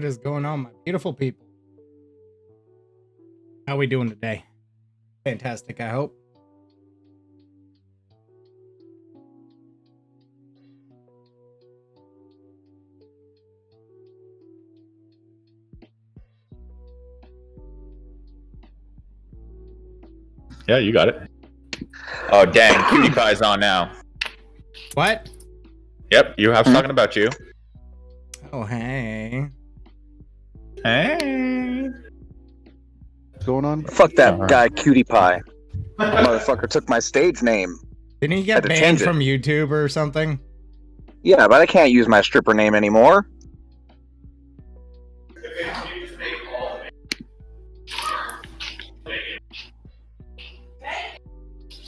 What is going on, my beautiful people? How we doing today? Fantastic, I hope. Yeah, you got it. Oh, dang. Cutie Pie's on now. What? Yep, you have talking about you. Oh, hey. Hey. What's going on? Fuck that guy, Cutie Pie. Motherfucker took my stage name. Didn't he get banned from YouTube or something? Yeah, but I can't use my stripper name anymore.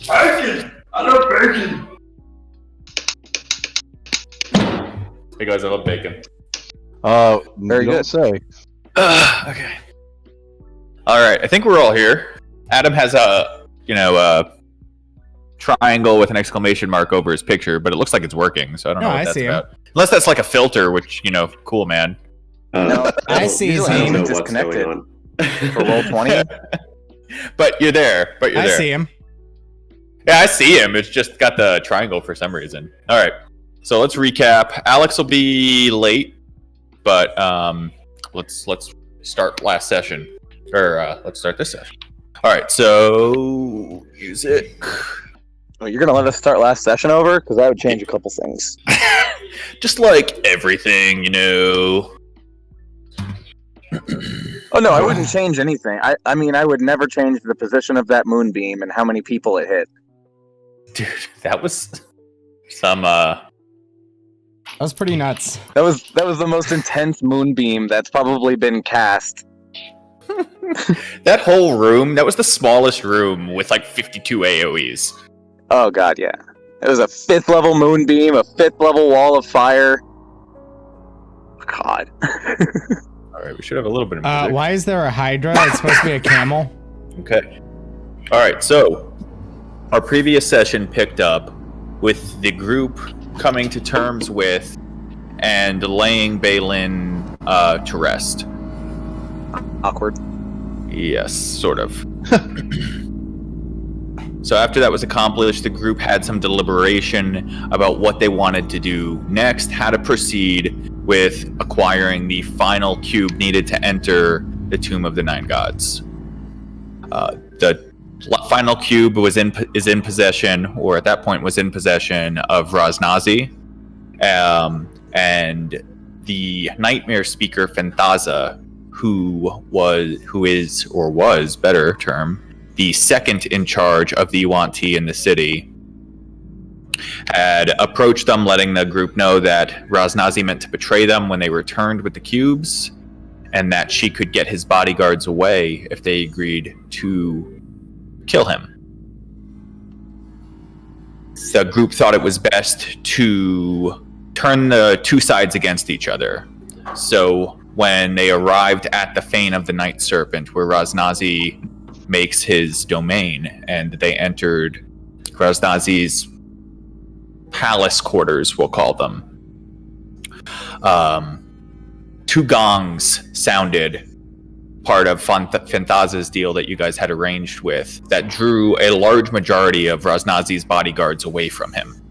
Bacon! I love bacon! Hey guys, I love bacon. Very good. Say. Okay. Alright, I think we're all here. Adam has a triangle with an exclamation mark over his picture, but it looks like it's working, so I don't know what that's about. Unless that's like a filter, which, cool, man. No, I see his name. Disconnected for roll 20. But you're there. I see him. Yeah, I see him. It's just got the triangle for some reason. All right, so let's recap. Alex will be late, but let's start last session, or let's start this session. All right, so music. Oh, you're gonna let us start last session over? Because I would change a couple things. Just like everything, Oh no, I wouldn't change anything. I mean, I would never change the position of that moonbeam and how many people it hit. Dude, that was some. That was pretty nuts. That was the most intense moonbeam that's probably been cast. That whole room, that was the smallest room with like 52 AoEs. Oh god, yeah. It was a 5th level moonbeam, a 5th level wall of fire. God. Alright, we should have a little bit of music. Why is there a Hydra? It's supposed to be a camel. Okay. Alright, so our previous session picked up with the group coming to terms with and laying Balin to rest. Awkward. Yes, sort of. So after that was accomplished, the group had some deliberation about what they wanted to do next, how to proceed with acquiring the final cube needed to enter the Tomb of the Nine Gods. The final cube is in possession, or at that point was in possession of Raznazi, and the Nightmare Speaker Fenthaza, who was better term, the second in charge of the Yuan-Ti in the city, had approached them, letting the group know that Raznazi meant to betray them when they returned with the cubes, and that she could get his bodyguards away if they agreed to kill him. The group thought it was best to turn the two sides against each other. So when they arrived at the Fane of the Night Serpent, where Raznazi makes his domain, and they entered Raznazi's palace quarters, we'll call them. Two gongs sounded, part of Fenthaza's deal that you guys had arranged with, that drew a large majority of Raznazi's bodyguards away from him.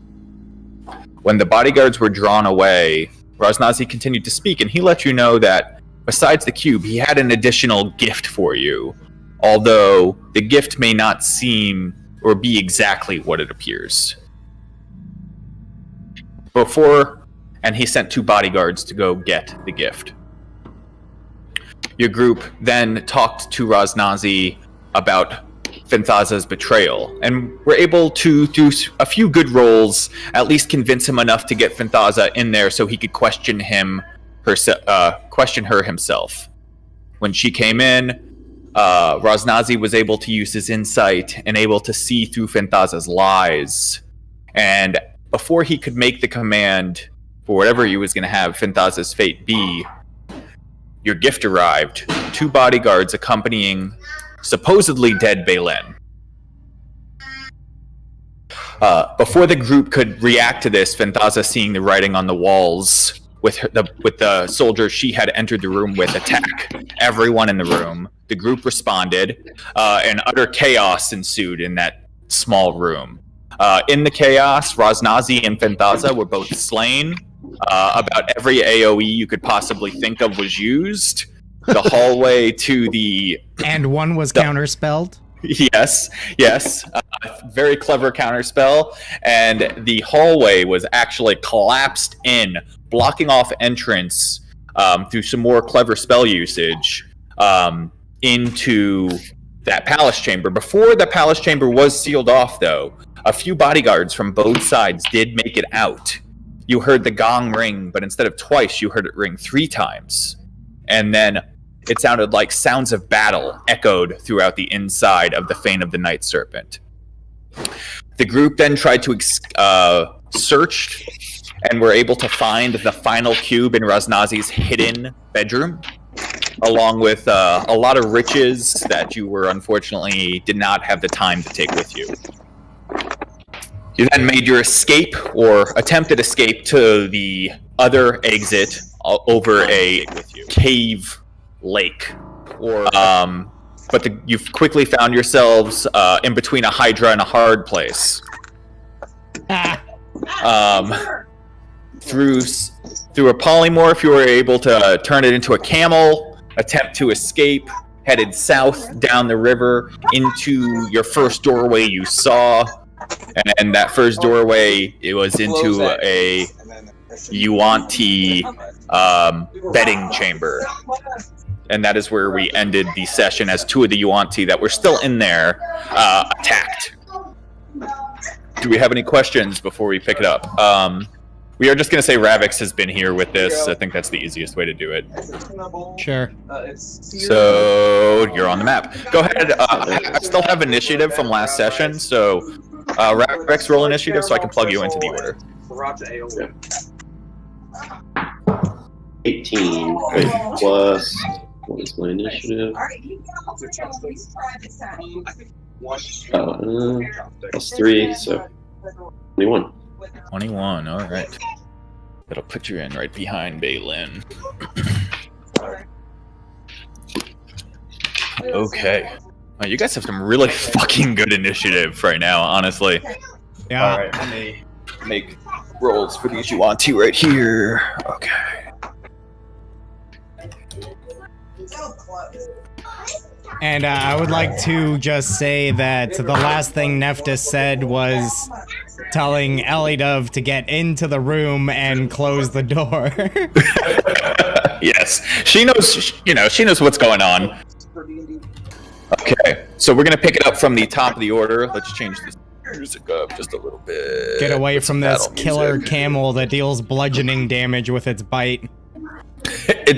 When the bodyguards were drawn away, Raznazi continued to speak, and he let you know that besides the cube, he had an additional gift for you, although the gift may not seem or be exactly what it appears. And he sent 2 bodyguards to go get the gift. Your group then talked to Raznazi about Fenthaza's betrayal, and were able to, through a few good rolls, at least convince him enough to get Fenthaza in there so he could question her himself. When she came in, Raznazi was able to use his insight and able to see through Fenthaza's lies. And before he could make the command for whatever he was going to have Fenthaza's fate be, your gift arrived. 2 bodyguards accompanying supposedly dead Balin. Before the group could react to this, Fenthaza, seeing the writing on the walls, with the soldiers she had entered the room with attack everyone in the room. The group responded, and utter chaos ensued in that small room. In the chaos, Raznazi and Fenthaza were both slain. About every AoE you could possibly think of was used. The hallway to the... And one was counterspelled? Yes. Very clever counterspell. And the hallway was actually collapsed in, blocking off entrance through some more clever spell usage into that palace chamber. Before the palace chamber was sealed off, though, a few bodyguards from both sides did make it out. You heard the gong ring, but instead of twice, you heard it ring 3 times. And then it sounded like sounds of battle echoed throughout the inside of the Fane of the Night Serpent. The group then tried to search and were able to find the final cube in Raznazi's hidden bedroom, along with a lot of riches that you were unfortunately did not have the time to take with you. You then made your escape, or attempted escape, to the other exit over a cave lake. But you've quickly found yourselves in between a Hydra and a hard place. Through a polymorph, you were able to turn it into a camel, attempt to escape, headed south down the river into your first doorway you saw. And that first doorway, it was into a Yuan-Ti bedding chamber. And that is where we ended the session, as 2 of the Yuan-Ti that were still in there attacked. Do we have any questions before we pick it up? We are just going to say Ravix has been here with this. I think that's the easiest way to do it. Sure. So you're on the map. Go ahead. I still have initiative from last session, so Ravix, roll initiative so I can plug you into the order. 18 plus, what is my initiative? Plus 3, so 21. 21, alright. That'll put you in right behind Baylin. Okay. Well, you guys have some really fucking good initiative right now, honestly. Yeah. Alright, let me make rolls for these you want to right here. Okay. And I would like to just say that the last thing Neftis said was telling Elidove to get into the room and close the door. Yes, she knows. She knows what's going on. Okay, so we're gonna pick it up from the top of the order. Let's change this music up just a little bit. Get away from this killer camel that deals bludgeoning damage with its bite.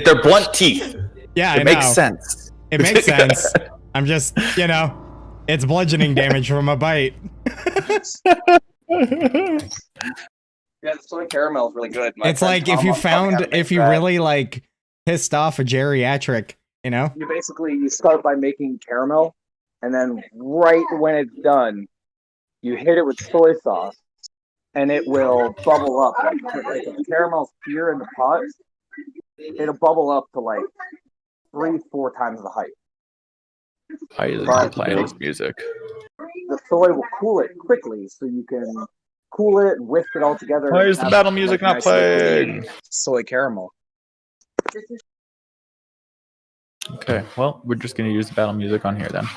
They're blunt teeth. Yeah, it makes sense. It makes sense. I'm just, it's bludgeoning damage from a bite. Yeah, the soy caramel is really good. It's like if you really like pissed off a geriatric, You basically start by making caramel, and then right when it's done, you hit it with soy sauce, and it will bubble up. Like if the caramel's here in the pot, it'll bubble up to like 3-4 times the height. Why is it playing this music? The soy will cool it quickly, so you can cool it and whisk it all together. Why is the battle music not playing? Soy caramel. Okay, well, we're just going to use the battle music on here then.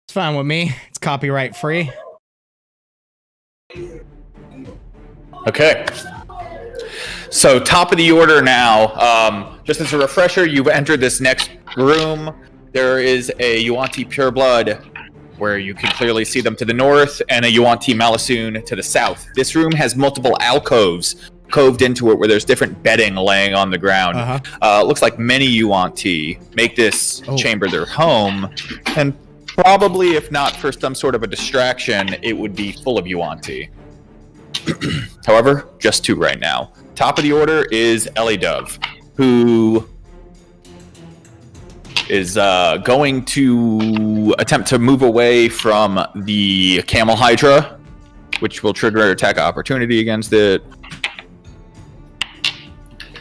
It's fine with me. It's copyright free. Okay. So, top of the order now. Just as a refresher, you've entered this next room. There is a Yuan-Ti Pureblood, where you can clearly see them to the north, and a Yuan-Ti Malasoon to the south. This room has multiple alcoves coved into it, where there's different bedding laying on the ground. Looks like many Yuan-Ti make this chamber their home, and probably, if not for some sort of a distraction, it would be full of Yuan-Ti. However, just 2 right now. Top of the order is Elidove, who is going to attempt to move away from the Camel Hydra, which will trigger an attack opportunity against it.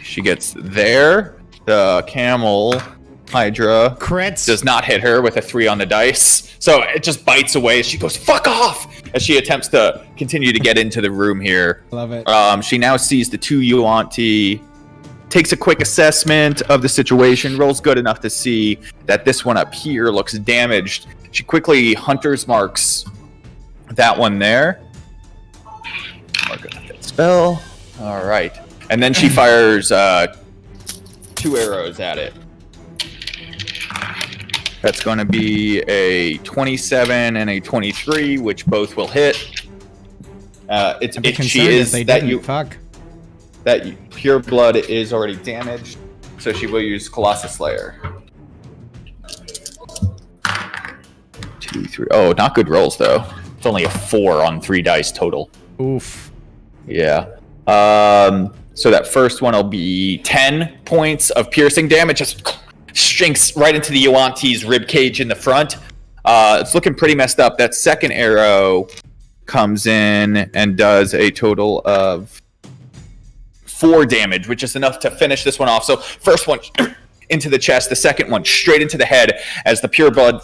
She gets there. The camel Hydra Crits. does not hit her with a 3 on the dice. So it just bites away. She goes, fuck off! As she attempts to continue to get into the room here. Love it. She now sees the 2 Yuan-Ti, takes a quick assessment of the situation, rolls good enough to see that this one up here looks damaged. She quickly hunter's marks that one there. Mark that spell. All right. And then she fires 2 arrows at it. That's going to be a 27 and a 23, which both will hit. She is that you fuck. That pure blood is already damaged, so she will use Colossus Slayer. 2, 3. Oh, not good rolls though. It's only a 4 on 3 dice total. Oof. Yeah. So that first one will be 10 points of piercing damage. Just shinks right into the Yuan-Ti's rib cage in the front. It's looking pretty messed up. That second arrow comes in and does a total of 4 damage, which is enough to finish this one off. So first one into the chest, the second one straight into the head as the pure blood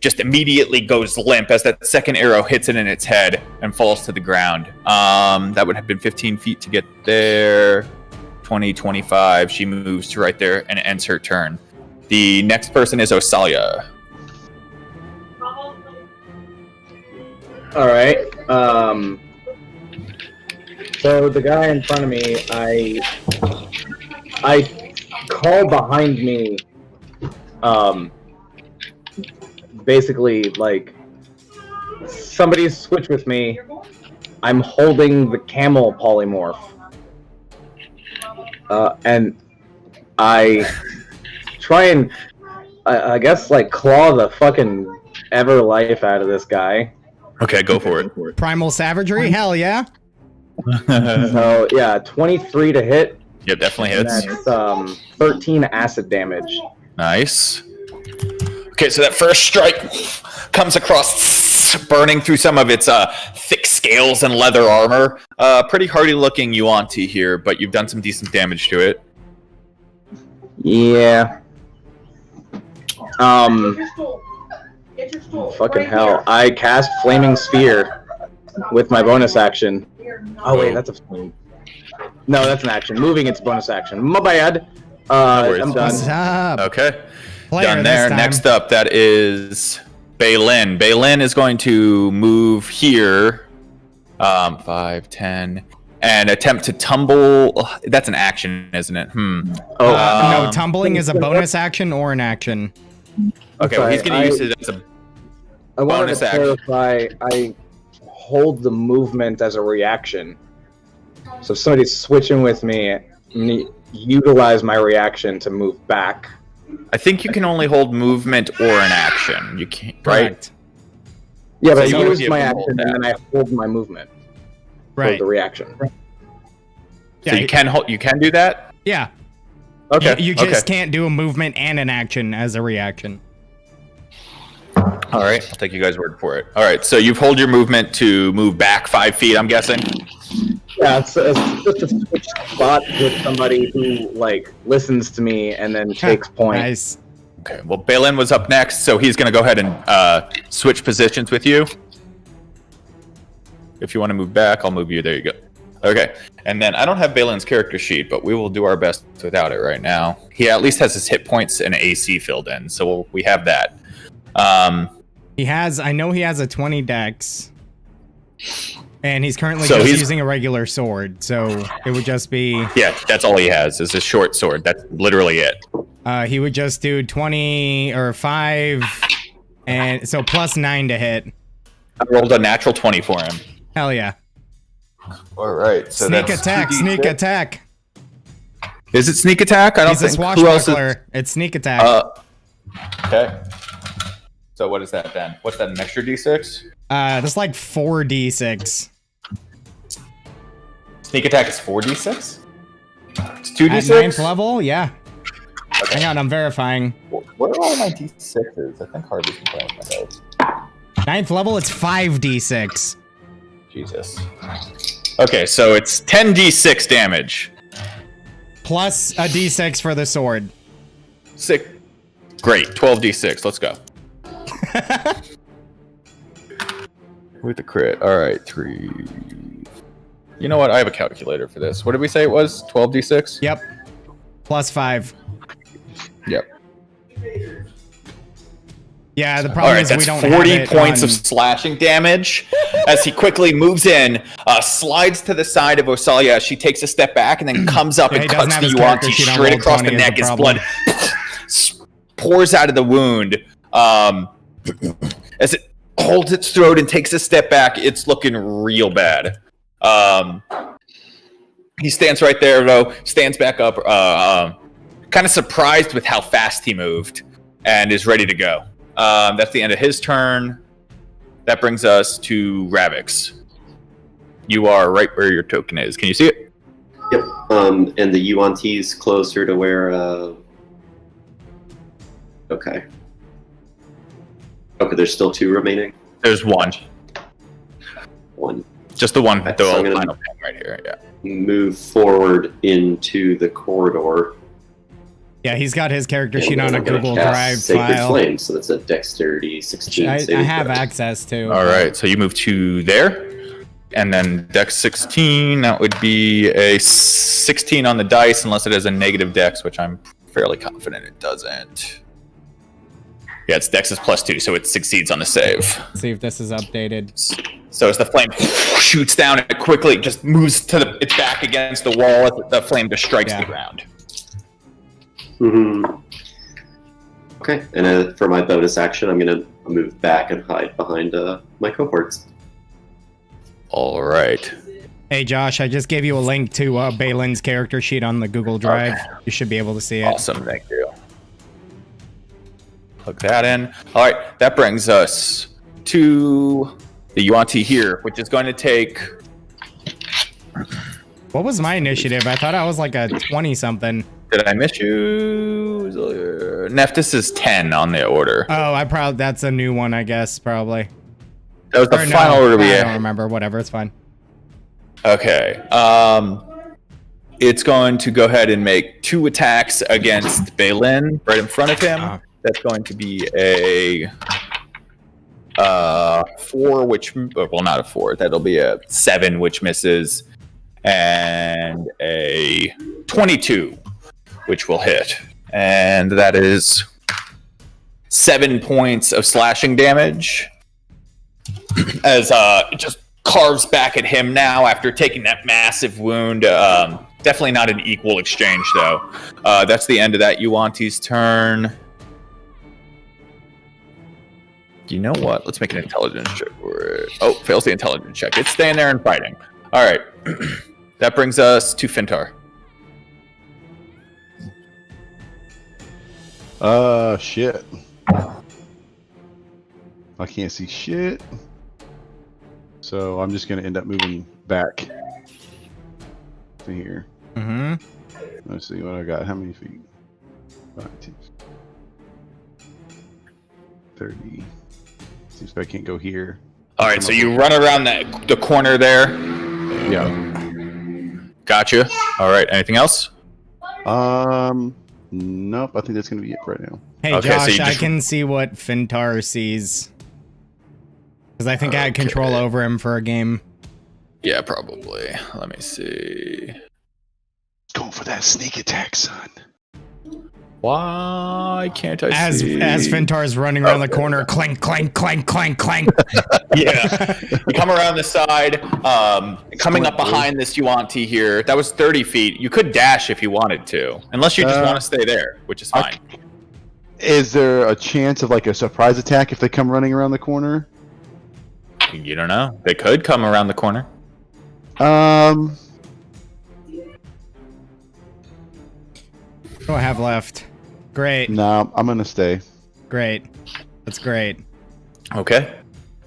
just immediately goes limp as that second arrow hits it in its head and falls to the ground. That would have been 15 feet to get there. 20, 25. She moves to right there and ends her turn. The next person is Osalia. All right. So the guy in front of me, I call behind me, basically like somebody's switch with me. I'm holding the camel polymorph, and I try and I guess like claw the fucking ever life out of this guy. Okay, go for it. Primal savagery? Hell yeah. So yeah, 23 to hit. Yep, definitely hits. That's 13 acid damage. Nice. Okay, so that first strike comes across, burning through some of its thick scales and leather armor. Pretty hardy looking Yuan-Ti here, but you've done some decent damage to it. Yeah. Fucking hell. I cast Flaming Sphere with my bonus action. Oh wait, that's a... No, that's an action. Moving, it's bonus action. My bad. I'm done. What's up? Okay. Player Done there. this time. Next up, that is Baylin. Baylin is going to move here. 5, 10. And attempt to tumble. That's an action, isn't it? No, tumbling is a bonus action or an action. Okay, well, he's going to use it as a I wanted bonus to action. clarify, I hold the movement as a reaction. So if somebody's switching with me, I'm going to utilize my reaction to move back. I think you can only hold movement or an action. You can't, right? Correct. Yeah, but So I you use would my be able to action hold and then I hold my movement for Right. the reaction. So you can hold. You can do that. Yeah. Okay. You just can't do a movement and an action as a reaction. All right. I'll take you guys' word for it. All right. So you've hold your movement to move back 5 feet. I'm guessing. Yeah, it's just a switch spot with somebody who like listens to me and then takes point. Nice. Okay. Well, Balin was up next, so he's going to go ahead and switch positions with you. If you want to move back, I'll move you. There you go. Okay. And then I don't have Balin's character sheet, but we will do our best without it right now. He at least has his hit points and AC filled in, so we have that. I know he has a 20 dex. And he's currently So just he's- using a regular sword, so it would just be... Yeah, that's all he has is a short sword. That's literally it. he would just do 20 or 5, and so plus 9 to hit. I rolled a natural 20 for him. Hell yeah. All right. So Sneak that's attack, 2d6. sneak attack. Is it sneak attack? I don't He's a think. Who else is? swashbuckler. It's sneak attack. Okay. So what is that then? What's that? An extra d6? That's like 4d6. Sneak attack is 4d6. It's At 2d6. 9th level? Yeah. Okay. Hang on, I'm verifying. Where are all my d6s? I think Harvey's been playing with my dice. 9th level, it's 5d6. Jesus. Okay, so it's 10d6 damage. plus a d6 for the sword. Sick. Great. 12d6. Let's go. With the crit. All right. 3. You know what? I have a calculator for this. What did we say it was? 12d6? Yep. Plus 5. Yep. Yeah, the All problem right, is that's we don't 40 have it points on... of slashing damage as he quickly moves in, slides to the side of Osalia. She takes a step back and then comes up Yeah, and he doesn't cuts have the his character Yuan-Ti sheet on straight roll across the 20 is the neck. His problem. blood pours out of the wound. As it holds its throat and takes a step back, it's looking real bad. He stands right there, though, stands back up, kind of surprised with how fast he moved, and is ready to go. That's the end of his turn. That brings us to Ravix. You are right where your token is. Can you see it? Yep. And the Yuan-Ti's closer to where. Okay. Okay, there's still 2 remaining. There's one. One. Just the one. Right, The so I'm gonna- final thing right here. Yeah. Move forward into the corridor. Yeah, he's got his character sheet on a I'm gonna Google cast Drive Sacred file. Flame, so that's a Dexterity 16. I saving have throw. access to. All right. So you move to there, and then Dex 16. That would be a 16 on the dice, unless it has a negative Dex, which I'm fairly confident it doesn't. Yeah, its Dex is +2, so it succeeds on the save. Let's see if this is updated. So as the flame shoots down, it quickly just moves to its back against the wall. As the flame just strikes the ground. Mm-hmm. Okay, and for my bonus action, I'm gonna move back and hide behind my cohorts. All right. Hey Josh, I just gave you a link to Balin's character sheet on the Google Drive. Okay. You should be able to see it. Awesome, thank you. Plug that in. All right, that brings us to the Yuan-Ti here, which is going to take... What was my initiative? I thought I was like a 20-something. Did I miss you? Nephthys is 10 on the order. Oh, that's a new one, I guess, probably. That was the Or no, final order we I had. don't remember. Whatever, it's fine. Okay. It's going to go ahead and make 2 attacks against Balin right in front of him. That's going to be a 4, which, well, not a 4. That'll be a 7, which misses, and a 22, which will hit. And that is 7 points of slashing damage as it just carves back at him now after taking that massive wound. Definitely not an equal exchange, though. That's the end of that Yuan-Ti's turn. You know what? Let's make an intelligence check for it. Oh, fails the intelligence check. It's staying there and fighting. All right. That brings us to Fintar. Shit. I can't see shit. So I'm just gonna end up moving back to here. Mm-hmm. Let's see what I got. How many feet? 5, 10, 30. Seems like I can't go here. All right, so you run around the corner there. Yeah. Gotcha. All right, anything else? Nope. I think that's gonna be it right now. Hey Okay, so Josh, you I just- can see what Fintar sees. Because I think I had control over him for a game. Yeah, probably. Let me see. Going for that sneak attack, son. Why can't I As see? Fintar's running around the corner, clank, clank, clank, clank, clank. Yeah. You come around the side, coming up behind this Yuan-Ti here. That was 30 feet. You could dash if you wanted to, unless you just want to stay there, which is fine. Is there a chance of like a surprise attack if they come running around the corner? You don't know. They could come around the corner. What do I have left? Great, No, I'm gonna stay. great. That's great. Okay.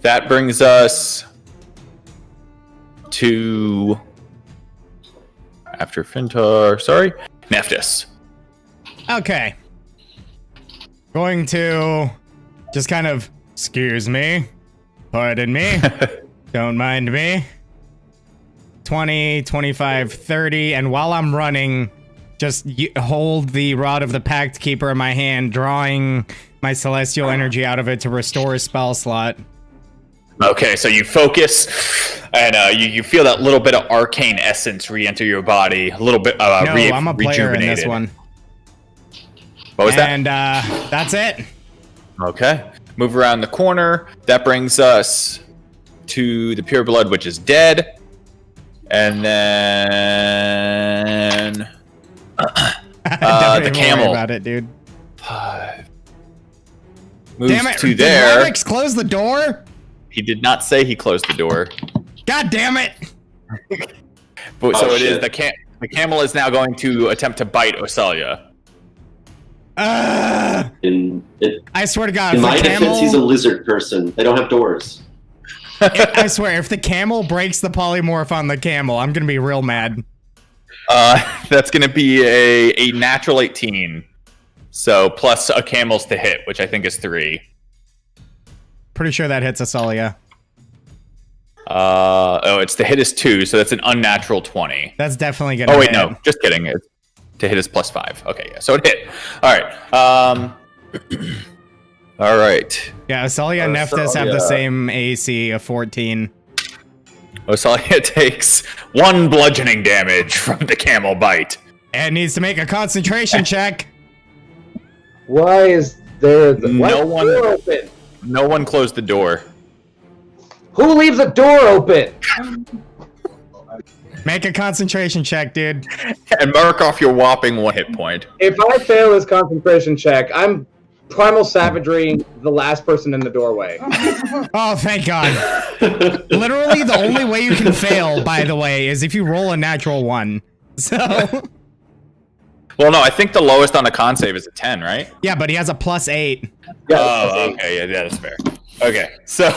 That brings us to after Fintar. Sorry, Nephthys. Okay. Going to just kind of, excuse me, pardon me, don't mind me. 20, 25, 30, and while I'm running, just hold the Rod of the Pact Keeper in my hand, drawing my celestial energy out of it to restore a spell slot. Okay, so you focus, and you feel that little bit of arcane essence re-enter your body. A little bit. No, I'm a player in this one. What was that? And that's it. Okay. Move around the corner. That brings us to the pure blood, which is dead. And then the camel. About it, dude. Moves Damn it! to Did there. Alex close the door? He did not say he closed the door. God damn it! But, so it is shit. the camel is now going to attempt to bite Osalia. I swear to God, In if my the defense, camel, he's a lizard person. They don't have doors. I swear, if the camel breaks the polymorph on the camel, I'm gonna be real mad. That's going to be a natural 18. So plus a camel's to hit, which I think is 3. Pretty sure that hits Osalia. It's to hit is 2, so that's an unnatural 20. That's definitely gonna. Oh wait, hit. no, just kidding. To hit is plus 5. Okay, yeah, so it hit. All right. All right. Yeah, Osalia and Nephthys have the same AC of 14. Osalia takes 1 bludgeoning damage from the camel bite. And needs to make a concentration check. Why is there the No one- door open? No one closed the door. Who leaves a door open? Make a concentration check, dude. And mark off your whopping 1 hit point. If I fail this concentration check, I'm primal savagery the last person in the doorway. Oh, thank God. Literally, the only way you can fail, by the way, is if you roll a natural 1. So. Well, no, I think the lowest on a con save is a 10, right? Yeah, but he has a +8. Yeah, Oh, okay, yeah, that's fair. Okay, so,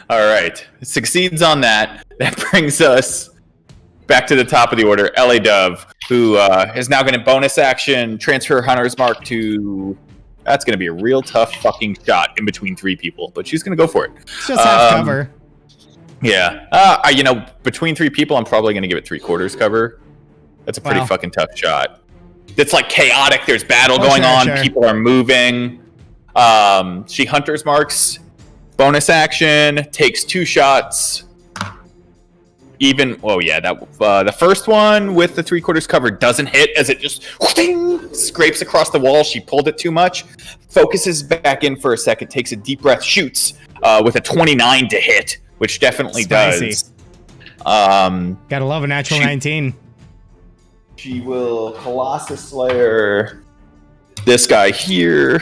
all right, succeeds on that. That brings us back to the top of the order. Ellie Dove, who is now going to bonus action transfer Hunter's Mark to. That's going to be a real tough fucking shot in between 3 people, but she's going to go for it. It's just half cover. Yeah, between 3 people, I'm probably going to give it 3/4 cover. That's a pretty Wow. fucking tough shot. It's like chaotic. There's battle Oh, going sure, on. sure. People are moving. She Hunter's Marks, bonus action, takes 2 shots. Even, oh yeah, that the first one with the 3/4 cover doesn't hit as it just scrapes across the wall. She pulled it too much. Focuses back in for a second, takes a deep breath, shoots with a 29 to hit, which definitely Spicy. does. Gotta love a natural 19. She will Colossus Slayer this guy here.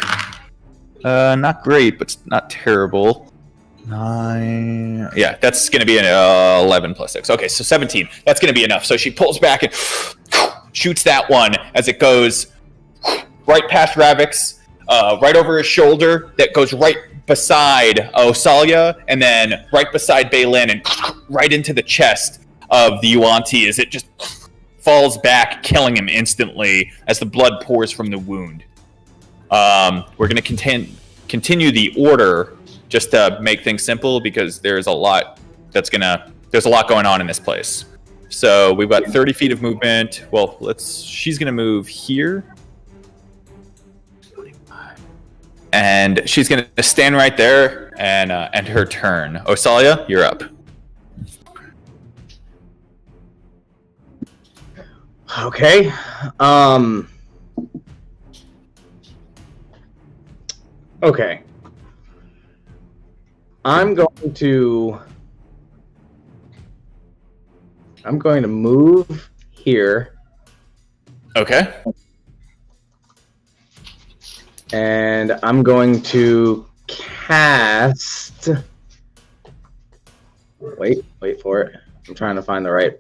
Not great, but not terrible. 9. Yeah, that's going to be an 11 plus 6. Okay, so 17. That's going to be enough. So she pulls back and shoots that one as it goes right past Ravix, right over his shoulder. That goes right beside Osalia, and then right beside Baylin, and right into the chest of the Yuan-Ti as it just falls back, killing him instantly as the blood pours from the wound. We're going to continue the order just to make things simple because there's a lot going on in this place. So we've got 30 feet of movement. Well, she's going to move here. And she's going to stand right there and end her turn. Osalia, you're up. Okay. Okay. I'm going to move here. Okay. And I'm going to cast. Wait for it. I'm trying to find the right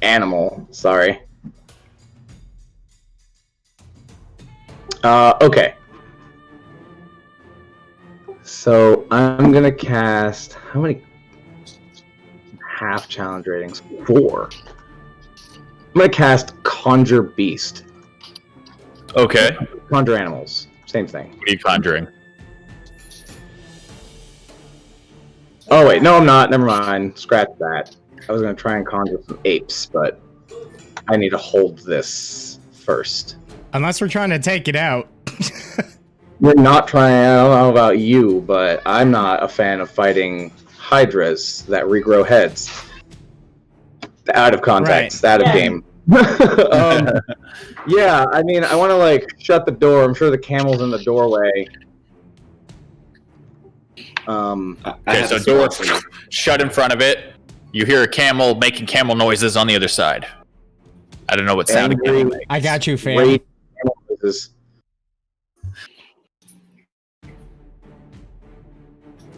animal. Sorry. Okay. So I'm gonna cast how many half challenge ratings? 4. I'm gonna cast Conjure Beast. Okay. Conjure Animals. Same thing. What are you conjuring? Oh wait, no I'm not. Never mind. Scratch that. I was gonna try and conjure some apes, but I need to hold this first. Unless we're trying to take it out. We're not trying. I don't know about you, but I'm not a fan of fighting hydras that regrow heads. Out of context, out of game. Yeah, I mean, I want to like shut the door. I'm sure the camel's in the doorway. Okay, so door shut in front of it. You hear a camel making camel noises on the other side. I don't know what sound a camel makes. I got you, fam. Great camel noises.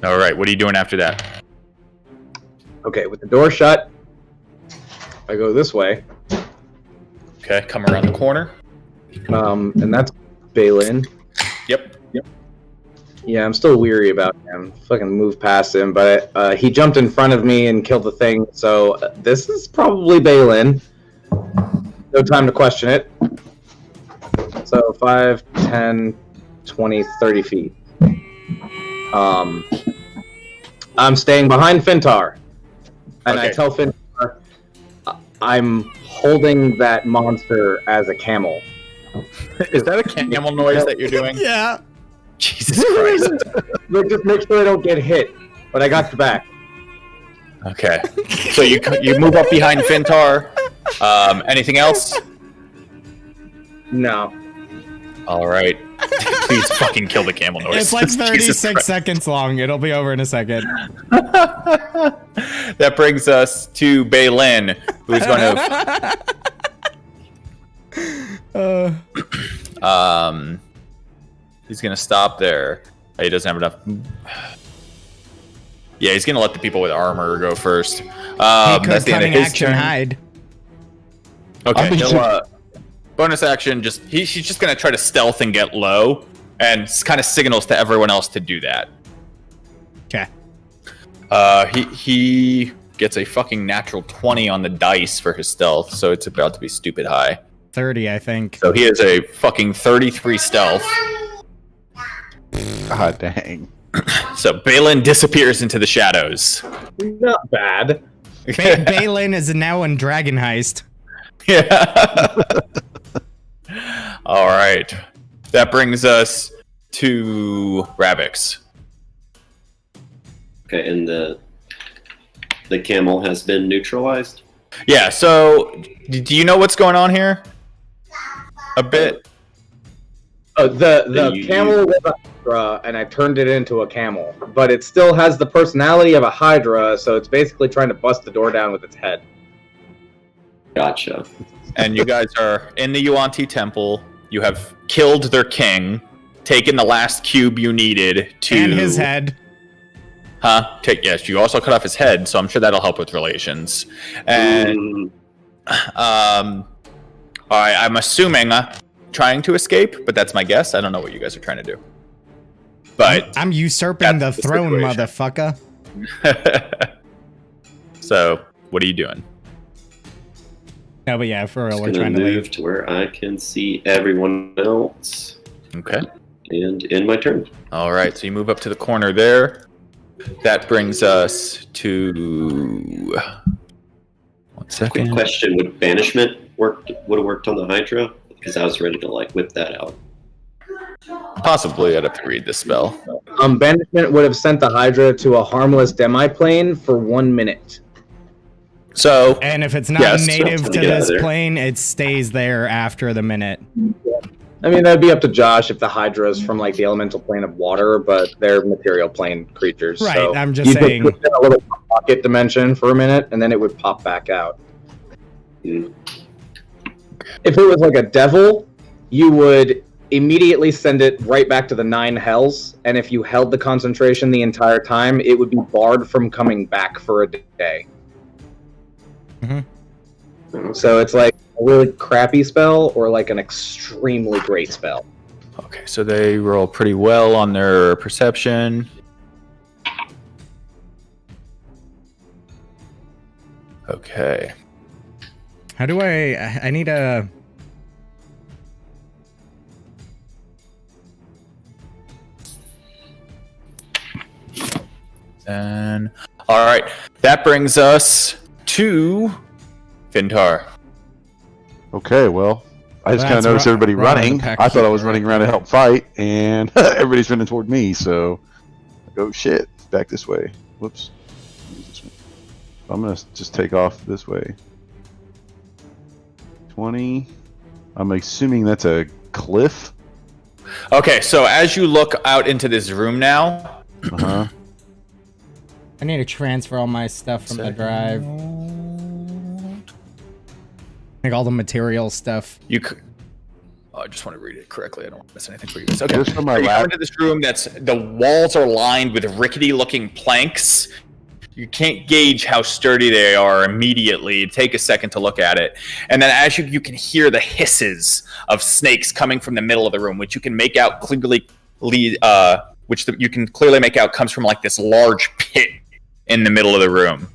All right, what are you doing after that? Okay, with the door shut, I go this way. Okay, come around the corner. And that's Balin. Yep. Yeah, I'm still weary about him. Fucking move past him, but he jumped in front of me and killed the thing, so this is probably Balin. No time to question it. So 5, 10, 20, 30 feet. I'm staying behind Fintar. And I tell Fintar I'm holding that monster as a camel. Is that a camel noise that you're doing? Yeah. Jesus Christ. Look, just make sure I don't get hit. But I got your back. Okay. So you move up behind Fintar. Anything else? No. All right. Please fucking kill the camel noise. It's like Jesus 36 Christ. seconds long. It'll be over in a second. That brings us to Balin, who's going to he's going to stop there. He doesn't have enough. Yeah, he's going to let the people with armor go first. He could That's the end of cunning his action turn. hide. Okay, he'll, bonus action, he's just going to try to stealth and get low, and kind of signals to everyone else to do that. Okay. He gets a fucking natural 20 on the dice for his stealth, so it's about to be stupid high. 30, I think. So he has a fucking 33 stealth. God dang. So Balin disappears into the shadows. Not bad. Balin is now in Dragon Heist. Yeah. All right. That brings us to Ravix. Okay, and the camel has been neutralized. Yeah, so do you know what's going on here? A bit. Oh, the camel was a hydra, and I turned it into a camel. But it still has the personality of a hydra, so it's basically trying to bust the door down with its head. Gotcha. And you guys are in the Yuan-Ti temple. You have killed their king, taken the last cube you needed to... And his head. Huh? Yes, you also cut off his head, so I'm sure that'll help with relations. And... I'm assuming trying to escape, but that's my guess. I don't know what you guys are trying to do. But I'm usurping the that's the throne, situation. motherfucker. So, what are you doing? No, but yeah, for real, we're Gonna trying to move leave. to where I can see everyone else. Okay. And in my turn. All right, so you move up to the corner there. That brings us to... 1 second. Quick question: would banishment would have worked on the Hydra? Because I was ready to like whip that out. Possibly, I'd have to read this spell. Banishment would have sent the hydra to a harmless demi-plane for 1 minute. So, And if it's not Yes. native So, to get out of this there. plane, it stays there after the minute. I mean, that'd be up to Josh if the hydra is from like the elemental plane of water, but they're material plane creatures. Right, so I'm just you could saying. put in a little pocket dimension for a minute, and then it would pop back out. Hmm. If it was like a devil, you would immediately send it right back to the 9 hells, and if you held the concentration the entire time, it would be barred from coming back for a day. So it's like a really crappy spell or like an extremely great spell. okay, so they roll pretty well on their perception. Okay. How do I need a... And all right, that brings us to Fintar. Okay, well, I just kind That's of noticed everybody run of the running. pack I thought I was keeper running right around to there. help fight, and everybody's running toward me. So, oh shit, back this way. Whoops. I'm gonna just take off this way. 20. I'm assuming that's a cliff. Okay, so as you look out into this room now, Uh huh. I need to transfer all my stuff from the drive. Like all the material stuff. you could. Oh, I just want to read it correctly. I don't want to miss anything for you guys. Okay, Just from my so you lap. come into this room. That's the walls are lined with rickety-looking planks. You can't gauge how sturdy they are immediately. It'd take a second to look at it, and then as you can hear the hisses of snakes coming from the middle of the room, which you can make out clearly. You can clearly make out comes from like this large pit in the middle of the room.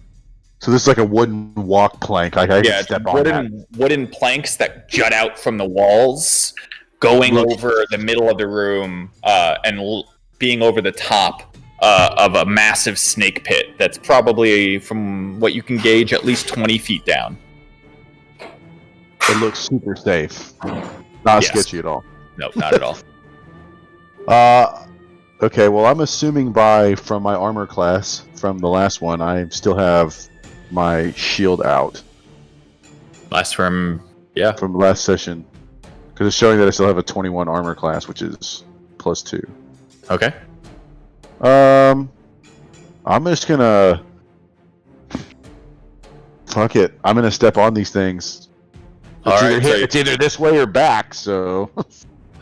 So this is like a wooden walk plank. Like I Yeah, can it's step on that. wooden planks that jut out from the walls, going Look. over the middle of the room and being over the top of a massive snake pit that's probably, from what you can gauge, at least 20 feet down. It looks super safe. Not Yes. sketchy at all. No, not at all. Okay, well, I'm assuming from my armor class from the last one, I still have my shield out Last from, yeah. from the last session. Because it's showing that I still have a 21 armor class, which is +2. Okay. I'm just gonna... Fuck it. I'm gonna step on these things. Alright, so It's either this way or back, so...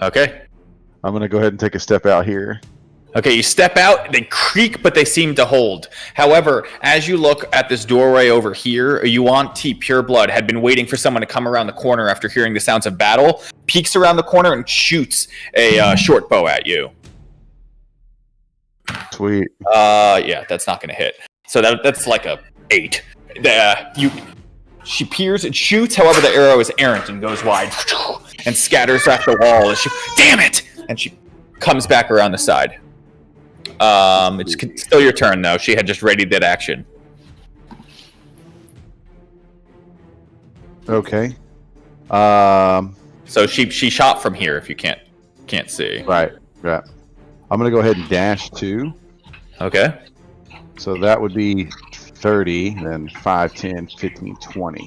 Okay. I'm gonna go ahead and take a step out here. Okay, you step out, they creak, but they seem to hold. However, as you look at this doorway over here, Yuan-Ti Pureblood had been waiting for someone to come around the corner after hearing the sounds of battle, peeks around the corner and shoots a short bow at you. Sweet. Yeah, that's not going to hit. So that's like a 8. She peers and shoots, however the arrow is errant and goes wide and scatters off the wall. And she, damn it! And she comes back around the side. It's still your turn, though. She had just readied that action. Okay. So she shot from here. If you can't see. Right. I'm gonna go ahead and dash 2. Okay. So that would be 30, then 5, 10, 15, 20.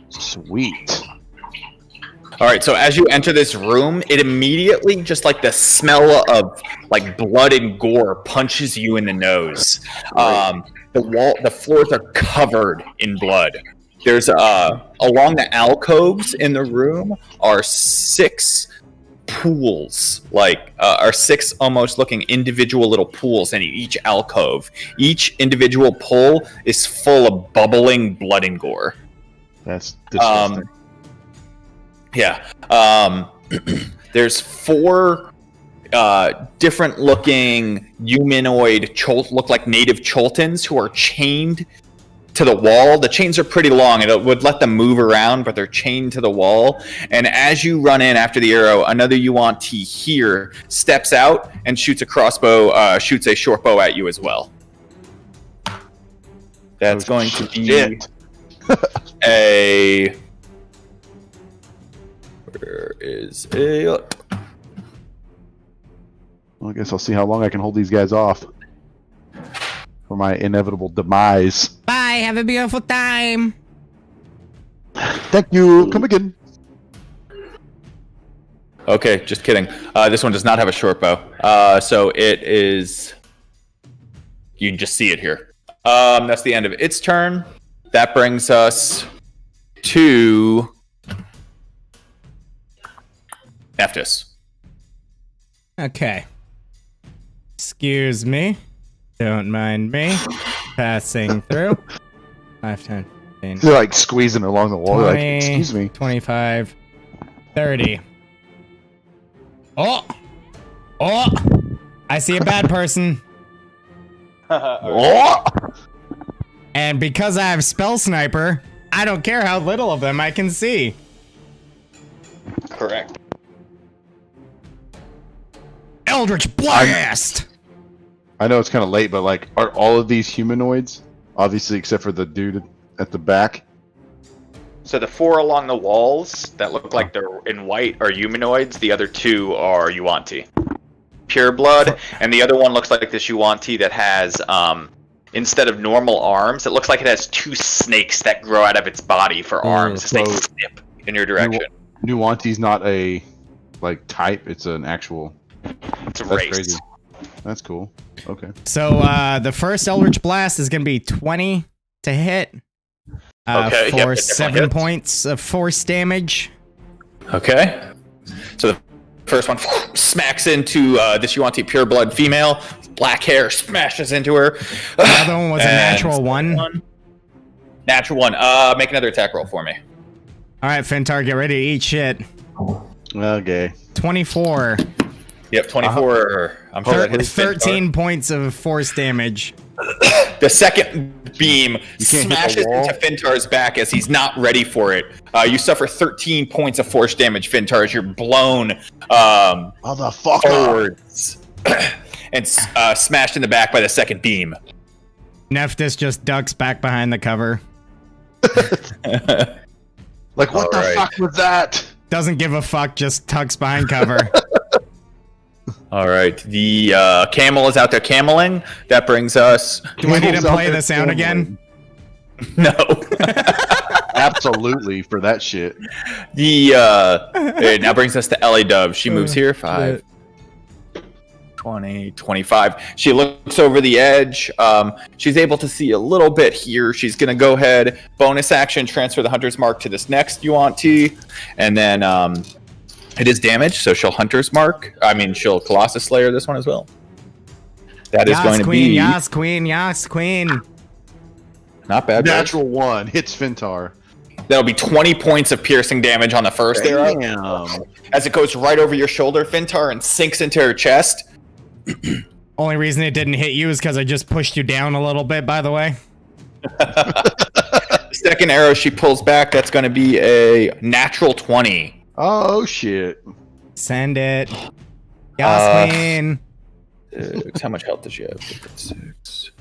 Sweet. All right. So as you enter this room, it immediately, just like the smell of like blood and gore, punches you in the nose. The floors are covered in blood. There's along the alcoves in the room are 6 pools, are 6 almost looking individual little pools in each alcove. Each individual pool is full of bubbling blood and gore. That's disgusting. Yeah. There's 4 different looking humanoid look like native Choltons who are chained to the wall. The chains are pretty long. It would let them move around, but they're chained to the wall. And as you run in after the arrow, another Yuan-Ti here steps out and shoots a short bow at you as well. That's going to be a... Where is a... Well, I guess I'll see how long I can hold these guys off for my inevitable demise. Bye, have a beautiful time. Thank you. Come again. Okay, just kidding. This one does not have a short bow. So it is... You can just see it here. That's the end of its turn. That brings us to... Nephthys. Okay. Excuse me. Don't mind me. Passing through. 5, 10, 15, They're like squeezing along the wall. They're 20, like, excuse me. 25, 30. Oh! I see a bad person. Oh! And because I have Spell Sniper, I don't care how little of them I can see. Correct. Eldritch Blast! I know it's kind of late, but like, are all of these humanoids? Obviously, except for the dude at the back. So the 4 along the walls that look like they're in white are humanoids. The other 2 are Yuanti. Pure blood. And the other one looks like this Yuanti that has, instead of normal arms, it looks like it has 2 snakes that grow out of its body for arms as they snip in your direction. Nuanti's not a, like, type. It's an actual... It's a That's race. crazy. That's cool. Okay. So the first Eldritch Blast is going to be 20 to hit. Okay, for yep, it 7 definitely hits. points of force damage. Okay. So the first one smacks into this Yuanti pure blood female. Black hair smashes into her. The other one was a And natural 1. Natural 1. Make another attack roll for me. All right, Fintar, get ready to eat shit. Okay. 24. Yep, 24. I'm sure that hits 13 points of force damage. The second beam can't hit the smashes wall? into Fintar's back as he's not ready for it. You suffer 13 points of force damage, Fintar, as you're blown Motherfucker. forwards and smashed in the back by the second beam. Nephthys just ducks back behind the cover. Like, what the Alright. fuck was that? Doesn't give a fuck, just tucks behind cover. All right, the camel is out there cameling. That brings us. Do I need to Camel's out play there the sound again? No. Absolutely, for that shit. It now brings us to Ellie Dove. She moves here. 5, 20, 25. She looks over the edge. She's able to see a little bit here. She's going to go ahead, bonus action, transfer the Hunter's Mark to this next Yuanti. And then it is damage, so she'll Hunter's Mark. She'll Colossus Slayer this one as well. That is going to queen, be Yas, queen, Yas, queen. not bad. Bro. Natural 1 hits Fintar. That'll be 20 points of piercing damage on the first arrow. Damn. As it goes right over your shoulder, Fintar, and sinks into her chest. Only reason it didn't hit you is because I just pushed you down a little bit, by the way. Second arrow she pulls back. That's going to be a natural 20. Oh, shit. Send it. Yas, queen. How much health does she have? 6.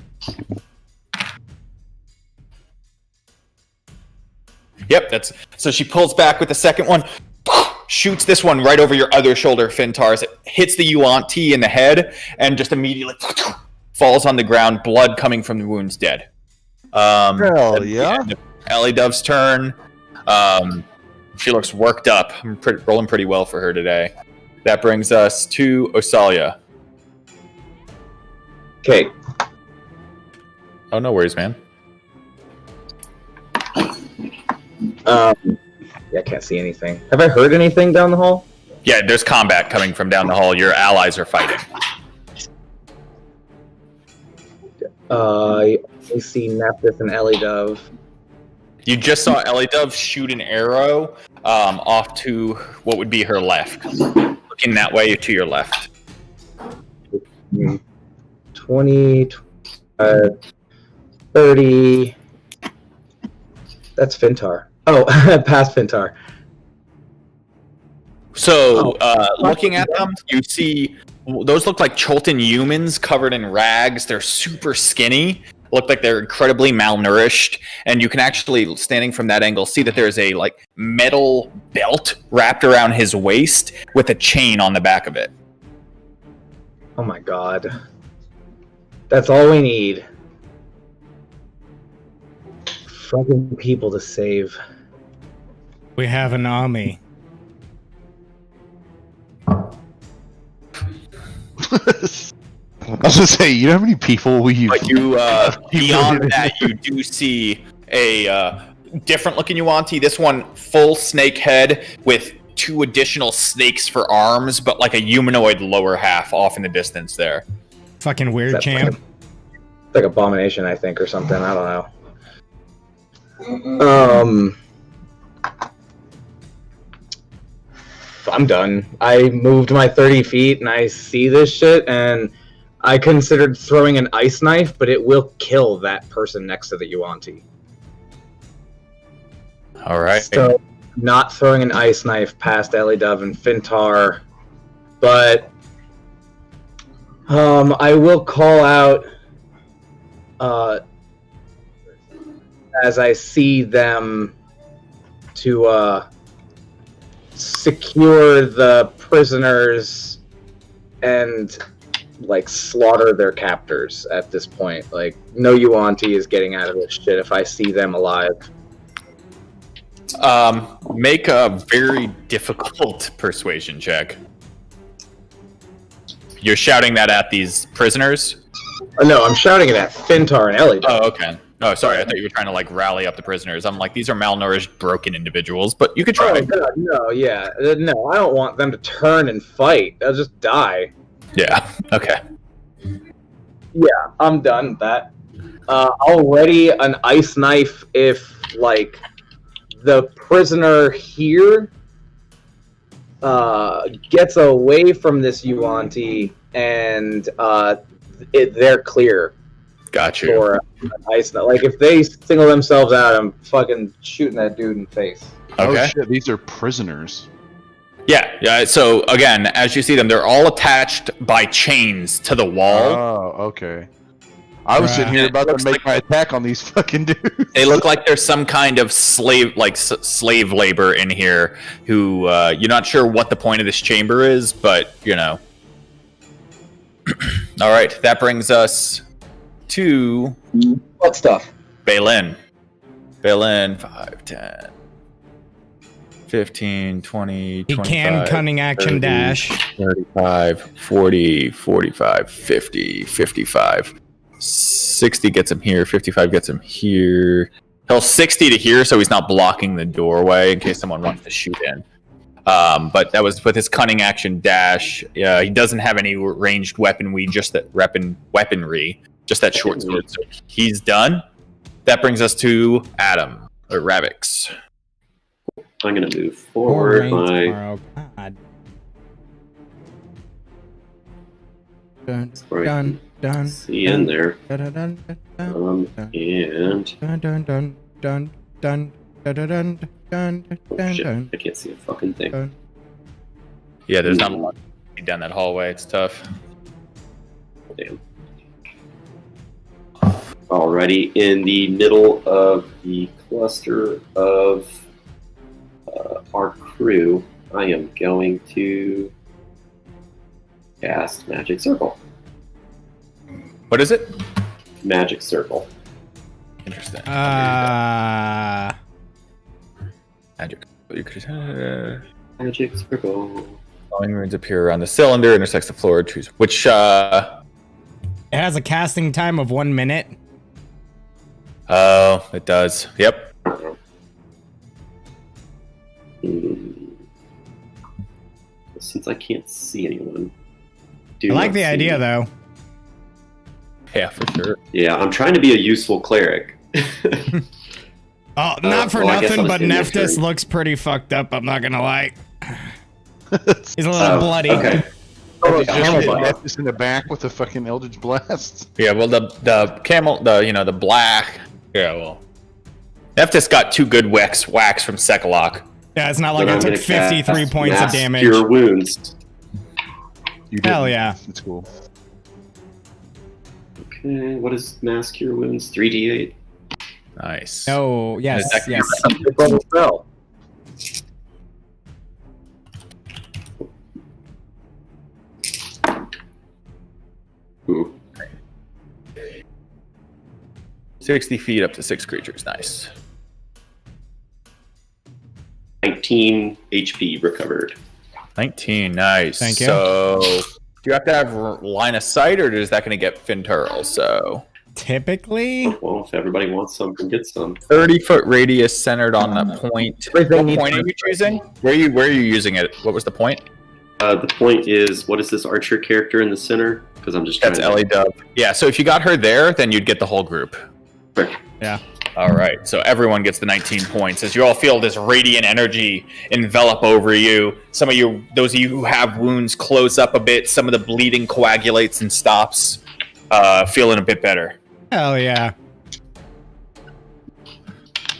Yep, that's so she pulls back with the second one, shoots this one right over your other shoulder, Fintar, as it hits the Yuanti in the head, and just immediately falls on the ground, blood coming from the wounds, dead. Hell yeah. Ellie Dove's turn. She looks worked up. I'm rolling pretty well for her today. That brings us to Osalia. Okay. Oh, no worries, man. Yeah, I can't see anything. Have I heard anything down the hall? Yeah, there's combat coming from down the hall. Your allies are fighting. I see Nephthys and Ellie Dove. You just saw Ellie Dove shoot an arrow off to what would be her left. Looking that way to your left. 20, 30. That's Fintar. Oh, past Fintar. So, looking at them, you see those look like Cholton humans covered in rags. They're super skinny. Look like they're incredibly malnourished. And you can actually, standing from that angle, see that there's a metal belt wrapped around his waist with a chain on the back of it. Oh my god. That's all we need. Fucking people to save. We have an army. I was gonna say, you know how many people we But you, beyond that, you do see a different looking Yuanti. This one, full snake head with 2 additional snakes for arms, but like a humanoid lower half off in the distance there. Fucking weird, That's champ. Like Abomination, I think, or something. I don't know. I'm done. I moved my 30 feet and I see this shit, and I considered throwing an ice knife, but it will kill that person next to the Yuanti. All right. So, not throwing an ice knife past Ellie Dove and Fintar, but I will call out as I see them to secure the prisoners and like slaughter their captors at this point. Like, no Yuan-Ti is getting out of this shit if I see them alive. Make a very difficult persuasion check. You're shouting that at these prisoners? No, I'm shouting it at Fintar and Ellie. Oh, okay. Oh, sorry. I thought you were trying to like rally up the prisoners. I'm like, these are malnourished, broken individuals, but you could try. Oh, God, no, yeah. No, I don't want them to turn and fight. They'll just die. Yeah. Okay. Yeah, I'm done with that. I'll ready an ice knife if, like, the prisoner here gets away from this Yuan-Ti and they're clear. Got you. For an ice knife. Like, if they single themselves out, I'm fucking shooting that dude in the face. Okay. Oh shit, these are prisoners. Yeah. So again, as you see them, they're all attached by chains to the wall. Oh, okay. I was sitting here about to make my attack on these fucking dudes. They look like there's some kind of slave labor in here. Who you're not sure what the point of this chamber is, but you know. All right, that brings us to What stuff? Balin. Balin, 5, 10, 15, 20, He 25, can cunning action 30, dash. 35, 40, 45, 50, 55. 60 gets him here, 55 gets him here. He'll 60 to here, so he's not blocking the doorway in case someone wants to shoot in. But that was with his cunning action dash. He doesn't have any ranged weaponry, just that weaponry, just that short sword. So he's done. That brings us to Adam or Ravix. I'm gonna move forward. Tomorrow. God. Dun, Right. dun, See in there. dun, dun, dun, dun, And dun, dun, dun, dun, dun, dun, dun, dun, oh dun, shit, dun, I can't see a fucking thing. dun. Yeah, there's not a lot down that hallway. It's tough. Damn. Alrighty, in the middle of the cluster of our crew, I am going to cast Magic Circle. What is it? Magic Circle. Interesting. Magic. Magic Circle. Glowing runes appear around the cylinder, intersects the floor. Choose which. It has a casting time of 1 minute. Oh, it does. Yep. Since I can't see anyone. I like the idea, though. Yeah, for sure. Yeah, I'm trying to be a useful cleric. Oh, not for well, I guess nothing, I'll but just do my Nephthys turn. looks pretty fucked up. I'm not gonna lie. He's a little bloody. Okay. Oh, just hit Nephthys in the back with a fucking Eldritch Blast. Yeah, well, the camel, the black. Yeah, well, Nephthys got 2 good whacks from Sekalok. Yeah, it's not like Then I I'm took gonna 53 cast points of Mass damage. Cure Wounds. You Hell didn't. yeah. It's cool. Okay, what is Mass Cure Wounds? 3d8. Nice. Oh, yes, Is that- yes. Bubble spell. Ooh. 60 feet up to 6 creatures. Nice. 19 HP recovered. 19. Nice. Thank you. So, do you have to have line of sight, or is that going to get Fintur also? Typically, Well, if everybody wants some, can get some. 30-foot radius centered on the point. What Everything needs point are to- you choosing? Where are you using it? What was the point? The point is, what is this archer character in the center? Because I'm just trying That's to... Ellie Dub. Yeah, so if you got her there, then you'd get the whole group. Perfect. yeah. All right, so everyone gets the 19 points as you all feel this radiant energy envelop over you. Some of you, those of you who have wounds, close up a bit. Some of the bleeding coagulates and stops, feeling a bit better. Hell yeah.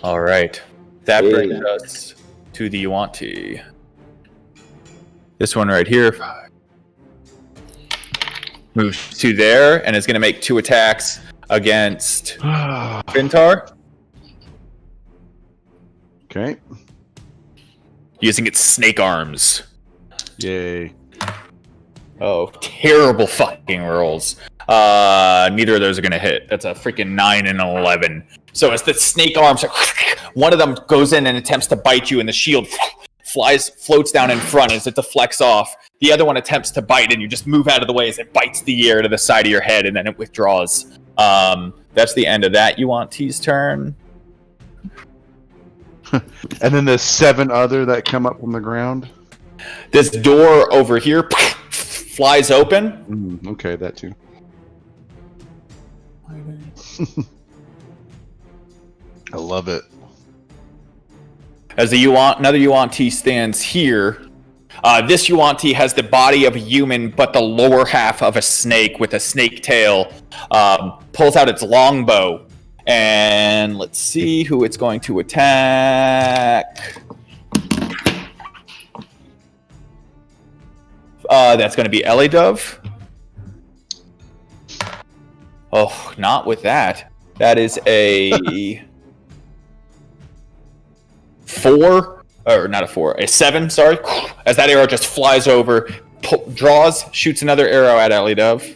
All right, that Yeah. brings us to the Yuan-Ti. This one right here moves to there and is going to make 2 attacks against Fintar. Okay. using its snake arms. Yay. Oh, terrible fucking rolls. Neither of those are gonna hit. That's a freaking 9 and an 11. So as the snake arms, one of them goes in and attempts to bite you, and the shield floats down in front as it deflects off. The other one attempts to bite, and you just move out of the way as it bites the air to the side of your head, and then it withdraws. That's the end of that. You want T's turn? And then the 7 other that come up from the ground. This door over here flies open. Okay, that too. I love it. As another Yuan-Ti stands here. This Yuan-Ti has the body of a human, but the lower half of a snake with a snake tail. Pulls out its longbow. And let's see who it's going to attack. That's going to be Elidov. Oh, not with that. That is a 4, or not a 4, a 7, sorry. As that arrow just flies over, draws, shoots another arrow at Elidov.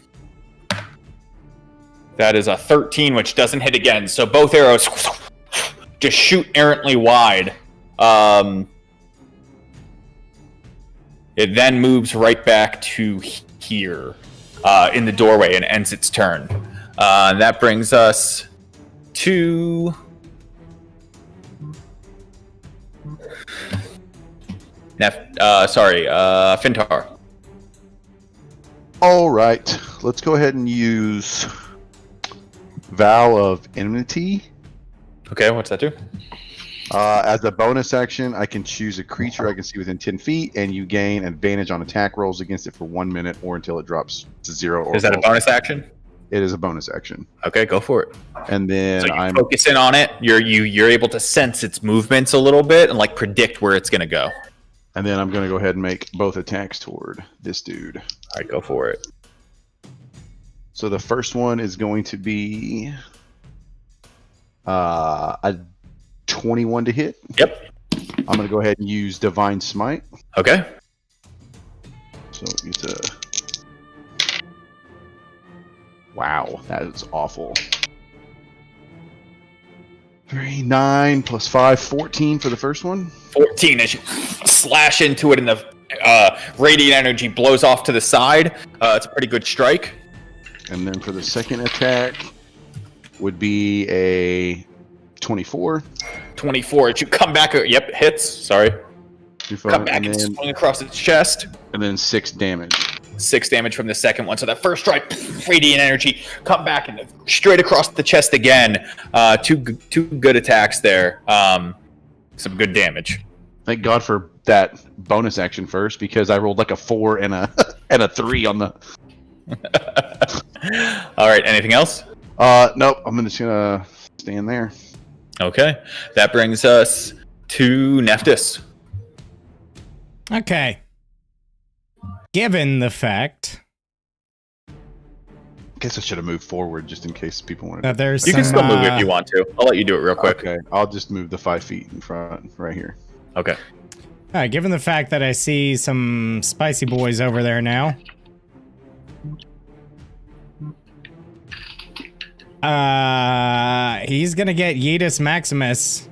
That is a 13, which doesn't hit again. So both arrows just shoot errantly wide. It then moves right back to here in the doorway and ends its turn. That brings us to Fintar. All right, let's go ahead and use Vow of Enmity. Okay, what's that do? As a bonus action, I can choose a creature I can see within 10 feet, and you gain advantage on attack rolls against it for 1 minute or until it drops to 0. Or is that a bonus action? It is a bonus action. Okay, go for it. And then so you focus in on it. You're able to sense its movements a little bit and like predict where it's gonna go. And then I'm gonna go ahead and make both attacks toward this dude. All right, go for it. So the first one is going to be a 21 to hit. Yep. I'm gonna go ahead and use Divine Smite. Okay. So it's a. Wow, that is awful. 3, 9 plus 5, 14 for the first one. 14 as you slash into it, and the radiant energy blows off to the side. It's a pretty good strike. And then for the second attack would be a 24. 24 as you come back. Yep, hits. Sorry. Come back and swing across its chest. And then 6 damage. 6 damage from the second one. So that first strike, radiant energy, come back and straight across the chest again. Two good attacks there. Some good damage. Thank God for that bonus action first, because I rolled like a 4 and a and a 3 on the. All right. Anything else? Nope. I'm just gonna stand there. Okay. That brings us to Nephthys. Okay. Given the fact Guess I should have moved forward just in case people wanted. that there's You some, can still move if you want to. I'll let you do it real quick. Okay, I'll just move the 5 feet in front right here. Okay. given the fact that I see some spicy boys over there now. He's gonna get Yeetus Maximus.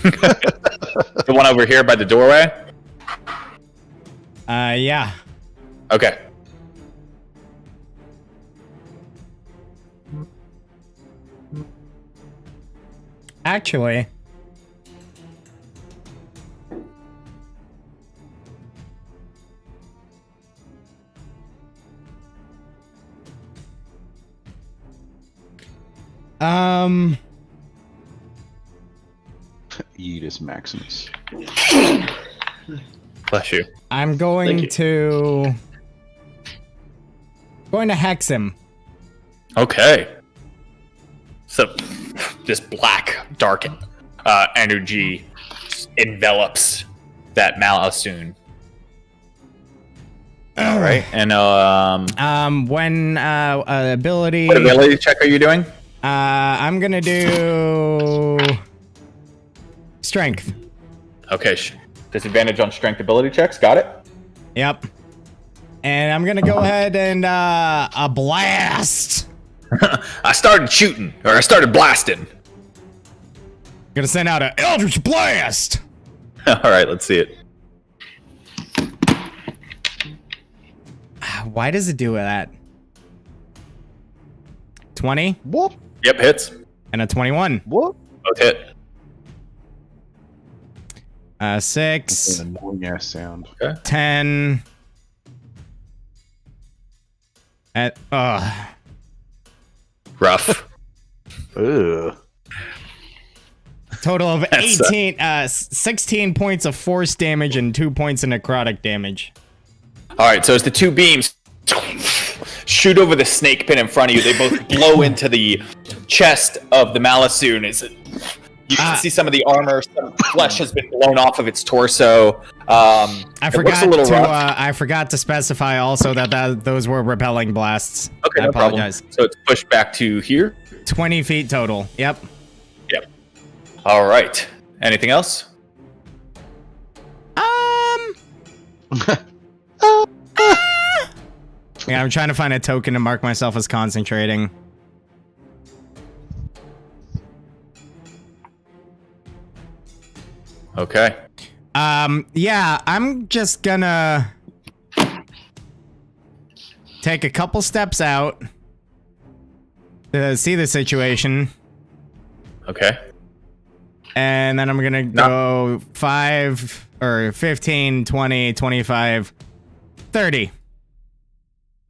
The one over here by the doorway? Yeah. Okay. Actually, Yeetus Maximus. Bless you. I'm going to hex him. Okay. So, this black, dark energy envelops that Malasoon. All right, and when ability. what ability check are you doing? I'm gonna do strength. Okay, Disadvantage on strength ability checks. Got it. Yep. And I'm gonna go ahead and a blast. I started shooting, or I started blasting. Gonna send out an Eldritch Blast. All right, let's see it. Why does it do that? 20 Whoop. Yep, hits. and a 21. Whoop. Both hit. 6, That's an annoying ass sound. 10. At Rough. Ugh. total of That's, 16 points of force damage and 2 points of necrotic damage. All right, so as the two beams shoot over the snake pit in front of you, they both blow into the chest of the Malasoon. You can see some of the armor, some flesh has been blown off of its torso. I forgot a little to rough. I forgot to specify also that those were repelling blasts. Okay, I no problem. apologize. So it's pushed back to here. 20 feet total. Yep. Yep. All right. Anything else? Yeah, I'm trying to find a token to mark myself as concentrating. Okay. Yeah, I'm just gonna take a couple steps out to see the situation, Okay. and then I'm gonna go 5 or 15, 20, 25, 30.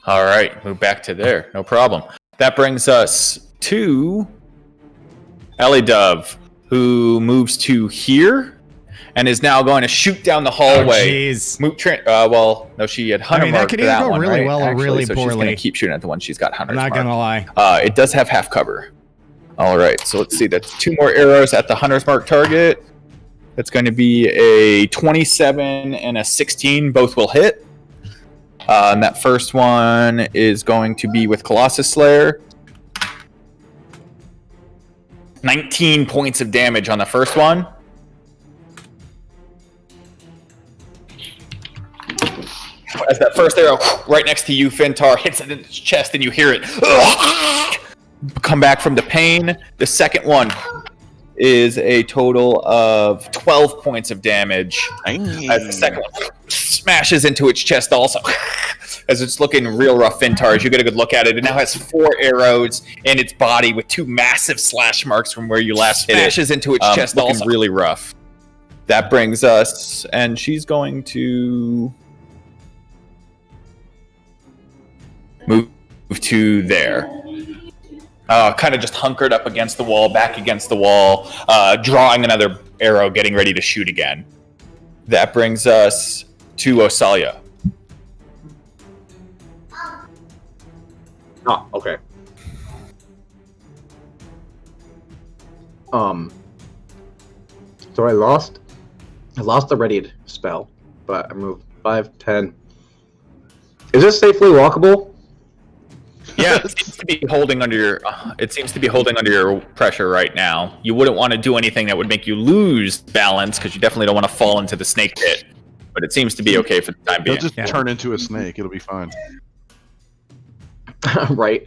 All right. Move back to there. No problem. That brings us to Ellie Dove, who moves to here and is now going to shoot down the hallway. Jeez. Well, no, she had Hunter I mean, that marked could for either that go one, really right? well or Actually, really so she's going poorly. to keep shooting at the one she's got Hunter's I'm not gonna lie. It does have half cover. All right, so let's see. That's 2 more arrows at the Hunter's mark target. That's going to be a 27 and a 16. Both will hit. And that first one is going to be with Colossus Slayer. 19 points of damage on the first one. As that first arrow right next to you, Fintar, hits it in its chest and you hear it come back from the pain. The second one is a total of 12 points of damage. As the second one smashes into its chest also. As it's looking real rough, Fintar, as you get a good look at it, it now has 4 arrows in its body with 2 massive slash marks from where you last hit it. Smashes into its chest looking also. Really rough. That brings us, and she's going to move to there. Kind of just hunkered up against the wall, back against the wall, drawing another arrow, getting ready to shoot again. That brings us to Osalia. Oh, okay. So I lost the readied spell, but I moved 5, 10. Is this safely walkable? Yeah, it seems to be holding under your. It seems to be holding under your pressure right now. You wouldn't want to do anything that would make you lose balance, because you definitely don't want to fall into the snake pit. But it seems to be okay for the time being. They'll just turn into a snake. It'll be fine. Right.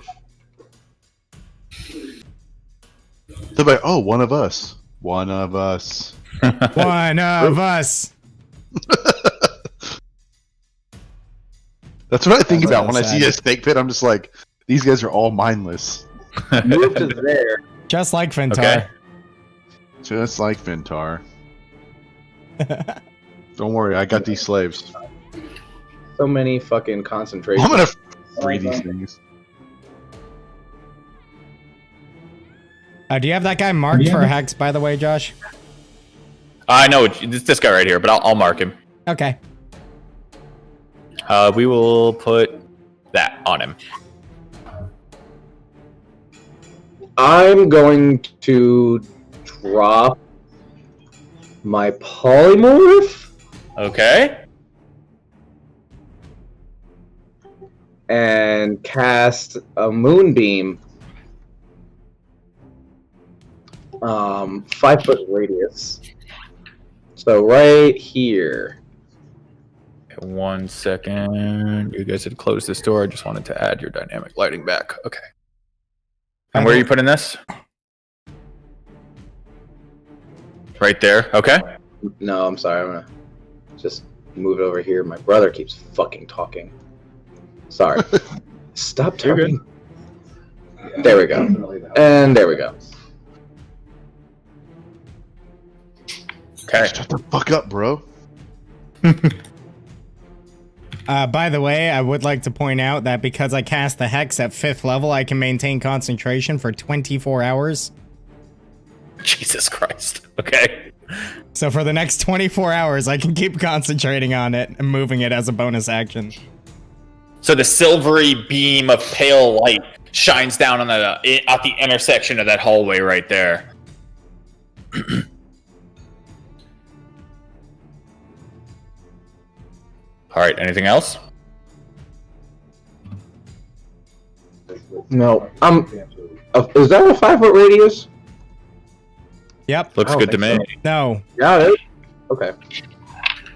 They'll be like, oh, one of us. One of us. One of us. That's what I think That's about when I sad. see a snake pit. I'm just like, these guys are all mindless. Move to there. Just like Fintar. Okay. Just like Fintar. Don't worry, I got these slaves. So many fucking concentration. I'm gonna free these things. Do you have that guy marked for a hex, by the way, Josh? I know it's this guy right here, but I'll mark him. Okay. We will put that on him. I'm going to drop my polymorph Okay. and cast a moonbeam. 5-foot radius. So right here. 1 second. You guys had closed this door. I just wanted to add your dynamic lighting back. Okay. And where are you putting this? Right there. Okay. No, I'm sorry. I'm gonna just move it over here. My brother keeps fucking talking. Sorry. Stop You're talking. There we go. And there we go. Okay. Shut the fuck up, bro. By the way, I would like to point out that because I cast the Hex at 5th level, I can maintain concentration for 24 hours. Jesus Christ. Okay. So for the next 24 hours, I can keep concentrating on it and moving it as a bonus action. So the silvery beam of pale light shines down on at the intersection of that hallway right there. All right. Anything else? No. Is that a 5-foot radius? Yep. Looks good to me. No. Yeah, it is. Okay.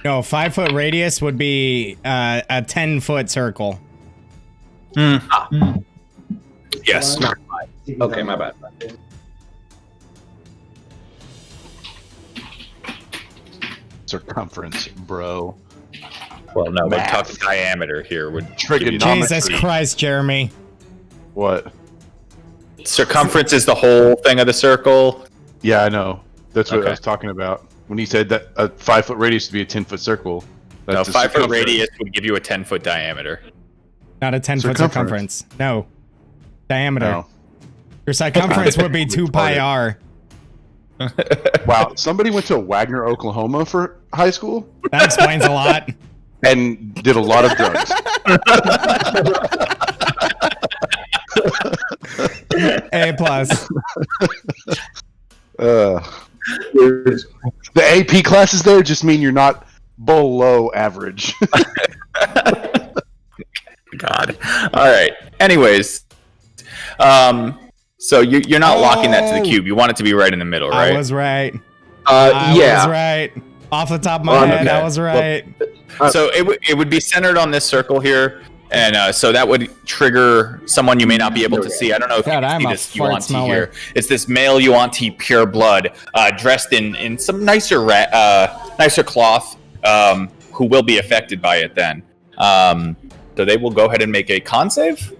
No, 5-foot radius would be a 10-foot circle. Yes. Okay, my bad. Circumference, bro. Well, no, we're Math. talking diameter here. Would Trigonometry. Jesus Christ, Jeremy. What? circumference is the whole thing of the circle. Yeah, I know. That's what Okay. I was talking about. When he said that a 5-foot radius would be a 10-foot circle. No, That's the 5-foot circumference. radius would give you a 10-foot diameter. Not a 10-foot circumference. No. Diameter. No. Your circumference would be 2 pi r. Wow, somebody went to Wagner, Oklahoma for high school That explains a lot. and did a lot of drugs. A plus. The AP classes there just mean you're not below average. God. All right. Anyways, so you're not locking that to the cube. You want it to be right in the middle, right? I was right. Yeah. I was right. Off the top of my head, okay. I was right. So it would be centered on this circle here, and so that would trigger someone you may not be able to see. I don't know if God, you can I'm see a this fart Yuan-Ti smeller. here. It's this male Yuan-Ti pure blood, dressed in some nicer nicer cloth, who will be affected by it then. So they will go ahead and make a con save.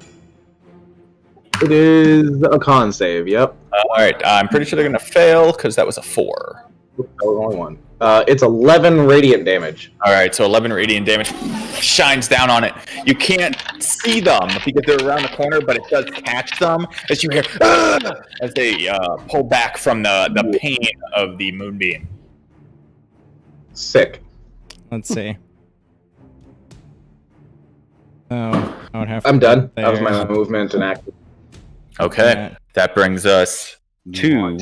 It is a con save, yep. All right, I'm pretty sure they're going to fail because that was a 4. That was only one. It's 11 radiant damage. All right, so 11 radiant damage shines down on it. You can't see them because they're around the corner, but it does catch them as you hear as they pull back from the pain of the moonbeam. Sick. Let's see. Oh, I would have to I'm done. there. That was my movement and action. Okay, Yeah. that brings us to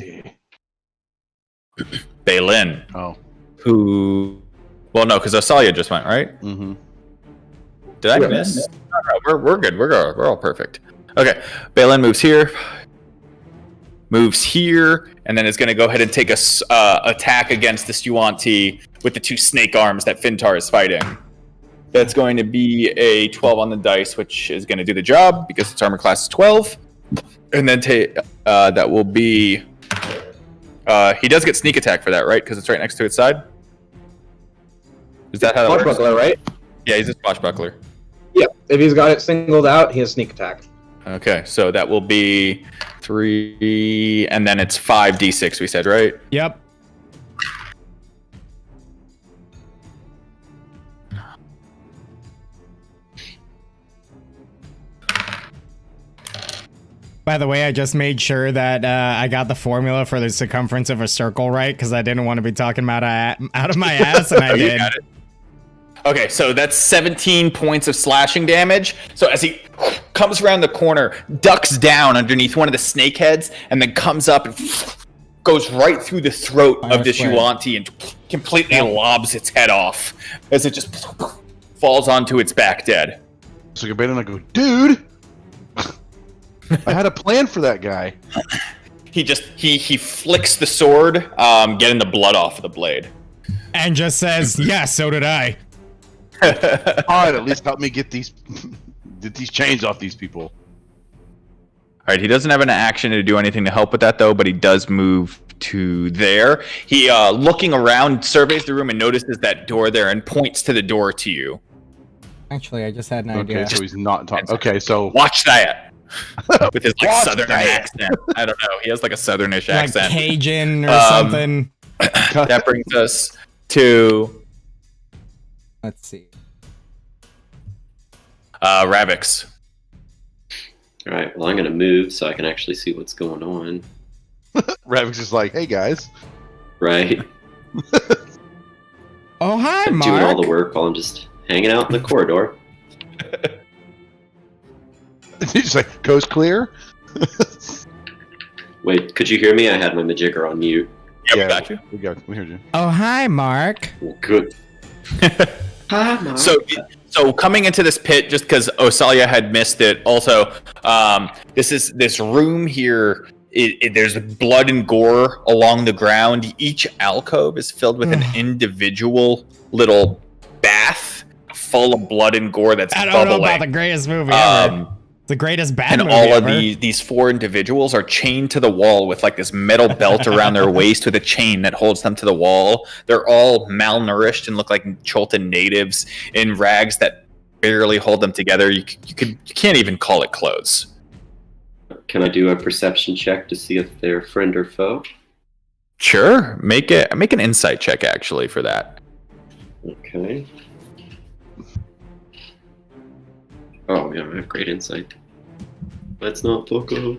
Balin, Oh. who... Well, no, because Asalia just went, right? Mm-hmm. Did I Yeah. miss? No, we're good. We're all perfect. Okay, Balin moves here, and then is going to go ahead and take a attack against this Yuan-Ti with the 2 snake arms that Fintar is fighting. That's going to be a 12 on the dice, which is going to do the job because its armor class is 12. And then that will be... he does get sneak attack for that, right? Because it's right next to its side? Is that how that works? Swashbuckler, right? Yeah, he's a swashbuckler. Yeah. If he's got it singled out, he has sneak attack. Okay, so that will be 3, and then it's 5d6, we said, right? Yep. By the way, I just made sure that I got the formula for the circumference of a circle right, because I didn't want to be talking about out of my ass, and I Oh, you did. got it. Okay, so that's 17 points of slashing damage. So as he comes around the corner, ducks down underneath one of the snake heads, and then comes up and goes right through the throat of this swear. Yuan-Ti and completely lobs its head off as it just falls onto its back dead. So Gaben and I go, dude, I had a plan for that guy. He flicks the sword, getting the blood off of the blade. And just says, yeah, so did I. Alright, at least help me get these chains off these people. Alright, he doesn't have an action to do anything to help with that, though, but he does move to there. He, looking around, surveys the room and notices that door there and points to the door to you. Actually, I just had an Okay, idea. so he's not talking. Okay, so Watch that! With his, like, Watch southern that. accent. I don't know, he has, like, a southernish Like accent. Cajun or something. That brings us to Let's see. Ravix. Alright, well, I'm going to move so I can actually see what's going on. Ravix is like, hey guys. Right? Oh, hi, I'm Mark. doing all the work while I'm just hanging out in the corridor. He's just like, coast clear? Wait, could you hear me? I had my Majigger on mute. Yeah, we got you. We heard you. Oh, hi, Mark. Well, good. Hi, Mom. So coming into this pit, just because Osalia had missed it, also, this room here, there's blood and gore along the ground. Each alcove is filled with an individual little bath full of blood and gore that's I don't bubbling. know about the greatest movie ever. The greatest bad And movie all of ever. these four individuals are chained to the wall with like this metal belt around their waist with a chain that holds them to the wall. They're all malnourished and look like Cholton natives in rags that barely hold them together. You can't even call it clothes. Can I do a perception check to see if they're friend or foe? Sure, make an insight check actually for that. Okay. Oh, yeah, I have great insight. Let's not fuck up.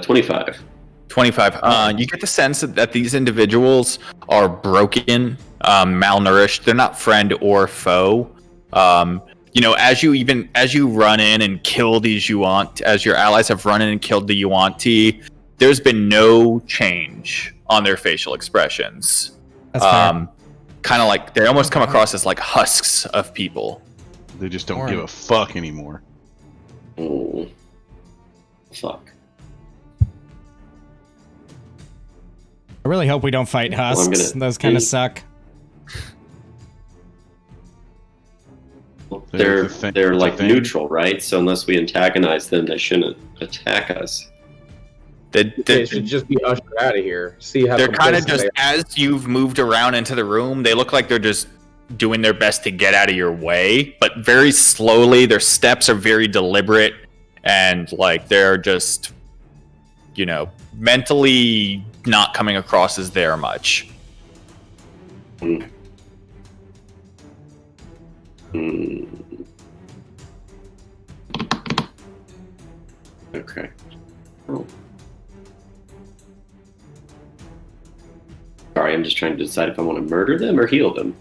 25. 25. You get the sense that these individuals are broken, malnourished. They're not friend or foe. As you run in and kill these Yuan-Ti, as your allies have run in and killed the Yuan-Ti, there's been no change on their facial expressions. That's fair. Kind of like they almost come across as like husks of people. They just don't give a fuck anymore. Oh. Fuck. I really hope we don't fight Well, I'm husks. gonna- Those kind of suck. Well, They're the thing- they're the like thing. neutral, right? So unless we antagonize them, they shouldn't attack us. They should just be ushered out of here. See how They're kind of complicit just, they as you've moved around into the room, they look like they're just doing their best to get out of your way, but very slowly. Their steps are very deliberate, and like they're just, mentally not coming across as there much. Hmm. Hmm. Okay. Oh. Sorry, I'm just trying to decide if I want to murder them or heal them.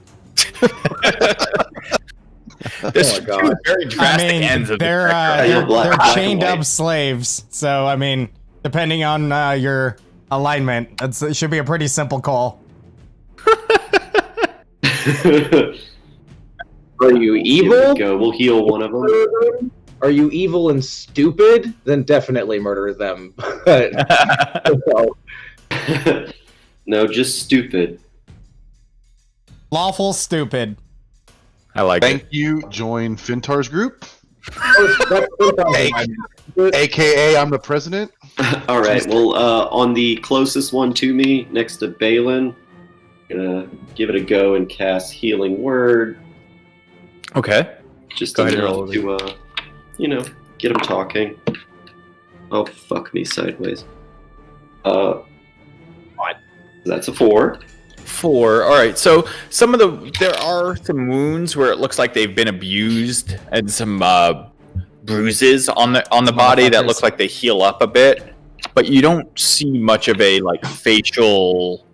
There's my God. two very drastic ends of the they're spectrum. they're Black and chained up white. slaves. So I mean, depending on your alignment, it should be a pretty simple call. Are you Here evil? we go. We'll heal one of them. Are you evil and stupid? Then definitely murder them. No, just stupid. Lawful stupid. I like Thank it. you. Join Fintar's group. Hey. AKA, I'm the president. All right. Well, on the closest one to me, next to Balin, gonna give it a go and cast Healing Word, Okay. just Go ahead and enough roll to, get them talking. Oh, fuck me sideways. That's a 4. 4. All right. So there are some wounds where it looks like they've been abused, and some bruises on the body that look like they heal up a bit, but you don't see much of a like facial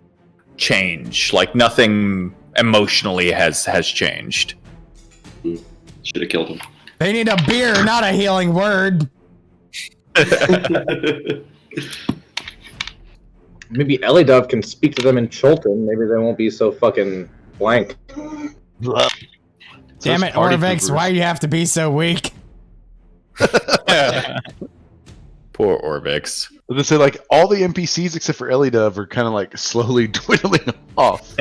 change. Like nothing emotionally has changed. Should have killed him. They need a beer, not a healing word. Maybe Ellie Dove can speak to them in Cholton. Maybe they won't be so fucking blank. Damn it, party Orvix, poopers. why do you have to be so weak? Poor Orbix. I was gonna say, like, all the NPCs except for Elidove are kind of like slowly dwindling off.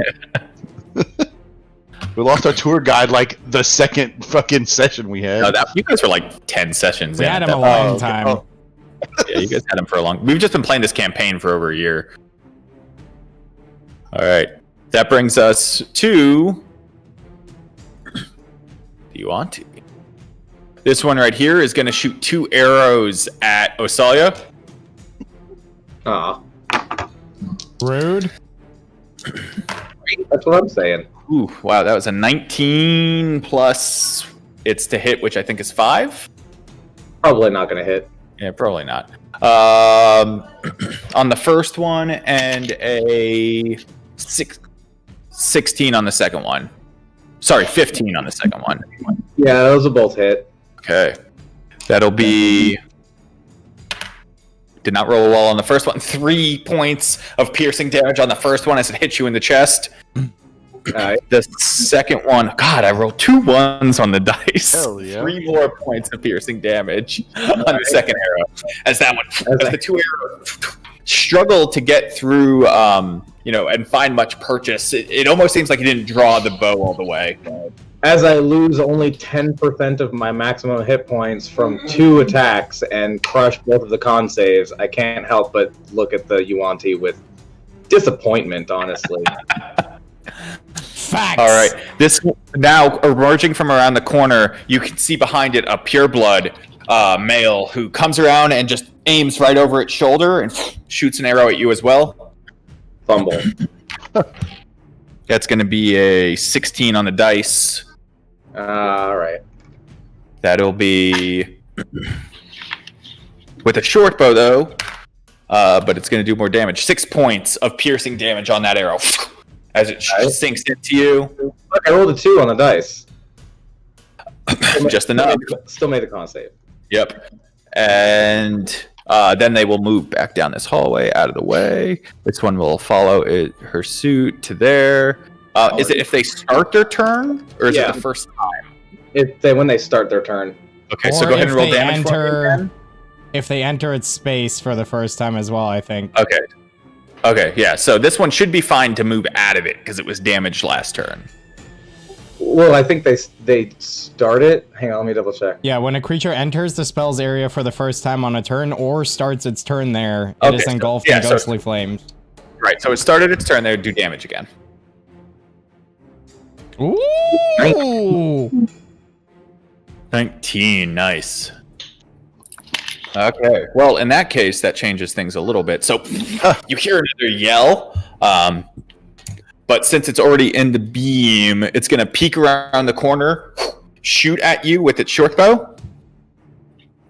We lost our tour guide like the second fucking session we had. No, you guys were like 10 sessions We in. had at him a that long point. time. Oh. Yeah, you guys had him for a long. We've just been playing this campaign for over a year. All right, that brings us to. Do you want to? This one right here is going to shoot 2 arrows at Osalia. Aw. Rude. That's what I'm saying. Ooh, wow, that was a 19 plus. It's to hit, which I think is 5. Probably not going to hit. Yeah, probably not. On the first one and a 16 on the second one. Sorry, 15 on the second one. Yeah, those will both hit. Okay. That'll be... Did not roll well on the first one. 3 points of piercing damage on the first one as it hits you in the chest. Alright. The second one... God, I rolled 2 1s on the dice. Hell yeah. 3 more points of piercing damage on the second arrow. As that one... As the 2 arrows struggle to get through... and find much purchase. It almost seems like you didn't draw the bow all the way. As I lose only 10% of my maximum hit points from 2 attacks and crush both of the con saves, I can't help but look at the Yuan-Ti with disappointment, honestly. Facts. All right. This now emerging from around the corner, you can see behind it a pureblood male who comes around and just aims right over its shoulder and shoots an arrow at you as well. Fumble. That's going to be a 16 on the dice. Alright. That'll be with a short bow, though. But it's going to do more damage. 6 points of piercing damage on that arrow as it sinks into you. Look, I rolled a 2 on the dice. Just enough. Still made the con save. Yep. And then they will move back down this hallway out of the way. This one will follow her suit to there. Is it if they start their turn, or is it the first time? When they start their turn. Okay, Or so go ahead if and roll they damage for me. If they enter its space for the first time as well, I think. Okay. Okay, yeah. So this one should be fine to move out of it because it was damaged last turn. Well, I think they start it. Hang on, let me double check. Yeah, when a creature enters the spell's area for the first time on a turn or starts its turn there, it is engulfed in ghostly flames. Right, so it started its turn there, do damage again. Ooh! 19, nice. Okay, well, in that case, that changes things a little bit. So you hear another yell, but since it's already in the beam, it's going to peek around the corner, shoot at you with its short bow.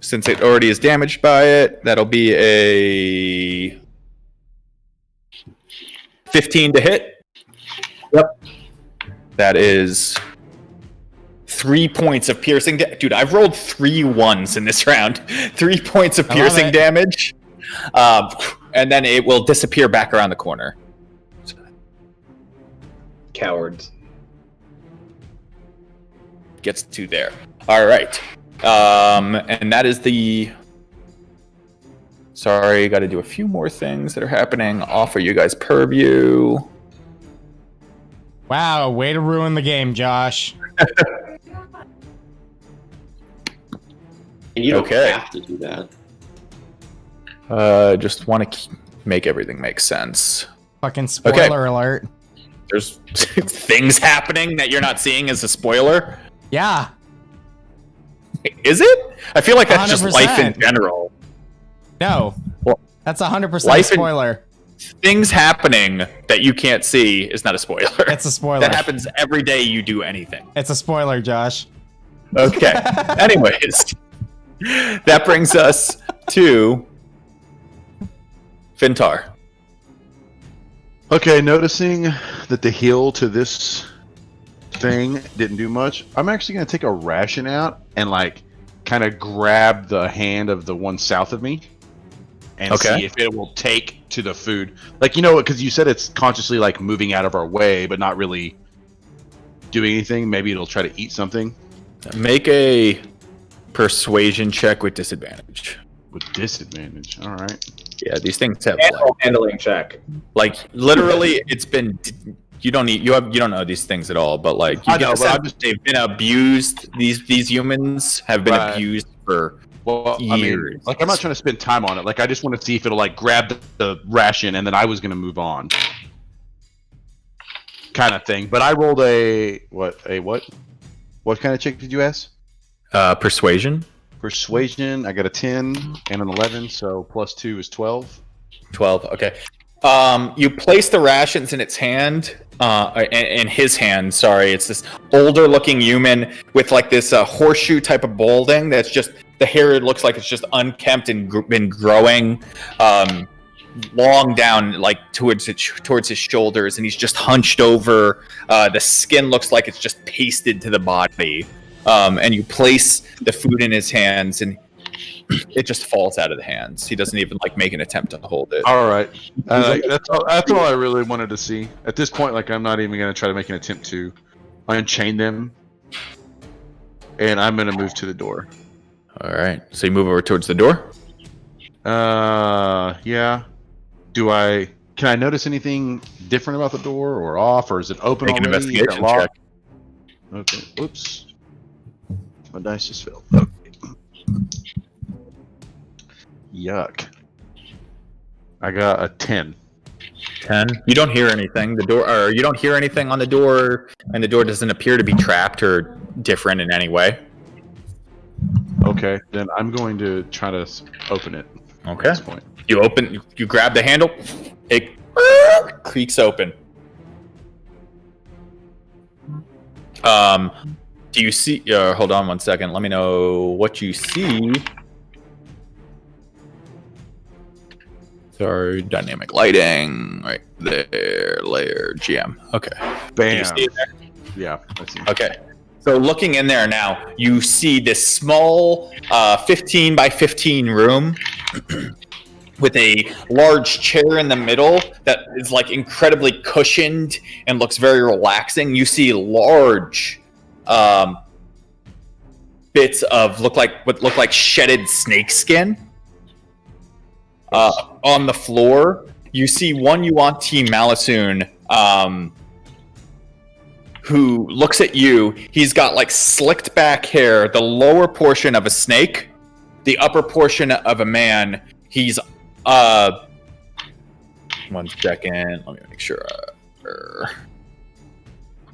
Since it already is damaged by it, that'll be a 15 to hit. Yep. That is 3 points of piercing dude, I've rolled 3 1s in this round. 3 points of piercing damage. And then it will disappear back around the corner. Cowards. Gets to there. All right. And that is the... Sorry, got to do a few more things that are happening off of you guys' purview. Wow, way to ruin the game, Josh. And you don't have to do that. Just want to make everything make sense. Fucking spoiler alert. There's things happening that you're not seeing as a spoiler. Yeah. Is it? I feel like that's 100%. just life in general. No. Well, that's 100% a spoiler. Things happening that you can't see is not a spoiler. It's a spoiler. That happens every day you do anything. It's a spoiler, Josh. Okay. Anyways, that brings us to Fintar. Okay, noticing that the heal to this thing didn't do much, I'm actually going to take a ration out and, like, kind of grab the hand of the one south of me and see if it will take to the food. Like, you know, because you said it's consciously, like, moving out of our way, but not really doing anything. Maybe it'll try to eat something. Make a persuasion check with disadvantage. With disadvantage. All right. Yeah, these things have Handling check. like literally. It's been. You don't know these things at all, but like you I get know, the but sense they've been abused. These humans have been Right. abused for Well, I mean, years. like, I'm not trying to spend time on it. Like, I just want to see if it'll like grab the ration, and then I was gonna move on, kind of thing. But I rolled a what? What kind of check did you ask? Persuasion. Persuasion. I got a 10 and an 11, so +2 is 12. 12. Okay. You place the rations in its hand, in his hand. Sorry, it's this older-looking human with like this horseshoe type of balding. That's just the hair. Looks like it's just unkempt and been growing long down, like towards his shoulders, and he's just hunched over. The skin looks like it's just pasted to the body. And you place the food in his hands, and it just falls out of the hands. He doesn't even like make an attempt to hold it. All right. That's all I really wanted to see. At this point, like, I'm not even going to try to make an attempt to unchain them. And I'm going to move to the door. All right. So you move over towards the door. Yeah. Can I notice anything different about the door, or off, or is it open Make an already? Is it investigation locked? check. Okay. Oops. My dice just fell. Okay. Yuck. I got a 10. 10. You don't hear anything. You don't hear anything on the door, and the door doesn't appear to be trapped or different in any way. Okay, then I'm going to try to open it. Okay. At this point. You grab the handle. It creaks open. Do you see? Hold on one second. Let me know what you see. Sorry, dynamic lighting right there. Layer GM. Okay. Bam. Do you see it there? Yeah, I see. Okay. So looking in there now, you see this small 15 by 15 room with a large chair in the middle that is like incredibly cushioned and looks very relaxing. You see large bits of what look like shedded snake skin on the floor. You see one Yuan-Ti Malasoon who looks at you. He's got like slicked back hair, the lower portion of a snake, the upper portion of a man. He's 1 second. Let me make sure.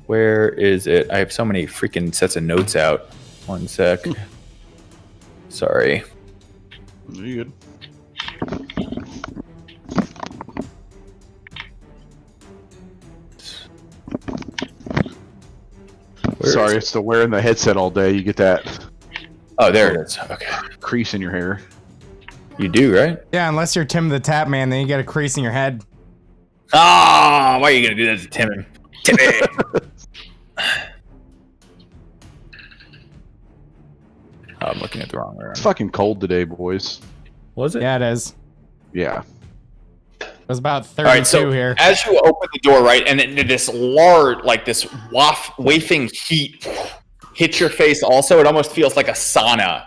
Where is it? I have so many freaking sets of notes out. 1 sec. Sorry. You good? Sorry, it's the wearing the headset all day. You get that Oh, there it is. Okay. crease in your hair. You do, right? Yeah, unless you're Tim the Tap Man, then you get a crease in your head. Ah, why are you gonna do that to Timmy? Timmy. Oh, I'm looking at the wrong way. It's fucking cold today, boys. Was it? Yeah, it is. Yeah. It was about 32 All right, so here. as you open the door, right, and then this large, like this wafting heat hits your face also, it almost feels like a sauna.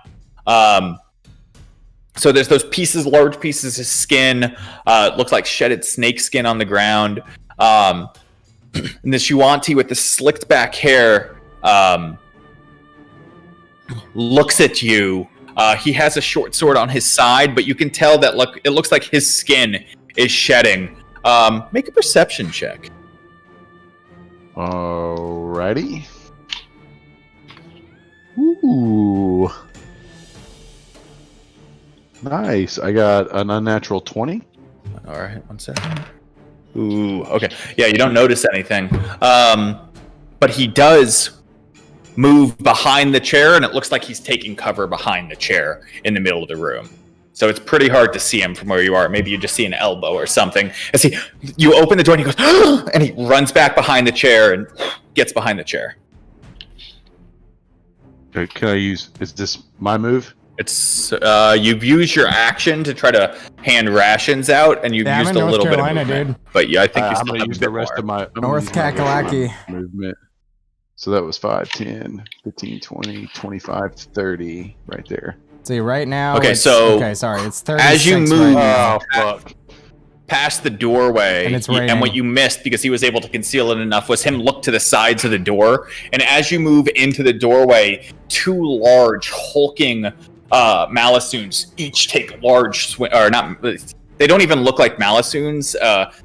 So there's those large pieces of skin, looks like shedded snake skin on the ground. And this Yuan-Ti with the slicked back hair looks at you. He has a short sword on his side, but you can tell that it looks like his skin is shedding. Make a perception check. Alrighty. Ooh. Nice. I got an unnatural 20. All right, 1 second. Ooh, okay. Yeah, you don't notice anything. But he does move behind the chair, and it looks like he's taking cover behind the chair in the middle of the room. So it's pretty hard to see him from where you are. Maybe you just see an elbow or something. As you open the door, and he goes, and he runs back behind the chair and gets behind the chair. Okay, can I use? Is this my move? It's you've used your action to try to hand rations out, and you've Yeah, I'm used in a North little Carolina, bit of movement. dude. But yeah, I think you I'm still going have to use a bit the rest more. of my North Kakalaki. movement. So that was 5, 10, 15, 20, 25, 30 right there. See, right now. Okay, it's, so okay, sorry, it's 36 as you move right now. fuck. past the doorway, And it's and raining. what you missed because he was able to conceal it enough was him look to the sides of the door. And as you move into the doorway, two large hulking Malisoons each take large swing, or not. They don't even look like Malisoons.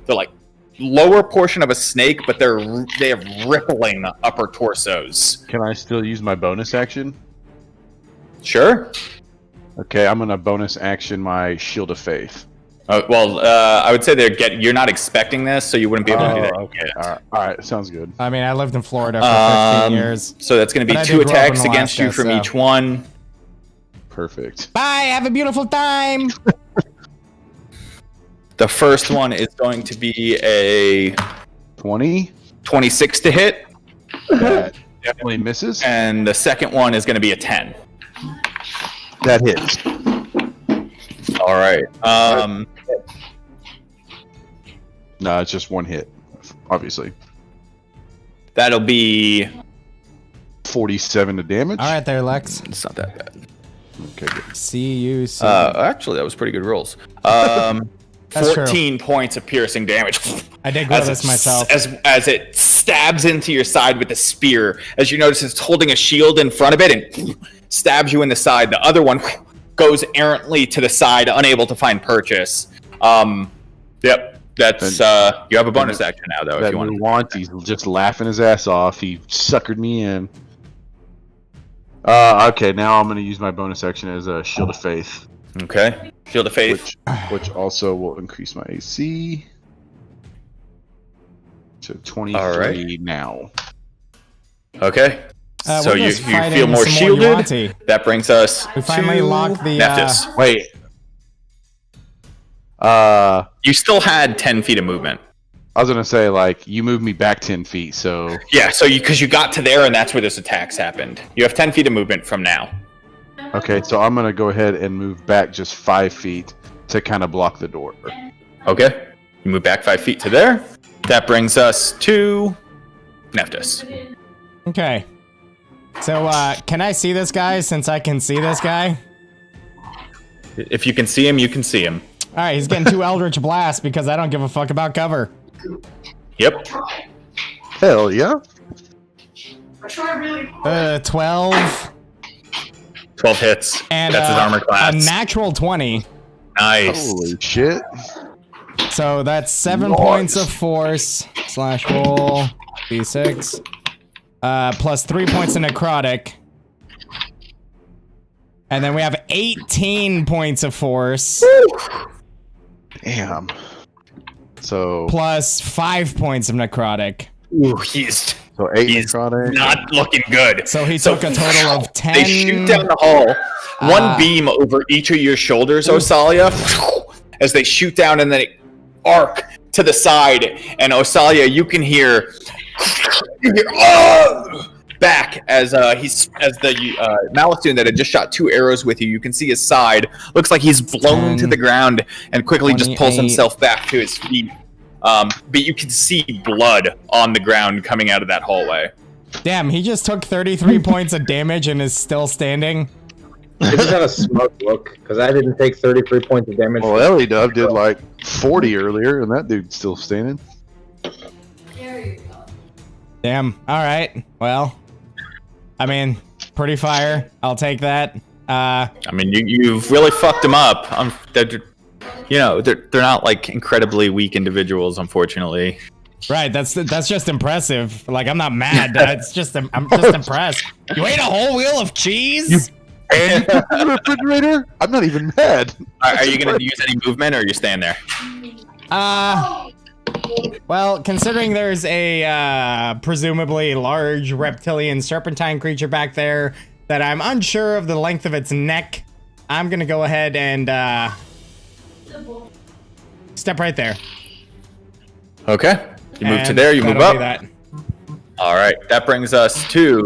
They're like lower portion of a snake, but they have rippling upper torsos. Can I still use my bonus action? Sure. Okay, I'm gonna bonus action my Shield of Faith. I would say you're not expecting this, so you wouldn't be able to do that. Okay. All right. Sounds good. I mean, I lived in Florida for 15 years. So that's going to But be I 2 did grow up in attacks against you Alaska, from so- each one. Perfect. Bye, have a beautiful time. The first one is going to be a 20. 26 to hit, That definitely misses. and the second one is going to be a 10. That hits. All right. No, it's just one hit. Obviously, That'll be. 47 to damage. All right, there, Lex. It's not that bad. Okay, good. See you soon. Actually, that was pretty good rolls. That's 14 points of piercing damage. I did grow As this it- myself. As it stabs into your side with the spear, as you notice it's holding a shield in front of it and stabs you in the side. The other one goes errantly to the side, unable to find purchase. Yep, that's you have a bonus action now though if That you want. Nuance, he's just laughing his ass off. He suckered me in. Okay, now I'm going to use my bonus action as a Shield of Faith, Okay, Shield of Faith. which also will increase my AC to 23 All right. now. Okay, so we're you just fighting feel more some shielded. Yuan-ti. That brings us We finally to locked the, Nephthys. Wait. You still had 10 feet of movement. I was gonna say, like, you moved me back 10 feet, so Yeah, so because you got to there and that's where this attacks happened. You have 10 feet of movement from now. okay. So I'm gonna go ahead and move back just 5 feet to kind of block the door. Okay, you move back 5 feet to there. That brings us to Nephthys. Okay. So, can I see this guy since I can see this guy? If you can see him, you can see him. All right, he's getting 2 Eldritch Blasts because I don't give a fuck about cover. Yep. Hell yeah! 12 12 hits. and That's his armor a class. natural 20. Nice. Holy shit! So that's 7 points of force / roll d6 plus 3 points of necrotic. And then we have 18 points of force Damn. So plus 5 points of necrotic. Ooh, he's 8 he's necrotic. not looking good. So he took a total of 10. They shoot down the hall. One beam over each of your shoulders, Osalia, as they shoot down and then it arc to the side. And Osalia, you can hear back as the Malisoon that had just shot 2 arrows with you. You can see his side. Looks like he's blown 10, to the ground and quickly just pulls 28. himself back to his feet. But you can see blood on the ground coming out of that hallway. Damn, he just took 33 points of damage and is still standing. I just had a smug look because I didn't take 33 points of damage. Well, Ellie Dove did like 40 earlier, and that dude's still standing. Damn. All right. Well, I mean, pretty fire. I'll take that. I mean, you've really fucked them up. They're not like incredibly weak individuals, unfortunately. Right. That's just impressive. Like, I'm not mad. I'm just impressed. You ate a whole wheel of cheese? And you put it in the refrigerator? I'm not even mad. Are you going to use any movement, or are you staying there? Well, considering there's a presumably large reptilian serpentine creature back there that I'm unsure of the length of its neck, I'm gonna go ahead and step right there. Okay. You move to And there, you move that'll up. be that. All right. That brings us to...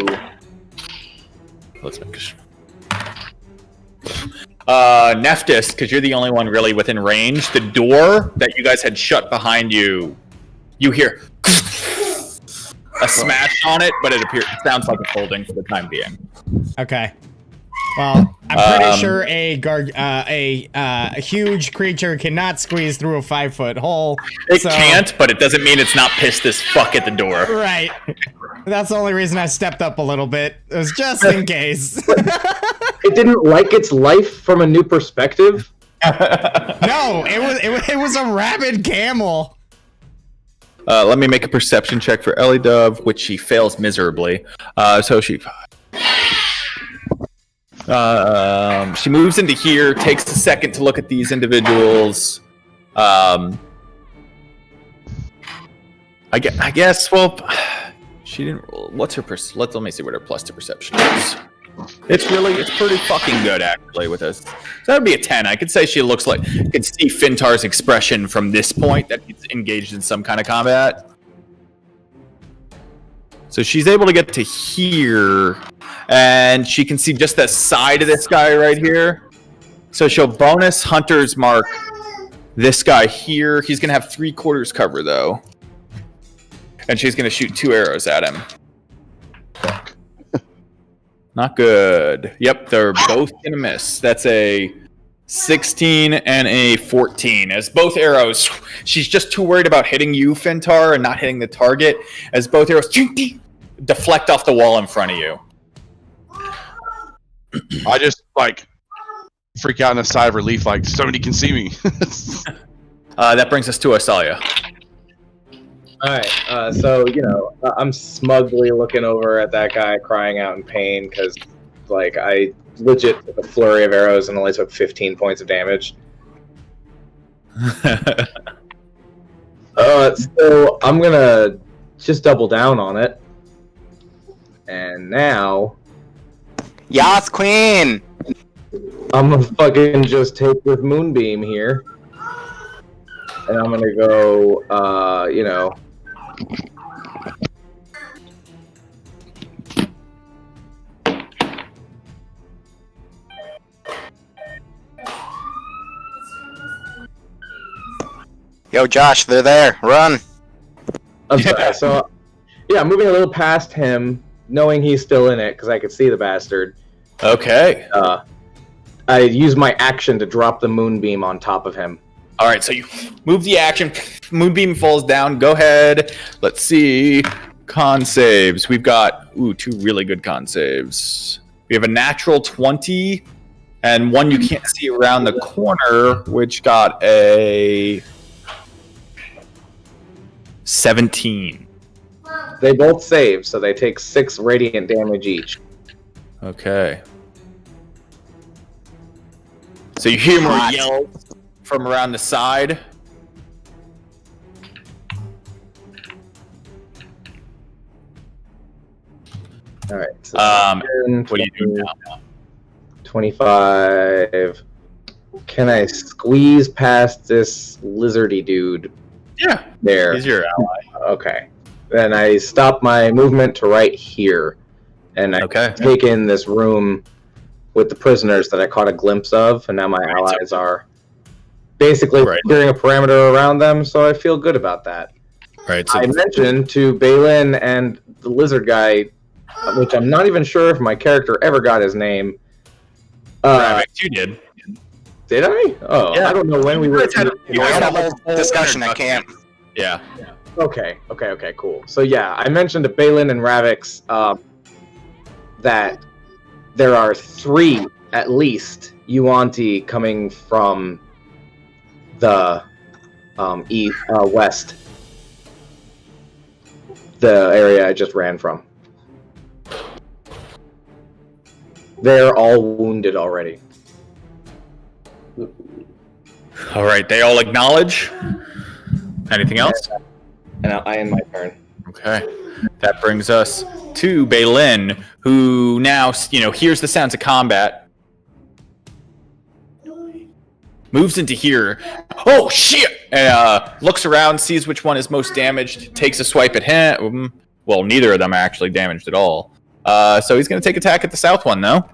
Let's make sure. Nephthys, because you're the only one really within range. The door that you guys had shut behind you, you hear a smash on it, but it sounds like it's holding for the time being. Okay. Well, I'm pretty sure a huge creature cannot squeeze through a 5-foot hole. It can't, but it doesn't mean it's not pissed as fuck at the door. Right. That's the only reason I stepped up a little bit. It was just in case. It didn't like its life from a new perspective. No, it was a rabid camel. Let me make a perception check for Ellie Dove, which she fails miserably. So she moves into here, takes a second to look at these individuals. I guess. Well, she didn't. What's her? Let me see what her plus to perception is. It's pretty fucking good actually with us. So that would be a 10. I could say she looks like, could see Fintar's expression from this point that he's engaged in some kind of combat. So she's able to get to here, and she can see just the side of this guy right here. So she'll bonus Hunter's Mark this guy here. He's gonna have 3/4 cover though, and she's gonna shoot 2 arrows at him. Not good. Yep, they're both gonna miss. That's a 16 and a 14. As both arrows, she's just too worried about hitting you, Fintar, and not hitting the target. As both arrows deflect off the wall in front of you. I just freak out in a sigh of relief, like somebody can see me. That brings us to Asalia. Alright, so, I'm smugly looking over at that guy crying out in pain because, I legit took a flurry of arrows and only took 15 points of damage. So I'm gonna just double down on it. And now... Yas, Queen! I'm gonna fucking just take with Moonbeam here. And I'm gonna go, Yo, Josh, they're there. Run! I'm sorry. So, I'm moving a little past him, knowing he's still in it, because I could see the bastard. Okay. I use my action to drop the Moonbeam on top of him. All right, so you move the action. Moonbeam falls down. Go ahead. Let's see. Con saves. We've got 2 really good con saves. We have a natural 20 and one you can't see around the corner, which got a 17. They both save, so they take 6 radiant damage each. Okay. So you hear more yells from around the side. All right. So what do you do now? 25. Can I squeeze past this lizardy dude? Yeah. There. He's your ally. Okay. Then I stop my movement to right here, and I take in this room with the prisoners that I caught a glimpse of, and now my allies are basically clearing a perimeter around them, so I feel good about that. Right. So I mentioned to Balin and the lizard guy, which I'm not even sure if my character ever got his name. You did. Did I? Oh, yeah. I don't know when we were. We had a whole discussion at camp. Yeah. Okay, cool. So I mentioned to Balin and Ravix that there are 3, at least, Yuanti coming from the west. The area I just ran from. They're all wounded already. All right, they all acknowledge. Anything else? And I end my turn. Okay. That brings us to Balin, who now, hears the sounds of combat. Moves into here. Oh, shit! And looks around, sees which one is most damaged, takes a swipe at him. Well, neither of them are actually damaged at all. So he's going to take attack at the south one, though.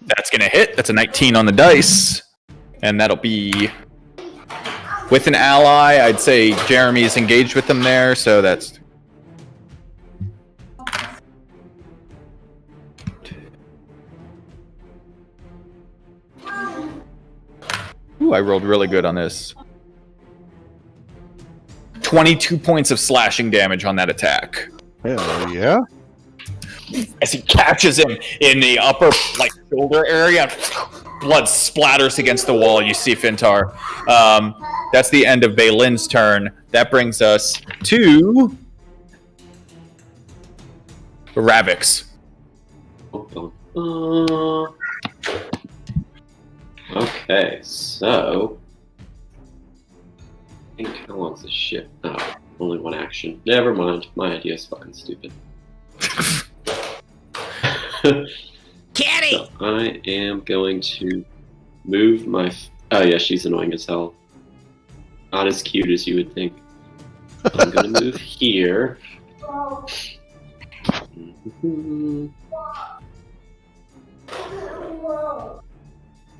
That's going to hit. That's a 19 on the dice. And that'll be with an ally. I'd say Jeremy is engaged with them there, so that's... Ooh, I rolled really good on this. 22 points of slashing damage on that attack. Hell yeah. As he catches him in the upper shoulder area, blood splatters against the wall. You see Fintar. That's the end of Baylin's turn. That brings us to Ravix. Okay, so I think how long's this shit? Oh, only one action. Never mind. My idea is fucking stupid. Kitty! So I am going to move my. Oh yeah, she's annoying as hell. Not as cute as you would think. I'm gonna move here.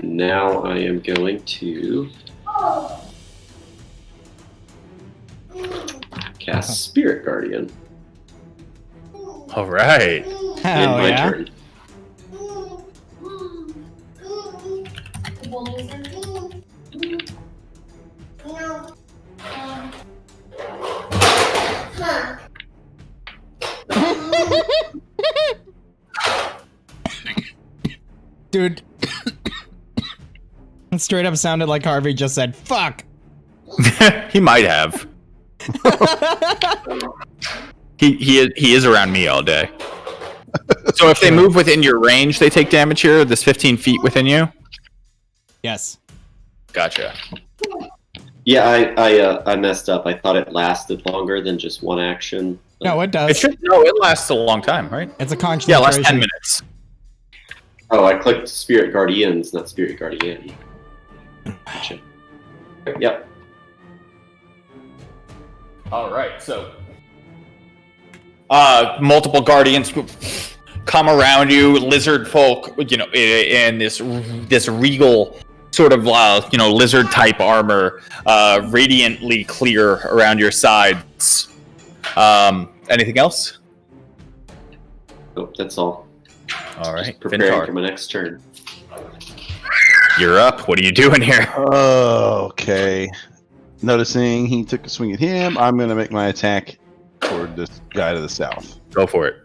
Now I am going to cast Spirit Guardian All right. Hell in my yeah. turn. Dude. It straight up sounded like Harvey just said, fuck. He might have. He is around me all day. So if they move within your range, they take damage here. This 15 feet within you. Yes. Gotcha. Yeah, I messed up. I thought it lasted longer than just one action. No, it does. It lasts a long time, right? It's a Yeah, concentration. last 10 minutes. Oh, I clicked Spirit Guardians, not Spirit Guardian. Gotcha. Yep. All right, so multiple guardians come around you, lizard folk, in this regal sort of lizard type armor, radiantly clear around your sides. Anything else? Nope, that's all. All right, Preparing Fintar, for my next turn. you're up. What are you doing here? Okay. Noticing he took a swing at him, I'm going to make my attack toward this guy to the south. Go for it.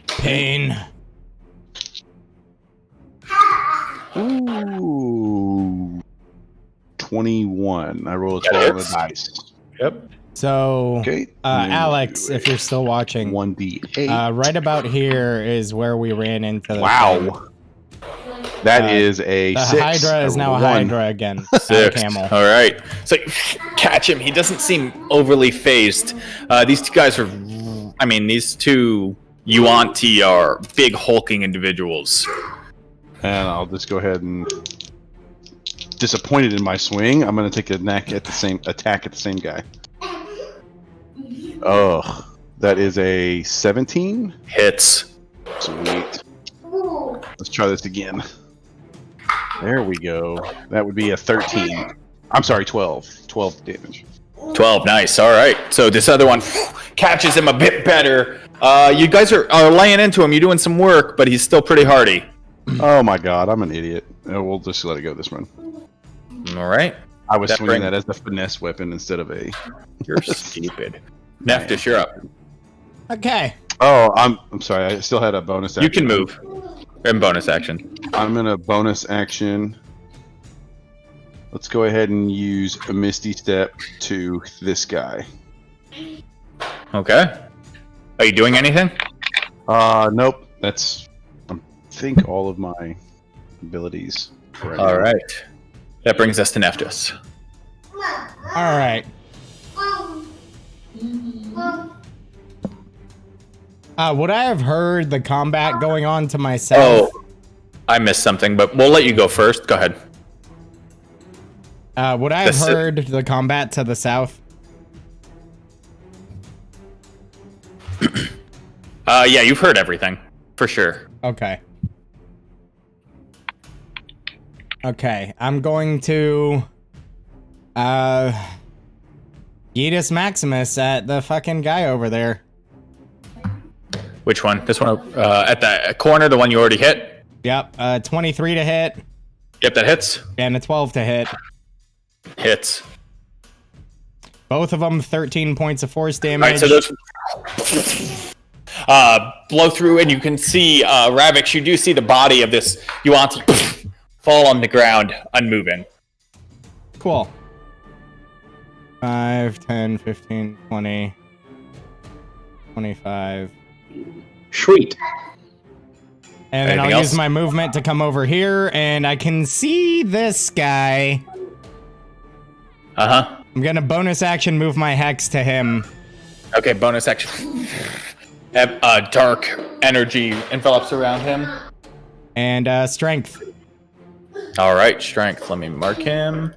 Pain. Ooh. 21. I rolled a That 12 on the hits. dice. Yep. So, Okay. Alex, if you're still watching, 1d8. right about here is where we ran into the thing. Wow. That is a The 6. Hydra is I now a rolled a 1. Hydra again. Not a Six. camel. All right. So catch him. He doesn't seem overly phased. These two guys are, these two Yuan-Ti are big hulking individuals. And I'll just go ahead and, disappointed in my swing, I'm going to take a attack at the same guy. Oh, that is a 17. Hits. Sweet. Let's try this again. There we go. That would be a 13. I'm sorry, 12. 12 damage. 12. Nice. All right. So this other one catches him a bit better. You guys are laying into him. You're doing some work, but he's still pretty hardy. Oh my god, I'm an idiot. We'll just let it go this run. All right. I was That swinging brings- that as a finesse weapon instead of a... You're stupid. Neftis, you're up. Okay. Oh, I'm sorry. I still had a bonus action. You can move. And bonus action. I'm going to bonus action. Let's go ahead and use a Misty Step to this guy. Okay. Are you doing anything? Nope. That's, I think, all of my abilities. Right All now. right. That brings us to Neftis. All right. Would I have heard the combat going on to my south? Oh, I missed something, but we'll let you go first. Go ahead. Would I have That's it. heard the combat to the south? Yeah, you've heard everything. For sure. Okay. Okay, I'm going to Yeetus Maximus at the fucking guy over there. Which one? This one at the corner, the one you already hit? Yep, 23 to hit Yep, that hits. and a 12 to hit. Hits. Both of them 13 points of force All damage. right, so those blow through, and you can see Ravix. You do see the body of this Yuan-Ti fall on the ground, unmoving. Cool. 5, 10, 15, 20, 25. Sweet. And then Anything I'll else? use my movement to come over here, and I can see this guy. Uh-huh. I'm gonna bonus action move my hex to him. Okay, bonus action. Dark energy envelops around him. And strength. All right, strength. Let me mark him.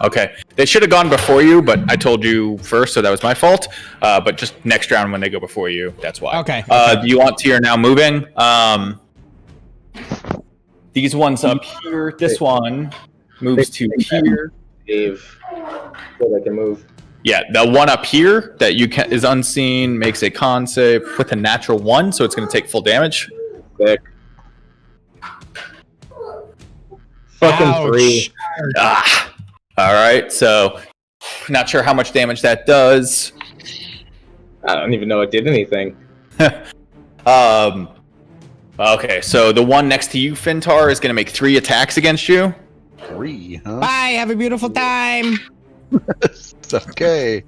Okay, they should have gone before you, but I told you first, so that was my fault. But just next round when they go before you, that's why. Okay. You want to? Are now moving. These ones up here. This one moves to here. Dave, so I can move. Yeah, the one up here that you can is unseen makes a con save with a natural 1, so it's going to take full damage. Sick. Fucking Ouch. 3. Ah. All right, so not sure how much damage that does. I don't even know it did anything. Okay, so the one next to you, Fintar, is going to make 3 attacks against you. 3, huh? Bye, have a beautiful time. It's okay.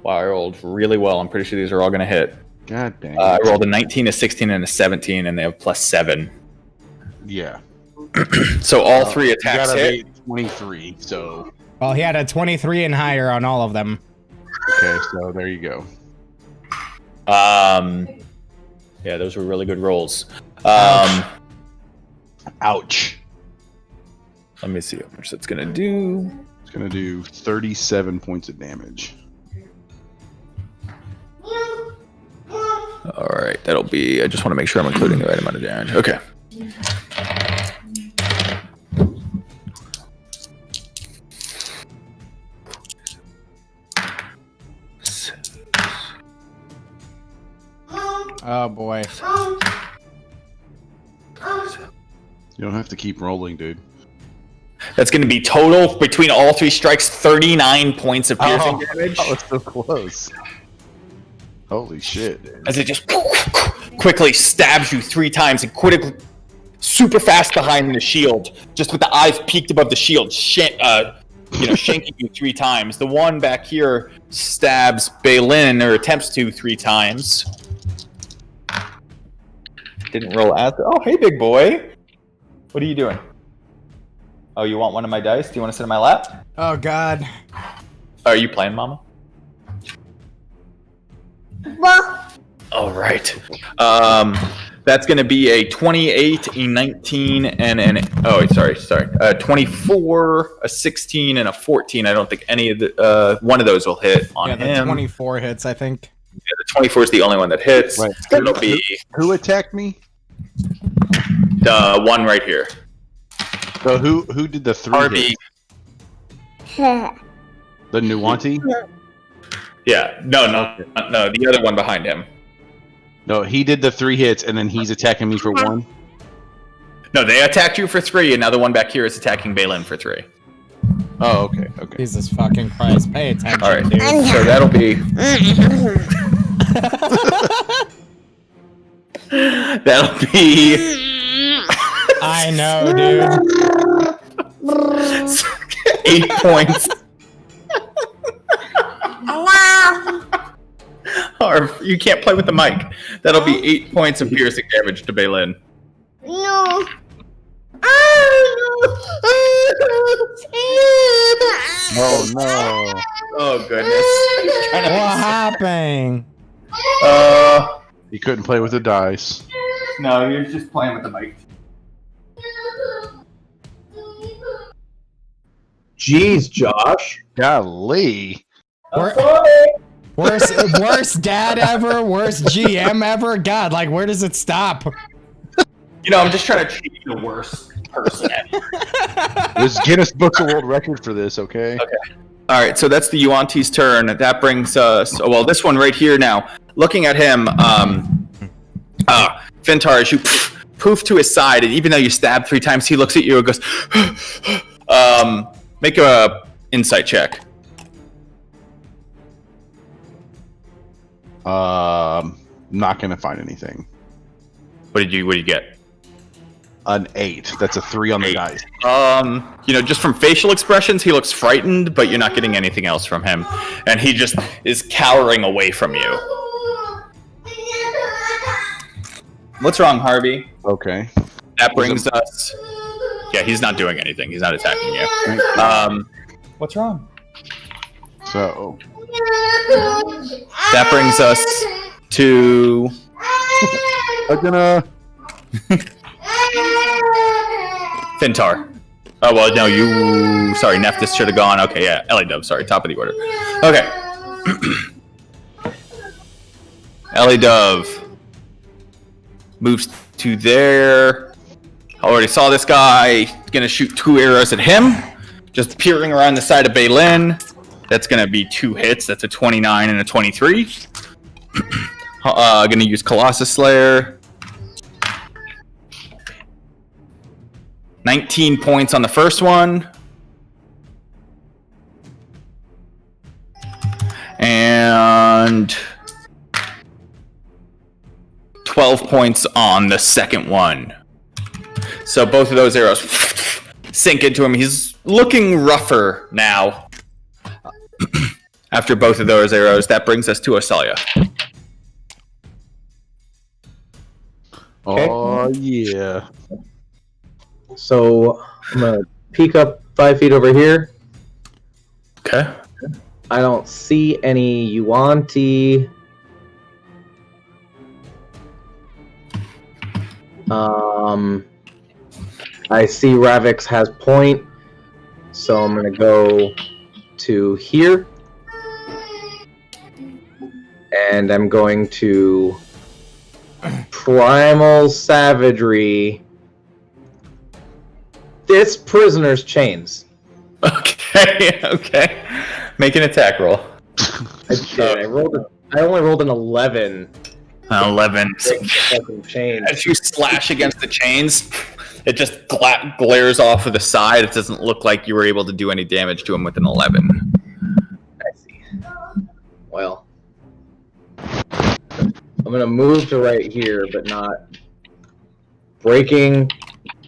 Wow, I rolled really well. I'm pretty sure these are all going to hit. God dang. I rolled a 19, a 16, and a 17, and they have +7. Yeah. So all 3 You attacks gotta hit. be 23, so... Well, he had a 23 and higher on all of them. Okay, so there you go. Yeah, those were really good rolls. Ouch. Let me see how much that's going to do. It's gonna do 37 points of damage. All right, that'll be. I just want to make sure I'm including the right amount of damage. Okay. Oh boy. You don't have to keep rolling, dude. That's going to be total between all 3 strikes, 39 points of piercing damage. That was so close. Holy shit, dude. As it just quickly stabs you 3 times and quickly, super fast behind the shield, just with the eyes peeked above the shield, shanking you 3 times. The one back here stabs Balin, or attempts to 3 times. Didn't roll out. Oh, hey, big boy. What are you doing? Oh, you want one of my dice? Do you want to sit in my lap? Oh god. Are you playing, Mama? All right. That's going to be a 28, a 19, and an 24, a 16, and a 14. I don't think any of the one of those will hit on Yeah, the him. 24 hits, I think. Yeah, the 24 is the only one that hits. Right. It'll be Who attacked me? the one right here. So who did the 3 RB. hits? The Nuanti? Yeah. No. The other one behind him. No, he did the 3 hits, and then he's attacking me for 1. No, they attacked you for 3, and now the one back here is attacking Balin for 3. Oh, okay, okay. Jesus fucking Christ, pay attention, All right. dude. So that'll be. That'll be. I know, dude. 8 points. Or you can't play with the mic. That'll be 8 points of piercing damage to Balin. No. Oh no! Oh goodness. What happened? He couldn't play with the dice. No, you're just playing with the mic. Jeez, Josh. Golly! Worst dad ever, worst GM ever. God, like, where does it stop? You know, I'm just trying to change the worst person ever. There's Guinness Book of World Record for this, okay? All right, so that's the Yuan-Ti's turn. That brings us. Well, this one right here now. Looking at him, Fintar, as you poof to his side, and even though you stab 3 times, he looks at you and goes, make a insight check. Not gonna find anything. What did you get? An 8. That's a 3 on the dice. Just from facial expressions, he looks frightened, but you're not getting anything else from him. And he just is cowering away from you. What's wrong, Harvey? Okay. That brings us... Yeah, he's not doing anything. He's not attacking you. What's wrong? So... That brings us to... I'm gonna... Fintar. Oh, well, no, you... Sorry, Nephthys should have gone. Okay, yeah. Ellie Dove, sorry. Top of the order. Okay. Ellie Dove moves to there. Already saw this guy. Gonna shoot 2 arrows at him. Just peering around the side of Baylin. That's gonna be 2 hits. That's a 29 and a 23. Gonna use Colossus Slayer. 19 points on the first one. And 12 points on the second one. So both of those arrows sink into him. He's looking rougher now. After both of those arrows, that brings us to Osalia. Oh, yeah. So I'm gonna peek up 5 feet over here. Okay. I don't see any Yuan-Ti. I see Ravix has point, so I'm gonna go to here, and I'm going to Primal Savagery this prisoner's chains. Okay, okay. Make an attack roll. I did. I only rolled an 11. 11. Fucking chains. As you slash against the chains, it just glares off of the side. It doesn't look like you were able to do any damage to him with an 11. I see. Well, I'm gonna move to right here, but not breaking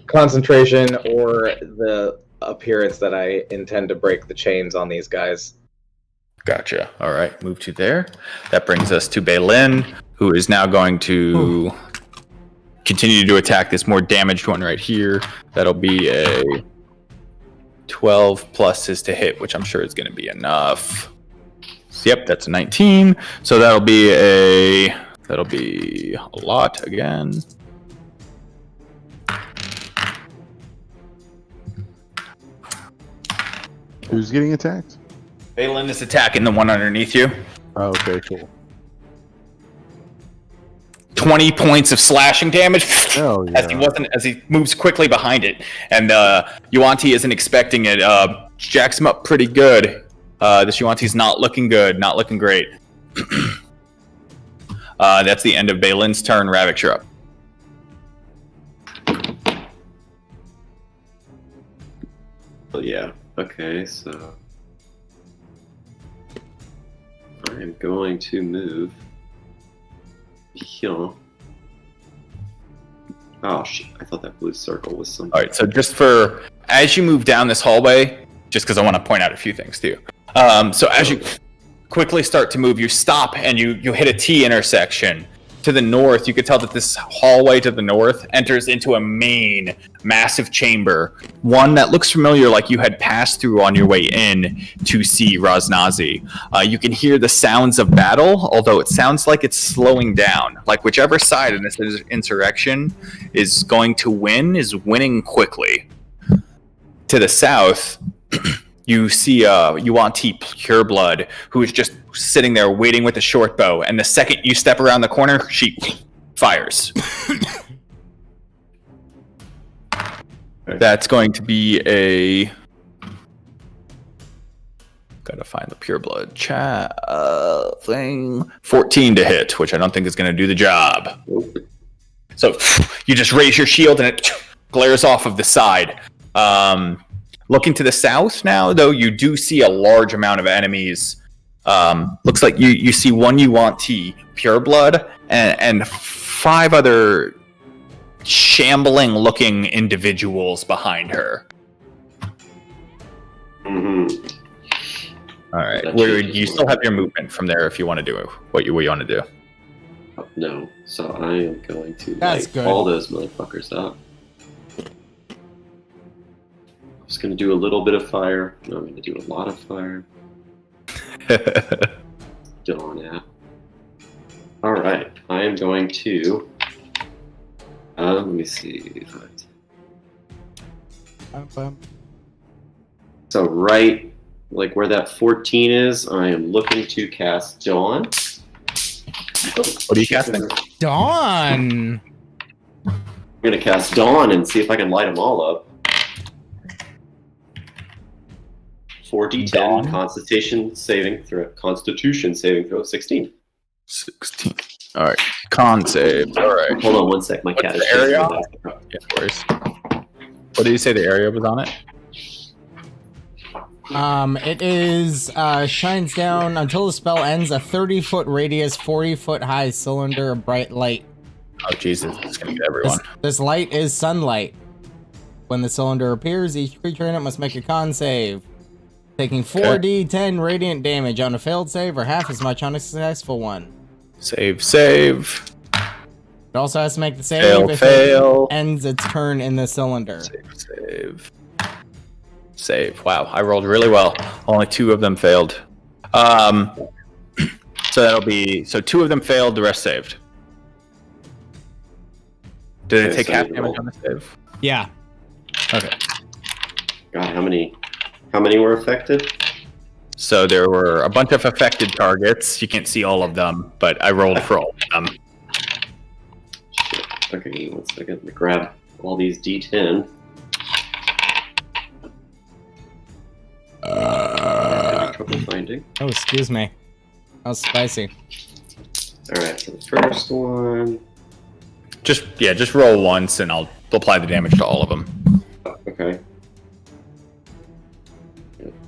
concentration or the appearance that I intend to break the chains on these guys. Gotcha. All right, move to there. That brings us to Baylin, who is now going to continue to attack this more damaged one right here. That'll be a 12 plus his to hit, which I'm sure is going to be enough. Yep, that's a 19. So that'll be a lot again. Who's getting attacked? Baylin is attacking the one underneath you. Oh, okay, cool. 20 points of slashing damage Oh, yeah. as he moves quickly behind it, and Yuan-Ti isn't expecting it. Jacks him up pretty good. This Yuan-Ti's not looking good, not looking great. That's the end of Baylin's turn. Ravix, you're up. Well, yeah. Okay, so I am going to move here. Oh shit! I thought that blue circle was something. All right, so just as you move down this hallway, just because I want to point out a few things too. So as you quickly start to move, you stop and you hit a T intersection. To the north, you could tell that this hallway to the north enters into a main, massive chamber. One that looks familiar, like you had passed through on your way in to see Raznazi. You can hear the sounds of battle, although it sounds like it's slowing down. Like whichever side in this insurrection is going to win is winning quickly. To the south, you see Yuan-Ti Pureblood, who is just sitting there waiting with a short bow, and the second you step around the corner, she fires. That's going to be a... Gotta find the Pureblood chat thing. 14 to hit, which I don't think is going to do the job. So you just raise your shield and it glares off of the side. Looking to the south now, though, you do see a large amount of enemies. Looks like you see one Yuan-Ti pureblood and 5 other shambling-looking individuals behind her. Mm-hmm. All right. You still have your movement from there if you want to do what you want to do. No, so I am going to That's light good. all those motherfuckers up. I'm just going to do a little bit of fire. No, I'm going to do a lot of fire. Dawn app. All right, I am going to. Let me see. So right, like where that 14 is, I am looking to cast Dawn. What are you casting? Dawn. I'm going to cast Dawn and see if I can light them all up. 4d10 Dawn. Constitution saving throw 16. 16. All right. Con save. All right. Hold on one sec. My cat What's is the area? chasing me. Yeah, of course. What did you say the area was on it? It is, shines down until the spell ends, a 30-foot radius, 40-foot high cylinder of bright light. Oh, Jesus. It's going to get everyone. This light is sunlight. When the cylinder appears, each creature in it must make a con save, taking 4d10 radiant damage on a failed save or half as much on a successful one. Save. It also has to make the save if Fail. it ends its turn in the cylinder. Save. Wow, I rolled really well. Only 2 of them failed. So that'll be 2 of them failed, the rest saved. Did it take so half you damage roll. on the save? Yeah. Okay. God, how many were affected? So there were a bunch of affected targets. You can't see all of them, but I rolled for all of them. Shit. Okay, one second. Let me grab all these d10. Trouble finding. Oh, excuse me. That was spicy. Alright, so the first one. Just roll once, and I'll apply the damage to all of them. Okay.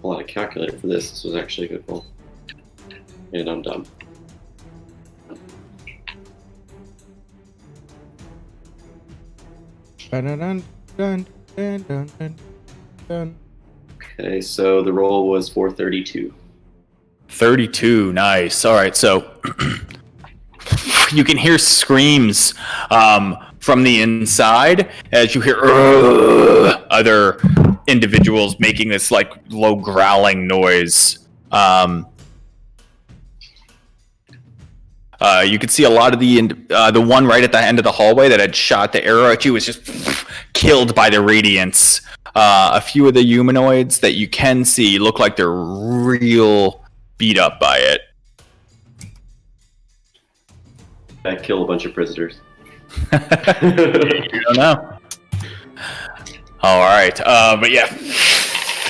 Pull out a calculator for this. This was actually a good roll. And I'm done. Dun, dun, dun, dun, dun, dun. Okay, so the roll was 432. 32, nice. All right, so you can hear screams from the inside as you hear other individuals making this like low growling noise. You could see a lot of the one right at the end of the hallway that had shot the arrow at you was just killed by the radiance. A few of the humanoids that you can see look like they're real beat up by it. I killed a bunch of prisoners. You don't know. All right, but yeah,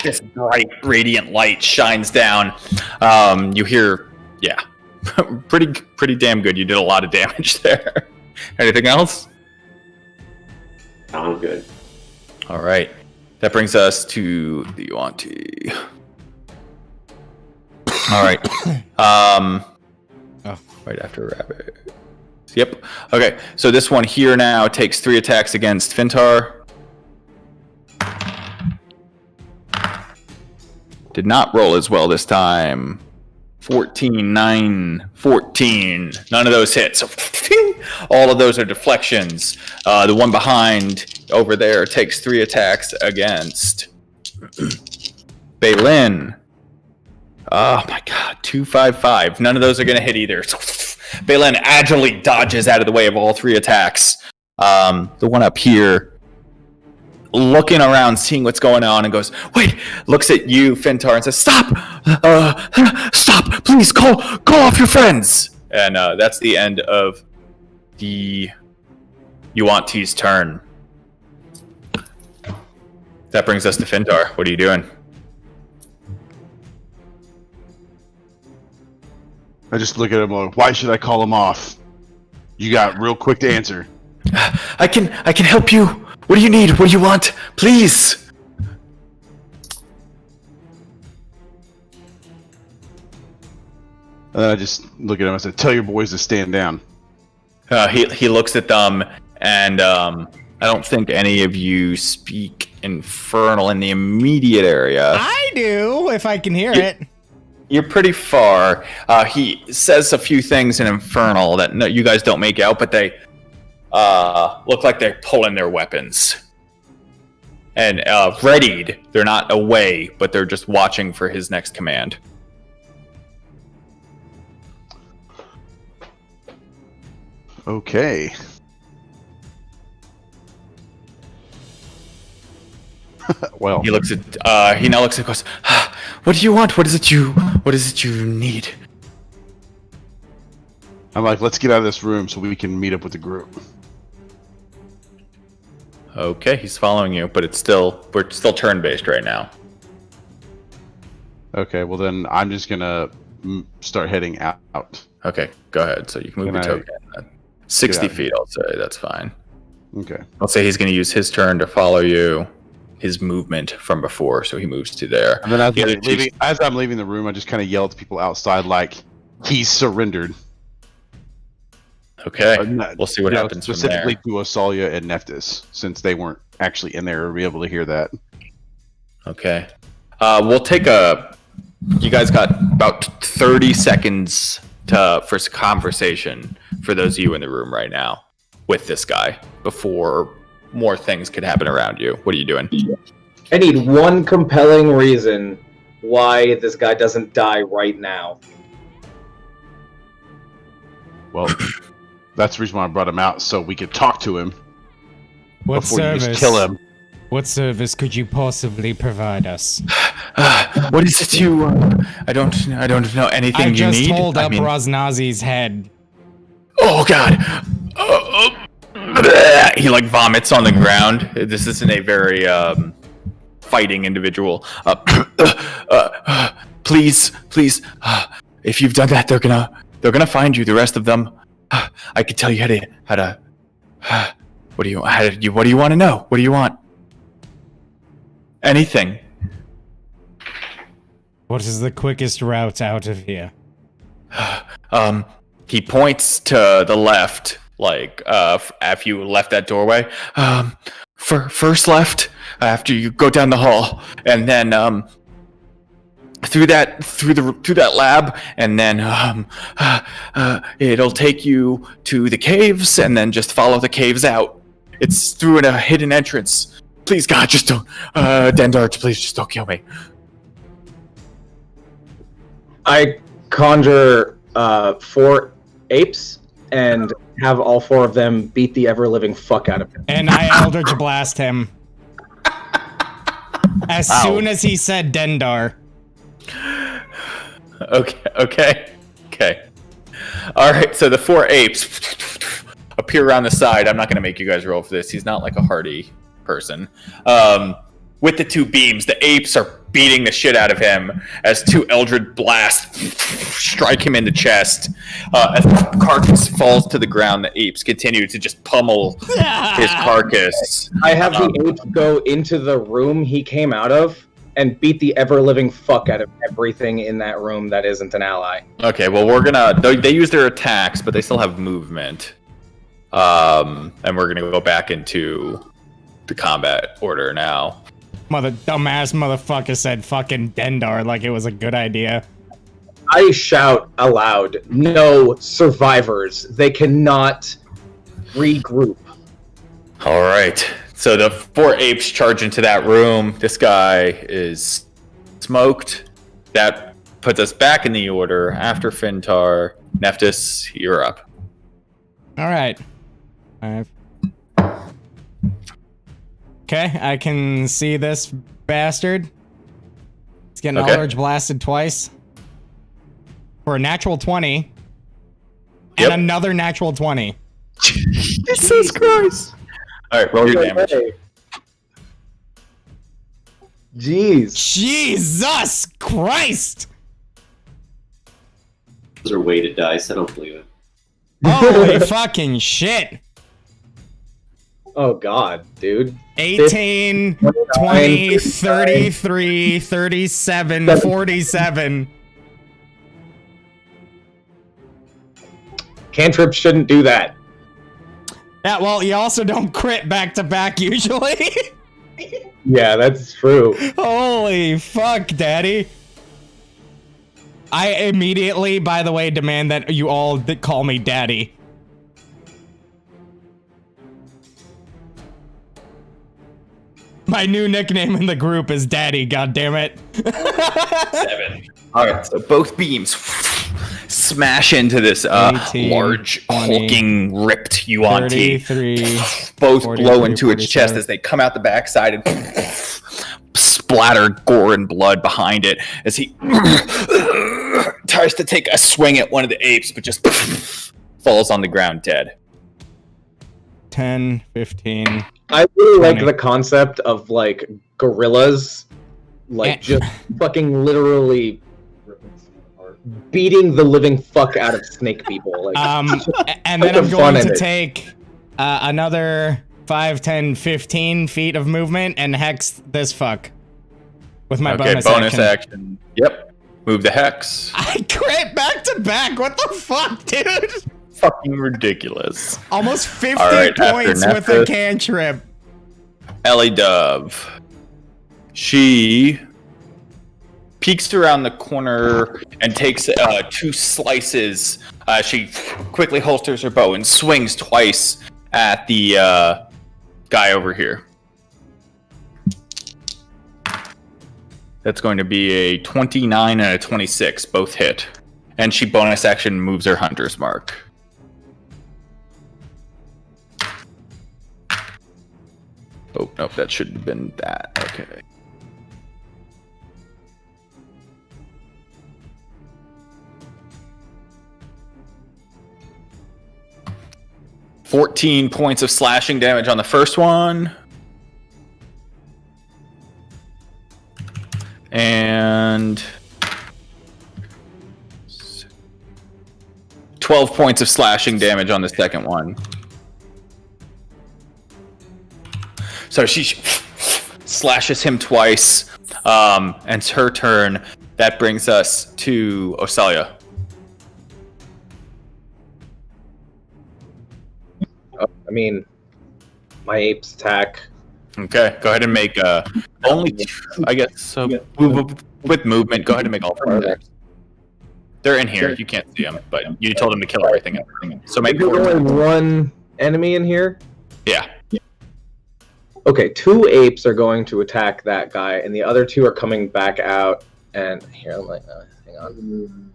this bright, radiant light shines down. You hear, yeah, pretty damn good. You did a lot of damage there. Anything else? I'm good. All right, that brings us to the Yuan-Ti. All right. Right after Rabbit. Yep. Okay, so this one here now takes 3 attacks against Fintar. Did not roll as well this time. 14, 9, 14. None of those hit. So all of those are deflections. The one behind over there takes 3 attacks against Baylin. Oh my god, 255. None of those are going to hit either. Baylin agilely dodges out of the way of all 3 attacks. The one up here, looking around, seeing what's going on, and goes, wait, looks at you, Fintar, and says, stop! Stop! Please, call off your friends! And that's the end of the Yuan-Ti's turn. That brings us to Fintar. What are you doing? I just look at him like, why should I call him off? You got real quick to answer. I can help you. What do you need? What do you want? Please. And then I just look at him and say, "Tell your boys to stand down." He looks at them, and I don't think any of you speak Infernal in the immediate area. I do, if I can hear it. You're pretty far. He says a few things in Infernal that you guys don't make out, but they look like they're pulling their weapons. And readied. They're not away, but they're just watching for his next command. Okay. Well, He looks at. He now looks at goes. What do you want? What is it you need? I'm like, let's get out of this room so we can meet up with the group. Okay, he's following you, but we're still turn-based right now. Okay, well then I'm just gonna start heading out. Okay, go ahead. So you can move Can your I token. 60 get out? feet, I'll say. That's fine. Okay. I'll say he's going to use his turn to follow you. His movement from before, so he moves to there. And then The other as I'm leaving the room, I just kind of yell at the people outside, like, "He's surrendered." Okay, No, we'll see what happens from there. Specifically to Osalia and Nephthys, since they weren't actually in there to be able to hear that. Okay, we'll take a. You guys got about 30 seconds for conversation for those of you in the room right now with this guy before more things could happen around you. What are you doing? I need one compelling reason why this guy doesn't die right now. Well, that's the reason why I brought him out, so we could talk to him What before you service? just kill him. What service could you possibly provide us? What is it you? I don't know anything I you just need. hold I up mean- Raznazi's head. Oh God! He like vomits on the ground. This isn't a very fighting individual. Please, if you've done that, they're gonna find you. The rest of them, I could tell you how to. What do you want to know? What do you want? Anything. What is the quickest route out of here? He points to the left, like after you left that doorway. First left after you go down the hall, and then through that lab, and then it'll take you to the caves, and then just follow the caves out. It's through a hidden entrance. Please, God, just don't, Dendar, please just don't kill me. I conjure 4 apes and have all 4 of them beat the ever-living fuck out of him. And I Eldritch Blast him. As soon as he said Dendar. Okay. All right, so the 4 apes appear around the side. I'm not going to make you guys roll for this. He's not like a hardy person. With the 2 beams, the apes are beating the shit out of him as 2 Eldritch blasts strike him in the chest. As the carcass falls to the ground, the apes continue to just pummel his carcass. I have the ape go into the room he came out of and beat the ever-living fuck out of everything in that room that isn't an ally. Okay, well, they use their attacks, but they still have movement. And we're gonna go back into the combat order now. Dumbass motherfucker said fucking Dendar like it was a good idea. I shout aloud, no survivors. They cannot regroup. All right. So the 4 apes charge into that room. This guy is smoked. That puts us back in the order after Fintar. Nephthys, you're up. All right. Okay, I can see this bastard. He's getting Okay. Eldritch blasted twice. For a natural 20. Yep. And another natural 20. Jesus Christ. All right, roll your damage. Jeez. Jesus Christ! Those are weighted dice. I don't believe it. Holy fucking shit. Oh god, dude. 18, 20, 33, 37, 47. Cantrips shouldn't do that. Yeah, well, you also don't crit back to back usually. Yeah, that's true. Holy fuck, daddy. I immediately, by the way, demand that you all call me daddy. My new nickname in the group is Daddy, goddammit. 7. Alright, so both beams smash into this 18, large, 20, hulking, ripped Yuan Ti. 33, Both 43, blow into its 47. chest as they come out the backside and splatter gore and blood behind it as he tries to take a swing at one of the apes, but just falls on the ground dead. 10, 15. I really like 20. the concept of like gorillas, like just fucking literally beating the living fuck out of snake people. Like, And then the I'm fun going in to it. take another 5, 10, 15 feet of movement and hex this fuck with my bonus action. Yep. Move the hex. I crit back to back. What the fuck, dude? Fucking ridiculous. Almost 50 All right, after points with a Nephthys. cantrip. Ellie Dove. She peeks around the corner and takes 2 slices. She quickly holsters her bow and swings twice at the guy over here. That's going to be a 29 and a 26, both hit. And she bonus action moves her hunter's mark. Oh, nope, that shouldn't have been that. Okay. $14 points of slashing damage on the first one. And 12 points of slashing damage on the second one. So she slashes him twice, and it's her turn. That brings us to Osalia. I mean, my apes attack. Okay, go ahead and make only 2, I guess. So with movement, go ahead and make all 4 attacks. They're in here. You can't see them, but you told them to kill everything. So make There's 4 only attacks. one enemy in here. Yeah. Okay, 2 apes are going to attack that guy, and the other 2 are coming back out. And here, hang on.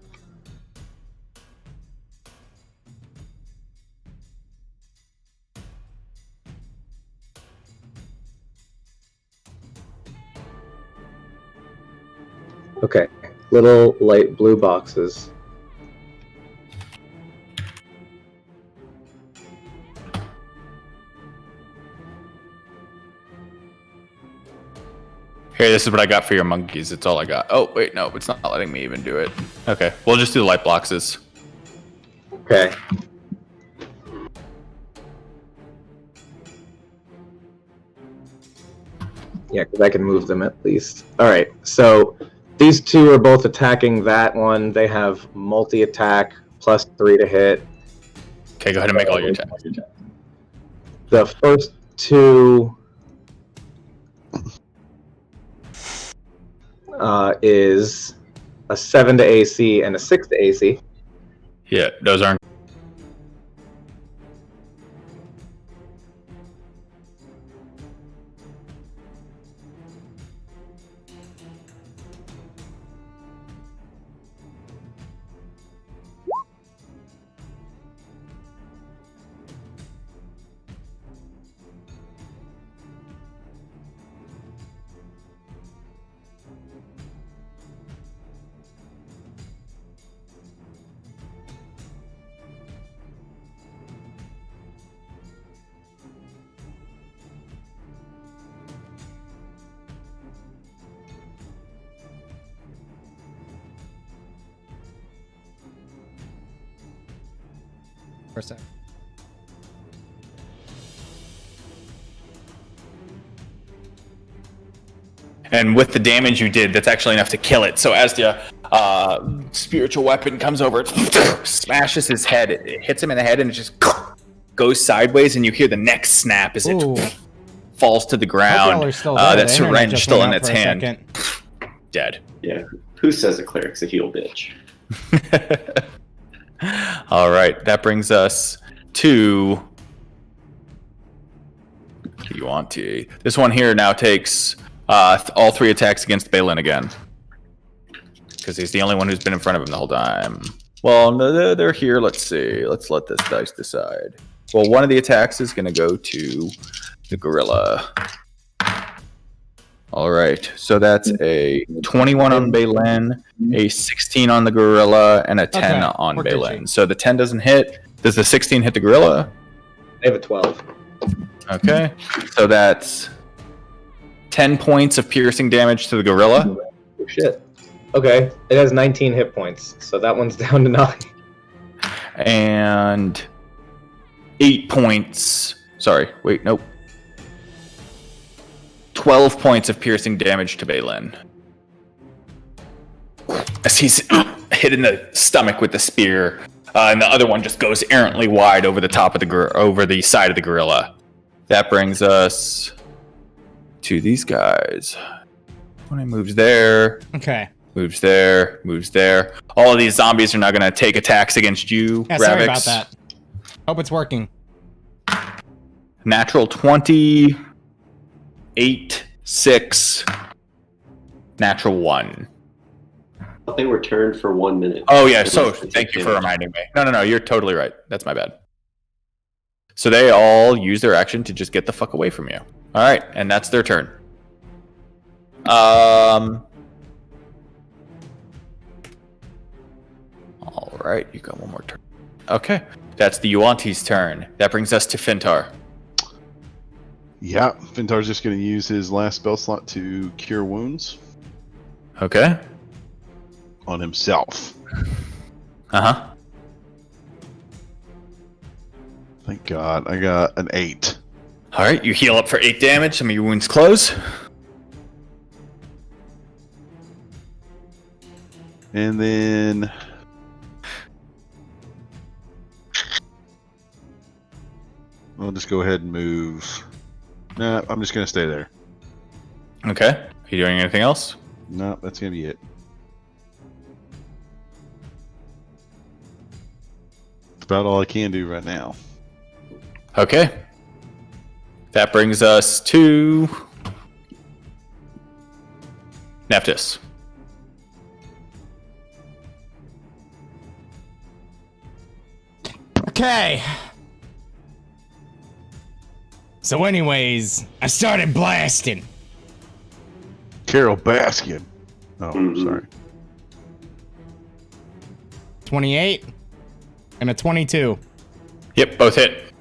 Okay, little light blue boxes. Here, this is what I got for your monkeys. It's all I got. Oh, wait, no, it's not letting me even do it. Okay, we'll just do the light boxes. Okay. Yeah, because I can move them at least. Alright, so these 2 are both attacking that one. They have multi-attack, +3 to hit. Okay, go ahead and make all your attacks. The first 2 is a 7 to AC and a 6 to AC. Yeah, those aren't. And with the damage you did, that's actually enough to kill it. So as the spiritual weapon comes over, it smashes his head. It hits him in the head, and it just goes sideways, and you hear the neck snap as Ooh. it falls to the Hope y'all ground. are still there. That The internet syringe just still went in out its for a hand. second. Dead. Yeah. Who says a cleric's a heel bitch? All right, that brings us to Yuanti. This one here now takes all 3 attacks against Balin again, because he's the only one who's been in front of him the whole time. Well, no, they're here. Let's see. Let's let this dice decide. Well, one of the attacks is going to go to the gorilla. All right, so that's a 21 on Balin, a 16 on the gorilla, and a 10 on we're Balin. Gucci. So the 10 doesn't hit. Does the 16 hit the gorilla? I have a 12. Okay, so that's 10 points of piercing damage to the gorilla. Oh, shit. Okay, it has 19 hit points, so that one's down to 9. And 8 points. Sorry, wait, nope. 12 points of piercing damage to Balin. As he's hit in the stomach with the spear, and the other one just goes errantly wide over the top of over the side of the gorilla. That brings us to these guys. When he moves there, Okay. moves there, moves there. All of these zombies are now going to take attacks against you, Yeah, sorry about Ravix. that. Hope it's working. Natural 20, 8, 6, natural 1. They were turned for 1 minute. Oh, yeah, so thank you for reminding me. No, you're totally right. That's my bad. So they all use their action to just get the fuck away from you. All right, and that's their turn. All right, you got one more turn. Okay, that's the Yuanti's turn. That brings us to Fintar. Yeah, Fintar's just going to use his last spell slot to cure wounds Okay. on himself. Uh-huh. Thank God, I got an 8. All right, you heal up for 8 damage. Some of your wounds close. And then I'll just go ahead and move. Nah, I'm just going to stay there. Okay. Are you doing anything else? No, that's going to be it. That's about all I can do right now. Okay. That brings us to Nephthys. Okay. So anyways, I started blasting. Carol Baskin. Oh, sorry. 28 and a 22. Yep, both hit.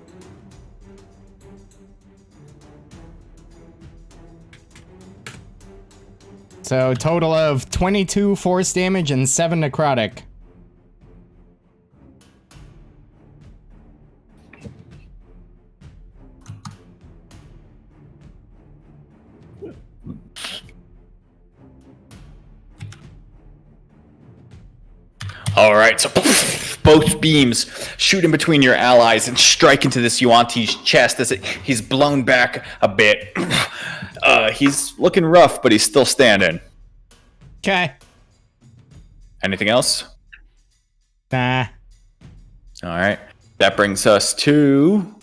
So total of 22 force damage and 7 necrotic. All right, so both beams shoot in between your allies and strike into this Yuanti's chest as he's blown back a bit. He's looking rough, but he's still standing. Okay. Anything else? Nah. All right. That brings us to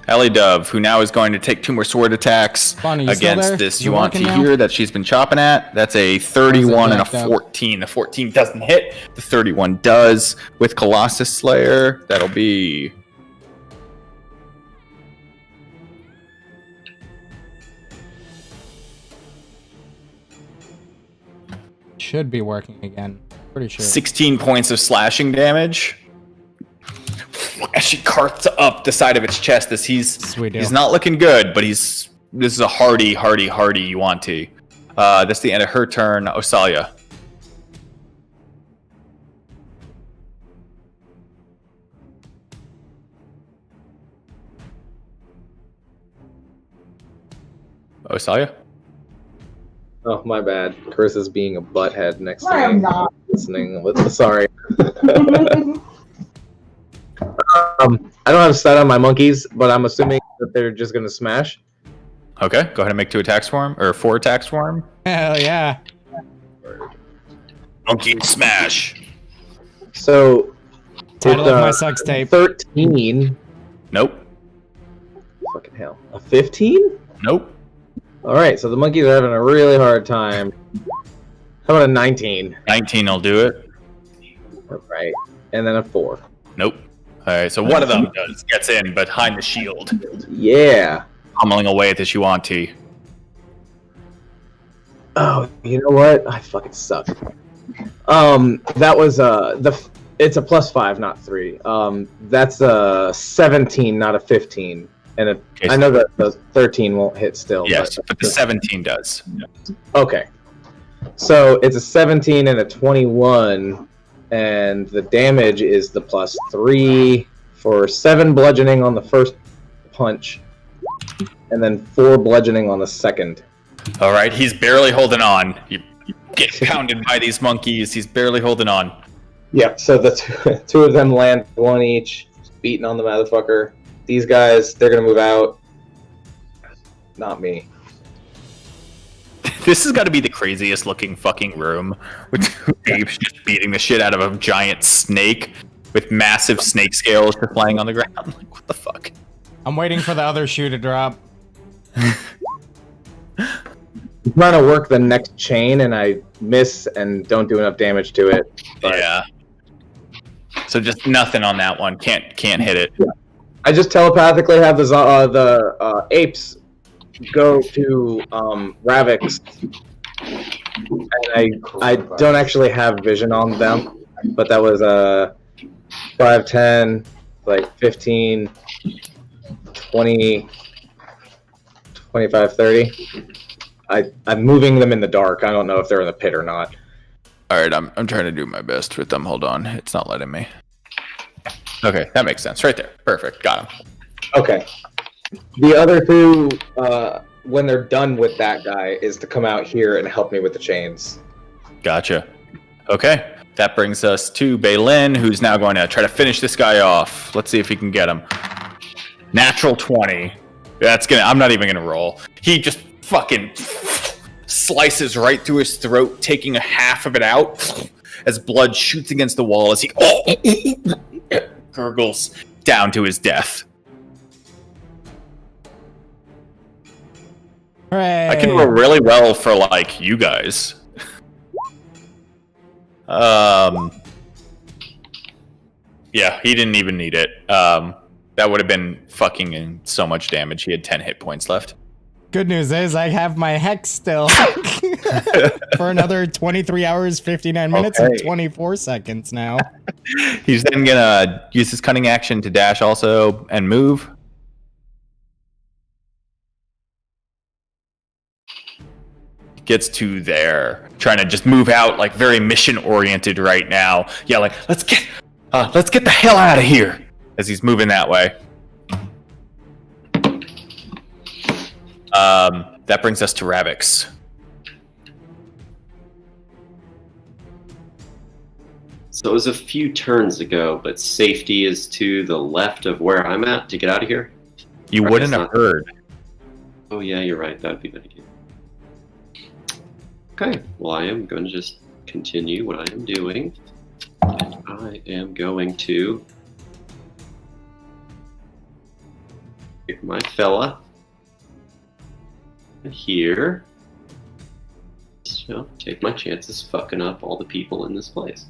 Ellie Dove, who now is going to take 2 more sword attacks Bonnie, you still against there? this You working Yuanti now? here that she's been chopping at. That's a 31 and a jacked up? 14. The 14 doesn't hit. The 31 does. With Colossus Slayer, that'll be... Should be working again. Pretty sure. 16 points of slashing damage. As she carts up the side of its chest as he's not looking good, but this is a hardy Yuanti. That's the end of her turn. Osalia. Osalia? Oh, my bad. Chris is being a butthead next to me. I am not. Listening. Sorry. I don't have stat on my monkeys, but I'm assuming that they're just gonna smash. Okay, go ahead and make 2 attacks for him, or 4 attacks for him. Hell yeah. Monkey smash. So, Title with, of my sex tape. 13. Nope. Fucking hell. A 15? Nope. Alright, so the monkeys are having a really hard time. How about a 19? 19 will do it. Alright. And then a 4. Nope. Alright, so one of them gets in behind the shield, Yeah. pummeling away at the Shuanti. Oh, you know what? I fucking suck. That was it's a +5, not 3. That's a 17, not a 15. And Okay, I know that the 13 won't hit still. Yes, but the 17 does. Okay. So it's a 17 and a 21, and the damage is the +3 for 7 bludgeoning on the first punch, and then 4 bludgeoning on the second. All right, he's barely holding on. You get pounded by these monkeys. He's barely holding on. Yeah, so the two of them land 1 each, beating on the motherfucker. These guys, they're gonna move out. Not me. This has got to be the craziest looking fucking room, with 2 apes just beating the shit out of a giant snake with massive snake scales just lying on the ground. Like, what the fuck? I'm waiting for the other shoe to drop. I'm trying to work the next chain, and I miss and don't do enough damage to it. But Yeah. So just nothing on that one. Can't hit it. I just telepathically have the apes go to Ravix, and I don't actually have vision on them, but that was 5, 10, like 15, 20, 25, 30. I'm moving them in the dark. I don't know if they're in the pit or not. All right, I'm trying to do my best with them. Hold on, it's not letting me. Okay, that makes sense. Right there, perfect. Got him. Okay. The other 2, when they're done with that guy, is to come out here and help me with the chains. Gotcha. Okay, that brings us to Baylin, who's now going to try to finish this guy off. Let's see if he can get him. Natural 20. I'm not even gonna roll. He just fucking slices right through his throat, taking a half of it out as blood shoots against the wall as he gurgles down to his death. Hooray. I can roll really well for, like, you guys. Yeah, he didn't even need it. That would have been fucking so much damage. He had 10 hit points left. Good news is I have my hex still for another 23 hours, 59 minutes, and 24 seconds now. He's then gonna use his cunning action to dash also and move. Gets to there, trying to just move out, like very mission oriented right now. Yeah, like let's get the hell out of here as he's moving that way. That brings us to Ravix. So it was a few turns ago, but safety is to the left of where I'm at to get out of here? You Or I wouldn't guess have not. heard. Oh yeah, you're right. That would be good idea. Okay, well I am going to just continue what I am doing. And I am going to pick my fella here. So take my chances fucking up all the people in this place.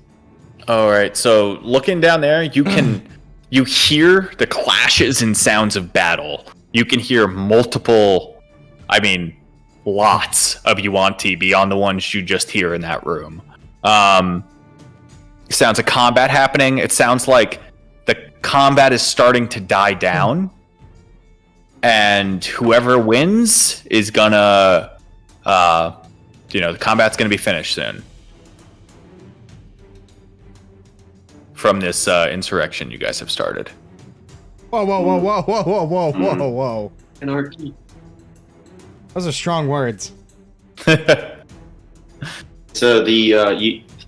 All right, so looking down there, you hear the clashes and sounds of battle. You can hear multiple, lots of Yuan-Ti beyond the ones you just hear in that room. Sounds of combat happening. It sounds like the combat is starting to die down, and whoever wins is gonna, the combat's gonna be finished soon. From this insurrection you guys have started. Whoa, whoa, whoa, whoa, whoa, whoa, whoa, whoa, whoa. Anarchy. Those are strong words. So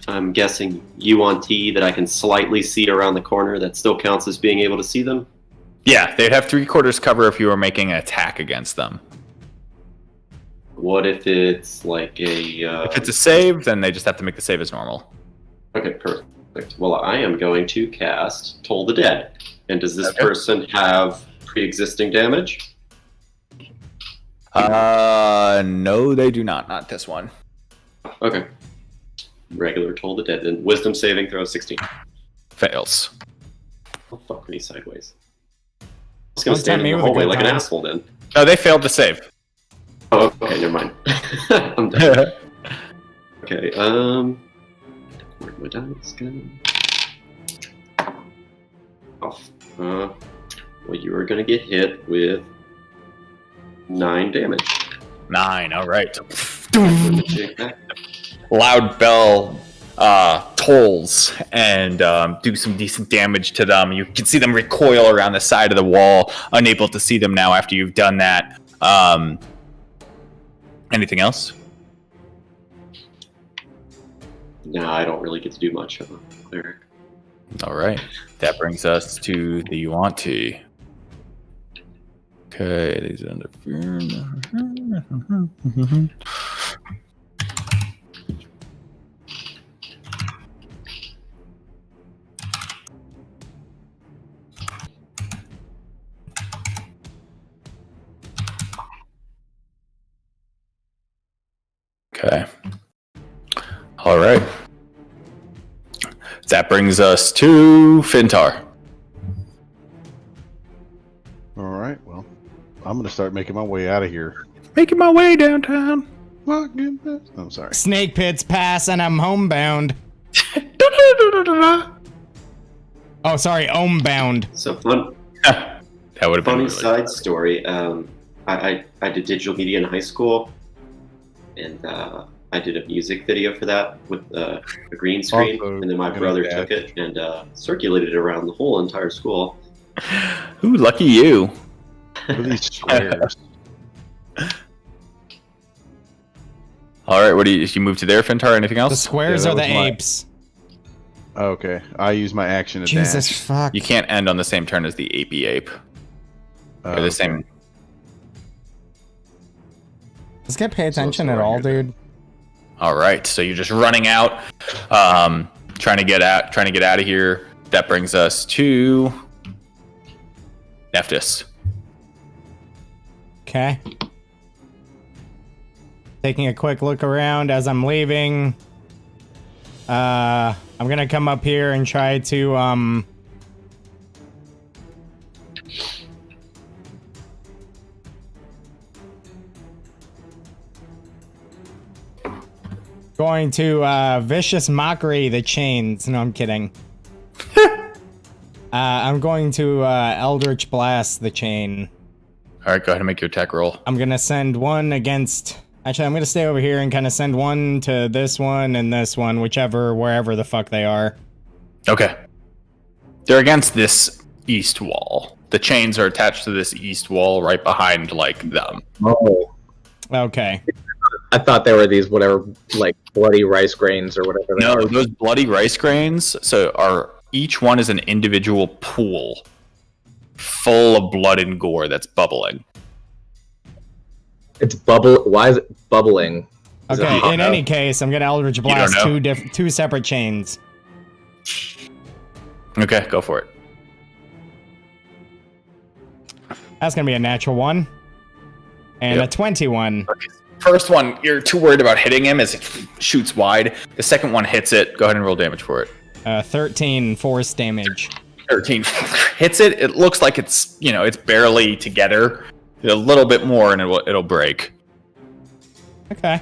I'm guessing UNT that I can slightly see around the corner. That still counts as being able to see them. Yeah, they'd have 3/4 cover if you were making an attack against them. What if it's like a? If it's a save, then they just have to make the save as normal. Okay, perfect. Well, I am going to cast Toll the Dead. And does this person have pre-existing damage? No, they do not. Not this one. Okay. Regular Toll the Dead. Then Wisdom saving throw 16. Fails. Oh, fuck me sideways. I was going to Don't stand tempt me in the with a hallway good like an time. asshole then. No, they failed to save. Oh, okay, never mind. I'm done. Okay, where'd my dice go? Oh, well, you are gonna get hit with 9 damage. 9. All right. Put the jig back. Loud bell tolls and do some decent damage to them. You can see them recoil around the side of the wall, unable to see them now after you've done that. Anything else? No, I don't really get to do much of a cleric. All right. That brings us to the Yuanti. Okay, these are under fear. Okay. All right. That brings us to Fintar. All right. Well, I'm gonna start making my way out of here. Making my way downtown. I'm sorry. Snake pits pass and I'm homebound. Oh, sorry, homebound. So fun. That would have been Funny really side story. I did digital media in high school, and I did a music video for that with a green screen, Also and then my gonna brother be took it and circulated it around the whole entire school. Ooh, lucky you. What are these squares? All right, what do you move to there, Fintar? Anything The else? squares Yeah, are that the was my- apes. Okay, I use my action to Jesus dash. fuck. You can't end on the same turn as the apey ape. Or the Okay. same. Does get pay attention so at I all, hear that. dude? All right, so you're just running out, trying to get out of here. That brings us to Nephthys. Okay. Taking a quick look around as I'm leaving. I'm gonna come up here and try to going to vicious mockery the chains. No, I'm kidding. I'm going to Eldritch Blast the chain. All right, go ahead and make your attack roll. I'm gonna send one against. Actually, I'm gonna stay over here and kind of send one to this one and this one, wherever the fuck they are. Okay. They're against this east wall. The chains are attached to this east wall right behind, like, them. Oh, Okay. I thought they were these whatever, like bloody rice grains or whatever. they No, are. those bloody rice grains, each one is an individual pool full of blood and gore that's bubbling. It's bubble. Why is it bubbling? Is it Okay. hot? In any case, I'm gonna Eldritch don't Blast know. two separate chains. Okay, go for it. That's gonna be a natural 1 and Yep. a 21. First one, you're too worried about hitting him as it shoots wide. The second one hits it. Go ahead and roll damage for it. 13 force damage. 13 hits it. It looks like it's barely together. A little bit more and it'll break. Okay.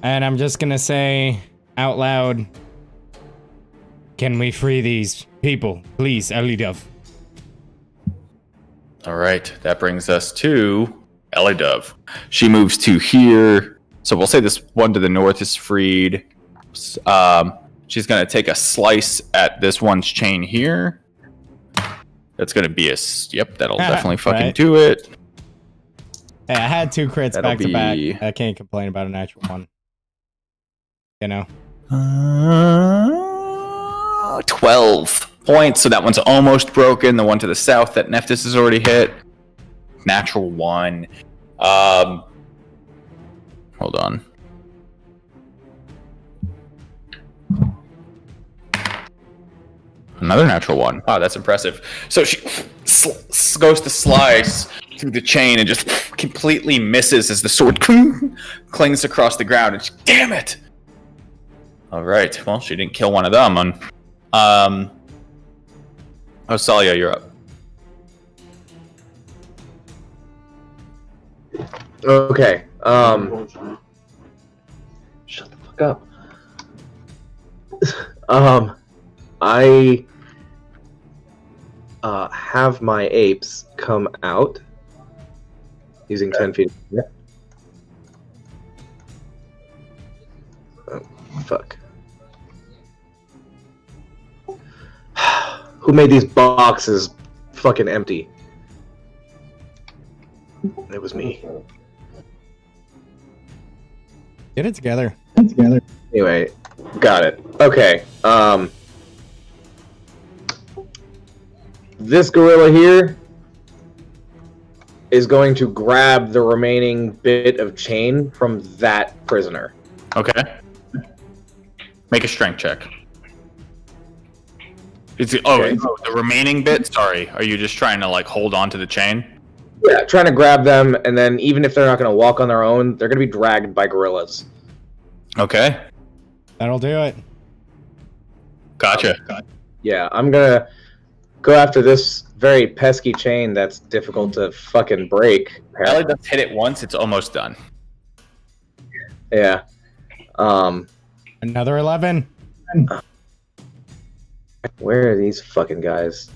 And I'm just gonna say out loud, can we free these people, please, Elidov? All right, that brings us to Ellie Dove. She moves to here. So we'll say this one to the north is freed. She's going to take a slice at this one's chain here. That's going to be yep, that'll definitely fucking Right. do it. Hey, I had 2 crits That'll back to back. be- I can't complain about a natural 1. You know. 12 points. So that one's almost broken. The one to the south that Nephthys has already hit. Natural 1. Hold on. Another natural 1. Wow, that's impressive. So she goes to slice through the chain and just completely misses as the sword clings across the ground. And damn it! All right. Well, she didn't kill one of them. Osalia, you're up. Okay. Shut the fuck up. I have my apes come out using 10 feet. Yeah. Oh, fuck. Who made these boxes fucking empty? It was me. Get it together. Anyway, got it. Okay. This gorilla here is going to grab the remaining bit of chain from that prisoner. Okay. Make a strength check. The remaining bit? Sorry. Are you just trying to, like, hold on to the chain? Yeah, trying to grab them, and then even if they're not going to walk on their own, they're going to be dragged by gorillas. Okay. That'll do it. Gotcha. Yeah, I'm going to go after this very pesky chain that's difficult to fucking break. Ellie does hit it once, it's almost done. Yeah. Another 11. Where are these fucking guys?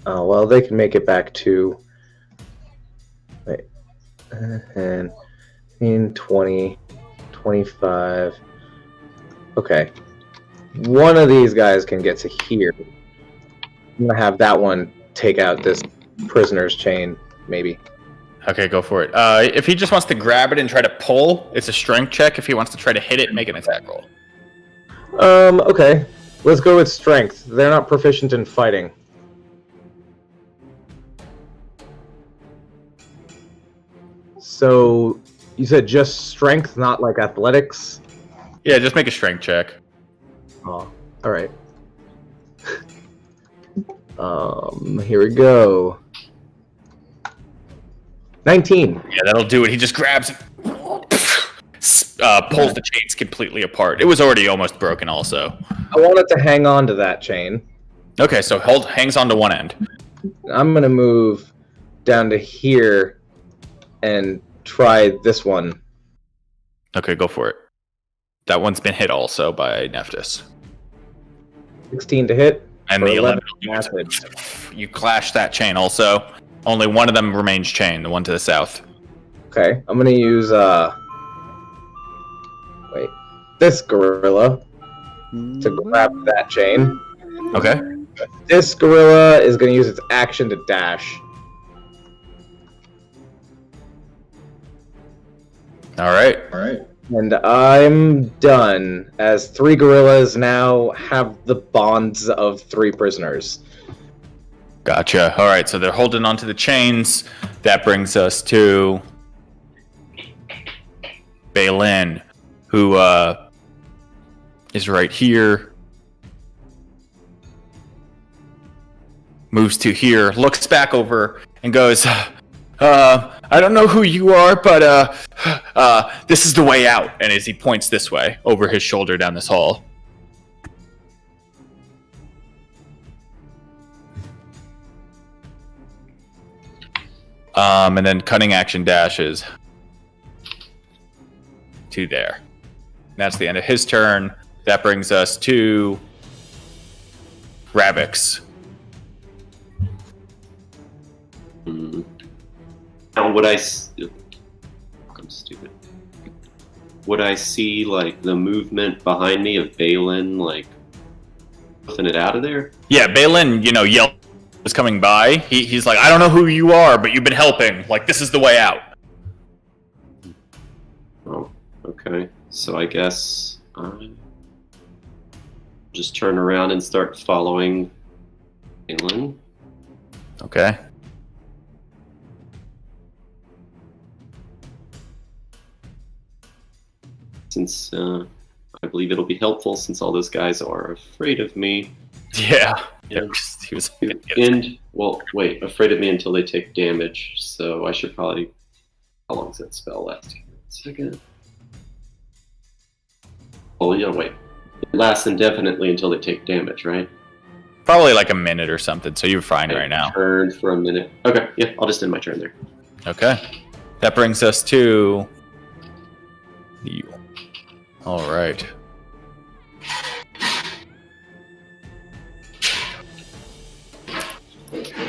Oh, well, they can make it back to... Wait. And 20, 25... Okay. One of these guys can get to here. I'm gonna have that one take out this prisoner's chain, maybe. Okay, go for it. If he just wants to grab it and try to pull, it's a strength check. If he wants to try to hit it, make an attack roll. Okay. Let's go with strength. They're not proficient in fighting. So, you said just strength, not like athletics? Yeah, just make a strength check. Oh, alright. Here we go. 19. Yeah, that'll do it. He just grabs it, pulls the chains completely apart. It was already almost broken also. I wanted to hang on to that chain. Okay, so hangs on to one end. I'm gonna move down to here and try this one. Okay, go for it. That one's been hit also by Nephthys. 16 to hit. And for the 11 acid. you clash that chain also. Only one of them remains chained, the one to the south. Okay, I'm gonna use this gorilla to grab that chain. Okay. This gorilla is gonna use its action to dash. Alright. And I'm done, as 3 gorillas now have the bonds of 3 prisoners. Gotcha. Alright, so they're holding onto the chains. That brings us to Baylin, who is right here. Moves to here, looks back over, and goes, I don't know who you are, but this is the way out. And as he points this way, over his shoulder down this hall. And then cunning action dashes to there. And that's the end of his turn. That brings us to Rabix. Now, I'm stupid. Would I see, like, the movement behind me of Balin, like, pushing it out of there? Yeah, Balin, yelled was coming by. He's like, I don't know who you are, but you've been helping. Like, this is the way out. Oh, okay. So I guess I just turn around and start following England. Okay. Since I believe it'll be helpful since all those guys are afraid of me. Yeah. And, He was. well, wait, afraid of me until they take damage. So I should probably. How long does that spell last? 1 second. Oh, yeah, wait. It lasts indefinitely until they take damage, right? Probably like a minute or something, so you're fine right now. Turn for a minute. Okay, yeah, I'll just end my turn there. Okay. That brings us to you. All right.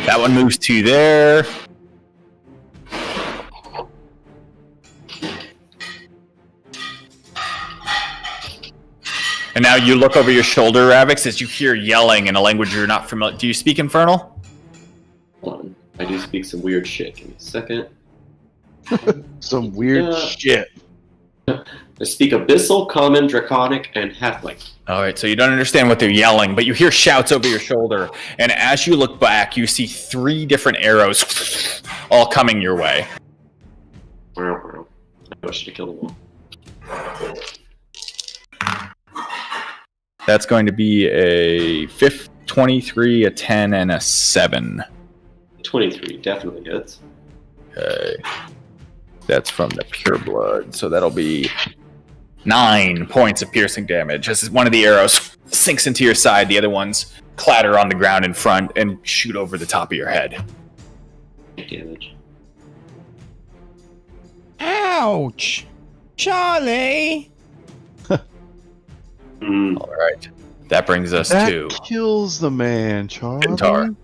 That one moves to there. And now you look over your shoulder, Ravix, as you hear yelling in a language you're not familiar. Do you speak Infernal? Hold on. I do speak some weird shit. Give me a second. Some weird shit. I speak Abyssal, Common, Draconic, and Halfling. All right, so you don't understand what they're yelling, but you hear shouts over your shoulder. And as you look back, you see 3 different arrows all coming your way. I should have killed them all. That's going to be a 23, a 10, and a 7. 23 definitely hits. Okay. That's from the pure blood, so that'll be 9 points of piercing damage. As one of the arrows sinks into your side, the other ones clatter on the ground in front and shoot over the top of your head. Damage. Ouch! Charlie! All right. That brings us That to kills the man, Charlie. Pintar.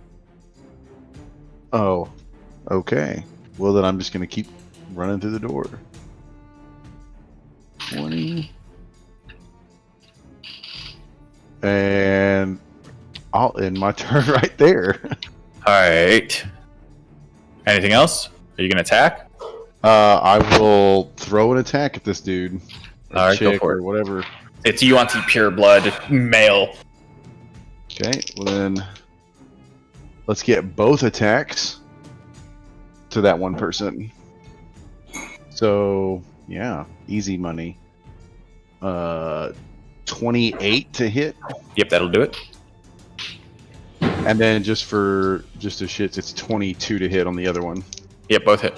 Oh, okay. Well, then I'm just going to keep running through the door. 20. And I'll end my turn right there. All right. Anything else? Are you going to attack? I will throw an attack at this dude. Or All right, go chick for or it. whatever. It's Yuan-Ti pure blood male. Okay, well then let's get both attacks to that one person. So yeah, easy money. 28 to hit, Yep, that'll do it. and then just a shits, it's 22 to hit on the other one. Yep, both hit.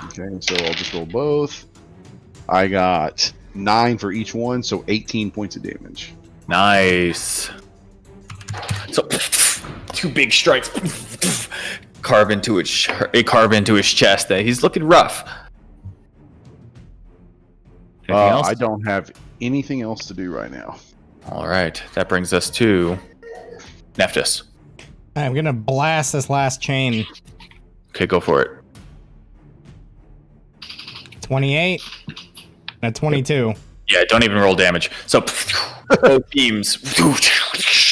Okay, so I'll just roll both. I got 9 for each one, so 18 points of damage. Nice. So 2 big strikes carve into his chest. He's looking rough. Anything else? I don't have anything else to do right now. All right, that brings us to Nephthys. I'm gonna blast this last chain. Okay, go for it. 28 and a 22. Yeah, don't even roll damage. So both beams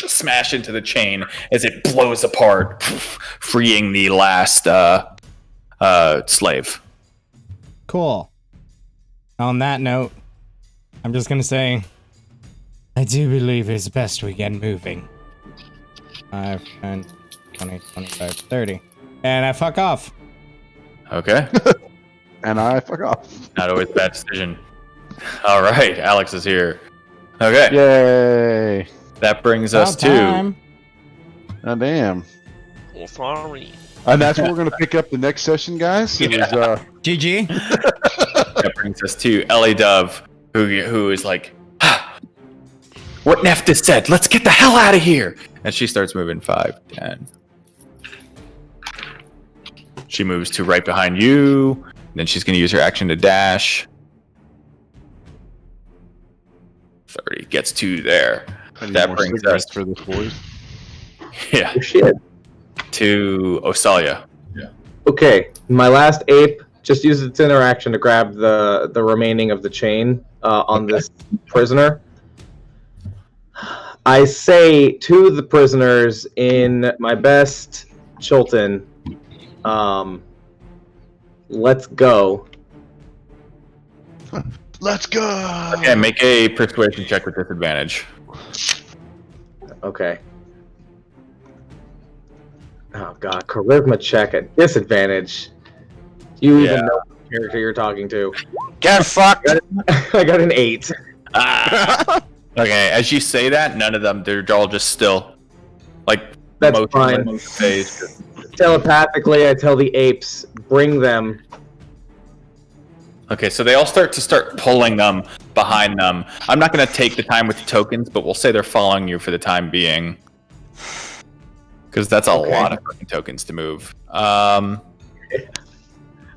smash into the chain as it blows apart, freeing the last slave. Cool. On that note, I'm just gonna say, I do believe it's best we get moving. 5, 10, 20, 25, 30. And I fuck off. Okay. And I fuck off. Not always a bad decision. All right, Alex is here. Okay, Yay! that brings us About to time. Oh, damn. Oh, sorry. And that's where we're going to pick up the next session, guys. It was, GG. that brings us to Ellie Dove, who is like, what Nephthys said. Let's get the hell out of here. And she starts moving 5, 10. She moves to right behind you. Then she's going to use her action to dash. 30 gets to there. I need That more brings cigarettes us for this, boys. yeah, Oh, shit. to Osalia. Okay, my last ape just used its interaction to grab the remaining of the chain on this prisoner. I say to the prisoners in my best Chilton, let's go. Let's go. Okay, make a persuasion check with disadvantage. Okay. Oh god, charisma check at disadvantage. You even Yeah. know what character you're talking to. Get fucked! I got an 8. Ah! Okay, as you say that, none of them, they're all just still. Like, That's motionless fine. phase. Telepathically, I tell the apes, bring them. Okay, so they all start pulling them behind them. I'm not going to take the time with the tokens, but we'll say they're following you for the time being. Because that's a lot of fucking tokens to move. I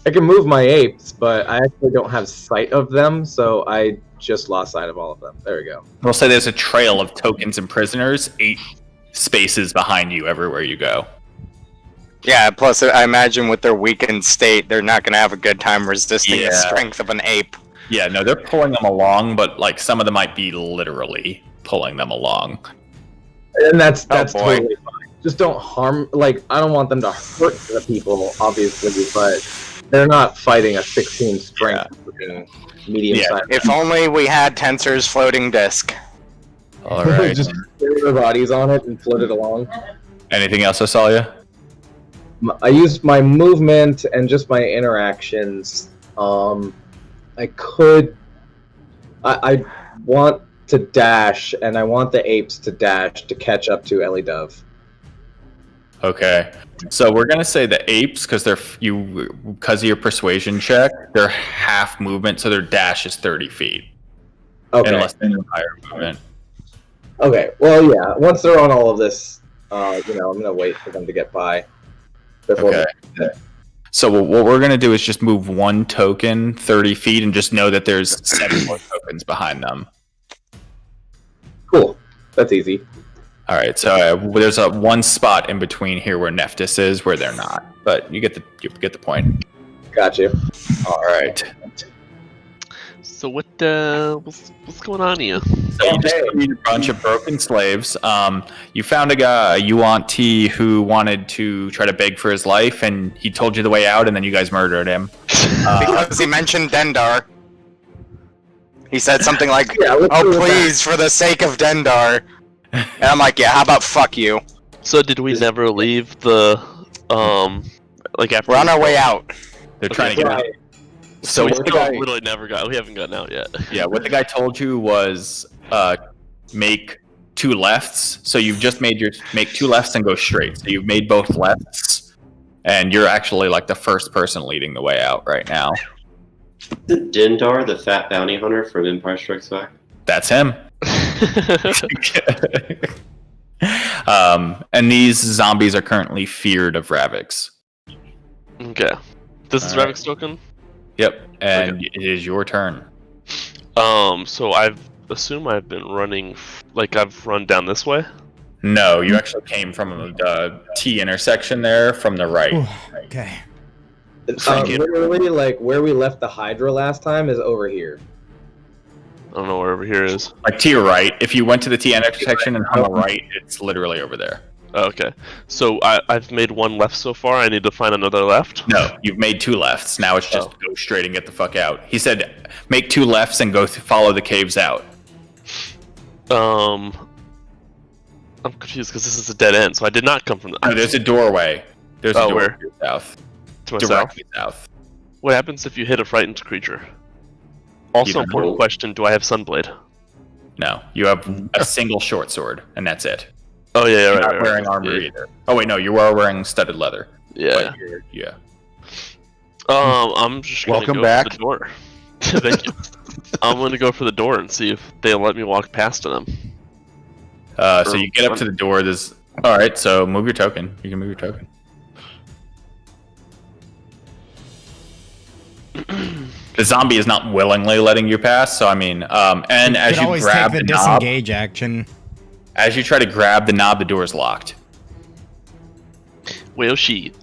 can move my apes, but I actually don't have sight of them, so I just lost sight of all of them. There we go. We'll say there's a trail of tokens and prisoners, 8 spaces behind you everywhere you go. Yeah, plus I imagine with their weakened state, they're not gonna have a good time resisting the strength of an ape. Yeah, no, they're pulling them along, but like some of them might be literally pulling them along. And that's boy. totally fine. Just don't harm, like, I don't want them to hurt the people, obviously, but they're not fighting a 16 strength medium-sized. If only we had Tensor's floating disc. All right. Just throw their bodies on it and float it along. Anything else, Asalia? I used my movement and just my interactions. I want to dash, and I want the apes to dash to catch up to Ellie Dove. Okay, so we're gonna say the apes because because of your persuasion check, they're half movement, so their dash is 30 feet. Okay. Unless they have higher movement. Okay. Well, yeah. Once they're on all of this, I'm gonna wait for them to get by. Okay. So what we're gonna do is just move 1 token 30 feet and just know that there's 7 more tokens behind them. Cool. That's easy. All right. So there's a 1 spot in between here where Nephthys is, where they're not. But you get the point. Got you. All right. So what's going on here? So you just freed a bunch of broken slaves. You found a guy, a Yuan-Ti, who wanted to try to beg for his life, and he told you the way out, and then you guys murdered him. Because he mentioned Dendar. He said something like, let's "Oh, do that. please, for the sake of Dendar." And I'm like, "Yeah, how about fuck you?" So did we never leave the like after We're on our way out. They're trying to get out. So we what the still guy, literally we haven't gotten out yet. yeah, what the guy told you was make 2 lefts. So you've just make 2 lefts and go straight. So you've made both lefts, and you're actually like the first person leading the way out right now. The Dendar, the fat bounty hunter from Empire Strikes Back. That's him. And these zombies are currently feared of Ravix. Okay. This is All right. Ravix token? Yep, and it is your turn. So assume I've been running, I've run down this way? No, you actually came from the T intersection there from the right. Ooh, okay. Literally, like, where we left the Hydra last time is over here. I don't know where over here is. Like to your right. If you went to the T intersection and on the right, it's literally over there. Okay. So I've made 1 left so far. I need to find another left? No, you've made 2 lefts. Now it's just go straight and get the fuck out. He said make 2 lefts and go follow the caves out. I'm confused because this is a dead end, so I did not come from the... No, there's a doorway. There's a door where? to your south. To my Directly south. What happens if you hit a frightened creature? Also, don't important know. question, do I have Sunblade? No, you have a single short sword, and that's it. Oh, yeah, You're right, not right, wearing right. armor Yeah. either. Oh wait, no, you are wearing studded leather. Yeah. But yeah. I'm just gonna Welcome go back. for the door. Thank you. I'm gonna go for the door and see if they'll let me walk past to them. So you get up to the door. There's all right. So move your token. You can move your token. The zombie is not willingly letting you pass. So I mean, and You as could you always grab take the the knob, disengage action. as you try to grab the knob, the door is locked. Well, shit.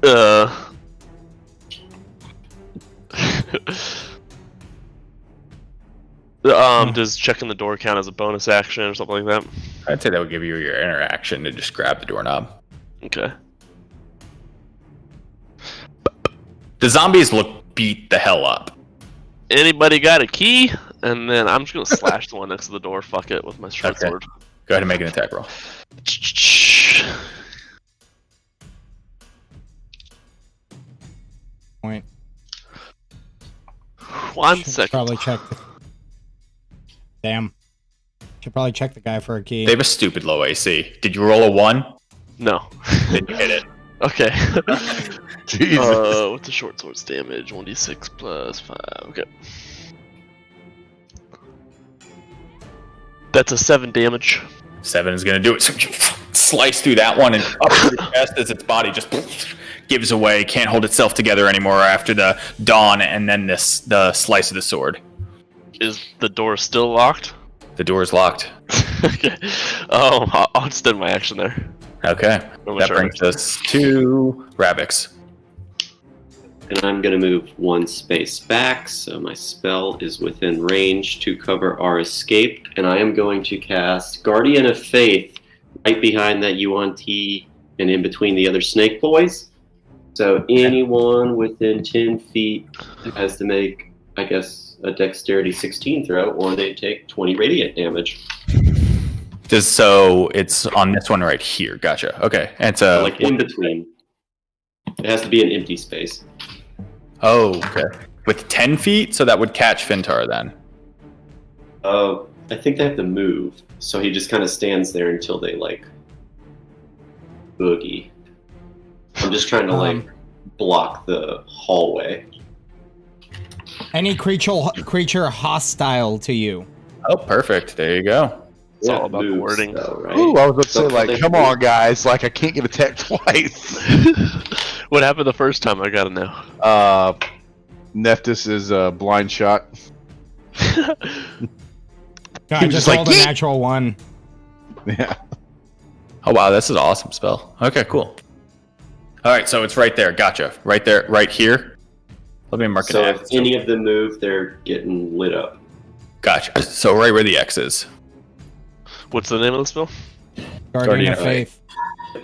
Does checking the door count as a bonus action or something like that? I'd say that would give you your interaction to just grab the doorknob. Okay. The zombies look beat the hell up. Anybody got a key? And then I'm just gonna slash the one next to the door. Fuck it with my short Okay. sword. Go ahead and make an attack roll. Point. 1 Should second. probably check. Damn. Should probably check the guy for a key. They have a stupid low AC. Did you roll a 1? No. Then you hit it. Okay. Jesus. What's the short sword's damage? 1d6 plus 5. Okay. That's a 7 damage. 7 is going to do it. So you slice through that one and up to the chest as its body just gives away, can't hold itself together anymore after the dawn, and then the slice of the sword. Is the door still locked? The door is locked. Okay. I'll extend my action there. Okay. That brings us to Ravix. And I'm going to move 1 space back, so my spell is within range to cover our escape. And I am going to cast Guardian of Faith right behind that Yuan-Ti and in between the other snake boys. So anyone within 10 feet has to make, I guess, a Dexterity 16 throw, or they take 20 radiant damage. So it's on this one right here. Gotcha. Okay. And it's Like in between. It has to be an empty space. Oh, okay. With 10 feet, so that would catch Fintar then. I think they have to move, so he just kind of stands there until they like boogie. I'm just trying to block the hallway. Any creature hostile to you. Oh, perfect. There you go. It's all about the moves, wording. though, right? Ooh, I was about to say, So like, they come move. on, guys. Like, I can't get attacked twice. What happened the first time? I gotta know. Nephthys is a blind shot. No, I He was just just like, rolled a "Yeet!" natural 1. Yeah. Oh, wow. This is an awesome spell. Okay, cool. All right, so it's right there. Gotcha. Right there, right here. Let me mark So it if out. any of them move, they're getting lit up. Gotcha. So right where the X is. What's the name of the spell? Guardian of Faith.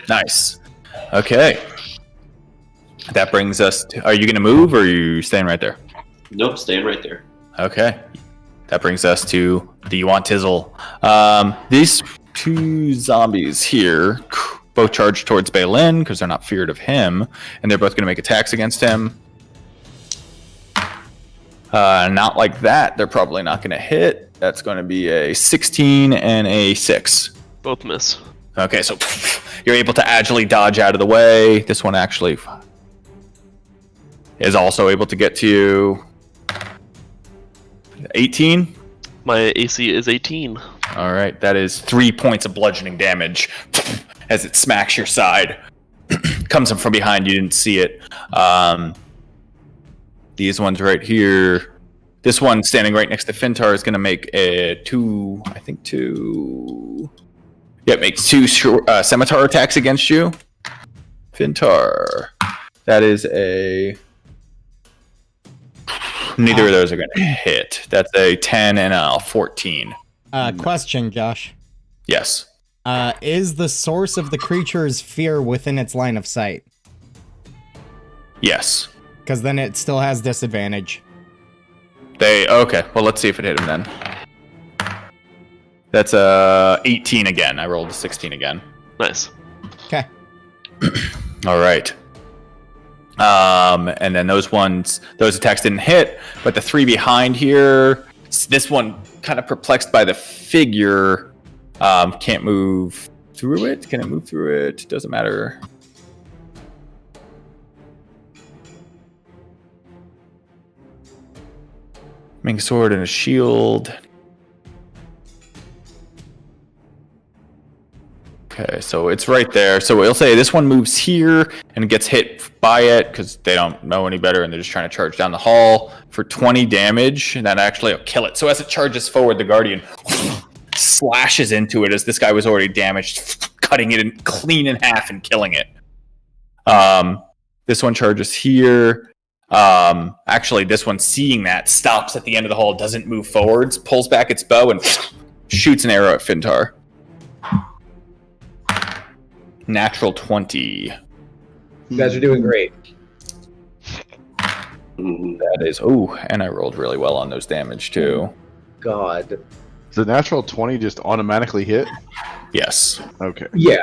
Nice. Okay. That brings us to... Are you going to move, or are you staying right there? Nope, staying right there. Okay. That brings us to the Yuan Tizzle. These 2 zombies here both charge towards Balin because they're not feared of him, and they're both going to make attacks against him. Not like that. They're probably not going to hit. That's going to be a 16 and a 6. Both miss. Okay, so you're able to agilely dodge out of the way. This one actually is also able to get to you. 18? My AC is 18. All right, that is 3 points of bludgeoning damage as it smacks your side. Comes in from behind, you didn't see it. These ones right here. This one standing right next to Fintar is going to make a 2. Yeah, it makes 2 scimitar attacks against you. Fintar. That is a... Neither of those are going to hit. That's a 10 and a 14. Question, Josh. Yes. Is the source of the creature's fear within its line of sight? Yes. Because then it still has disadvantage. Okay, well, let's see if it hit him then. That's 18 again. I rolled a 16 again. Nice. Okay. All right. And then those attacks didn't hit, but the 3 behind here, this one kind of perplexed by the figure, can't move through it. Can it move through it? Doesn't matter. Make a sword and a shield. Okay, so it's right there. So we'll say this one moves here and gets hit by it because they don't know any better and they're just trying to charge down the hall for 20 damage, and that actually will kill it. So as it charges forward, the Guardian slashes into it as this guy was already damaged, cutting it clean in half and killing it. This one charges here. Actually, this one, seeing that, stops at the end of the hall, doesn't move forwards, pulls back its bow, and shoots an arrow at Fintar. Natural 20. You guys are doing great. That is. Oh, and I rolled really well on those damage too. God. Does the natural 20 just automatically hit? Yes. Okay. Yeah.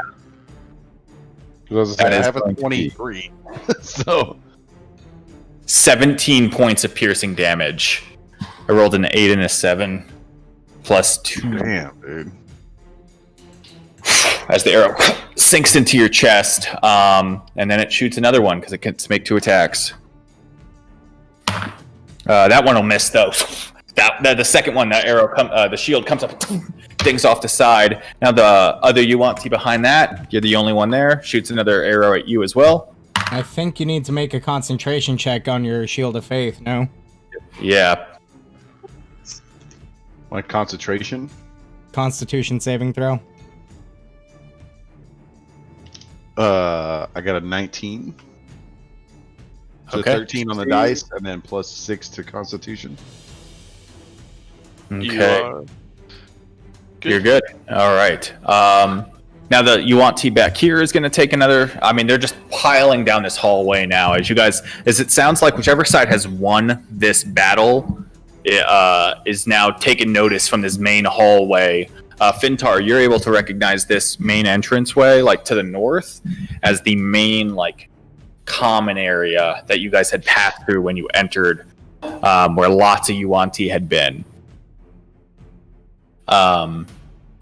Because That I is have a going to be- 23. So 17 points of piercing damage. I rolled an 8 and a 7, plus 2. damn, dude. As the arrow sinks into your chest, and then it shoots another one because it can make 2 attacks. That one will miss though. The second one, that arrow, the shield comes up, dings off the side. Now the other Yuan-Ti behind that, you're the only one there, shoots another arrow at you as well. I think you need to make a concentration check on your Shield of Faith, no? Yeah. My concentration. Constitution saving throw. I got a 19. So Okay. 13 on the dice, and then plus 6 to Constitution. You Okay. are You're good. All right. Now the Yuan-Ti back here is going to take another. I mean, they're just piling down this hallway now. As it sounds like whichever side has won this battle is now taking notice from this main hallway. Fintar, you're able to recognize this main entranceway, like to the north, as the main like common area that you guys had passed through when you entered, where lots of Yuan-Ti had been.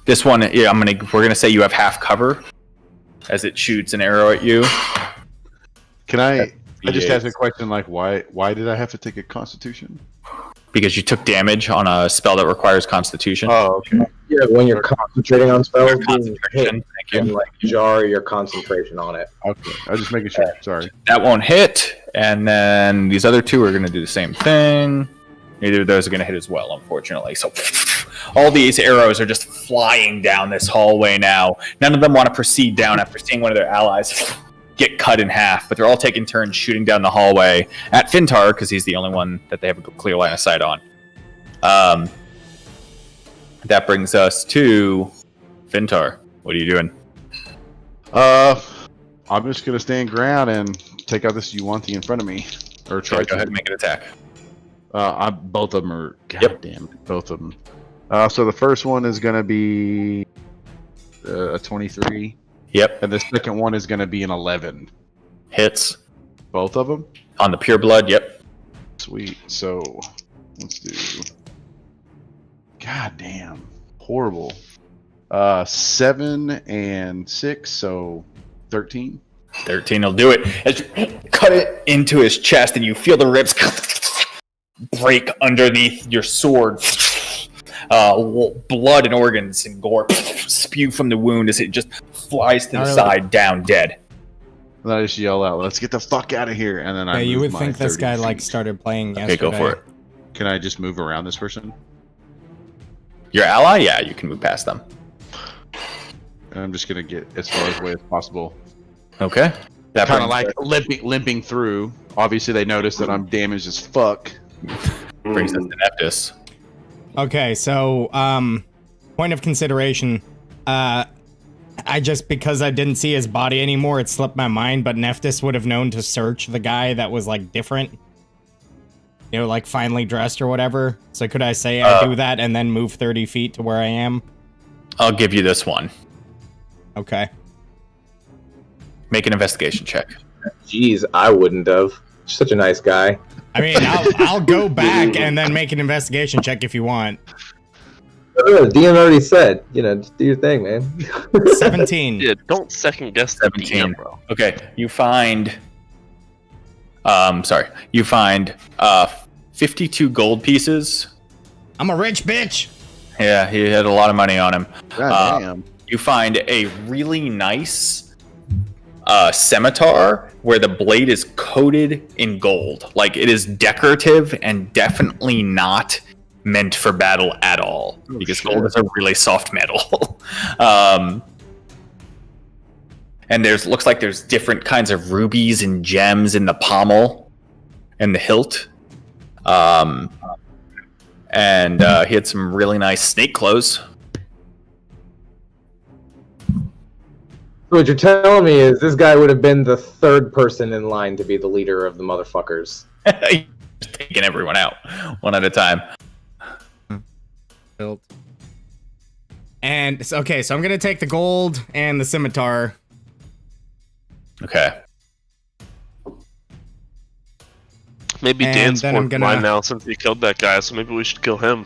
This one, yeah, we're gonna say you have half cover as it shoots an arrow at you. Can I just Yeah. ask a question like why did I have to take a Constitution? Because you took damage on a spell that requires Constitution. Oh, okay. Yeah, when you're concentrating on spells, you hit Concentration. Thank and you. like jar your concentration on it. Okay. I was just making sure. Sorry. That won't hit, and then these other two are gonna do the same thing. Neither of those are gonna hit as well, unfortunately. So all these arrows are just flying down this hallway now. None of them want to proceed down after seeing one of their allies get cut in half, but they're all taking turns shooting down the hallway at Fintar because he's the only one that they have a clear line of sight on. That brings us to Fintar. What are you doing? I'm just gonna stand ground and take out this Yuan-Ti in front of me, or try Go to. ahead and make an attack. Both of them are. God Yep. damn it, both of them. So the first one is gonna be a 23, Yep, and the second one is gonna be an 11. hits Both of them. on the pure blood. Yep. Sweet. So let's do. God damn, horrible. 7 and 6, so 13. 13 will do it. As you cut it into his chest, and you feel the ribs break underneath your sword. Blood and organs and gore spew from the wound as it just flies to the side, down dead. And then I just yell out, "Let's get the fuck out of here!" And then I. Yeah, you move would my think this 30 guy like feet. started playing Okay, yesterday. go for it. Can I just move around this person? Your ally? Yeah, you can move past them. And I'm just gonna get as far away as possible. Okay. That Kind of brings- like limping through. Obviously, they notice that I'm damaged as fuck. brings us to Nephthys. Okay, so point of consideration. I just, because I didn't see his body anymore, it slipped my mind, but Nephthys would have known to search the guy that was like different. You know, like finely dressed or whatever. So could I say I do that and then move 30 feet to where I am? I'll give you this one. Okay. Make an investigation check. Jeez, I wouldn't have. Such a nice guy. I mean, I'll go back and then make an investigation check if you want. Dean already said, just do your thing, man. 17. Yeah, don't second guess the 17. DM, bro. Okay, you find... You find 52 gold pieces. I'm a rich bitch. Yeah, he had a lot of money on him. God damn. You find a really nice scimitar where the blade is coated in gold. Like, it is decorative and definitely not meant for battle at all. Because shit. gold is a really soft metal. And looks like there's different kinds of rubies and gems in the pommel and the hilt. And he had some really nice snake clothes. What you're telling me is this guy would have been the third person in line to be the leader of the motherfuckers. taking everyone out one at a time. Built. And okay, so I'm gonna take the gold and the scimitar. Okay. Maybe And Dan's then more I'm gonna- blind now since he killed that guy, so maybe we should kill him.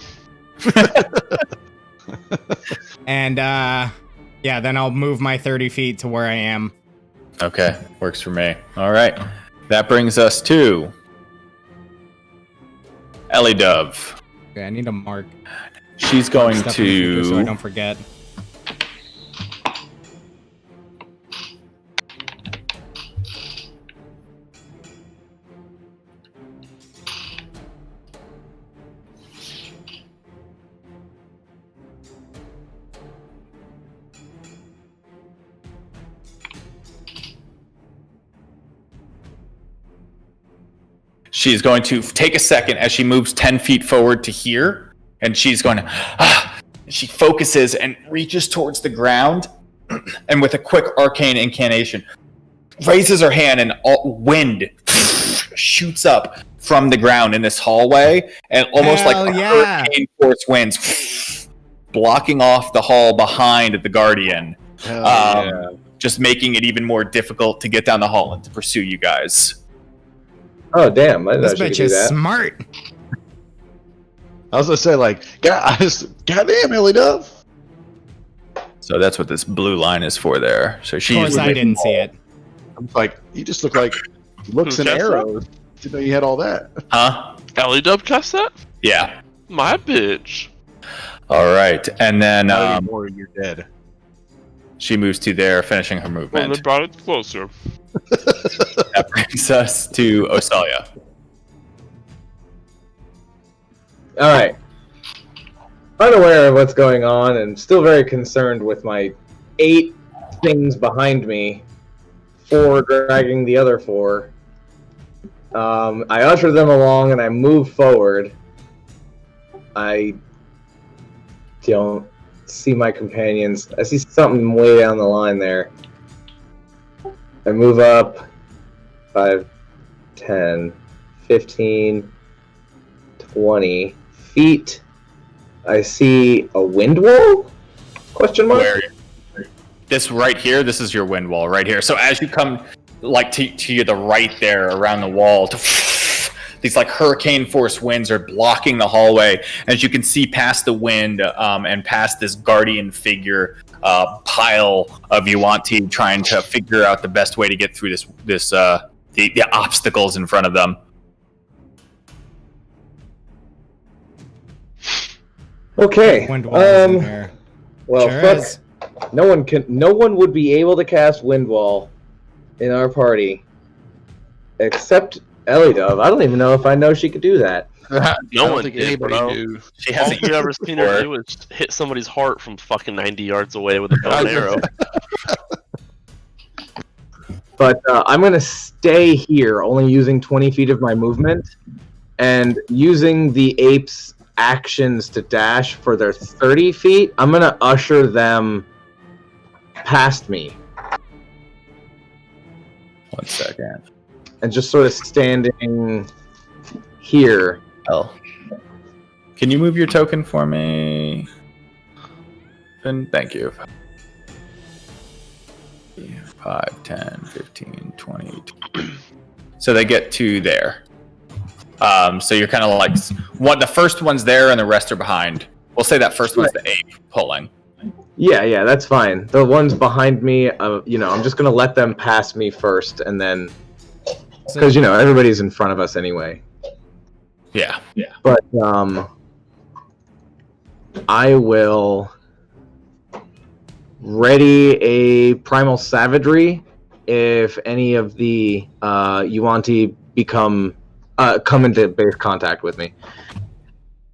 And yeah, then I'll move my 30 feet to where I am. Okay, works for me. All right, that brings us to Ellie Dove. Okay, I need a mark. She's going Stuff in the future so I to. don't forget. She's going to take a second as she moves 10 feet forward to here, and she's going to. She focuses and reaches towards the ground, and with a quick arcane incantation, raises her hand, and wind shoots up from the ground in this hallway, and almost Hell like a yeah. hurricane force winds, blocking off the hall behind the Guardian, just making it even more difficult to get down the hall and to pursue you guys. Oh damn! I didn't know This she could bitch do is that. smart. I was gonna say, like, goddamn, Ellie Dove. So that's what this blue line is for there. So Of she's course, I didn't see it. I'm like, you just look like looks and Who cast arrows. Didn't know you had all that. Huh? Ellie Dub cast that? Yeah. My bitch. All right, and then Not anymore, you're dead. she moves to there, finishing her Well, movement. they brought it closer. That brings us to Osalia. All right. Unaware of what's going on and still very concerned with my 8 things behind me, 4 dragging the other 4. I usher them along and I move forward. I don't see my companions. I see something way down the line there. I move up 5, 10, 15, 20 feet. I see a wind wall? Question mark? Where this right here, this is your wind wall right here. So as you come like to the right there around the wall, these like hurricane force winds are blocking the hallway. As you can see past the wind and past this guardian figure pile of Yuanti trying to figure out the best way to get through the obstacles in front of them. Okay. Wind wall is in there. Well, Sure fuck. is. No one would be able to cast wind wall in our party except Ellie Dove. I don't even know if I know she could do that. No one did, bro. knew. She All hasn't you ever seen her before. do is hit somebody's heart from fucking 90 yards away with a bow and arrow. But I'm going to stay here, only using 20 feet of my movement, and using the ape's actions to dash for their 30 feet. I'm going to usher them past me. 1 second. And just sort of standing here. Oh. Can you move your token for me? And thank you. 5, 10, 15, 20. So they get to there. So you're kind of like the first one's there and the rest are behind. We'll say that first one's the ape pulling. Yeah, that's fine. The ones behind me, I'm just going to let them pass me first, and then... Because, everybody's in front of us anyway. Yeah. But, I will ready a primal savagery if any of the Yuanti come into base contact with me.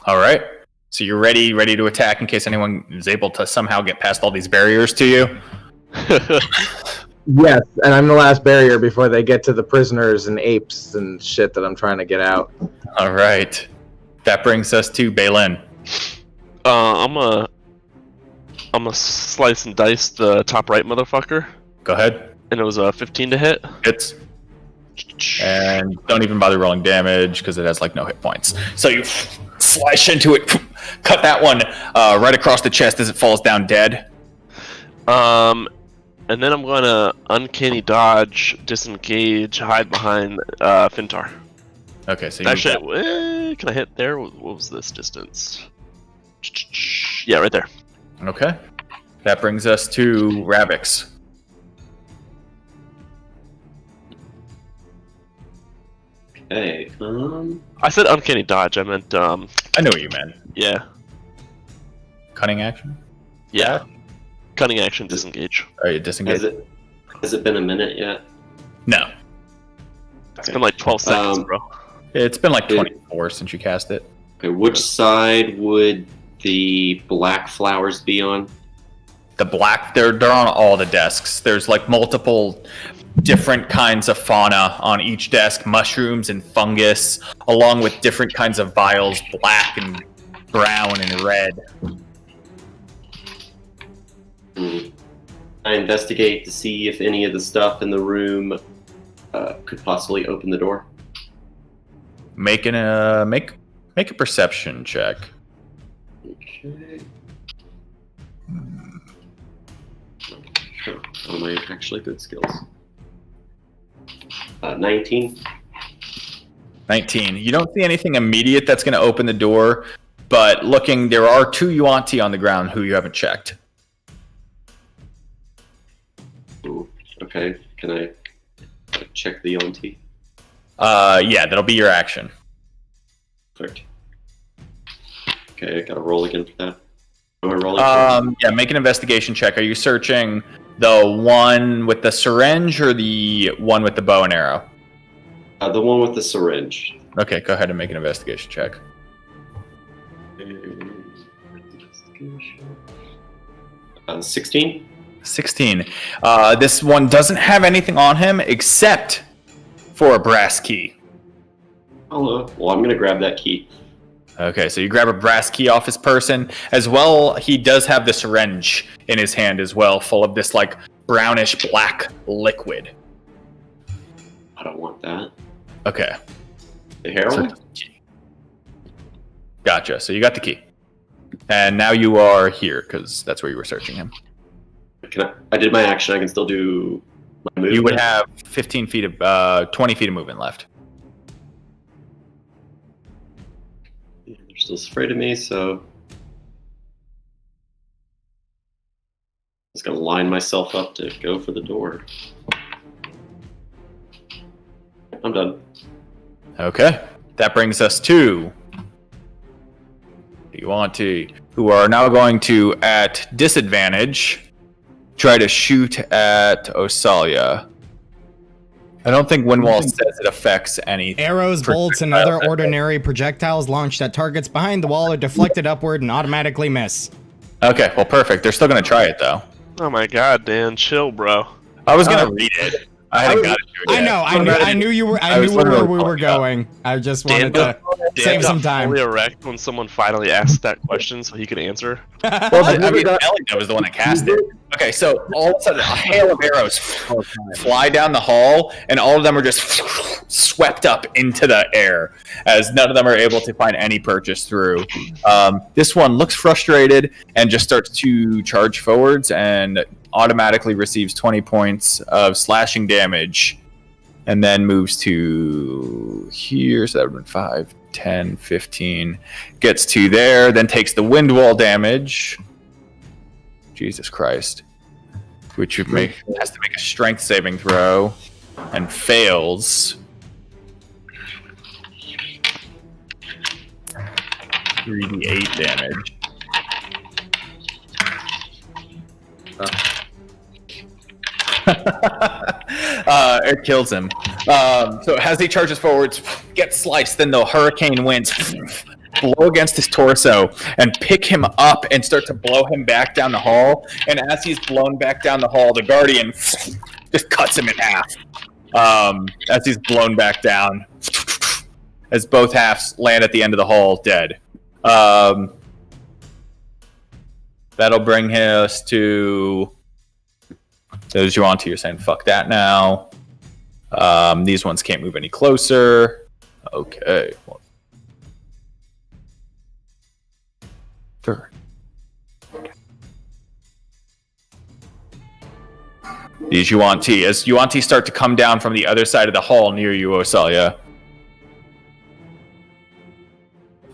All right. So you're ready to attack in case anyone is able to somehow get past all these barriers to you. Yes, and I'm the last barrier before they get to the prisoners and apes and shit that I'm trying to get out. All right. That brings us to Balin. I'm a slice and dice the top right motherfucker, Go ahead. and it was a 15 to hit. Hits. And don't even bother rolling damage because it has like no hit points. So you slash into it, cut that one right across the chest as it falls down dead. And then I'm gonna uncanny dodge, disengage, hide behind Fintar. Okay, so you Actually, can I hit there? What was this distance? Yeah, right there. Okay. That brings us to Ravix. Okay. I said uncanny dodge. I meant I know what you meant. yeah, Cunning action? yeah. Cunning action, disengage. Are you disengaged? Has it been a minute yet? No. It's been like 12 seconds, bro. It's been like 24 since you cast it. Okay, which side would the black flowers be on? The black, they're on all the desks. There's like multiple different kinds of fauna on each desk, mushrooms and fungus, along with different kinds of vials, black and brown and red. I investigate to see if any of the stuff in the room could possibly open the door. Make a perception check. Okay. Oh, my actually good skills. 19. 19. You don't see anything immediate that's going to open the door, but looking, there are 2 Yuan-Ti on the ground who you haven't checked. Ooh, okay, can I check the Yuan-Ti? Yeah, that'll be your action. Perfect. Okay, I gotta roll again for that. Am I rolling? Yeah, make an investigation check. Are you searching the one with the syringe or the one with the bow and arrow? The one with the syringe. Okay, go ahead and make an investigation check. 16. 16. This one doesn't have anything on him except for a brass key. Hello. Well, I'm gonna grab that key. Okay, so you grab a brass key off his person. As well, he does have the syringe in his hand as well, full of this like brownish black liquid. I don't want that. Okay. The heroin? Gotcha. So you got the key. And now you are here, because that's where you were searching him. I did my action. I can still do my movement. You would have 15 feet of, 20 feet of movement left. Yeah, they're still afraid of me, so I'm just gonna line myself up to go for the door. I'm done. Okay. That brings us to who are now going to, at disadvantage, try to shoot at Osalia. I don't think Windwall says it affects anything. Arrows, bolts, and other ordinary projectiles launched at targets behind the wall are deflected upward and automatically miss. Okay, well, perfect. They're still going to try it, though. Oh my god, Dan, chill, bro. I was going to read it. I hadn't got it to it yet. I knew you were. I knew where we were going. I just wanted to save some time. Fully erect when someone finally asked that question, so he could answer. Well, I mean, Ellie was the one that cast it. Okay, so all of a sudden, a hail of arrows fly down the hall, and all of them are just swept up into the air, as none of them are able to find any purchase through. This one looks frustrated and just starts to charge forwards and automatically receives 20 points of slashing damage, and then moves to here, so that would have been 5, 10, 15, gets to there, then takes the wind wall damage. Jesus Christ. Which has to make a strength saving throw, and fails. 3d8 damage. It kills him. So as he charges forwards, gets sliced, then the hurricane winds blow against his torso and pick him up and start to blow him back down the hall. And as he's blown back down the hall, the Guardian just cuts him in half. As he's blown back down, as both halves land at the end of the hall dead. That'll bring us to those Yuan-Ti. You're saying fuck that now. These ones can't move any closer. Okay. Third. These Yuan-Ti. As Yuan-Ti start to come down from the other side of the hall near you, Osalia,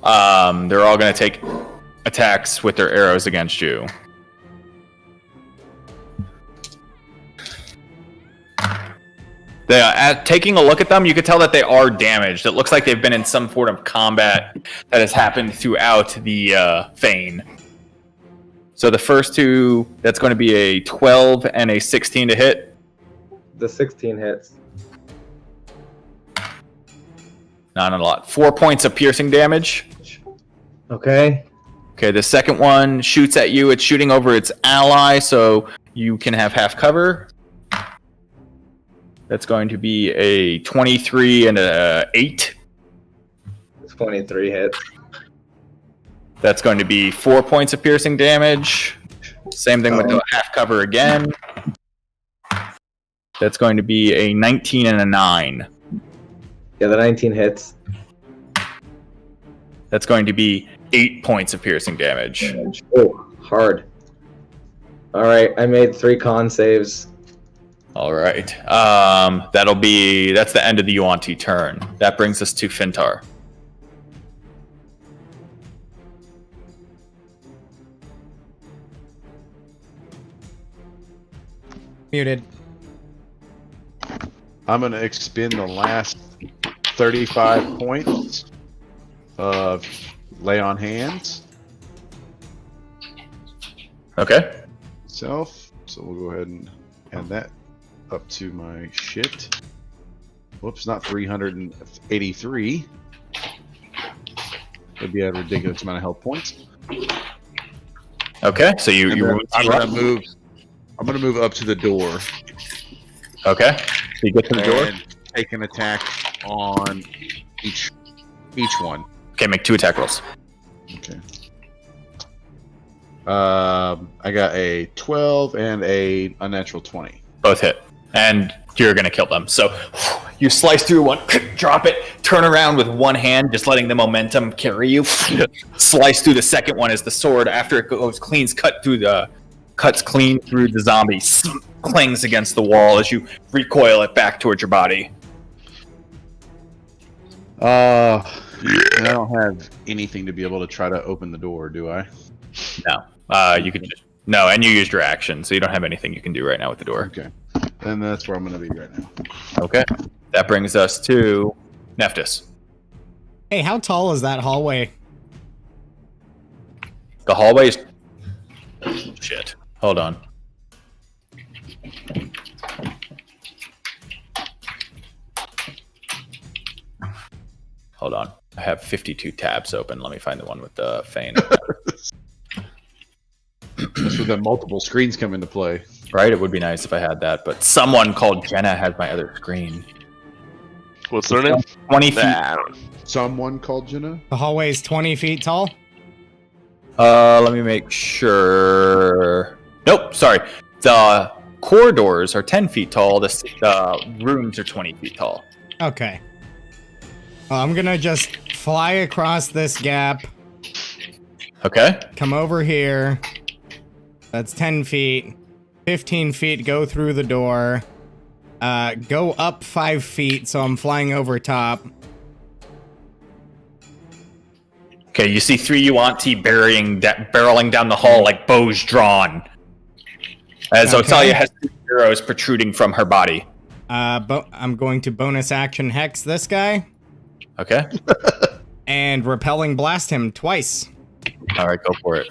they're all going to take attacks with their arrows against you. Taking a look at them, you can tell that they are damaged. It looks like they've been in some form of combat that has happened throughout the Fane. So the first two, that's going to be a 12 and a 16 to hit. The 16 hits. Not a lot. 4 points of piercing damage. Okay. Okay, the second one shoots at you. It's shooting over its ally, so you can have half cover. That's going to be a 23 and a 8. 23 hits. That's going to be 4 points of piercing damage. Same thing with the half cover again. That's going to be a 19 and a 9. Yeah, the 19 hits. That's going to be 8 points of piercing damage. Oh, hard. All right, I made 3 con saves. All right. That's the end of the Yuan-Ti turn. That brings us to Fintar. Muted. I'm going to expend the last 35 points of lay on hands. Okay. So we'll go ahead and add that up to my shit. Whoops, not 383. That'd be a ridiculous amount of health points. Okay, so you I'm gonna move up to the door. Okay, so you get to the door. And take an attack on each one. Okay, make 2 attack rolls. Okay. I got a 12 and a unnatural 20. Both hit, and you're gonna kill them. So you slice through one, drop it, turn around with one hand, just letting the momentum carry you. Slice through the second one as the sword, after it goes cuts clean through the zombie, clings against the wall as you recoil it back towards your body. I don't have anything to be able to try to open the door, do I? No. You can just and you used your action, so you don't have anything you can do right now with the door. Okay. Then that's where I'm going to be right now. Okay. That brings us to Nephthys. Hey, how tall is that hallway? The hallway is... Shit. Hold on. Hold on. I have 52 tabs open. Let me find the one with the Fane. That's where the multiple screens come into play. Right? It would be nice if I had that, but someone called Jenna has my other screen. What's their name? 20 feet. Someone called Jenna? The hallway is 20 feet tall? Let me make sure. Nope, sorry. The corridors are 10 feet tall. The rooms are 20 feet tall. Okay. I'm gonna just fly across this gap. Okay. Come over here. That's 10 feet. 15 feet, go through the door. Go up 5 feet, so I'm flying over top. Okay, you see 3 Yuan-Ti barreling down the hall like bows drawn. As Okay. Otalia has 2 arrows protruding from her body. I'm going to bonus action hex this guy. Okay. And repelling blast him twice. Alright, go for it.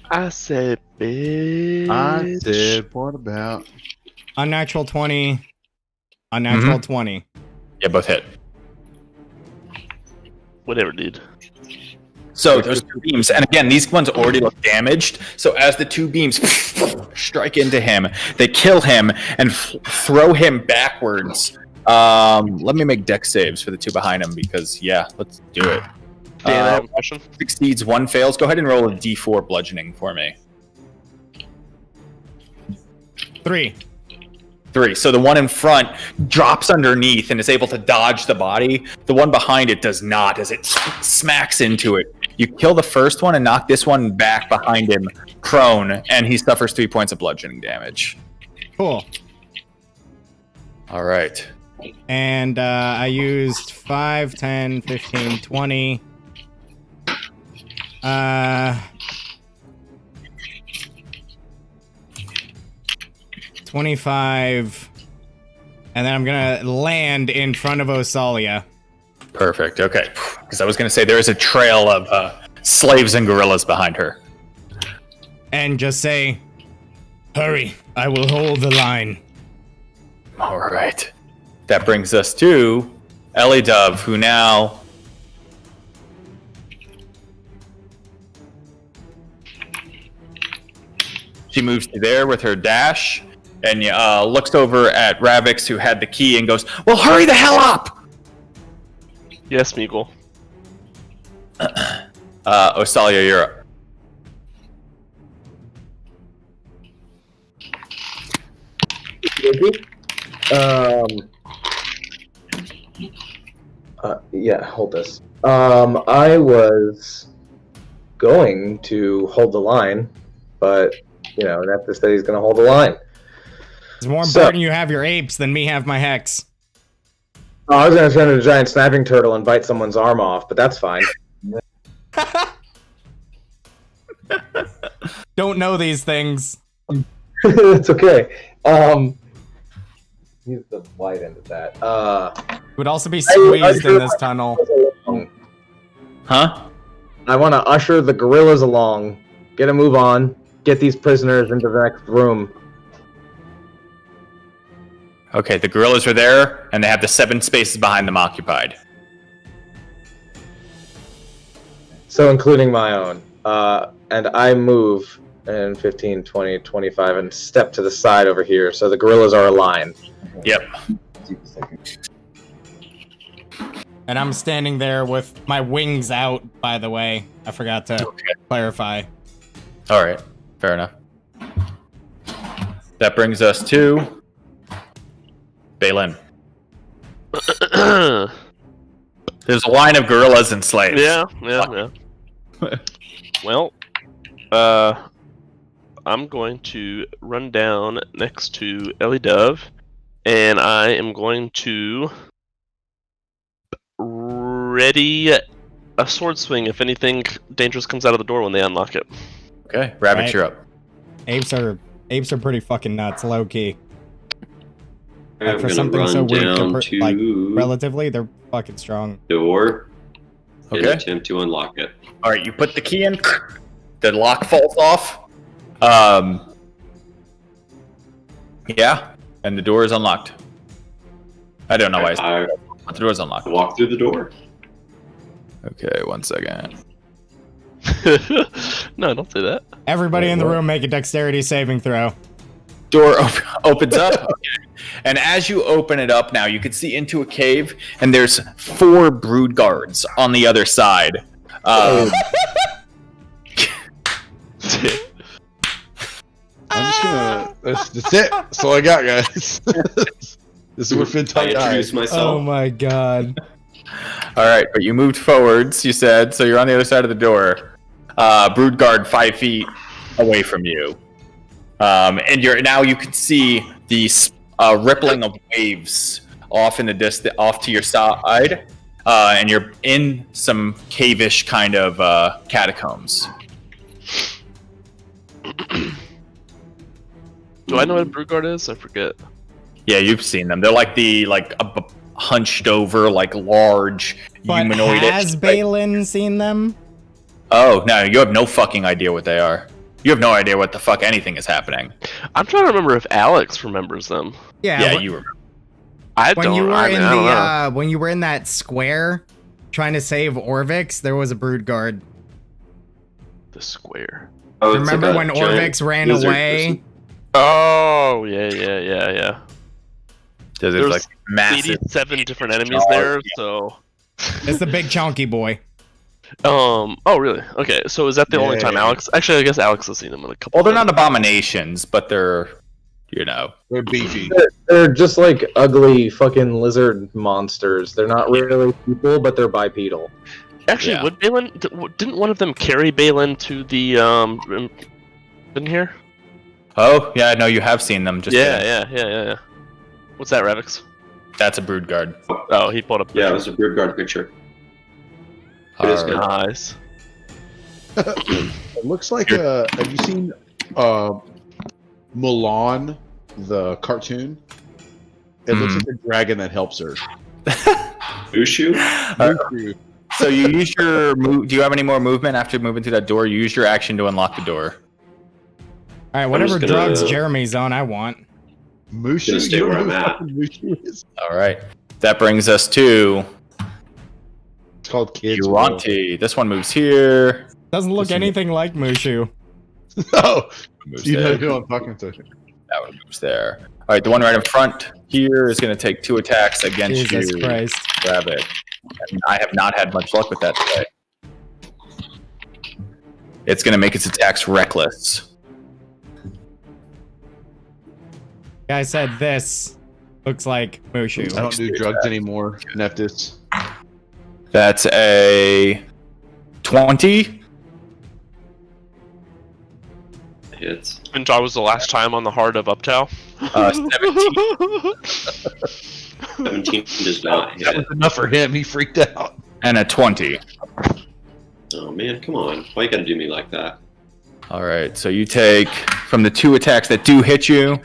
I said, bitch. I said, what about? Unnatural 20. Unnatural 20. Yeah, both hit. Whatever, dude. So there's 2 beams, and again, these ones already look damaged. So as the 2 beams strike into him, they kill him and throw him backwards. Let me make dex saves for the 2 behind him because let's do it. Dan, I have a question. Succeeds, 1 fails. Go ahead and roll a d4 bludgeoning for me. 3. 3. So the one in front drops underneath and is able to dodge the body. The one behind it does not, as it smacks into it. You kill the first one and knock this one back behind him, prone, and he suffers 3 points of bludgeoning damage. Cool. All right. And I used 5, 10, 15, 20. 25. And then I'm going to land in front of Osalia. Perfect. Okay. Because I was going to say there is a trail of slaves and gorillas behind her. And just say, hurry, I will hold the line. All right. That brings us to Ellie Dove, who now... She moves to there with her dash and looks over at Ravix, who had the key, and goes, well, hurry the hell up! Yes, Meagle. Osalia, you're up. Yeah, hold this. I was going to hold the line, but, you know, Nephthys said he's going to hold the line. It's more important you have your apes than me have my hex. Oh, I was going to turn into a giant snapping turtle and bite someone's arm off, but that's fine. Don't know these things. It's okay. Use the light into that. Would also be squeezed in this tunnel. Huh? I want to usher the gorillas along, get a move on, get these prisoners into the next room. Okay, the gorillas are there, and they have the 7 spaces behind them occupied. So including my own. And I move in 15, 20, 25, and step to the side over here, so the gorillas are aligned. Yep. And I'm standing there with my wings out, by the way. I forgot to clarify. All right, fair enough. That brings us to Balin. There's a line of gorillas and slaves. Yeah. Well, I'm going to run down next to Ellie Dove, and I am going to ready a sword swing if anything dangerous comes out of the door when they unlock it. Okay, Rabbit, Right. you're up. Apes are pretty fucking nuts, low key. I'm Like for gonna something run so weak, down they're to like relatively, they're fucking strong. door and Okay. attempt to unlock it. All right, you put the key in. The lock falls off. Yeah, and the door is unlocked. I don't know why. But the door is unlocked. I walk through the door. Okay, 1 second. No, don't say that. Everybody in the room make a dexterity saving throw. Door opens up. Okay. And as you open it up now, you can see into a cave, and there's 4 brood guards on the other side. I'm just gonna. That's it. That's all I got, guys. This is where I Fintok introduce dies. myself. Oh my god. All right, but you moved forwards, you said, so you're on the other side of the door. Brood guard 5 feet away from you. And you can see the rippling of waves off in the distance, off to your side, and you're in some cave-ish kind of catacombs. Do I know what a brood guard is? I forget. Yeah, you've seen them. They're like a hunched over, like large But humanoid. has Balin seen them? Oh no, you have no fucking idea what they are. You have no idea what the fuck anything is happening. I'm trying to remember if Alex remembers them. Yeah, wh- you remember. I when don't. you were I in mean, I don't know. the when you were in that square trying to save Orvix, there was a brood guard. The square. Oh, it's Remember like a when giant Orvix ran lizard away? person. Oh, yeah. There's There's like massive. 87 different enemies there, so. It's the big chunky boy. Oh, really? Okay, so is that the only time Yeah. Alex? Actually, I guess Alex has seen them in a couple. Well, they're not abominations, but they're you know. They're beefy. They're just like ugly fucking lizard monsters. They're not really people, but they're bipedal. Actually, Yeah. would Balin didn't one of them carry Balin to the in here? Oh, yeah, I know you have seen them. Just Yeah. What's that, Ravix? That's a brood guard. Oh, he pulled up. Yeah, it was a Brood Guard picture. It is good. Nice. It looks like have you seen Mulan, the cartoon? It looks like a dragon that helps her. Ushu? So you use your move. Do you have any more movement after moving through that door? You use your action to unlock the door. All right, whatever just gonna- drugs Jeremy's on, I want. Mushu, Gonna stay you know where who I'm at. fucking Mushu is? All right. That brings us to It's called Kids. Yuanti. This one moves here. Doesn't look Listen. anything like Mushu. Oh, Moves you know there. who I'm talking to. That one moves there. All right, the one right in front here is going to take 2 attacks against Jesus you. Christ. Grab it. And I have not had much luck with that today. It's going to make its attacks reckless. Guy said this looks like Mushu. I don't do drugs anymore, Nephthys. That's a 20. Hits. Fintar was the last time on the heart of Uptow. 17 17 does not That hit. was enough for him. He freaked out. and a 20. Oh man, come on. Why you gotta do me like that? All right, so you take from the 2 attacks that do hit you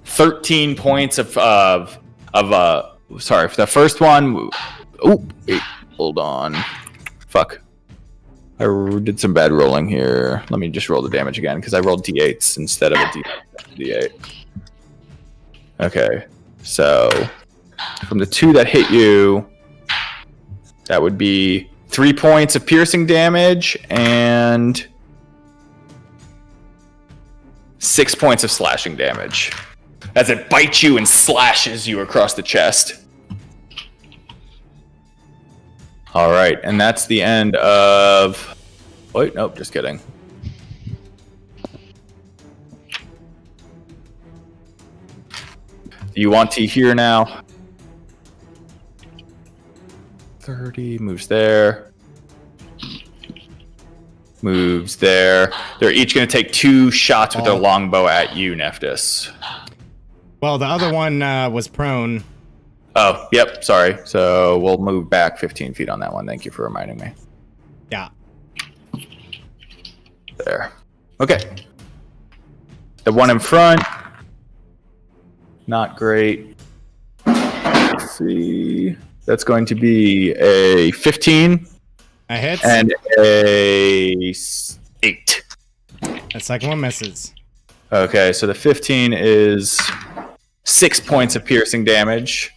13 points of sorry, for the first one. Oh, wait, hold on. Fuck. I did some bad rolling here. Let me just roll the damage again because I rolled d8s instead of a d8. Okay, so from the 2 that hit you, that would be 3 points of piercing damage and 6 points of slashing damage as it bites you and slashes you across the chest. All right, and that's the end of... Wait, nope, just kidding. You want to hear now? 30 moves there. Moves there. They're each going to take 2 shots with their longbow at you, Nephthys. Well, the other one was prone. Oh, yep, sorry. So we'll move back 15 feet on that one. Thank you for reminding me. Yeah. There. Okay. The one in front. Not great. Let's see. That's going to be a 15 A hit. and a 8. The second one misses. Okay, so the 15 is 6 points of piercing damage.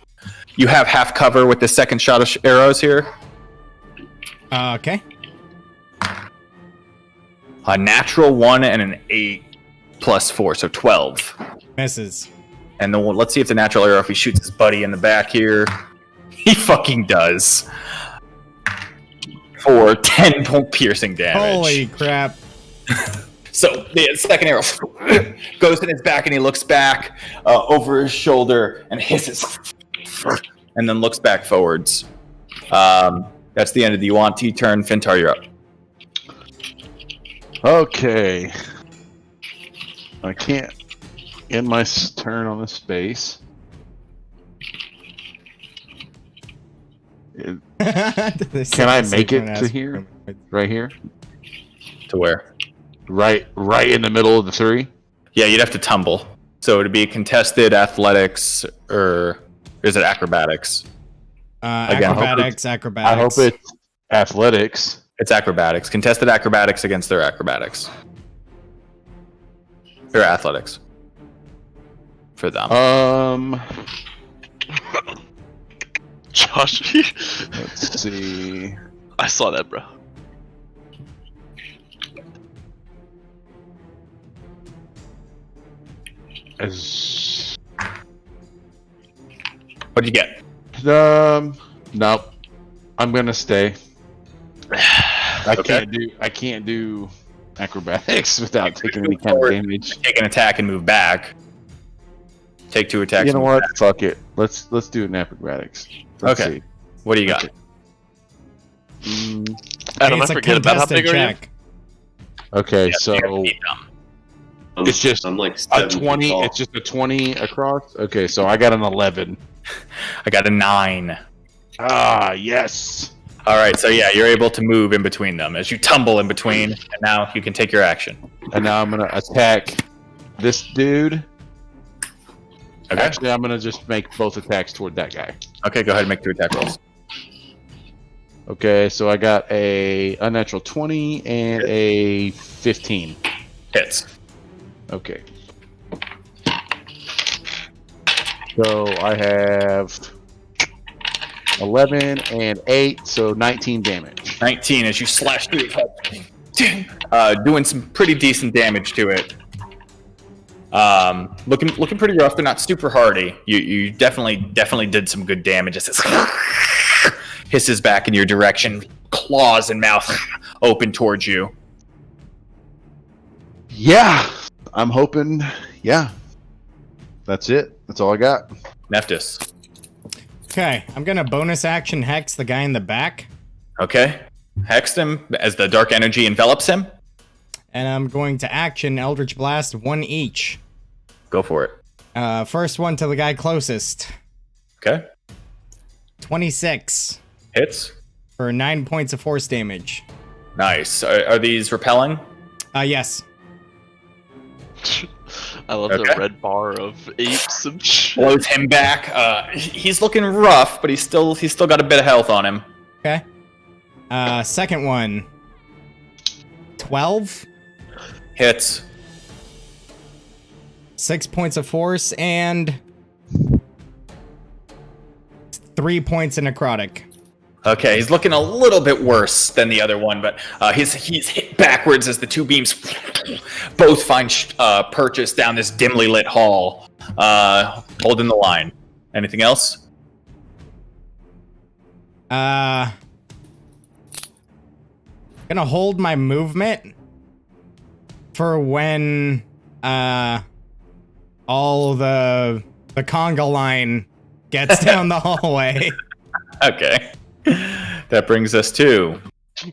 You have half cover with the second shot of arrows here. Okay. A natural 1 and an 8 plus 4, so 12. Misses. And then let's see if the natural arrow, if he shoots his buddy in the back here. He fucking does. For 10 point piercing damage. Holy crap. So the second arrow goes in his back and he looks back over his shoulder and hisses. And then looks back forwards. That's the end of the Yuan-Ti turn. Fintar, you're up. Okay. I can't end my turn on the space. Can I make it to here? Right here? To where? Right in the middle of the 3? Yeah, you'd have to tumble. So it'd be contested athletics, or is it acrobatics? Again, Acrobatics. I hope it's athletics. It's acrobatics. Contested acrobatics against their acrobatics. Or athletics. For them. Josh, Let's see. I saw that, bro. What'd you get? Nope. I'm gonna stay. I Okay. can't do acrobatics without taking any kind of damage. Take an attack and move back. Take 2 attacks. You know and what? move back. Fuck it. Let's do it in acrobatics. Let's Okay. see. What do you got? Adam, I It's a forget about how contested big are you? check. Okay, Yeah, so you gotta keep them. it's just I'm like a 7 feet 20. tall. It's just a 20 across. Okay, so I got an 11. I got a 9. Ah, yes. All right, so yeah, you're able to move in between them as you tumble in between, and now you can take your action. And now I'm gonna attack this dude. Okay. Actually, I'm gonna just make both attacks toward that guy. Okay, go ahead and make 2 attack rolls. Okay, so I got a unnatural 20 and a 15. Hits. Okay. So I have 11 and 8, so 19 damage. 19 as you slash through his head, doing some pretty decent damage to it. Looking pretty rough. They're not super hardy. You definitely did some good damage as it hisses back in your direction, claws and mouth open towards you. Yeah, I'm hoping. Yeah, that's it. That's all I got. Nephthys. Okay, I'm gonna bonus action hex the guy in the back, Okay. Hexed him as the dark energy envelops him. and I'm going to action Eldritch Blast 1 each. Go for it. First one to the guy closest. Okay. 26 Hits. for 9 points of force damage. Nice. Are these repelling? Yes. I love Okay. the red bar of apes and shit. Blows him back. He's looking rough, but he's still got a bit of health on him. Okay. Second one. 12. Hits. 6 points of force and 3 points of necrotic. Okay, he's looking a little bit worse than the other one, but he's hit backwards as the 2 beams both find purchase down this dimly lit hall, holding the line. Anything else? Gonna hold my movement for when all the conga line gets down the hallway Okay. That brings us to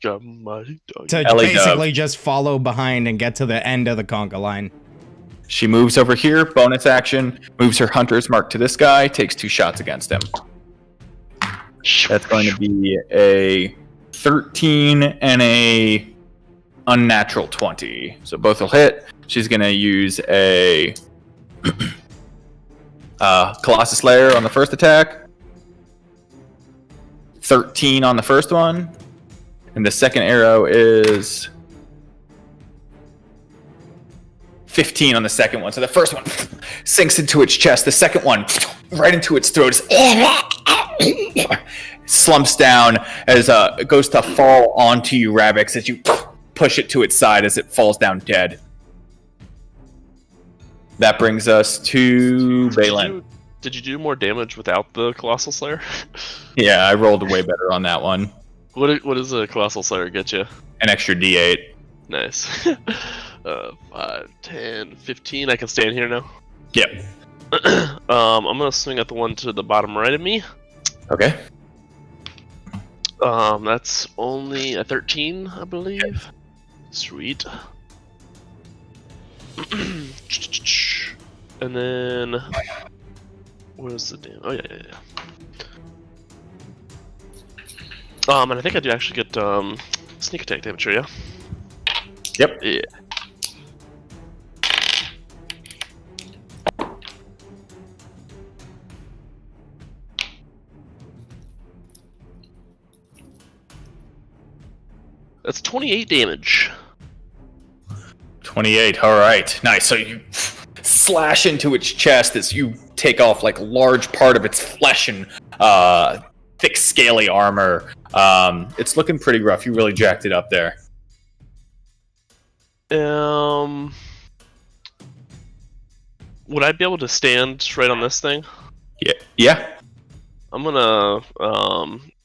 Got my dog. to Ellie basically just follow behind and get to the end of the conga line. she moves over here, bonus action, moves her hunter's mark to this guy, takes 2 shots against him. That's going to be a 13 and a unnatural 20. So both will hit. She's going to use a Colossus Slayer on the first attack. 13 on the first one. And the second arrow is 15 on the second one. So the first one sinks into its chest. The second one right into its throat. Slumps down as it goes to fall onto you, Rabix, as you push it to its side as it falls down dead. That brings us to Balin. Did you do more damage without the Colossal Slayer? Yeah, I rolled way better on that one. What does a Colossal Slayer get you? An extra D8. Nice. 5, 10, 15. I can stand here now. Yep. I'm gonna swing at the one to the bottom right of me. Okay. That's only a 13, I believe. Sweet. And then, where's the damn? Oh yeah. And I think I do actually get sneak attack damage here, yeah. Yep. Yeah. That's 28 damage. 28. All right. Nice. So you slash into its chest as you take off like a large part of its flesh and thick, scaly armor. It's looking pretty rough. You really jacked it up there. Would I be able to stand right on this thing? Yeah. Yeah. I'm gonna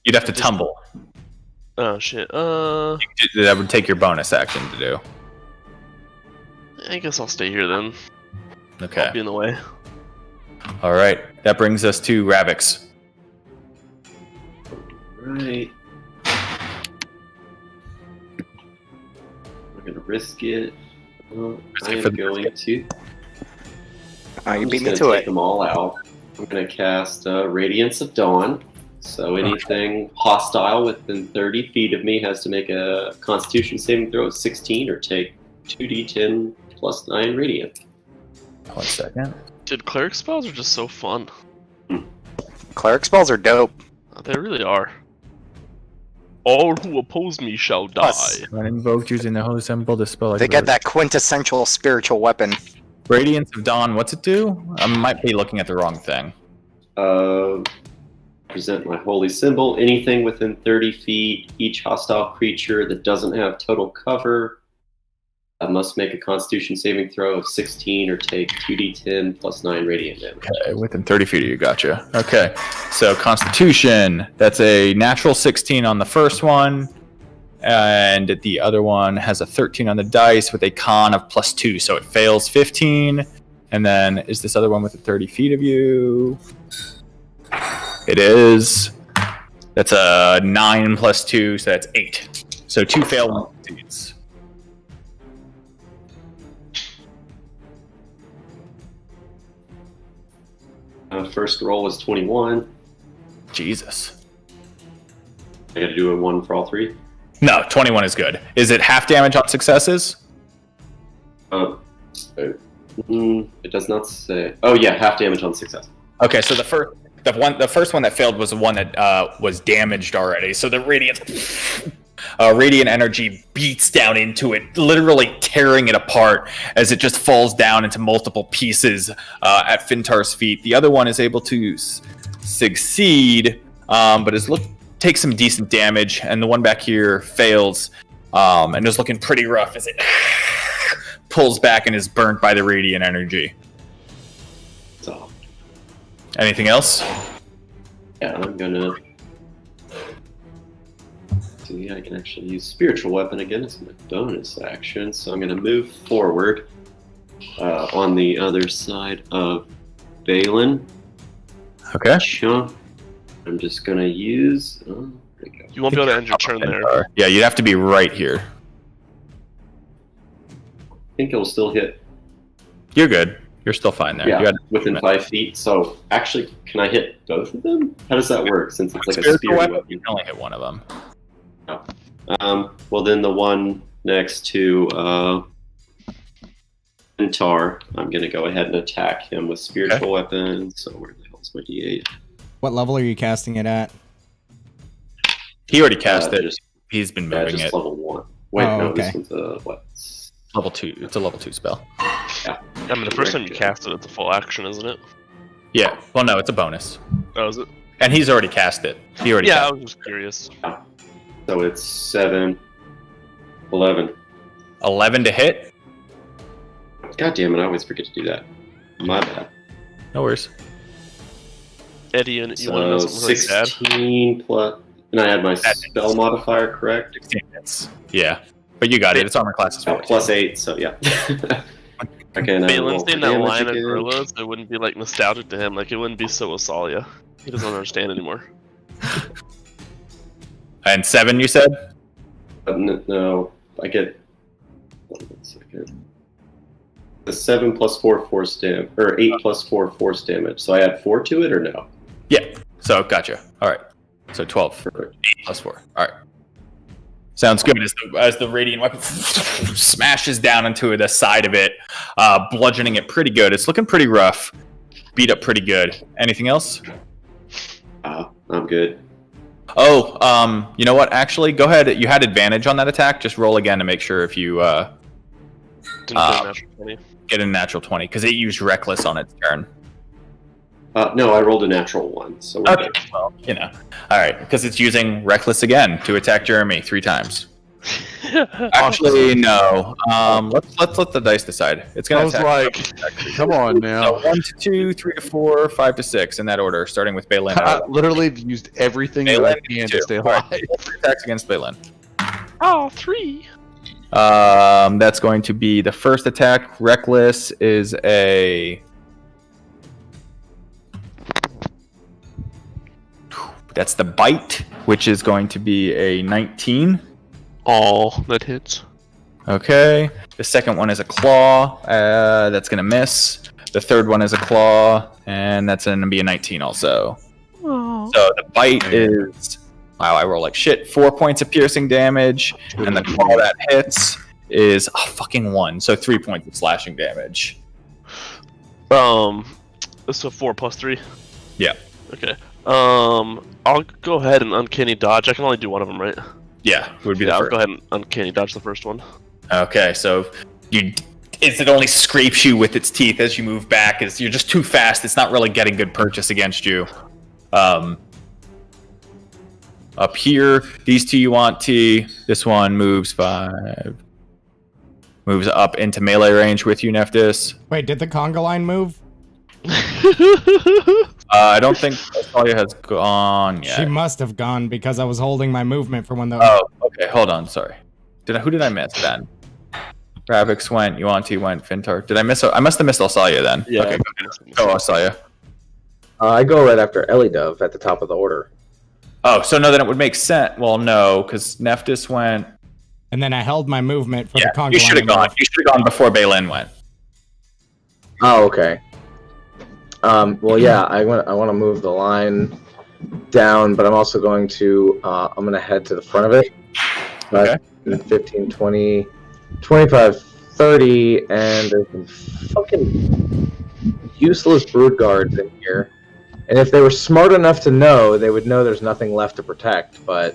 You'd have to tumble. oh shit. That would take your bonus action to do. I guess I'll stay here then. Okay. I'll be in the way. All right. That brings us to Ravix. Right. We're gonna risk it. I am going to. You I'm beat just me gonna to take it. them all out. I'm gonna cast Radiance of Dawn. So anything hostile within 30 feet of me has to make a Constitution saving throw of 16 or take 2d10 plus 9 radiant. 1 second. Dude, cleric spells are just so fun. Cleric spells are dope. They really are. All who oppose me shall die. Plus, When invoked using the holy symbol, the spell. they get that quintessential spiritual weapon. Radiance of Dawn. What's it do? I might be looking at the wrong thing. Present my holy symbol. Anything within 30 feet, each hostile creature that doesn't have total cover must make a Constitution saving throw of 16 or take 2d10 plus 9 radiant damage. Okay, within 30 feet of you, gotcha. Okay, so Constitution, that's a natural 16 on the first one, and the other one has a 13 on the dice with a con of +2, so it fails 15. And then is this other one within 30 feet of you? It is. That's a 9 + 2, so that's 8. So 2 failed succeeds. First roll was 21. Jesus. I gotta do a 1 for all 3. No, 21 is good. Is it half damage on successes? It does not say. Oh yeah, half damage on success. Okay, so the first one that failed was the one that was damaged already. So the radiant energy beats down into it, literally tearing it apart as it just falls down into multiple pieces at Fintar's feet. The other one is able to succeed, but takes some decent damage, and the one back here fails and is looking pretty rough as it pulls back and is burnt by the radiant energy. So Anything else? yeah, I'm gonna see. I can actually use spiritual weapon again as my bonus action. So I'm gonna move forward on the other side of Balin. Okay. I'm just gonna use. Oh, there we go. You won't be able to end your turn there. Yeah, you'd have to be right here. I think it'll still hit. You're good. You're still fine there. Yeah, You had within 5 feet. So actually, can I hit both of them? How does that work? Since it's like a spiritual spear weapon. weapon. You can only hit one of them. Well, then the one next to Centaur, I'm gonna go ahead and attack him with spiritual weapon. So where the hell's my D8? What level are you casting it at? He already cast it. Just, He's been yeah, moving just it. level 1. Wait, Oh, no, okay. this one's a what? Level 2. It's a level 2 spell. Yeah. I mean, the first time you cast it, it's a full action, isn't it? Yeah. Well, no, it's a bonus. Oh, is it? And he's already cast it. He already Yeah, I cast was just curious. So it's 7, 11. 11 to hit. God damn it! I always forget to do that. My bad. No worries. Eddie, you want to know So something really sad? 16 plus, and I had my spell modifier correct. 16 hits. Yeah. But you got it. It's armor class as well. Plus 8, so yeah. Okay, now roll Balin's for named that damage lion of again. gorillas. It wouldn't be like nostalgic to him. Like it wouldn't be so Asalia. He doesn't understand anymore. And 7, you said? No, I get. One second. The 7 plus 4 force damage, or 8 plus 4 force damage. So I add 4 to it, or no? Yeah. So, gotcha. All right. So 12. 8 plus 4. All right. Sounds good. As the radiant weapon smashes down into the side of it, bludgeoning it pretty good. It's looking pretty rough. Beat up pretty good. Anything else? I'm good. Oh, you know what? Actually, go ahead. You had advantage on that attack. Just roll again to make sure if you Didn't get a natural 20. get a natural 20, because it used reckless on its turn. No, I rolled a natural 1, so we're Okay, good. well, you know. All right, because it's using reckless again to attack Jeremy 3 times. Actually, no. Let's let the dice decide. It's I gonna was attack. like, come on now. So 1 to 2, 3 to 4, 5 to 6 in that order, starting with Balin. I literally used everything that I Balin, can 2. to stay All right, alive. roll 3 attacks against Balin. Oh, 3. That's going to be the first attack. Reckless is a... That's the bite, which is going to be a 19. Oh, that hits. Okay. The second one is a claw. That's going to miss. The third one is a claw, and that's going to be a 19 also. Oh. So the bite is... Wow, I roll like shit. 4 points of piercing damage, and the claw that hits is a fucking 1. So 3 points of slashing damage. So 4 plus 3? Yeah. Okay. I'll go ahead and uncanny dodge. I can only do one of them, right? Yeah, would be the I'll first. go ahead and uncanny dodge the first one. Okay, so it only scrapes you with its teeth as you move back. You're just too fast. It's not really getting good purchase against you. Up here, these two you want T. This one moves 5. Moves up into melee range with you, Nephthys. Wait, did the conga line move? I don't think Australia has gone yet. She must have gone because I was holding my movement for when the... Oh, okay. Hold on. Sorry. Who did I miss then? Ravix went. Yuanti went. Fintar. Did I miss? I must have missed Alsalia then. Yeah. Okay. Go Alsalia. I go right after Elidove at the top of the order. Oh, so no, then it would make sense. Well, no, because Nephthys went. And then I held my movement for the conga line. You should have gone. You should have gone before Balin went. Oh, okay. Well, yeah, I want to move the line down, but I'm also going to I'm going to head to the front of it. Okay. 15, 20, 25, 30, and there's some fucking useless brood guards in here. And if they were smart enough to know, they would know there's nothing left to protect, but...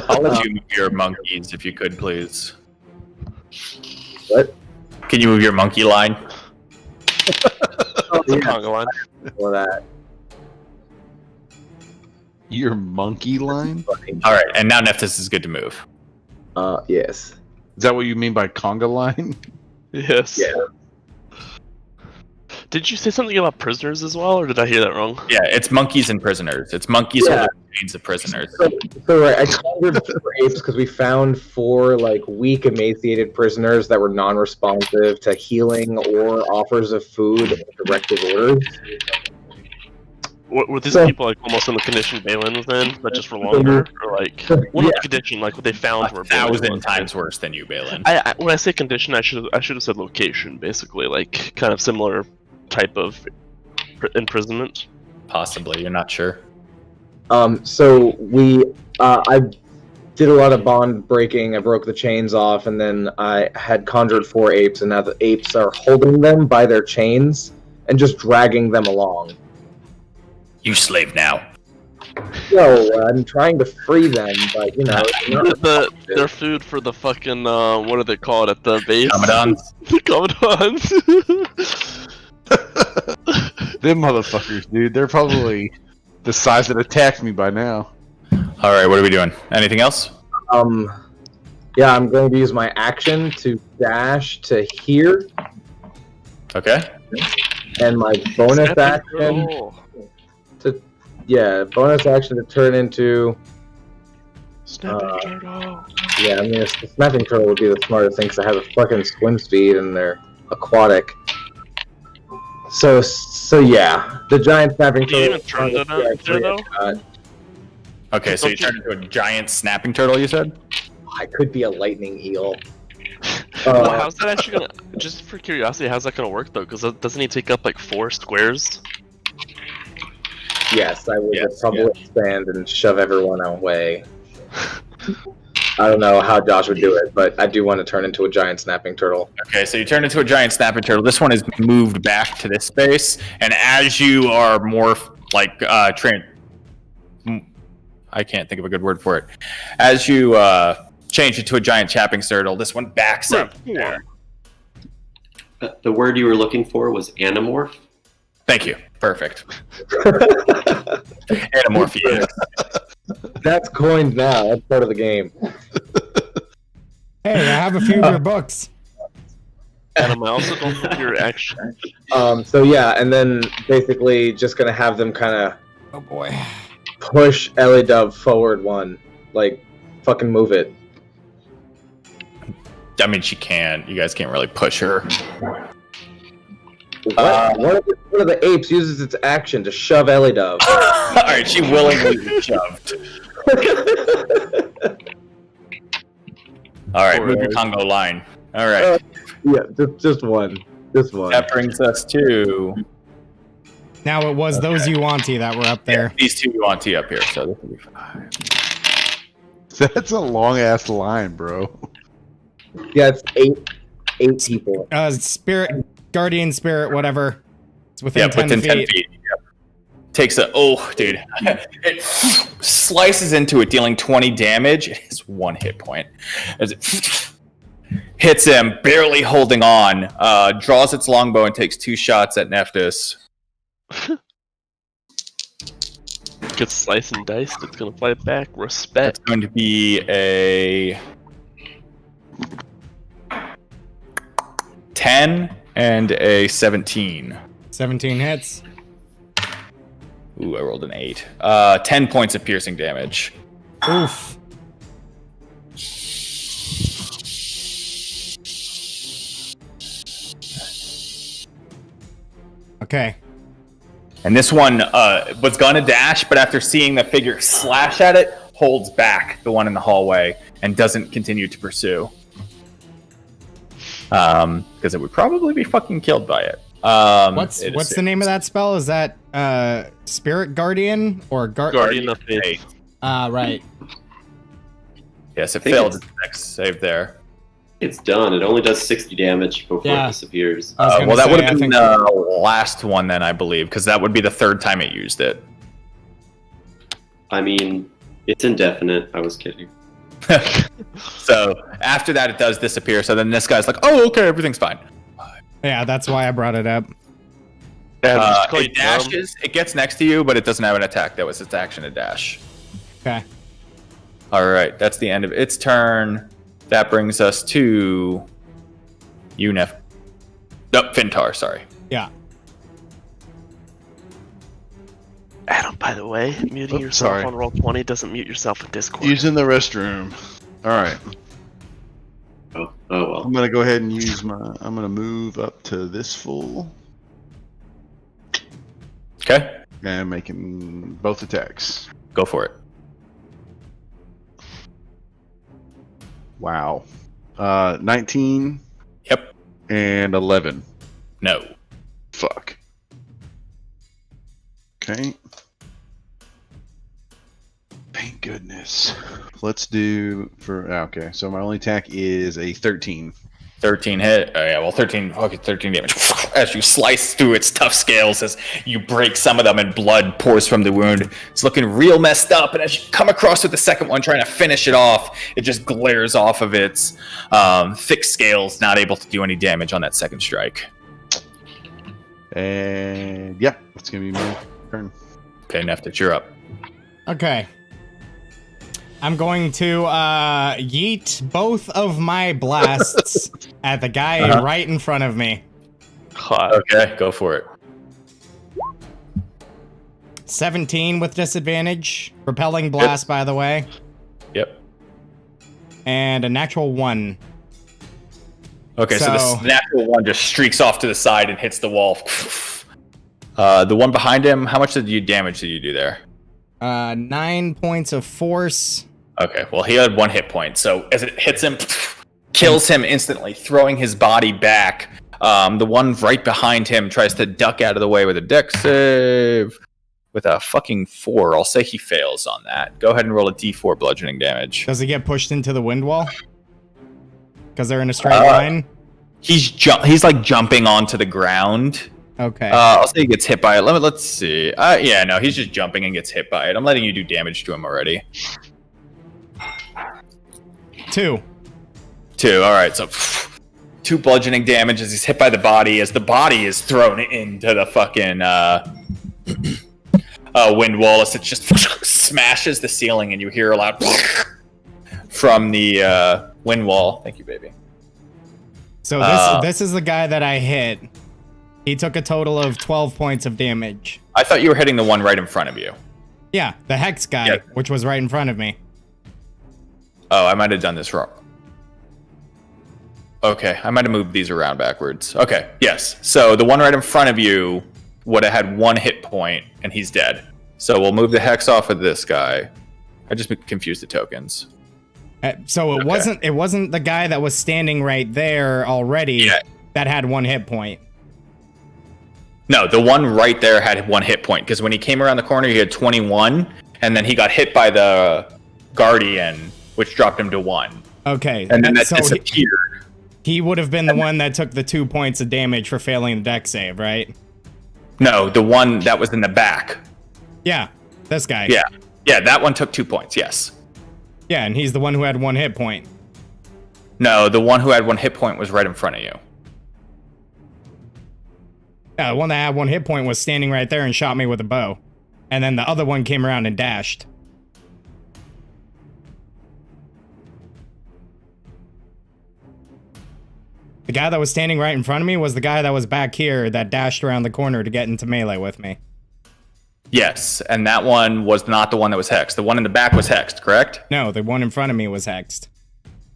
I'll let you move your monkeys if you could, please. What? Can you move your monkey line? It's a conga line. For that. Your monkey line? All right, and now Nephthys is good to move. Yes. Is that what you mean by conga line? Yes. Yeah. Did you say something about prisoners as well, or did I hear that wrong? Yeah, it's monkeys and prisoners. It's monkeys holding chains of prisoners. So right, I conjured 4 apes because we found 4 weak, emaciated prisoners that were non-responsive to healing or offers of food or directed orders. Were these people almost in the condition Balin was in, but just for longer, or what the condition what they found were 1,000 times worse than you, Balin. When I say condition, I should have said location, basically, kind of similar type of imprisonment. Possibly, you're not sure. So I did a lot of bond breaking. I broke the chains off, and then I had conjured 4 apes, and now the apes are holding them by their chains and just dragging them along. You slave now. No, I'm trying to free them, but Their food for the fucking what do they call it at the base? Commandants. The commandants. Them motherfuckers, dude. They're probably the size that attacked me by now. All right, what are we doing? Anything else? Yeah, I'm going to use my action to dash to here, Okay. and my bonus action bonus action to turn into. Snapping turtle. Yeah, I mean, the snapping turtle would be the smartest thing because I have a fucking swim speed and they're aquatic. So yeah, the giant snapping Did you turtle. even turn that there, though? Okay, so you turned into a giant snapping turtle, you said? I could be a lightning eel. Well, how's that actually gonna? Just for curiosity, how's that gonna work though? Because doesn't he take up 4 squares? Yes, I would probably expand and shove everyone away. I don't know how Josh would do it, but I do want to turn into a giant snapping turtle. Okay, so you turn into a giant snapping turtle. This one is moved back to this space, and as you are more I can't think of a good word for it. As you change it to a giant chapping turtle, this one backs up. Yeah. The word you were looking for was anamorph. Thank you. Perfect. Anamorphic. That's coined now. That's part of the game. Hey, I have a few of your books. Adam, I also don't think your action. So yeah, and then basically just gonna have them kind of Oh boy. push Ellie Dove forward one, fucking move it. I mean, she can't. You guys can't really push her. One of the apes uses its action to shove Elidove. All right, she willingly shoved. All right, move your Congo line. All right. Yeah, just one. Just one. That brings us to... Now, it was those Yuanti that were up there. These two Yuanti up here, so this will be fine. That's a long ass line, bro. Yeah, it's eight people. Spirit, Guardian Spirit, whatever. It's within 10 within feet. 10 feet. Yep. Takes a... Oh, dude. It slices into it, dealing 20 damage. It has 1 hit point. As it hits him, barely holding on. Draws its longbow and takes 2 shots at Nephthys. Gets sliced and diced. It's gonna fight back. Respect. That's going to be a 10 and a 17. 17 hits. Ooh, I rolled an 8. 10 points of piercing damage. Oof. Okay. And this one was gonna dash, but after seeing the figure slash at it, holds back the one in the hallway and doesn't continue to pursue. Because it would probably be fucking killed by it. What's the name of that spell? Is that Spirit Guardian or Guardian of Faith. Right. Yes, it think failed it's- its next save there. It's done. It only does 60 damage before Yeah. it disappears. I was gonna Well, that say, would I have been think- the last one then, I believe, because that would be the 3rd time it used it. I mean, it's indefinite. I was kidding. So after that, it does disappear. So then this guy's like, "Oh, okay, everything's fine." Yeah, that's why I brought it up. It dashes. It gets next to you, but it doesn't have an attack. That was its action to dash. Okay. All right, that's the end of its turn. That brings us to Unef. Nope, Fintar. Sorry. Yeah. Adam, by the way, muting Oops, yourself sorry. on Roll20 doesn't mute yourself in Discord. Using the restroom. All right. Oh well. I'm gonna go ahead and use my. I'm gonna move up to this full Okay, and making both attacks. go for it. Wow. 19 Yep. and 11. No. Fuck. Okay. Thank goodness. Let's do for okay. So my only attack is a 13. 13 hit. Oh yeah, well 13 damage. As you slice through its tough scales, as you break some of them and blood pours from the wound. It's looking real messed up, and as you come across with the second one trying to finish it off, it just glares off of its thick scales, not able to do any damage on that second strike. And yeah, it's gonna be my turn. Okay, Nephthys, you're up. Okay. I'm going to yeet both of my blasts at the guy right in front of me. Hot. Okay, go for it. 17 with disadvantage. Repelling blast, by the way. Yep. And a natural 1. Okay, so So- this natural one just streaks off to the side and hits the wall. The one behind him, how much damage did you do there? 9 points of force. Okay, well, he had 1 hit point, so as it hits him, kills him instantly, throwing his body back. The one right behind him tries to duck out of the way with a dex save with a fucking 4. I'll say he fails on that. Go ahead and roll a d4 bludgeoning damage. Does he get pushed into the wind wall? Because they're in a straight line? He's like jumping onto the ground. Okay. I'll say he gets hit by it. Let's see. Yeah, no, he's just jumping and gets hit by it. I'm letting you do damage to him already. 2. 2. All right, so 2 bludgeoning damage as he's hit by the body, as the body is thrown into the fucking wind wall as it just smashes the ceiling, and you hear a loud from the wind wall. Thank you, baby. So this is the guy that I hit. He took a total of 12 points of damage. I thought you were hitting the one right in front of you. Yeah, the Hex guy, Yeah. which was right in front of me. Oh, I might have done this wrong. Okay, I might have moved these around backwards. Okay, yes. So the one right in front of you would have had 1 hit point, and he's dead. So we'll move the hex off of this guy. I just confused the tokens. So it wasn't the guy that was standing right there already that had 1 hit point. No, the one right there had 1 hit point, because when he came around the corner, he had 21, and then he got hit by the Guardian, which dropped him to 1. Okay. And then that disappeared. He would have been the one that took the 2 points of damage for failing the deck save, right? No, the one that was in the back. Yeah, this guy. Yeah, that one took 2 points, yes. Yeah, and he's the one who had 1 hit point. No, the one who had 1 hit point was right in front of you. Yeah, the one that had 1 hit point was standing right there and shot me with a bow. And then the other one came around and dashed. The guy that was standing right in front of me was the guy that was back here that dashed around the corner to get into melee with me. Yes, and that one was not the one that was hexed. The one in the back was hexed, correct? No, the one in front of me was hexed.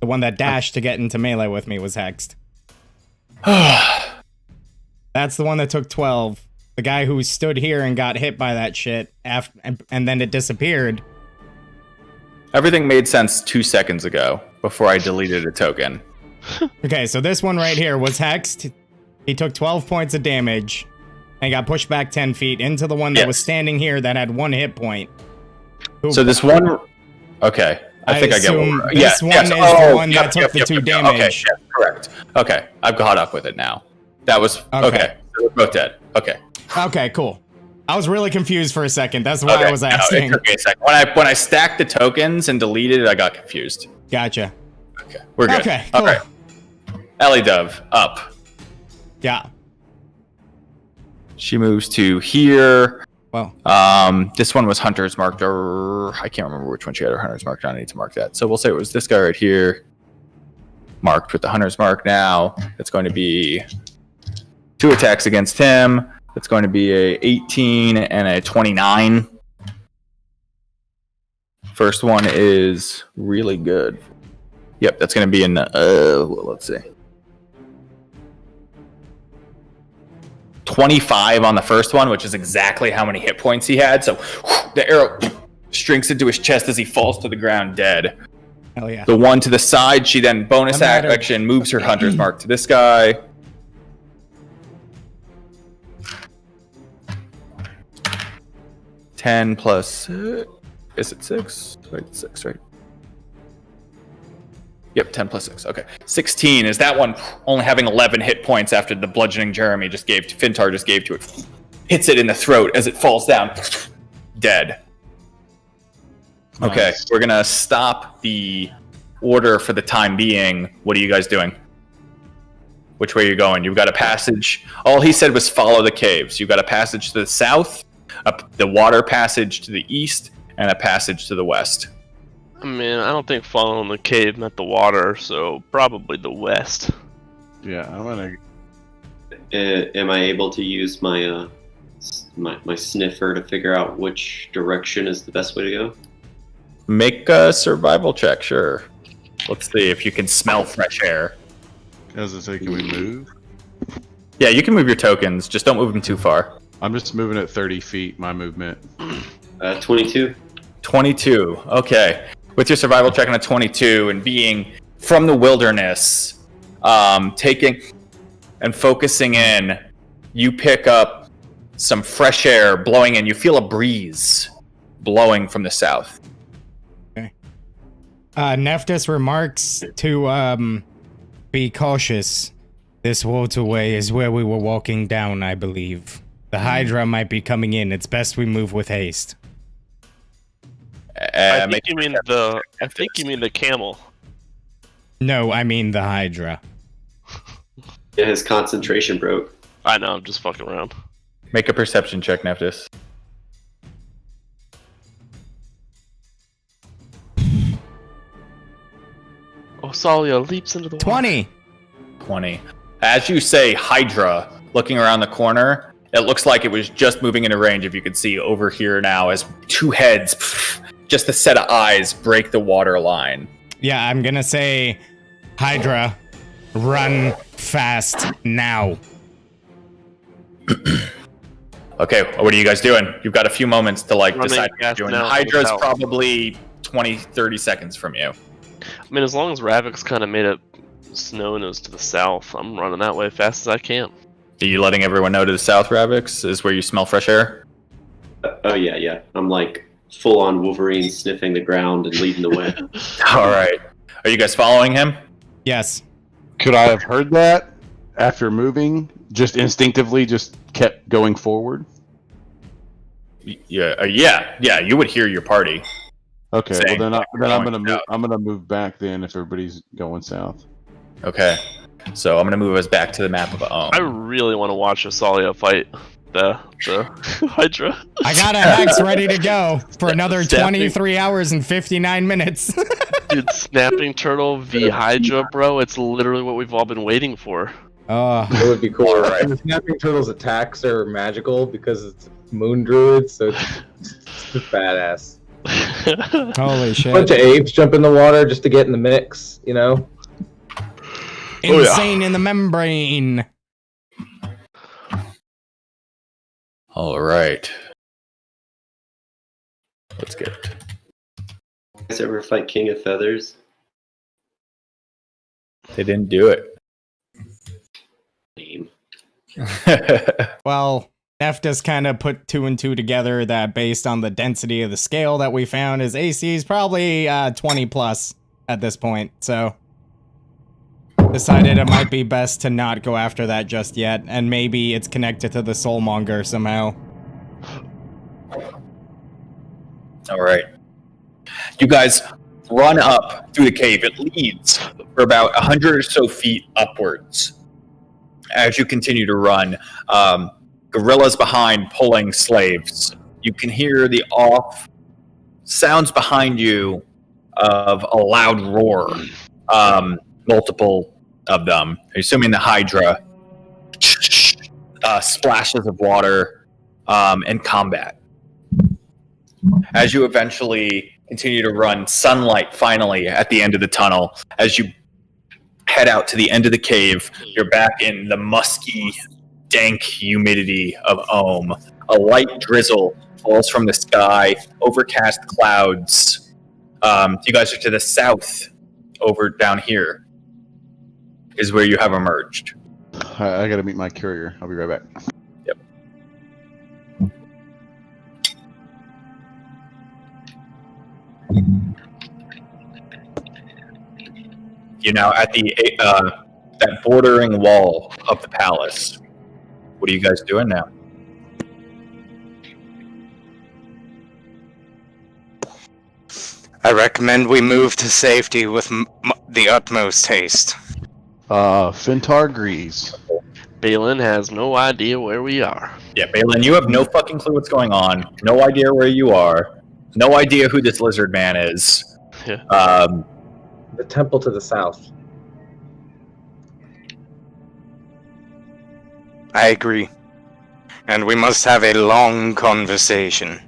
The one that dashed to get into melee with me was hexed. That's the one that took 12. The guy who stood here and got hit by that shit, and then it disappeared. Everything made sense 2 seconds ago before I deleted a token. Okay, so this one right here was hexed. He took 12 points of damage and got pushed back 10 feet into the one that was standing here that had 1 hit point. So this one... Okay, I think I get one. This one is the one that took the 2 damage. Okay, yeah, correct. Okay, I've caught up with it now. That was... Okay, so we're both dead. Okay. Okay, cool. I was really confused for a second. That's why I was asking. No, it took me a second. When I stacked the tokens and deleted it, I got confused. Gotcha. Okay, we're good. Okay, cool. All right. Ellie Dove, up. Yeah. She moves to here. Well. This one was Hunter's marked, or I can't remember which one she had her Hunter's marked on. I need to mark that. So we'll say it was this guy right here. Marked with the Hunter's mark now. It's going to be 2 attacks against him. It's going to be a 18 and a 29. First one is really good. Yep, that's going to be in the, let's see. 25 on the first one, which is exactly how many hit points he had. So the arrow strinks into his chest as he falls to the ground dead. Hell yeah. The one to the side, she then bonus action moves her Hunter's mark to this guy. $10 plus, is it 6? Right, 6, right? Yep, 10 plus 6. Okay. 16 is that one only having 11 hit points after the bludgeoning Fintar just gave to it. Hits it in the throat as it falls down. Dead. Nice. Okay, we're going to stop the order for the time being. What are you guys doing? Which way are you going? You've got a passage. All he said was follow the caves. You've got a passage to the south, the water passage to the east, and a passage to the west. I mean, I don't think following the cave meant the water, so probably the west. Yeah, I'm gonna. Am I able to use my my sniffer to figure out which direction is the best way to go? Make a survival check, sure. Let's see if you can smell fresh air. As I say, can we move? Yeah, you can move your tokens. Just don't move them too far. I'm just moving at 30 feet, my movement. 22. 22. Okay. With your survival check on a 22 and being from the wilderness, taking and focusing in, you pick up some fresh air blowing in. You feel a breeze blowing from the south. Okay. Nephthys remarks to be cautious. This waterway is where we were walking down, I believe. The Hydra might be coming in. It's best we move with haste. I think you mean the camel. No, I mean the Hydra. Yeah, his concentration broke. I know, I'm just fucking around. Make a perception check, Nephthys. Oh, Salia leaps into the water. 20! 20. As you say Hydra, looking around the corner, it looks like it was just moving into range, if you could see over here now, as 2 heads, just a set of eyes, break the water line. Yeah, I'm gonna say Hydra. Run fast now. Okay, what are you guys doing? You've got a few moments to Running decide what you're fast doing. now, Hydra's south. probably 20, 30 seconds from you. I mean, as long as Ravik's kind of made it snow and is to the south, I'm running that way as fast as I can. Are you letting everyone know to the south, Ravix, is where you smell fresh air? Oh yeah. I'm like full on Wolverine sniffing the ground and leading the way. All right. Are you guys following him? Yes. Could I have heard that after moving? Just instinctively, just kept going forward. Yeah. Yeah. You would hear your party. Okay, Same. well then I'm gonna Going move. south. I'm gonna move back then if everybody's going south. Okay. So I'm gonna move us back to the map of I really want to watch Asalia fight the Hydra. I got a hex ready to go for another Snapping. 23 hours and 59 minutes. Dude, Snapping Turtle v Hydra, bro. It's literally what we've all been waiting for. It would be cool. All right. And the Snapping Turtle's attacks are magical because it's moon druid, so it's just badass. Holy A shit. bunch of apes jump in the water just to get in the mix, you know? Insane in the membrane. All right. Let's get it. You guys ever fight King of Feathers? They didn't do it. Lame. Well, Neff just kind of put 2 and 2 together that based on the density of the scale that we found, his AC is probably 20 plus at this point, so decided it might be best to not go after that just yet, and maybe it's connected to the Soulmonger somehow. All right. You guys run up through the cave. It leads for about 100 or so feet upwards. As you continue to run, gorillas behind pulling slaves. You can hear the off sounds behind you of a loud roar. Multiple of them. Assuming the Hydra. Splashes of water and combat. As you eventually continue to run, sunlight finally at the end of the tunnel. As you head out to the end of the cave, you're back in the musky, dank humidity of Ohm. A light drizzle falls from the sky, overcast clouds. You guys are to the south, over down here, is where you have emerged. I gotta meet my courier. I'll be right back. Yep. You're now at the that bordering wall of the palace. What are you guys doing now? I recommend we move to safety with the utmost haste. Fintar agrees. Balin has no idea where we are. Yeah, Balin, you have no fucking clue what's going on. No idea where you are. No idea who this lizard man is. Yeah. The temple to the south. I agree. And we must have a long conversation.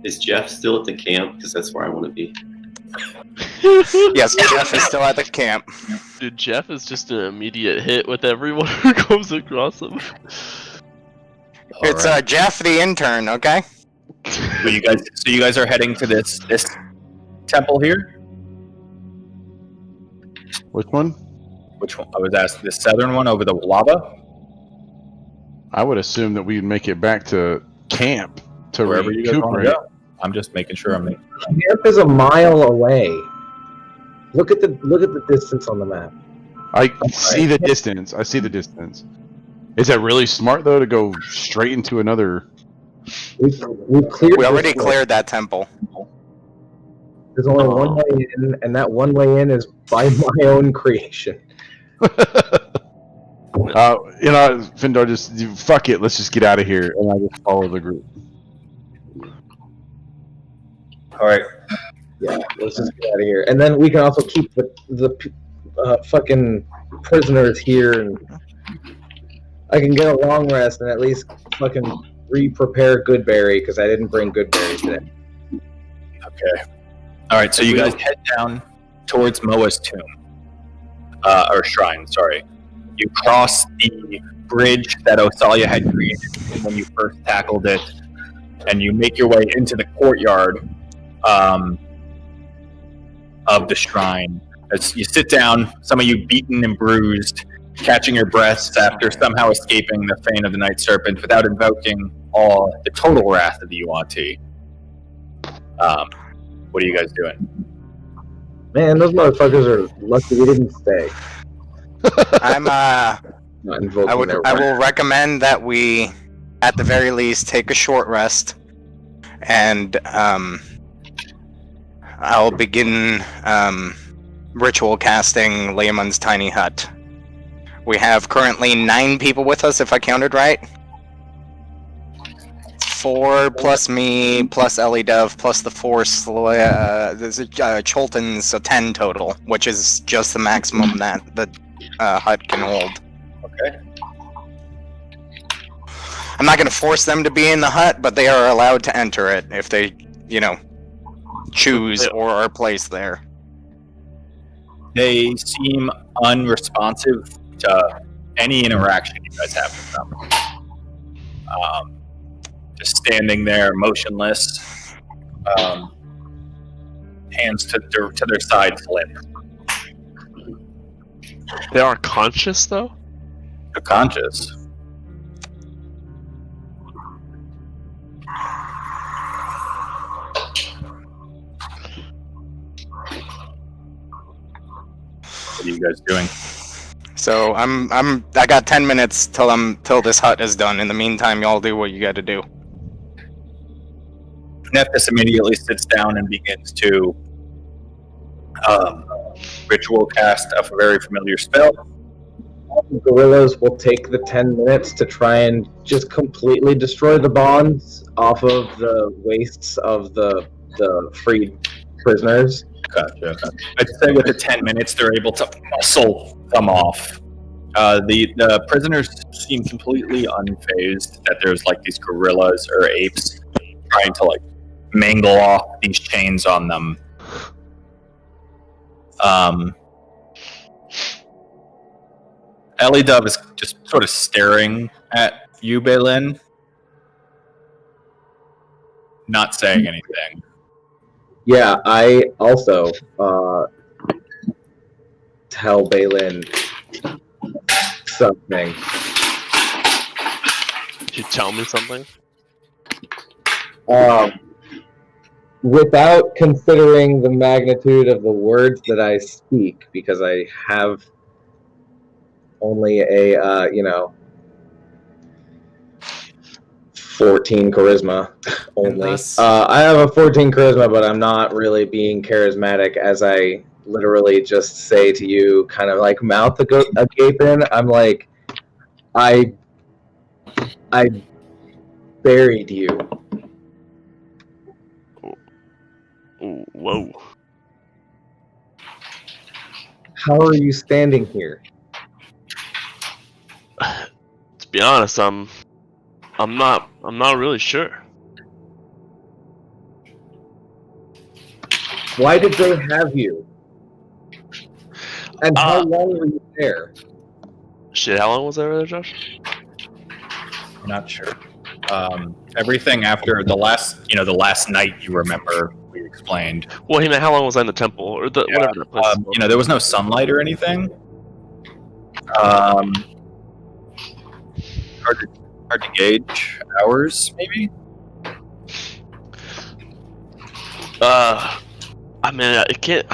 Is Jeff still at the camp? Because that's where I want to be. Yes, Jeff is still at the camp. Dude, Jeff is just an immediate hit with everyone who comes across him. It's Jeff the intern, okay? So you guys are heading to this temple here? Which one? Which one? I was asked the southern one over the lava? I would assume that we'd make it back to camp to Wherever you guys want to recuperate. go. I'm just making sure I'm making Camp is a mile away. Look at the distance on the map. I see the distance. I see the distance. Is that really smart though to go straight into another? We've cleared. We already this way. cleared that temple. There's only one way in, and that one way in is by my own creation. Findar, just fuck it. Let's just get out of here, and I just follow the group. All right. Yeah, let's just get out of here, and then we can also keep the fucking prisoners here, and I can get a long rest and at least fucking re-prepare Goodberry because I didn't bring Goodberry today. Okay. All right. So you guys head down towards Moa's tomb. or shrine, sorry. You cross the bridge that Osalia had created when you first tackled it, and you make your way into the courtyard of the shrine. As you sit down, some of you beaten and bruised, catching your breaths after somehow escaping the Fane of the Night Serpent without invoking all the total wrath of the UAT. What are you guys doing? Man, those motherfuckers are lucky we didn't stay. I'm Not invoking their I wrath. will recommend that we, at the very least, take a short rest, and I'll begin ritual casting Leomund's tiny hut. We have currently 9 people with us, if I counted right. 4 plus me, plus Ellie Dove, plus the 4 Choltons, so 10 total, which is just the maximum that the hut can hold. Okay. I'm not going to force them to be in the hut, but they are allowed to enter it if they, choose or are placed there. They seem unresponsive to any interaction you guys have with them. Just standing there, motionless, hands to their sides limp. They aren't conscious, though? They're conscious. What are you guys doing? So I got 10 minutes till this hut is done. In the meantime, y'all do what you got to do. Nephthys immediately sits down and begins to ritual cast a very familiar spell. Gorillas will take the 10 minutes to try and just completely destroy the bonds off of the waists of the freed prisoners. Gotcha. I'd say with the 10 minutes, they're able to muscle them off. The prisoners seem completely unfazed that there's like these gorillas or apes trying to like mangle off these chains on them. Ellie Dove is just sort of staring at you, Balin, not saying anything. Yeah, I also tell Balin something. Did you tell me something? Without considering the magnitude of the words that I speak, because I have only a 14 charisma only. thus- I have a 14 charisma, but I'm not really being charismatic, as I literally just say to you, kind of like mouth agape in. I'm like, I buried you. Ooh, whoa. How are you standing here? To be honest, I'm not really sure. Why did they have you? And how Uh, long were you there? Shit, how long was I over there, Josh? I'm not sure. Everything after the last night you remember, we explained. Well, he meant how long was I in the temple or whatever that place is called. There was no sunlight or anything. Hard to gauge. Hours, maybe. I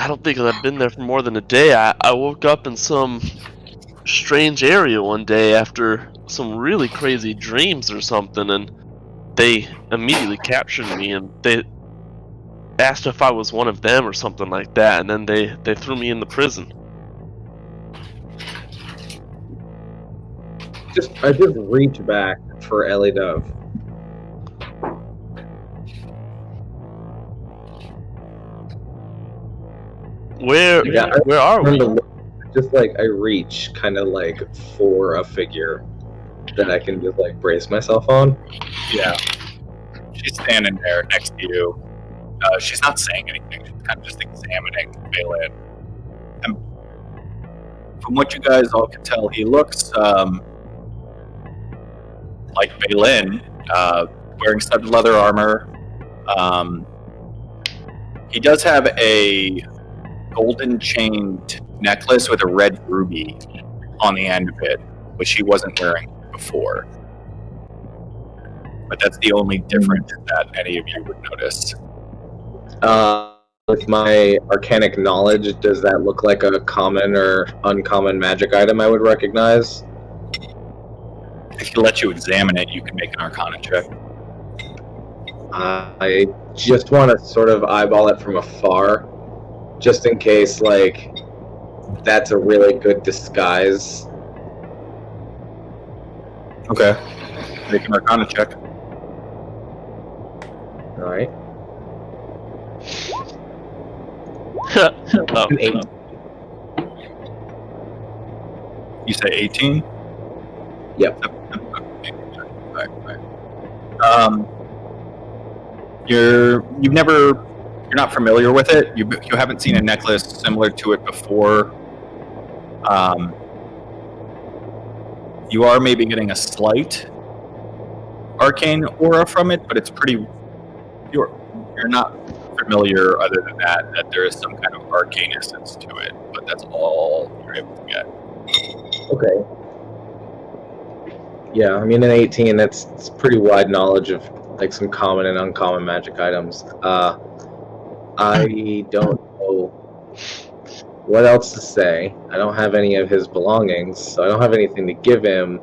don't think I've been there for more than a day. I woke up in some strange area one day after some really crazy dreams or something, and they immediately captured me, and they asked if I was one of them or something like that, and then they threw me in the prison. I just reach back for Ellie Dove. Where Yeah, where are we? Just like I reach kind of like for a figure that I can just like brace myself on. Yeah. She's standing there next to you. She's not saying anything. She's kind of just examining Balin. And from what you guys all can tell, he looks like Balin, wearing studded leather armor. He does have a golden chained necklace with a red ruby on the end of it, which he wasn't wearing before. But that's the only difference that any of you would notice. With my arcanic knowledge, does that look like a common or uncommon magic item I would recognize? If he lets you examine it, you can make an Arcana check. I just want to sort of eyeball it from afar, just in case, like, that's a really good disguise. Okay. Make an Arcana check. Alright. Oh, An 8. You say 18? Yep. Right. You're not familiar with it. You haven't seen a necklace similar to it before. You are maybe getting a slight arcane aura from it, but it's pretty. You're not familiar other than that there is some kind of arcane essence to it, but that's all you're able to get. Okay. Yeah, I mean, an 18, it's pretty wide knowledge of, like, some common and uncommon magic items. I don't know what else to say. I don't have any of his belongings, so I don't have anything to give him.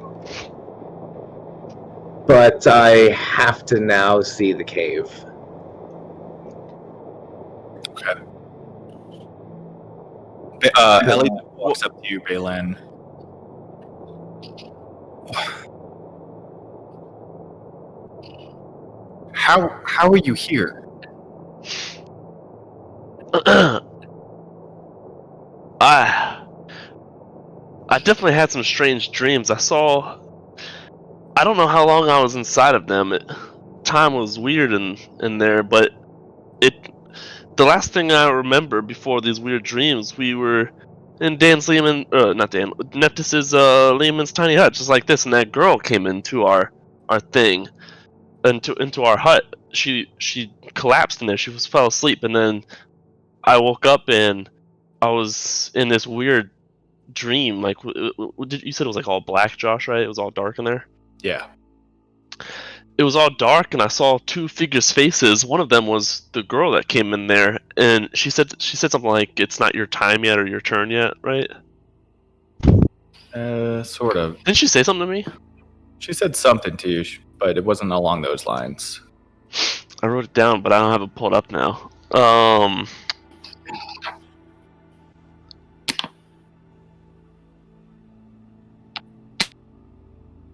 But I have to now see the cave. Okay. Ellie walks up to you, Balin. How are you here? I definitely had some strange dreams. I don't know how long I was inside of them. Time was weird in there, but the last thing I remember before these weird dreams, we were in Neptus's Lehman's tiny hut, just like this, and that girl came into our thing, into our hut. She collapsed in there. She fell asleep, and then I woke up and I was in this weird dream. Like, you said it was like all black, Josh, right? It was all dark in there. Yeah. It was all dark, and I saw two figures' faces. One of them was the girl that came in there, and she said something like, "It's not your time yet, or your turn yet," right? Sort of. Didn't she say something to me? She said something to you, but it wasn't along those lines. I wrote it down, but I don't have it pulled up now.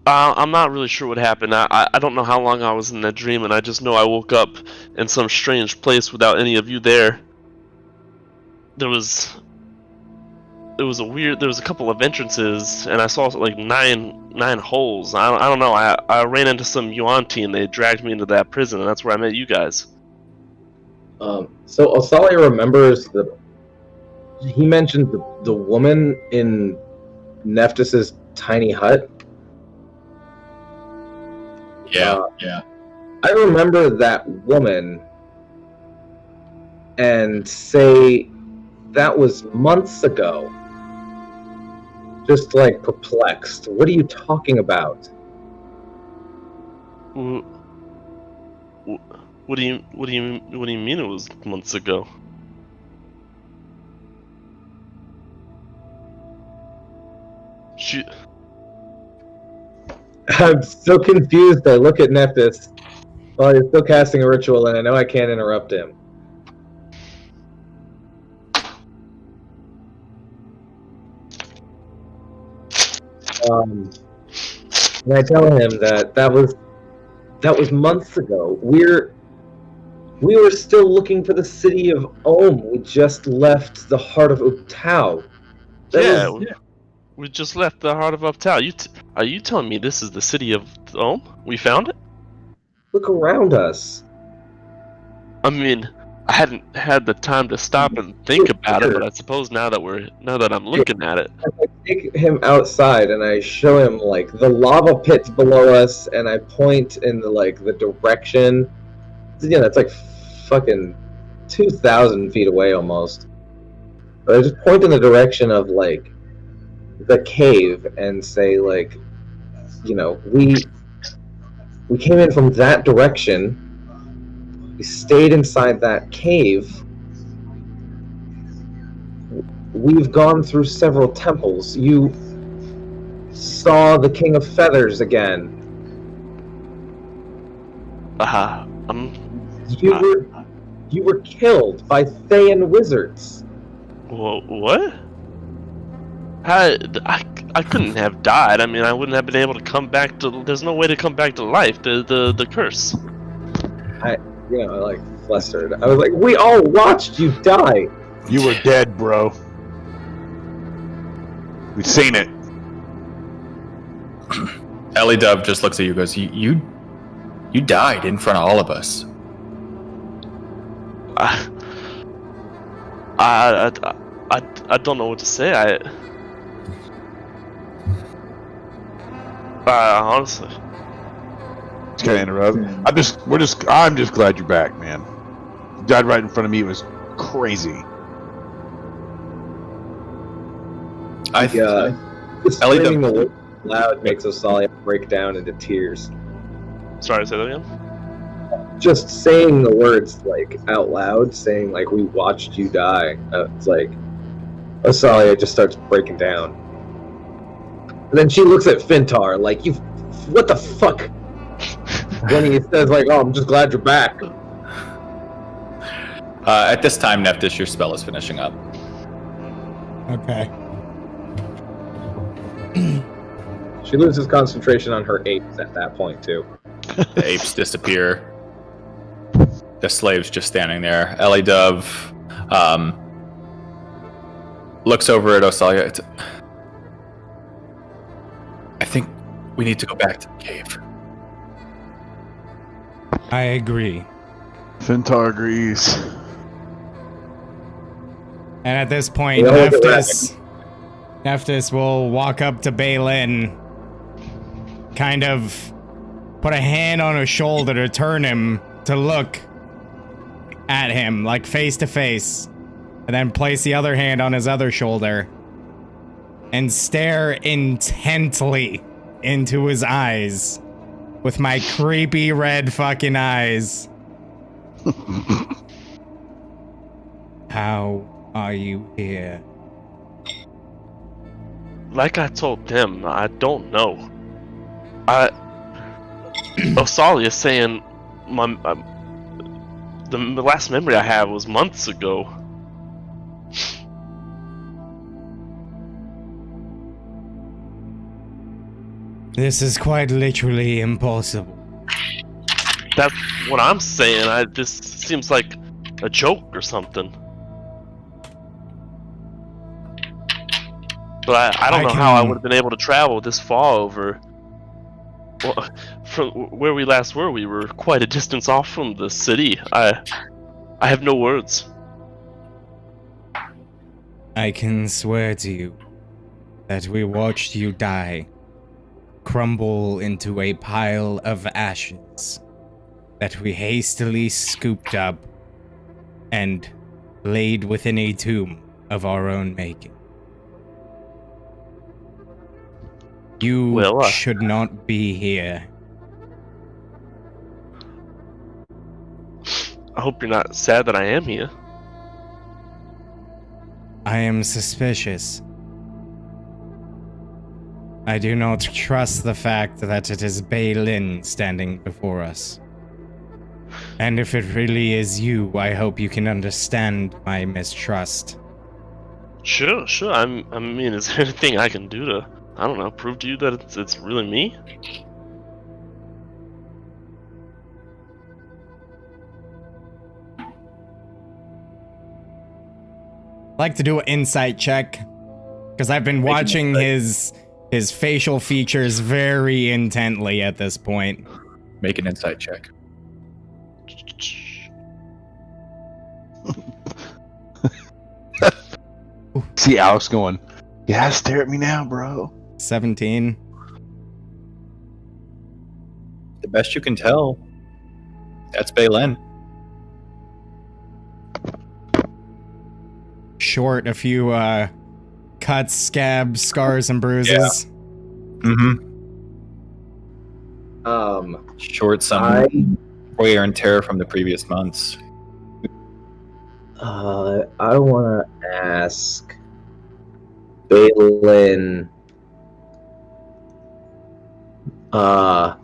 I'm not really sure what happened. I don't know how long I was in that dream, and I just know I woke up in some strange place without any of you there. There was a couple of entrances, and I saw like nine holes. I don't know. I ran into some Yuan-Ti, and they dragged me into that prison, and that's where I met you guys. So Osali remembers he mentioned the woman in Nephthys's tiny hut. Yeah. I remember that woman and say that was months ago. Just like perplexed. What are you talking about? What do you mean it was months ago? I'm so confused. I look at Nephthys while he's still casting a ritual, and I know I can't interrupt him. And I tell him that was months ago. We were still looking for the city of Ohm. We just left the heart of Uptau. We just left the heart of Uptau. Are you telling me this is the city of Ohm? We found it? Look around us. I mean, I hadn't had the time to stop and think about it, but I suppose now that I'm looking at it, I take him outside and I show him like the lava pits below us, and I point in the direction. Yeah, that's like fucking 2,000 feet away almost. But I just point in the direction of like the cave and say like, we came in from that direction. We stayed inside that cave. We've gone through several temples. You saw the King of Feathers again. You were killed by Thayan wizards. What? I couldn't have died. I mean, I wouldn't have been able to come back to. There's no way to come back to life. The curse. I like flustered. I was like, we all watched you die. You were dead, bro. We've seen it. Ellie Dove just looks at you and goes, you died in front of all of us. I don't know what to say. Honestly. Just gonna interrupt. I'm just glad you're back, man. You died right in front of me. It was crazy. Just Ellie screaming the word loud makes Osalia break down into tears. Sorry, say that again. Just saying the words like out loud, saying like we watched you die. It's like Osalia just starts breaking down, and then she looks at Fintar like, what the fuck? When he says like, oh, I'm just glad you're back. At this time, Nephthys, your spell is finishing up. Okay. She loses concentration on her apes at that point too. The apes disappear. The slave's just standing there. Ellie Dove looks over at Osalia. I think we need to go back to the cave. I agree. Fintar agrees. And at this point, Yeah, Nephthys will walk up to Balin, kind of put a hand on his shoulder to turn him to look at him, like face to face, and then place the other hand on his other shoulder and stare intently into his eyes with my creepy red fucking eyes. How are you here? Like I told them, I don't know. Osalia is saying the last memory I have was months ago. This is quite literally impossible. That's what I'm saying. This seems like a joke or something. But I don't know how I would have been able to travel this far over. Well, from where we last were, we were quite a distance off from the city. I have no words. I can swear to you that we watched you die, crumble into a pile of ashes that we hastily scooped up and laid within a tomb of our own making. You should not be here. I hope you're not sad that I am here. I am suspicious. I do not trust the fact that it is Balin standing before us. And if it really is you, I hope you can understand my mistrust. Sure. I mean, is there anything I can do to, I don't know, prove to you that it's really me? I'd like to do an insight check, because I've been watching his facial features very intently at this point. Make an insight check. See Alex going, yeah, stare at me now, bro. 17. The best you can tell. That's Baylin. Short, a few cuts, scabs, scars, and bruises. Mm-hmm. Short some wear and tear from the previous months. I want to ask Baylin the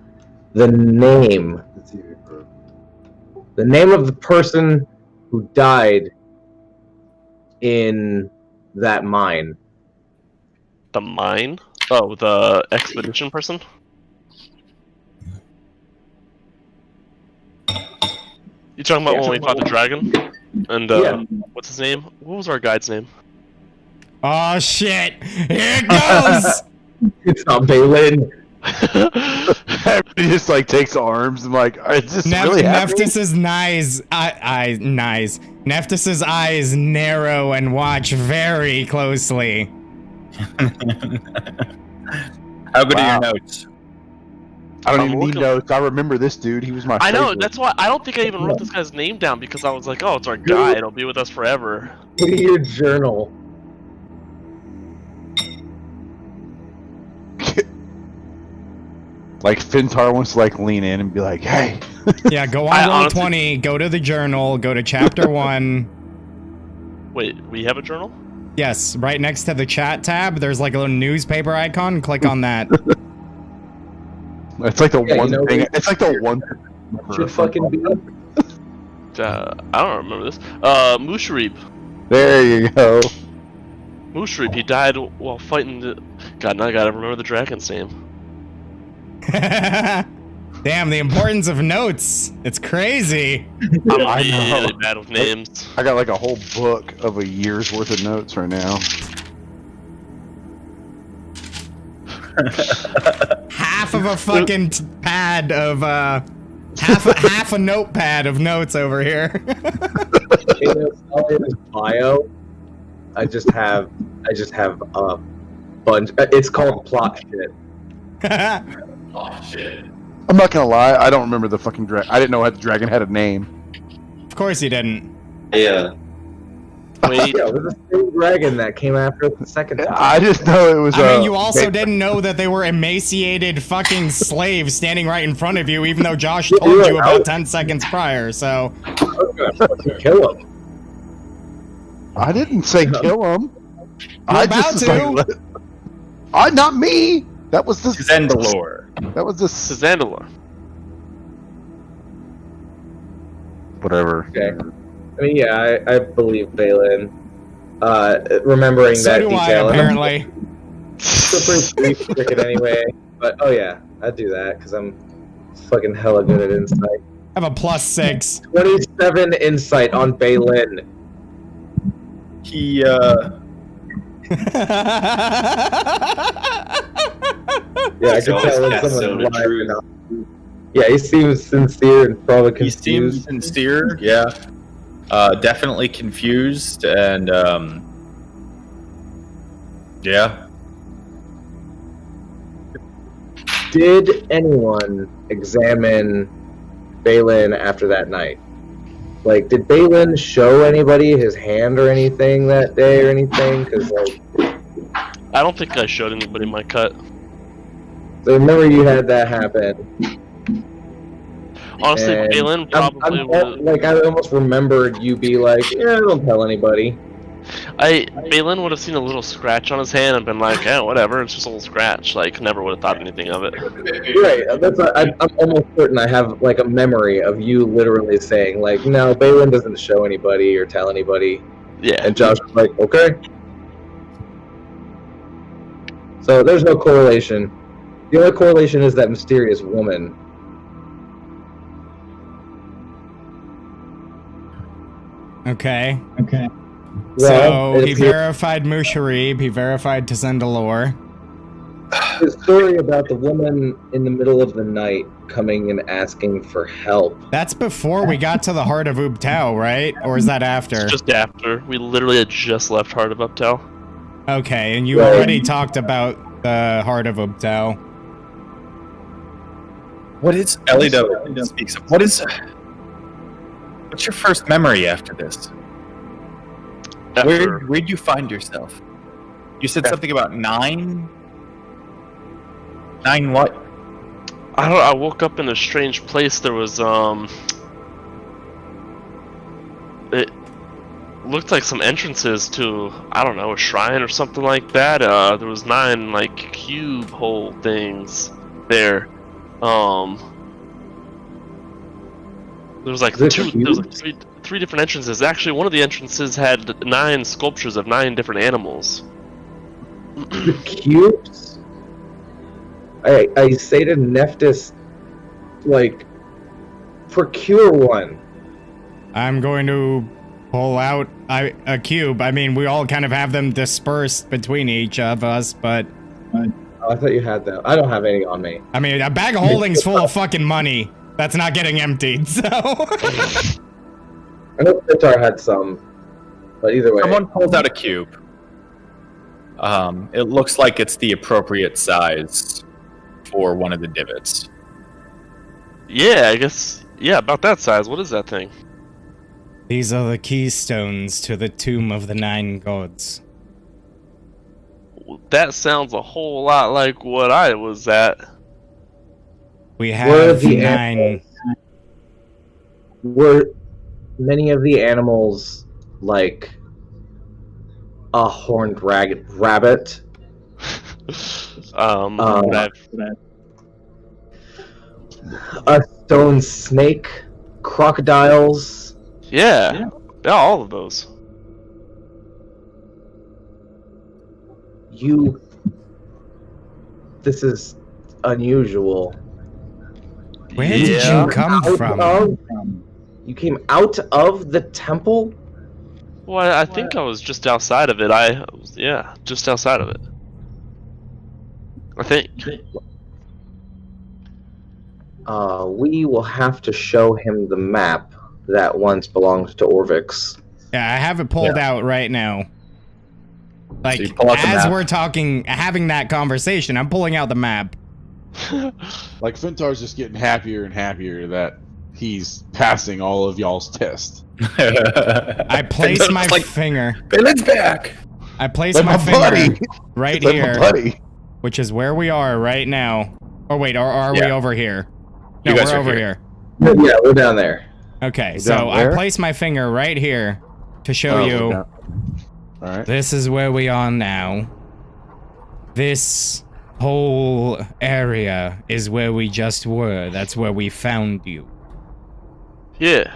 name of the person who died in that mine. The mine? Oh, the expedition person? You talking about when we fought the dragon? And what's his name? What was our guide's name? Oh shit! Here it goes! It's not Baylin. He just like takes arms and like, is this really happening? Neftis's Neftis's eyes narrow and watch very closely. How good are your notes? I don't even need notes. I remember this dude. He was my I know, favorite. that's why I don't think I even wrote this guy's name down because I was like, oh, it's our guide. It'll be with us forever. Look at your journal. Like Fintar wants to like lean in and be like, "Hey." Yeah, go on Roll20, go to the journal, go to chapter 1. Wait, we have a journal? Yes, right next to the chat tab, there's like a little newspaper icon. Click on that. It's like the one thing. It's like the one. Should fucking be. I don't remember this. Musharib. There you go. Musharib, he died while fighting the... God, now I gotta remember the dragon's name. Damn, the importance of notes. It's crazy. I'm really bad with names. I got like a whole book of a year's worth of notes right now. Half of a fucking pad of half a notepad of notes over here. In his bio, I just have a bunch. It's called plot shit. Oh shit. I'm not gonna lie, I don't remember the fucking dragon. I didn't know the dragon had a name. Of course you didn't. Yeah. Wait. Yeah, it was the same dragon that came after it the second time. I just know it was. I mean, you also didn't know that they were emaciated fucking slaves standing right in front of you, even though Josh told you about 10 seconds prior. So. I was gonna fucking kill him. I didn't say kill him. I about just to. Like, not me. That was the Zendalore. That was the Zandalore. whatever. Okay. I mean, yeah, I believe Baylin. Remembering So that do I, detail. apparently. It's a pretty brief cricket anyway. But oh yeah, I'd do that because I'm fucking hella good at insight. I have a +6. 27 insight on Baylin. He Yeah, I So can tell when that's someone's so lying true. or not. Yeah, he seems sincere and probably he confused. seems sincere, yeah. Definitely confused and yeah. Did anyone examine Baylin after that night? Like, did Baylin show anybody his hand or anything that day or anything? Because, like, I don't think I showed anybody my cut. so remember you had that happen. Honestly, And Balin probably would. like, I almost remembered you be like, yeah, don't tell anybody. Balin would have seen a little scratch on his hand and been like, yeah, whatever, it's just a little scratch. Like, never would have thought anything of it. Right, I'm almost certain I have, like, a memory of you literally saying, like, no, Baylin doesn't show anybody or tell anybody. Yeah. And Josh was like, okay. So there's no correlation. The only correlation is that mysterious woman. Okay. Well, So it he appears- verified Musharib, he verified Zendalore. The story about the woman in the middle of the night coming and asking for help. That's before we got to the heart of Ubtao, right? Or is that after? It's just after. We literally had just left Heart of Uptow. Okay, and you Right. already talked about the heart of Ubtao. What is Elido speaks of? What's your first memory after this? Where'd you find yourself? You said something about 9? 9 what? I don't know, I woke up in a strange place. There was, it looked like some entrances to, I don't know, a shrine or something like that. There was 9, like, cube hole things there. There was like three different entrances. Actually, one of the entrances had 9 sculptures of 9 different animals. The cubes? I say to Nephthys, like, procure one. I'm going to pull out a cube. I mean, we all kind of have them dispersed between each of us, but... Oh, I thought you had that. I don't have any on me. I mean, a bag of holding's full of fucking money. That's not getting emptied, so... I know Pitar had some, but either way. Someone pulls out a cube. It looks like it's the appropriate size for one of the divots. Yeah, I guess. Yeah, about that size. What is that thing? These are the keystones to the Tomb of the 9 Gods. That sounds a whole lot like what I was at. We have the 9... Were many of the animals like a horned rabbit? A stone snake? Crocodiles? Yeah, all of those. This is unusual. Where did you come from? You came out of the temple? Well, I think I was just outside of it. Just outside of it. I think. We will have to show him the map that once belonged to Orvix. Yeah, I have it pulled out right now. Like, So you pull out the as map. we're talking, having that conversation, I'm pulling out the map. Like Fintar's just getting happier and happier that he's passing all of y'all's tests. I place my finger. Balin's back! I place Like my my finger buddy. right Like my here, buddy. which is where we are right now. Oh wait, are we Yeah. over here? You No, guys we're are over here. here. Yeah, we're down there. Okay, Down so I where? place my finger right here to show Oh, you. yeah. All right. This is where we are now. This whole area is where we just were. That's where we found you. Yeah.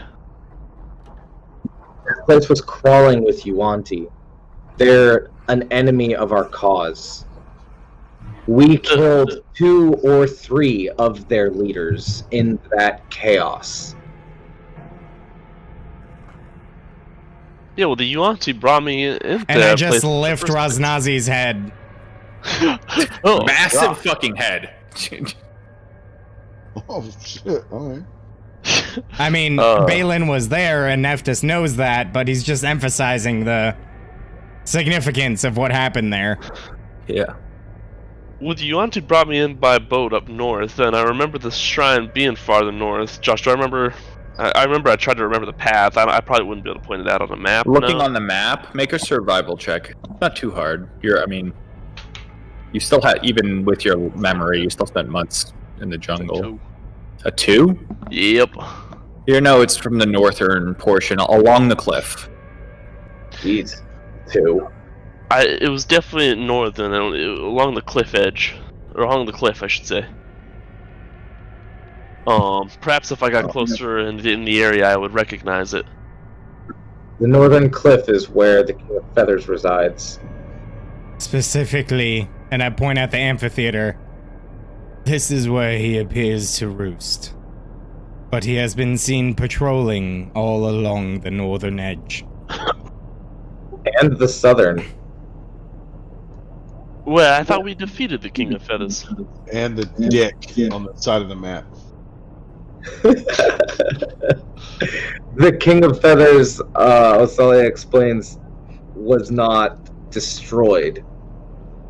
This place was crawling with Yuanti. They're an enemy of our cause. We killed 2 or 3 of their leaders in that chaos. Yeah, well, the Yuanti brought me in. And I just lift Raznazi's head. Oh, Massive fucking head. Oh shit! All right. I mean, Balin was there and Nephthys knows that, but he's just emphasizing the significance of what happened there. Yeah. Well, the Yuanti brought me in by boat up north, and I remember the shrine being farther north. Josh, do I remember? I remember I tried to remember the path. I probably wouldn't be able to point it out on a map. Looking no. on the map, make a survival check. Not too hard. You still had, even with your memory, you still spent months in the jungle. A 2? Yep. You know it's from the northern portion, along the cliff. Jeez. 2. It was definitely northern, along the cliff edge. Or along the cliff, I should say. Perhaps if I got closer in the area, I would recognize it. The northern cliff is where the King of Feathers resides. Specifically, and I point at the amphitheater, this is where he appears to roost. But he has been seen patrolling all along the northern edge. And the southern. Well, I thought we defeated the King of Feathers. And the dick on the side of the map. The King of Feathers, Osalia explains, was not destroyed.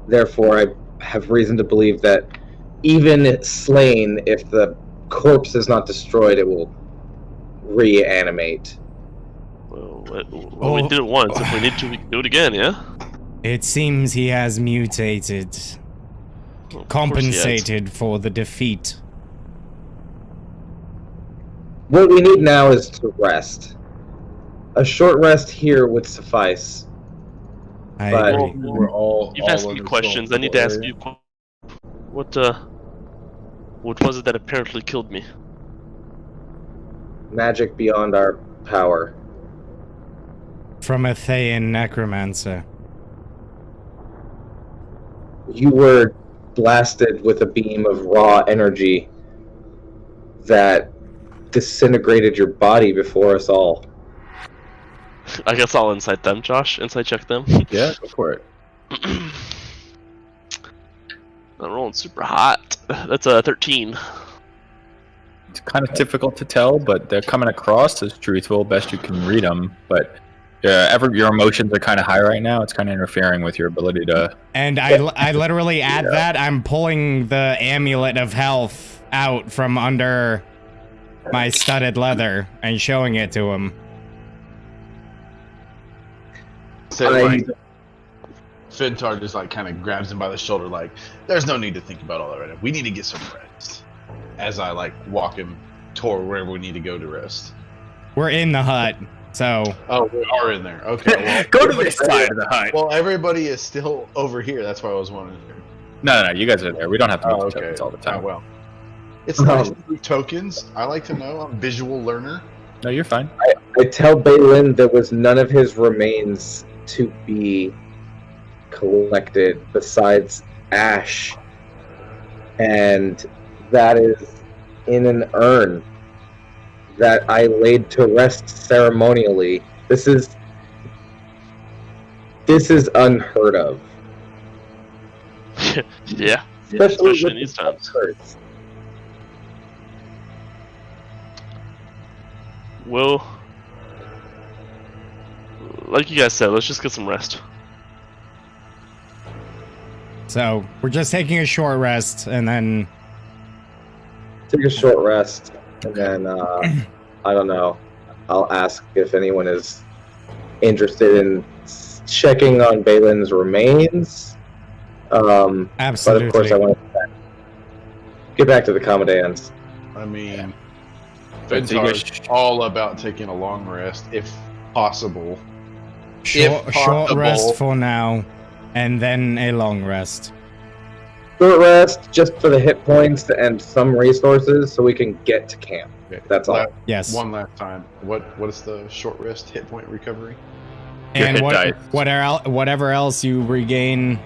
Therefore, I have reason to believe that even slain, if the corpse is not destroyed, it will reanimate. Well, we did it once. If we need to, we can do it again, yeah? It seems he has mutated, Well, of course he has. compensated for the defeat. What we need now is to rest. A short rest here would suffice. I But- agree. We're all. You've asked me questions. I need to ask you. What was it that apparently killed me? Magic beyond our power. From a Thayan necromancer. You were blasted with a beam of raw energy that disintegrated your body before us all. I guess I'll insight them, Josh. Insight check them. Yeah, go for it. I'm rolling super hot. That's a 13. It's kind of difficult to tell, but they're coming across as truthful, best you can read them. But your emotions are kind of high right now. It's kind of interfering with your ability to. And I literally at that, I'm pulling the amulet of health out from under my studded leather and showing it to him. So, like, Fintar just like kind of grabs him by the shoulder, like, "There's no need to think about all that right now. We need to get some rest." As I like walk him toward wherever we need to go to rest. We're in the hut, so Oh, we are in there. Okay. Well, Go to this side of the hut. well, everybody is still over here. That's why I was wondering. No, you guys are there. We don't have to make Oh, the okay. tokens all the Oh, time. well. It's nice to do tokens. I like to know. I'm a visual learner. No, you're fine. I tell Balin there was none of his remains to be collected besides ash. And that is in an urn that I laid to rest ceremonially. This is unheard of. Yeah. Especially Especially with in these the times. experts. Well, like you guys said, let's just get some rest. so we're just taking a short rest and then Take a short rest, and then I don't know. I'll ask if anyone is interested in checking on Balin's remains. But absolutely. of course, I want to get back to the Commandants. I mean, But so you Fintar's guys- all about taking a long rest, if possible. short possible. rest for now, and then a long rest. Short rest, just for the hit points and some resources, so we can get to camp. Okay. That's all. Yes. One last time. What is the short rest hit point recovery? Your And hit dice. whatever else you regain,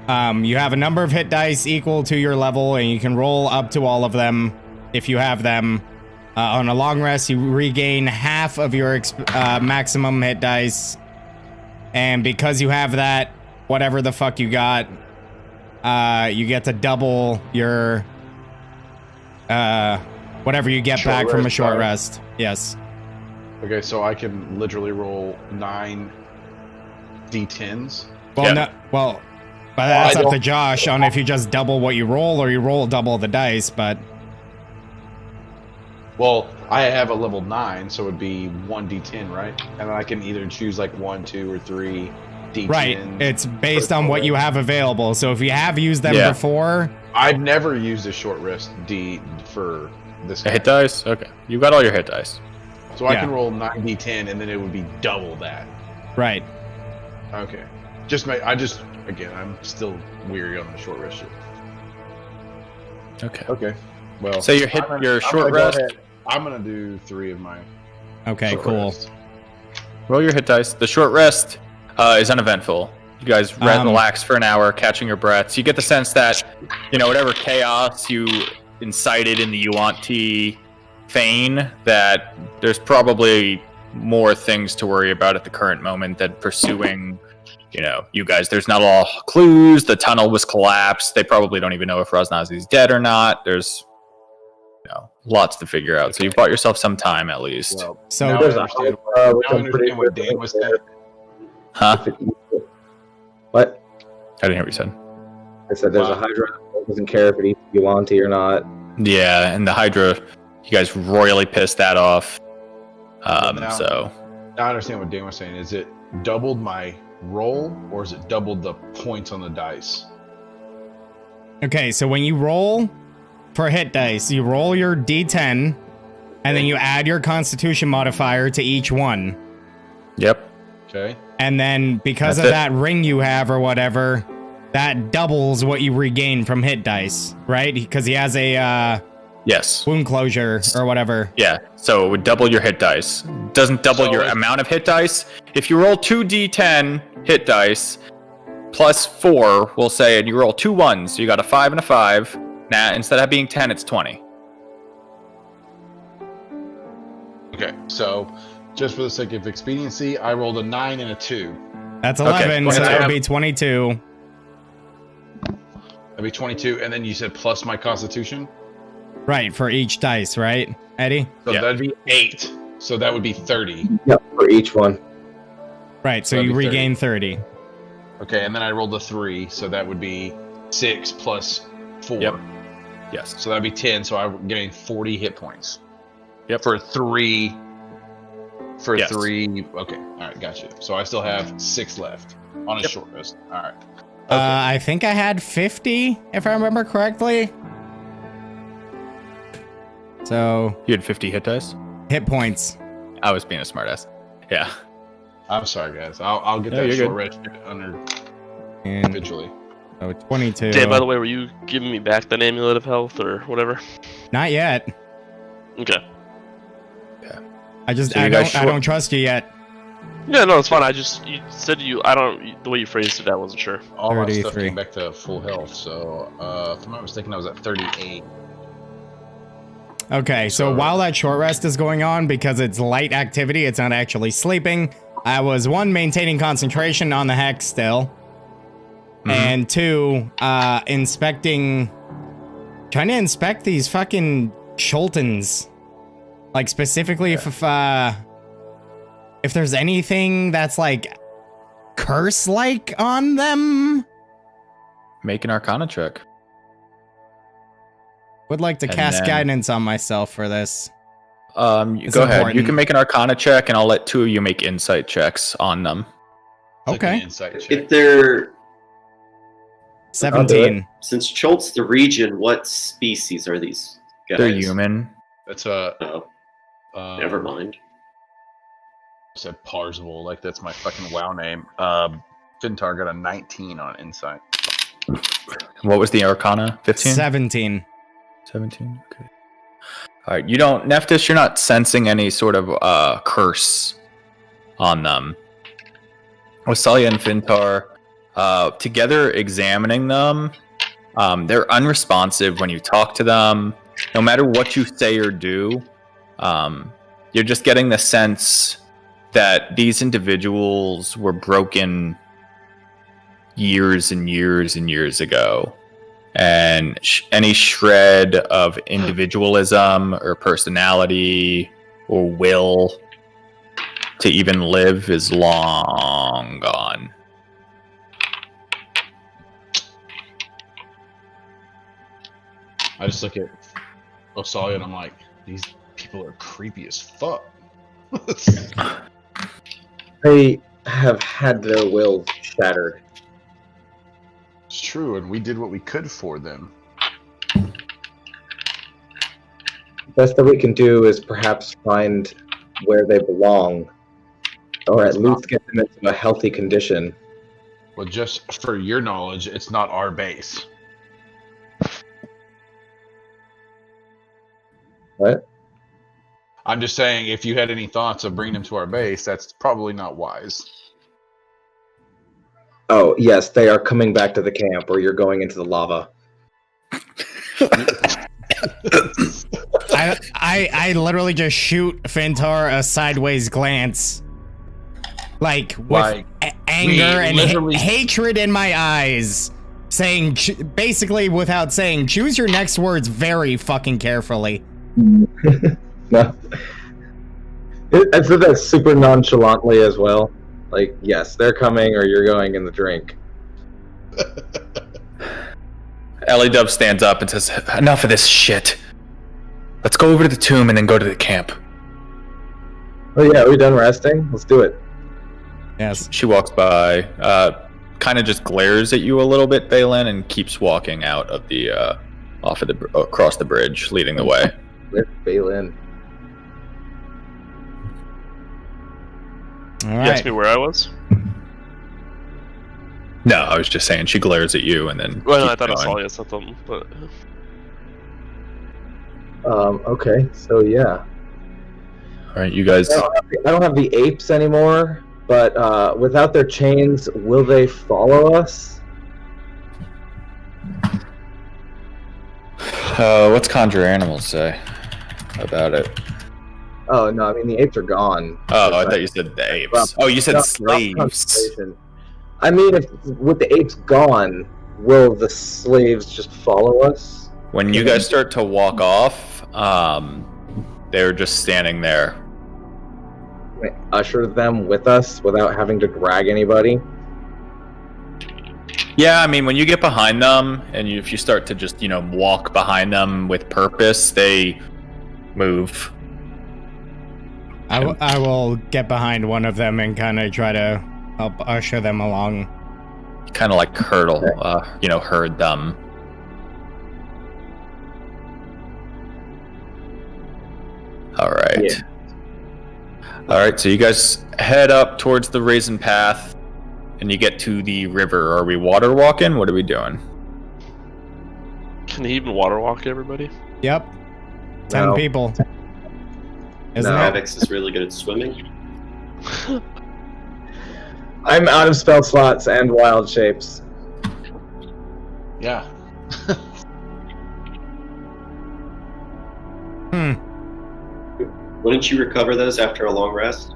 you have a number of hit dice equal to your level, and you can roll up to all of them if you have them. On a long rest, you regain half of your maximum hit dice, and because you have that, whatever the fuck you got, you get to double your whatever you get Short back from a rest short die. rest. Yes. Okay, so I can literally roll 9 d10s. Well, Yeah. no, well, but that's I up to don't- Josh on if you just double what you roll or you roll double the dice. But Well, I have a level 9, so it would be 1d10, right? And then I can either choose like 1, 2, or 3 d10s. right, it's based on what you have available. So if you have used them Yeah. before, I've never used a short rest d for this A guy. hit dice? Okay. You got all your hit dice. So I Yeah. can roll 9d10, and then it would be double that. right? Okay. Again, I'm still weary on the short rest shit. Okay. Okay. Well, So your hit, your short rest. I'm gonna do 3 of my Okay, short cool. rests. Roll your hit dice. The short rest is uneventful. You guys relax for an hour, catching your breaths. You get the sense that, whatever chaos you incited in the Yuan-Ti Thane, that there's probably more things to worry about at the current moment than pursuing you guys, there's not all clues. The tunnel was collapsed. They probably don't even know if Raznazi's dead or not. There's, lots to figure out. So you bought yourself some time at least. Well, So now I understand, now I understand what Dan was saying. Huh? What? I didn't hear what you said. I said there's a Hydra that doesn't care if it eats Yuanti or not. Yeah, and the Hydra, you guys royally pissed that off. Now So I understand what Dan was saying. Is it doubled my roll, or is it doubled the points on the dice? Okay, so when you roll for hit dice, you roll your d10, and then you add your Constitution modifier to each one. yep. Okay. And then because That's of it. that ring you have or whatever, that doubles what you regain from hit dice, right? Because he has a Yes. wound closure or whatever. Yeah. So it would double your hit dice. Doesn't double your amount of hit dice. If you roll 2d10 hit dice plus 4, we'll say, and you roll 2 1s, so you got a 5 and a 5. Now, instead of being 10, it's 20. Okay. So, just for the sake of expediency, I rolled a 9 and a 2. That's Okay, 11, so that 22. would be 22. That'd be 22, and then you said plus my Constitution, Right, for each dice, right, Eddie? so Yeah. that'd be 8. So that would be 30. Yep, for each one. Right, so That'd you be 30. regain 30. Okay, and then I rolled a 3, so that would be 6 plus 4. Yep. Yes. So that'd be 10. So I'm getting 40 hit points. Yep. For 3. For Yes. 3. Okay. All right. Gotcha. So I still have 6 left on a Yep. short rest. All right. I think I had 50, if I remember correctly. So, You had 50 hit dice? hit points. I was being a smartass. Yeah. I'm sorry, guys. I'll get No, that you're short good. rest under And eventually. so 22. Dan, by the way, were you giving me back that amulet of health or whatever? Not yet. Okay. I just So you I guys don't trust you yet. Yeah, no, it's fine. You said the way you phrased it, I wasn't sure. All my stuff 33. came back to full health. So if I'm not mistaken, I was at 38. Okay, so So- while that short rest is going on, because it's light activity, it's not actually sleeping. I was maintaining concentration on the hex still, and 2, trying to inspect these fucking Choltons, like specifically if there's anything that's like curse-like on them. Make an Arcana check. Would like to And cast then- guidance on myself for this. It's Go ahead. You important. can make an Arcana check, and I'll let 2 of you make insight checks on them. It's like an Okay, insight check. If they're 17. since Cholt's the region, what species are these guys? They're human. That's a. Oh, never mind. I said Parzival, like that's my fucking WoW name. Fintar got a 19 on insight. What was the Arcana? 15? 17. 17? Okay. All right. You don't, Nephthys, you're not sensing any sort of curse on them. Osalia and Fintar, together examining them, they're unresponsive when you talk to them. No matter what you say or do, you're just getting the sense that these individuals were broken years and years and years ago. And any shred of individualism or personality or will to even live is long gone. I just look at Osalia and I'm like, these people are creepy as fuck. They have had their wills shattered. It's true, and we did what we could for them. Best that we can do is perhaps find where they belong, or at least get them into a healthy condition. Well, just for your knowledge, it's not our base. What? I'm just saying, if you had any thoughts of bringing them to our base, that's probably not wise. Oh, yes, they are coming back to the camp, or you're going into the lava. I literally just shoot Fintar a sideways glance, like with Like- anger and literally- hatred in my eyes, saying basically without saying, choose your next words very fucking carefully. No. I said that super nonchalantly as well. Like, yes, they're coming or you're going in the drink. Ellie Dub stands up and says, enough of this shit. Let's go over to the tomb and then go to the camp. Oh yeah, are we done resting? Let's do it. Yes. She walks by, kind of just glares at you a little bit, Balin, and keeps walking out of the, across the bridge, leading the way. With Balin. All You asked right. me where I was? No, I was just saying she glares at you and then. Well, no, I keeps thought I going. saw you said something, but Okay, so yeah. All right, you guys. I don't have the apes anymore, but without their chains, will they follow us? What's Conjure Animals say about it? Oh no, I mean the apes are gone. Oh, I thought you said the apes. Oh, you said slaves. Concentration. I mean, if with the apes gone, will the slaves just follow us? When you guys start to walk off, they're just standing there. Can I usher them with us without having to drag anybody? Yeah, I mean, when you get behind them, and if you start to just, walk behind them with purpose, they move. I will get behind one of them and kind of try to help usher them along. Kind of like herd them. All right. Yeah. All right, so you guys head up towards the Raisin Path, and you get to the river. Are we water walking? What are we doing? can he even water walk everybody? Yep. 10 No. people. Isn't No. it? Ravix is really good at swimming. I'm out of spell slots and wild shapes. Yeah. Wouldn't you recover those after a long rest?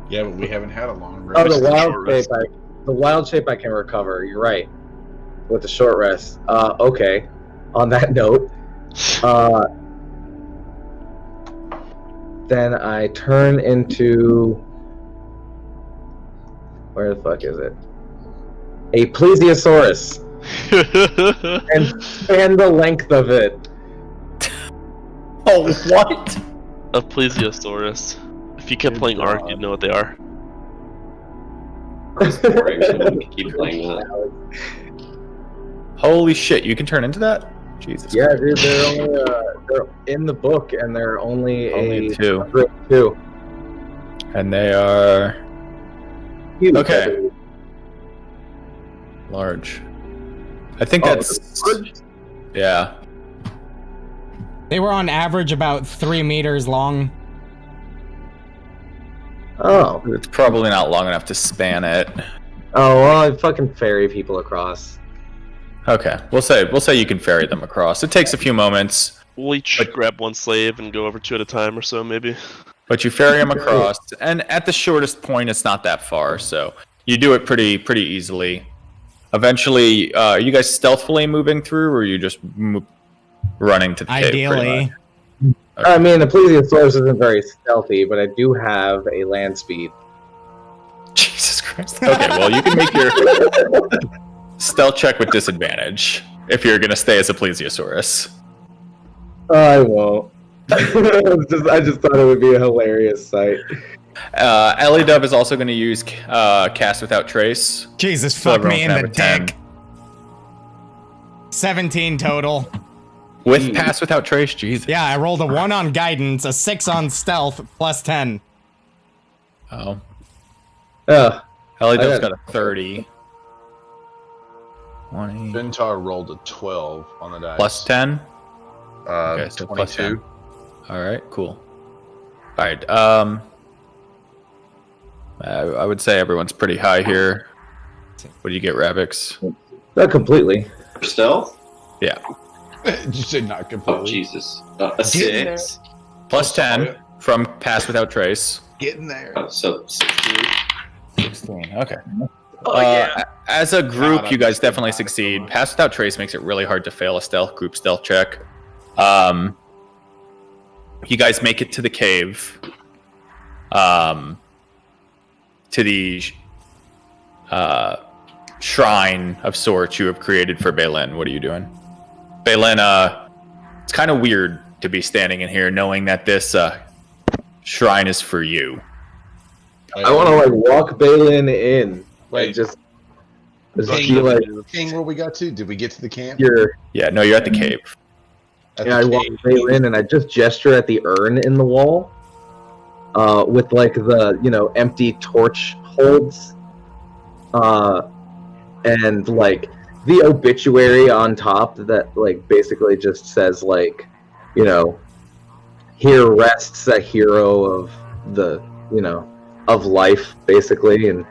Yeah, but we haven't had a long Oh, rest. the wild short shape. rest. The wild shape I can recover. You're right. With the short rest. Okay. On that note, then I turn into. Where the fuck is it? A plesiosaurus, and span the length of it. Oh, what? A plesiosaurus. If you kept Good playing Ark, God. you'd know what they are. It's boring, so we can keep playing that. Holy shit, you can turn into that? Jesus. Yeah, dude, they're only they're in the book, and they're only Only a two. two. And they are Huge. Okay. large. I think Oh, that's. Yeah. They were on average about 3 meters long. Oh. It's probably not long enough to span it. Oh well, I fucking ferry people across. Okay, we'll say you can ferry them across. It takes a few moments, We'll each grab one slave and go over two at a time or so, maybe. but you ferry them across, and at the shortest point, it's not that far, so you do it pretty easily. Eventually, are you guys stealthily moving through, or are you just running to the cave? pretty Ideally. much? I mean, the plesiosaurus isn't very stealthy, but I do have a land speed. Jesus Christ. Okay, well, you can make your stealth check with disadvantage if you're gonna stay as a plesiosaurus. I won't. I just thought it would be a hilarious sight. Ellie Dove is also going to use Cast Without Trace. Jesus, So fuck me in everyone the can have a dick. 17 total. With Pass Without Trace, Jesus. Yeah, I rolled a 1 on guidance, a 6 on stealth, plus 10. Oh. Ugh. Ellie Dove's I got- got a 30. 20. Ventar rolled a 12 on the dice. Plus 10? Uh, Okay, so plus 22. Alright, cool. Alright, I would say everyone's pretty high here. What do you get, Ravix? Not completely. For stealth? Yeah. Did you say not Oh, completely? Jesus. A Get in 6. Plus 10 from Pass Without Trace. Get in there. Oh, so 16. 16, okay. As a group, God, you I'm guys just definitely not succeed. going. Pass without trace makes it really hard to fail a group stealth check. You guys make it to the cave. To the shrine of sorts you have created for Balin. What are you doing? Balin, it's kind of weird to be standing in here knowing that this shrine is for you. I want to like walk Balin in, like Wait. just King, be like King, where we got to? Did we get to the camp? you're. Yeah, no, you're at the cave. At And the I walk cave? Balin and I just gesture at the urn in the wall, with like the empty torch holds, and like the obituary on top that like basically just says like, here rests a hero of the of life basically, and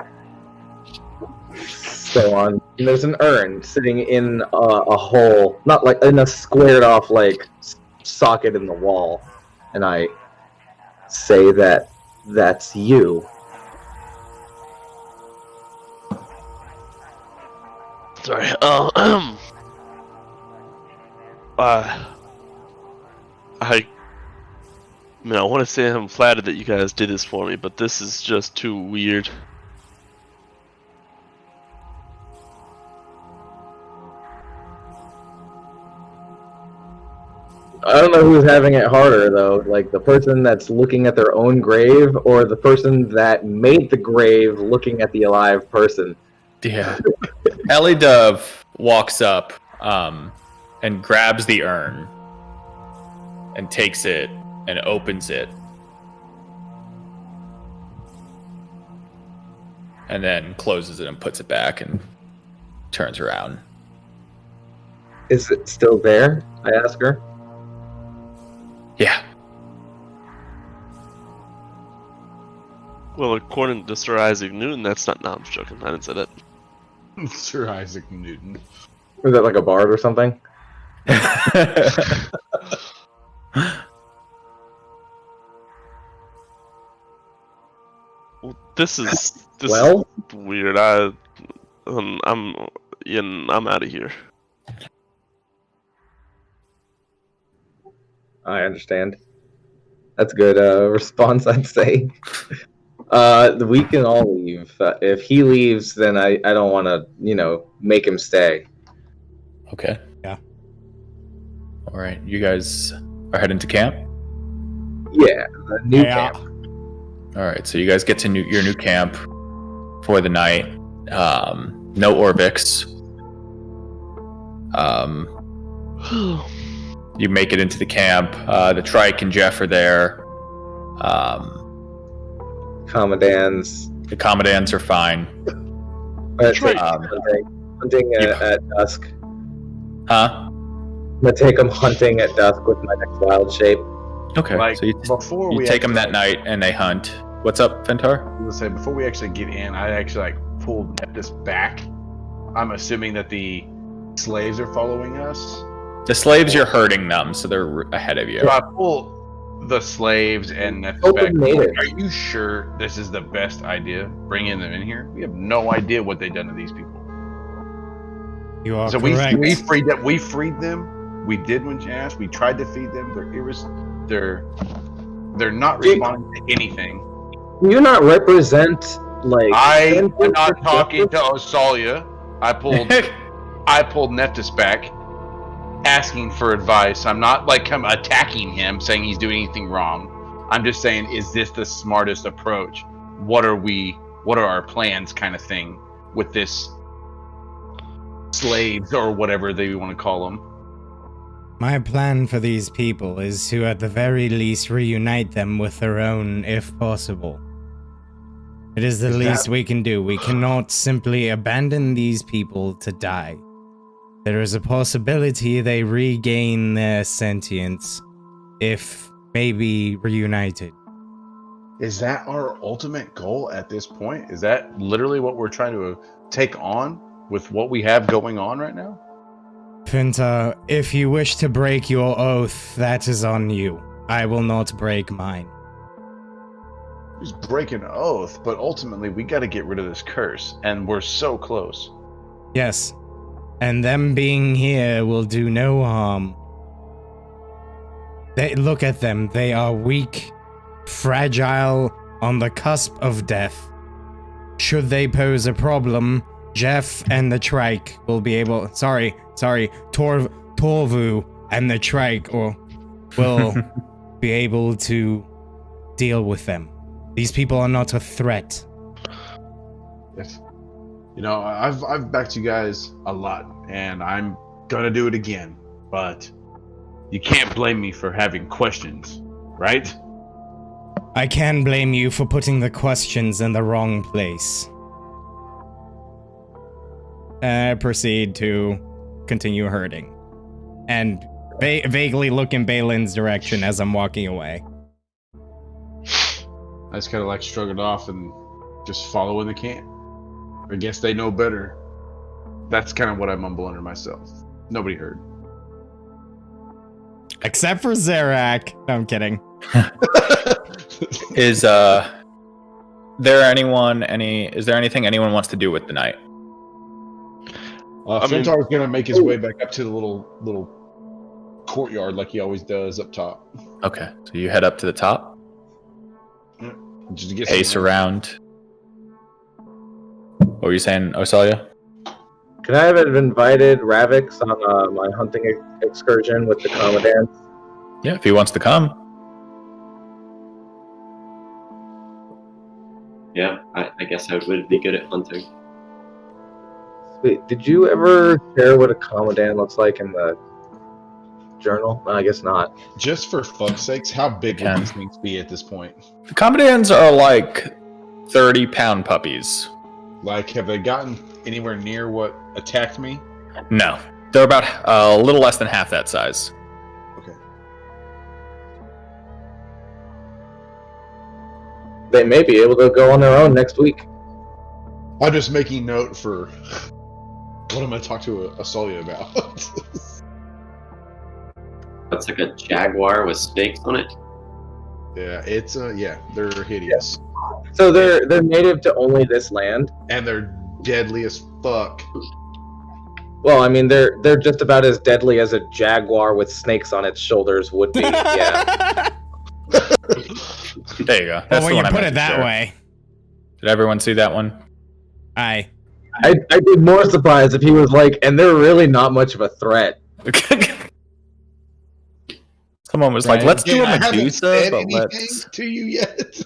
so on. And there's an urn sitting in a hole, not like in a squared off like socket in the wall, and I say that that's you. Sorry. I want to say I'm flattered that you guys did this for me, but this is just too weird. I don't know who's having it harder though, like the person that's looking at their own grave or the person that made the grave looking at the alive person. Yeah. Ellie Dove walks up and grabs the urn and takes it and opens it. And then closes it and puts it back and turns around. Is it still there? I ask her. Yeah. Well, according to Sir Isaac Newton, that's not. No, I'm just joking. I didn't say that. Sir Isaac Newton. Is that like a bard or something? Well, this is Well? weird. I'm out of here. I understand. That's a good response, I'd say. We can all leave. If he leaves, then I don't want to, make him stay. Okay. Yeah. All right. You guys are heading to camp? Yeah, the new camp. All right. So you guys get to your new camp for the night. No Orbix. You make it into the camp. The Trike and Jeff are there. Commandants. The Commandants are fine. Hunting at dusk. Huh? I'm gonna take them hunting at dusk with my next wild shape. Okay. Like, so before you we take them that actually- night and they hunt. What's up, Fentar? I was gonna say, before we actually get in, I actually pulled Neptus back. I'm assuming that the slaves are following us. The slaves, you're hurting them, so they're ahead of you. So I pull the slaves and Neptus Open back. native. Are you sure this is the best idea? Bringing them in here? We have no idea what they've done to these people. You are So correct. we freed them. We freed them. We did what you asked. We tried to feed them. They're not responding to anything. Do you not represent like? I'm not talking to Osalia. I pulled Neptus back, asking for advice. I'm not I'm attacking him, saying he's doing anything wrong. I'm just saying, is this the smartest approach? What are our plans, kind of thing, with this slaves or whatever they want to call them? My plan for these people is to at the very least reunite them with their own, if possible. It is the least we can do. We cannot simply abandon these people to die. There is a possibility they regain their sentience, if maybe reunited. Is that our ultimate goal at this point? Is that literally what we're trying to take on with what we have going on right now? Finta, if you wish to break your oath, that is on you. I will not break mine. He's breaking an oath, but ultimately we got to get rid of this curse, and we're so close. Yes. And them being here will do no harm. Look at them. They are weak, fragile, on the cusp of death. Should they pose a problem, Jeff and the Trike will be able... Sorry, Torvu and the Trike will be able to deal with them. These people are not a threat. Yes. You know, I've backed you guys a lot, and I'm gonna do it again. But you can't blame me for having questions, right? I can blame you for putting the questions in the wrong place. I proceed to continue herding. And vaguely look in Balin's direction as I'm walking away. I just kind of like shrugged it off and just follow in the camp. I guess they know better. That's kind of what I mumble under myself. Nobody heard. Except for Zarak. No, I'm kidding. Is there anything anyone wants to do with the night? Fintar's gonna make his way back up to the little courtyard like he always does up top. Okay, so you head up to the top. Just to get Pace around. What were you saying, Osalia? Could I have invited Ravix on my hunting excursion with the Commandant? Yeah, if he wants to come. Yeah, I guess I would be good at hunting. Wait, did you ever share what a Commandant looks like in the journal? No, I guess not. Just for fuck's sakes, how big would these things be at this point? The Commandants are like 30-pound puppies. Like, have they gotten anywhere near what attacked me? No, they're about a little less than half that size. Okay. They may be able to go on their own next week. I'm just making note for what I'm going to talk to Asolia about. That's like a jaguar with snakes on it. Yeah, it's they're hideous. So they're native to only this land, And they're deadly as fuck. Well, I mean, they're just about as deadly as a jaguar with snakes on its shoulders would be. Yeah. There you go. That's Well, the when one you I put meant it to that share. way. Did everyone see that one? I'd be more surprised if he was like, and they're really not much of a threat. Someone was like, Right. "Let's do I a haven't Medusa, said but anything let's." to you yet.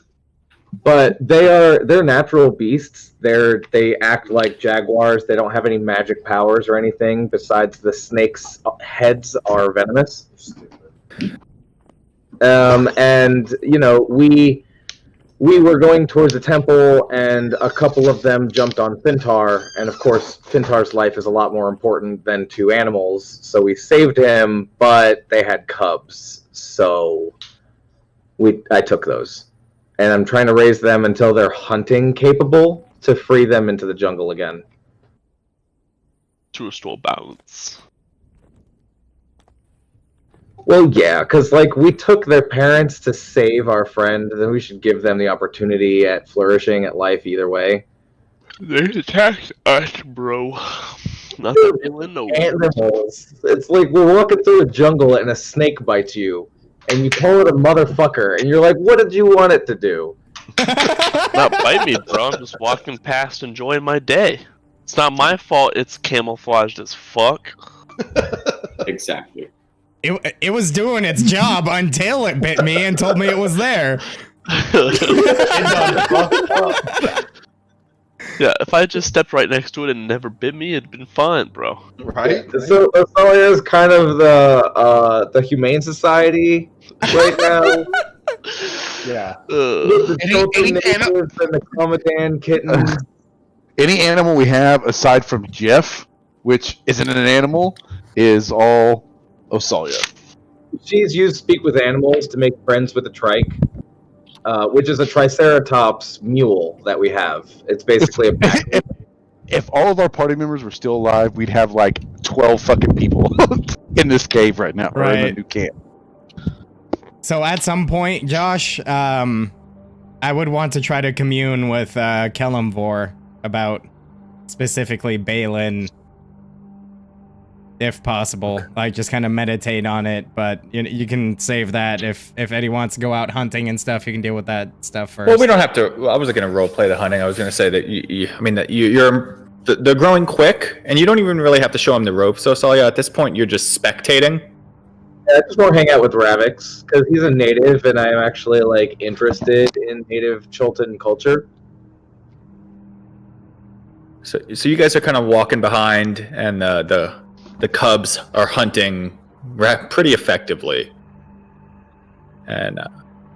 But they're natural beasts. They act like jaguars. They don't have any magic powers or anything besides the snakes' heads are venomous. And you know, we were going towards the temple, and a couple of them jumped on Fintar, and of course, Fintar's life is a lot more important than two animals, so we saved him. But they had cubs, so I took those. And I'm trying to raise them until they're hunting capable to free them into the jungle again. To restore balance. Well, yeah, because like we took their parents to save our friend, then we should give them the opportunity at flourishing at life either way. They attacked us, bro. Not that they went nowhere. Animals. It's like we're walking through a jungle and a snake bites you, and you call it a motherfucker, and you're like, what did you want it to do? Not bite me, bro. I'm just walking past, enjoying my day. It's not my fault. It's camouflaged as fuck. Exactly. It was doing its job until it bit me and told me it was there. Yeah, if I just stepped right next to it and never bit me, it'd been fine, bro. Right? So Asalia is kind of the Humane Society right now. Yeah. With the Any children animal- natives and the Commandant kittens. Any animal we have aside from Jeff, which isn't an animal, is all Osalia. She's used Speak with Animals to make friends with the trike, which is a Triceratops mule that we have. It's basically a pack. If all of our party members were still alive, we'd have like 12 fucking people in this cave right now, or in the Right. new camp. So at some point, Josh, I I would want to try to commune with Kelemvor about specifically Balin, if possible. Like, just kind of meditate on it, but you can save that. If Eddie wants to go out hunting and stuff, you can deal with that stuff first. Well, we don't have to. I wasn't going to role play the hunting. I was going to say that they're growing quick, and you don't even really have to show them the ropes. So, Salia, at this point, you're just spectating. I just want to hang out with Ravix because he's a native, and I'm actually like interested in native Chultan culture. So you guys are kind of walking behind, and the cubs are hunting pretty effectively. And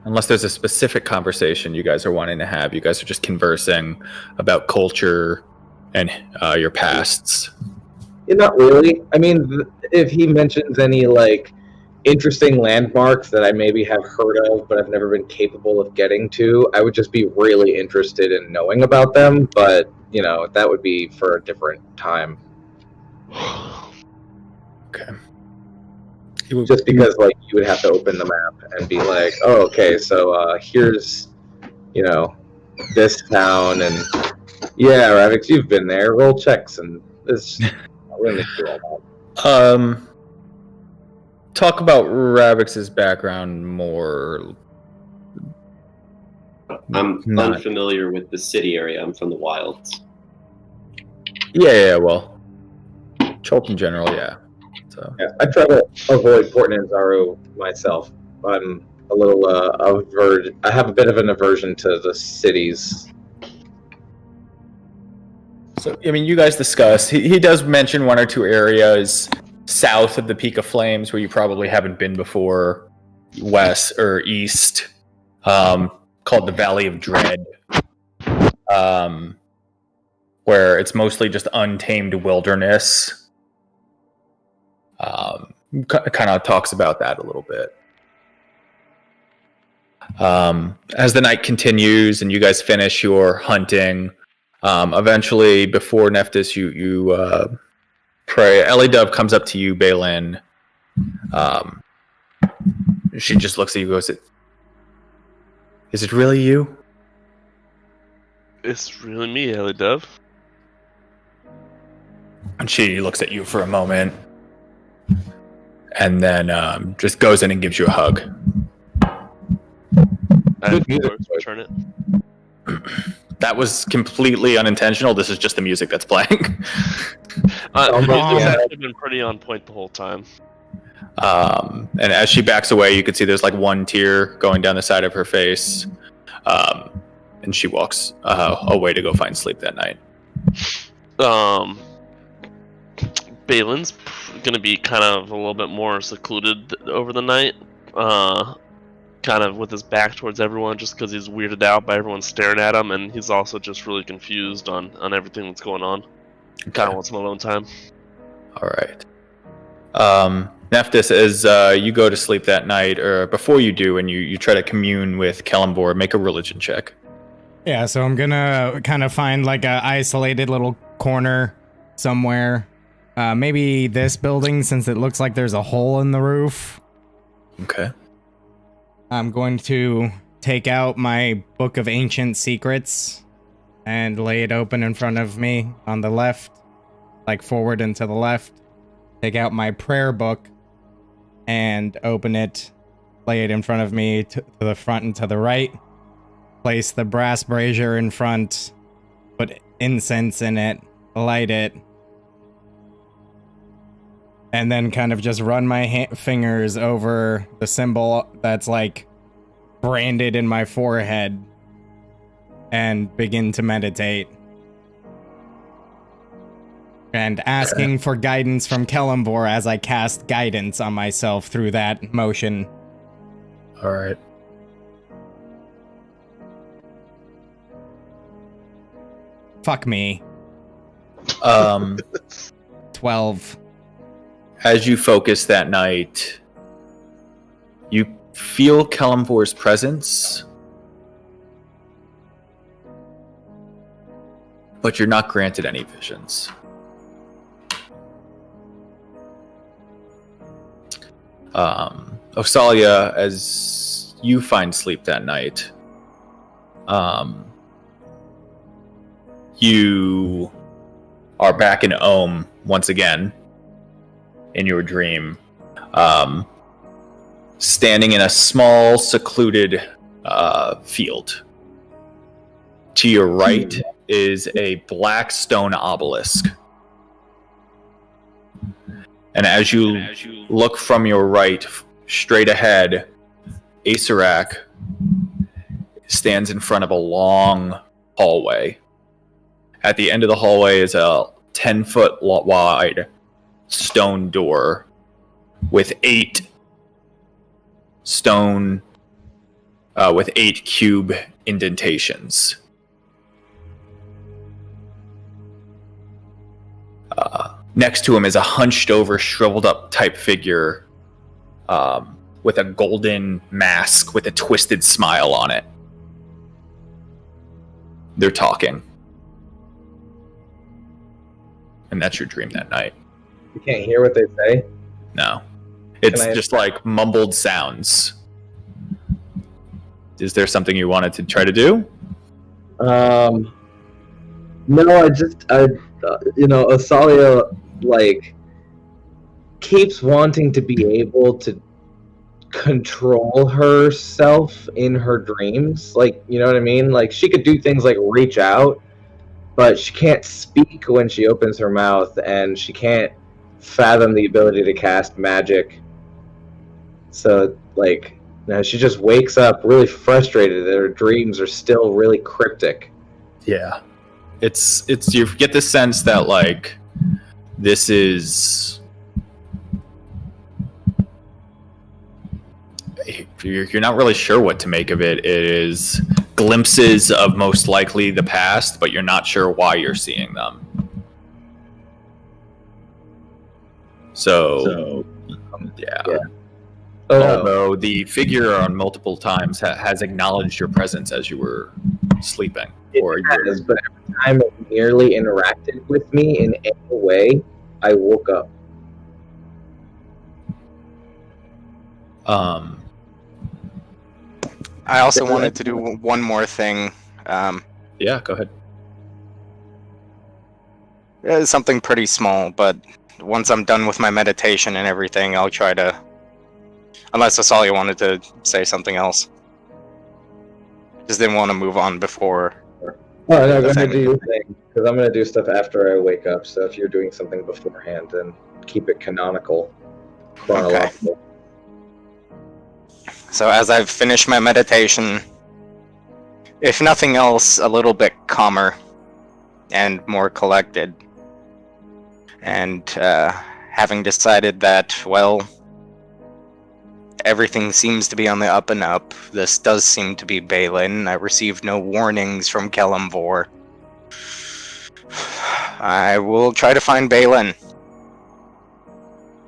unless there's a specific conversation you guys are wanting to have, you guys are just conversing about culture and your pasts. Yeah, not really. I mean, if he mentions any like interesting landmarks that I maybe have heard of, but I've never been capable of getting to, I would just be really interested in knowing about them. But that would be for a different time. Okay. Just because like you would have to open the map and be like, oh, okay, so here's this town, and yeah, Ravix, you've been there. Roll checks, and this. We're gonna do all that. Talk about Ravix's background more. I'm unfamiliar with the city area. I'm from the wilds. Yeah, well, Chult in general, yeah. So yeah, I try to avoid Port Nanzaru myself. I'm a little I have a bit of an aversion to the cities. So, I mean, you guys discuss. He does mention one or two areas south of the Peak of Flames where you probably haven't been before, west or east, called the Valley of Dread, where it's mostly just untamed wilderness. Kind of talks about that a little bit. As the night continues and you guys finish your hunting, eventually, before Nephthys, you pray. Ellie Dove comes up to you, Balin. She just looks at you and goes, "Is it really you?" It's really me, Ellie Dove. And she looks at you for a moment, and then just goes in and gives you a hug. Good music. Return it. That was completely unintentional. This is just the music that's playing. The music's actually been pretty on point the whole time. And as she backs away, you can see there's like one tear going down the side of her face. And she walks away to go find sleep that night. Balin's gonna be kind of a little bit more secluded over the night. Kind of with his back towards everyone, just because he's weirded out by everyone staring at him, and he's also just really confused on everything that's going on. Okay. Kind of wants some alone time. All right. Nephthys, as you go to sleep that night, or before you do, and you try to commune with Kelemvor, make a religion check. Yeah, so I'm gonna kind of find like a isolated little corner somewhere. Maybe this building, since it looks like there's a hole in the roof. Okay. I'm going to take out my Book of Ancient Secrets and lay it open in front of me on the left, like forward and to the left. Take out my prayer book and open it, lay it in front of me to the front and to the right. Place the brass brazier in front, put incense in it, light it, and then kind of just run my fingers over the symbol that's like branded in my forehead and begin to meditate. And asking for guidance from Kelemvor as I cast guidance on myself through that motion. All right. Fuck me. 12. As you focus that night, you feel Kelemvor's presence, but you're not granted any visions. Osalia, as you find sleep that night, You are back in Ohm once again in your dream, standing in a small, secluded field. To your right is a black stone obelisk. And as you look from your right, straight ahead, Acerak stands in front of a long hallway. At the end of the hallway is a 10-foot wide stone door with 8 cube indentations. Next to him is a hunched over, shriveled up type figure with a golden mask with a twisted smile on it. They're talking. And that's your dream that night. You can't hear what they say? No. It's just like mumbled sounds. Is there something you wanted to try to do? No, Asalia, like, keeps wanting to be able to control herself in her dreams. Like, you know what I mean? Like, she could do things like reach out, but she can't speak when she opens her mouth, and she can't fathom the ability to cast magic. So, like, now she just wakes up really frustrated that her dreams are still really cryptic. Yeah. It's you get the sense that, like, this is... You're not really sure what to make of it. It is glimpses of most likely the past, but you're not sure why you're seeing them. So yeah. Although the figure on multiple times has acknowledged your presence as you were sleeping. But every time it nearly interacted with me in any way, I woke up. I also wanted to do one more thing. Yeah, go ahead. It's something pretty small, but once I'm done with my meditation and everything, I'll try to... Unless Asalia wanted to say something else. Just didn't want to move on before... Oh, no, go ahead, do your thing, because I'm going to do stuff after I wake up, so if you're doing something beforehand, then keep it canonical, chronological. Okay. So as I've finished my meditation, if nothing else, a little bit calmer and more collected. And having decided that, well, everything seems to be on the up and up. This does seem to be Balin. I received no warnings from Kelemvor. I will try to find Balin.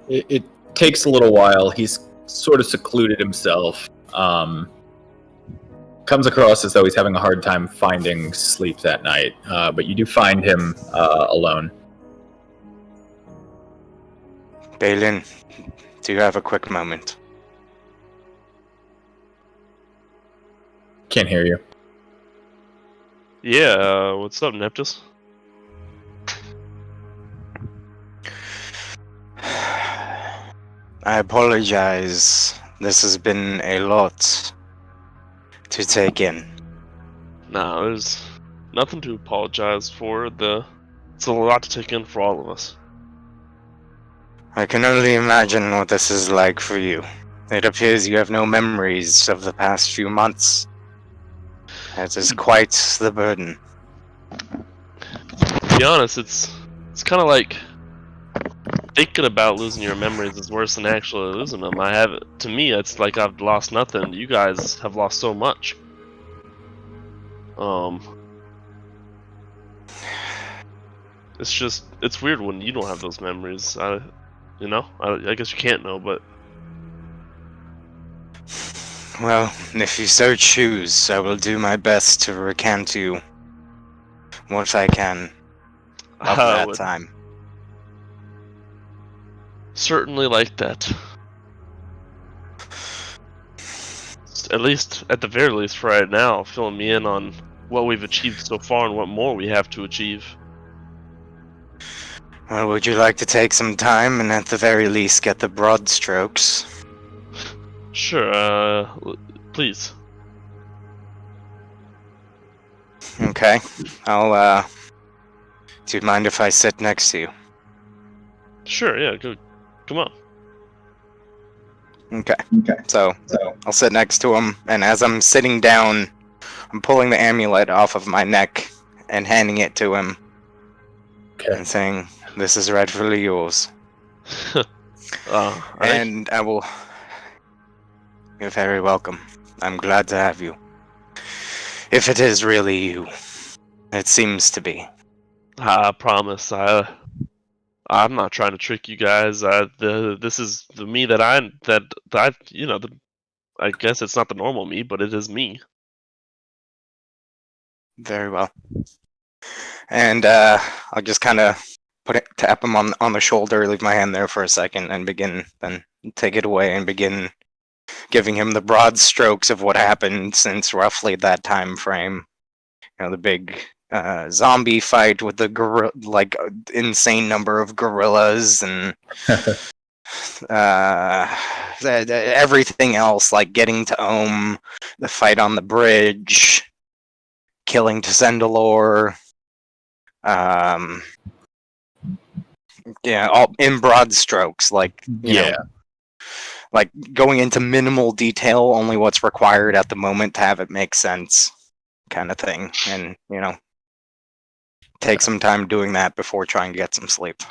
It takes a little while. He's sort of secluded himself. Comes across as though he's having a hard time finding sleep that night. But you do find him alone. Balin, do you have a quick moment? Can't hear you. Yeah, what's up, Neptus? I apologize. This has been a lot to take in. Nah, there's nothing to apologize for. It's a lot to take in for all of us. I can only imagine what this is like for you. It appears you have no memories of the past few months. That is quite the burden. To be honest, it's kind of like thinking about losing your memories is worse than actually losing them. To me, it's like I've lost nothing. You guys have lost so much. It's weird when you don't have those memories. I guess you can't know, but... Well, if you so choose, I will do my best to recant you what I can of that time. Certainly like that. at least, at the very least for right now, filling me in on what we've achieved so far and what more we have to achieve. Well, would you like to take some time and at the very least get the broad strokes? Sure, please. Okay. I'll, do you mind if I sit next to you? Sure, yeah, go. Come on. Okay. So I'll sit next to him, and as I'm sitting down, I'm pulling the amulet off of my neck and handing it to him. Okay. And saying, "This is rightfully yours." And I will... You're very welcome. I'm glad to have you. If it is really you. It seems to be. I promise. I'm not trying to trick you guys. This is the me that I I guess it's not the normal me, but it is me. Very well. And I'll just kind of tap him on the shoulder, leave my hand there for a second, and then take it away and begin giving him the broad strokes of what happened since roughly that time frame. You know, the big zombie fight with the insane number of gorillas and everything else, like getting to Ohm, the fight on the bridge, killing Tessendalor, all in broad strokes, like you know, like going into minimal detail, only what's required at the moment to have it make sense, kind of thing, and take some time doing that before trying to get some sleep.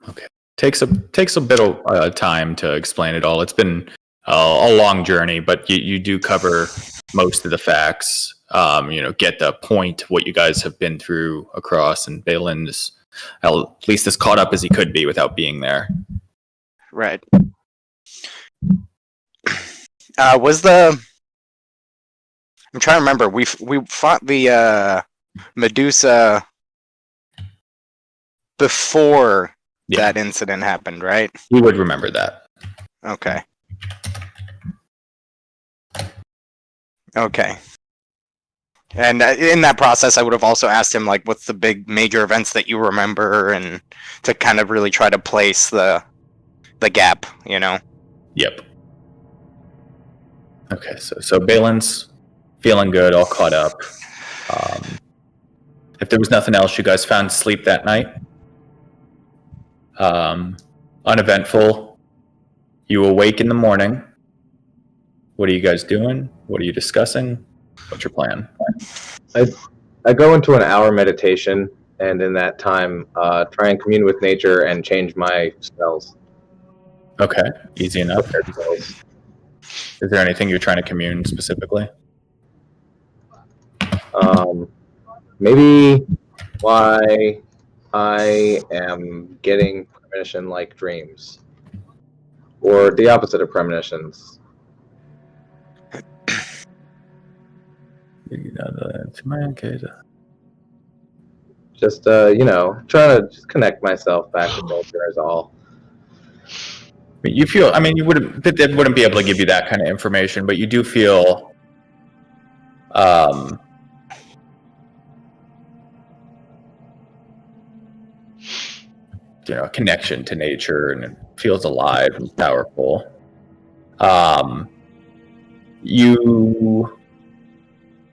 Okay. Takes a bit of time to explain it all. It's been a long journey, but you do cover most of the facts. Get the point, what you guys have been through across, and Balin is at least as caught up as he could be without being there. Right. I'm trying to remember. We fought the Medusa before that incident happened, right? You would remember that. Okay. And in that process, I would have also asked him, like, what's the big major events that you remember, and to kind of really try to place the gap, Yep. Okay, so Balin's feeling good, all caught up. If there was nothing else, you guys found sleep that night. Uneventful. You awake in the morning. What are you guys doing? What are you discussing? What's your plan? I go into an hour meditation, and in that time, try and commune with nature and change my spells. Okay, easy enough. Is there anything you're trying to commune specifically? Maybe why I am getting premonition-like dreams, or the opposite of premonitions. Just trying to just connect myself back to nature is all. You feel, you wouldn't be able to give you that kind of information, but you do feel a connection to nature, and it feels alive and powerful.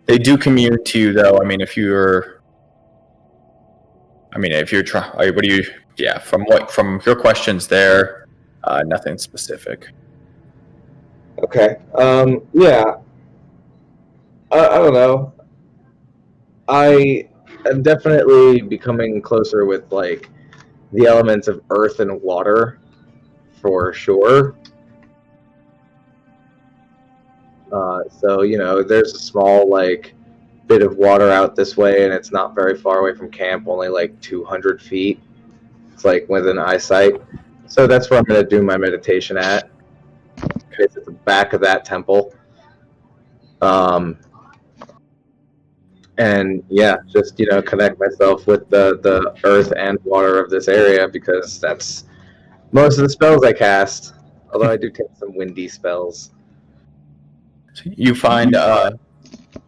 They do commune to you, though. If you're trying, what do you? Yeah, from your questions there, nothing specific. Okay. Yeah. I don't know. I am definitely becoming closer with the elements of earth and water, for sure. So there's a small bit of water out this way, and it's not very far away from camp, only 200 feet. It's within eyesight. So that's where I'm going to do my meditation at. It's at the back of that temple. And yeah, just connect myself with the earth and water of this area, because that's most of the spells I cast. Although I do take some windy spells. You find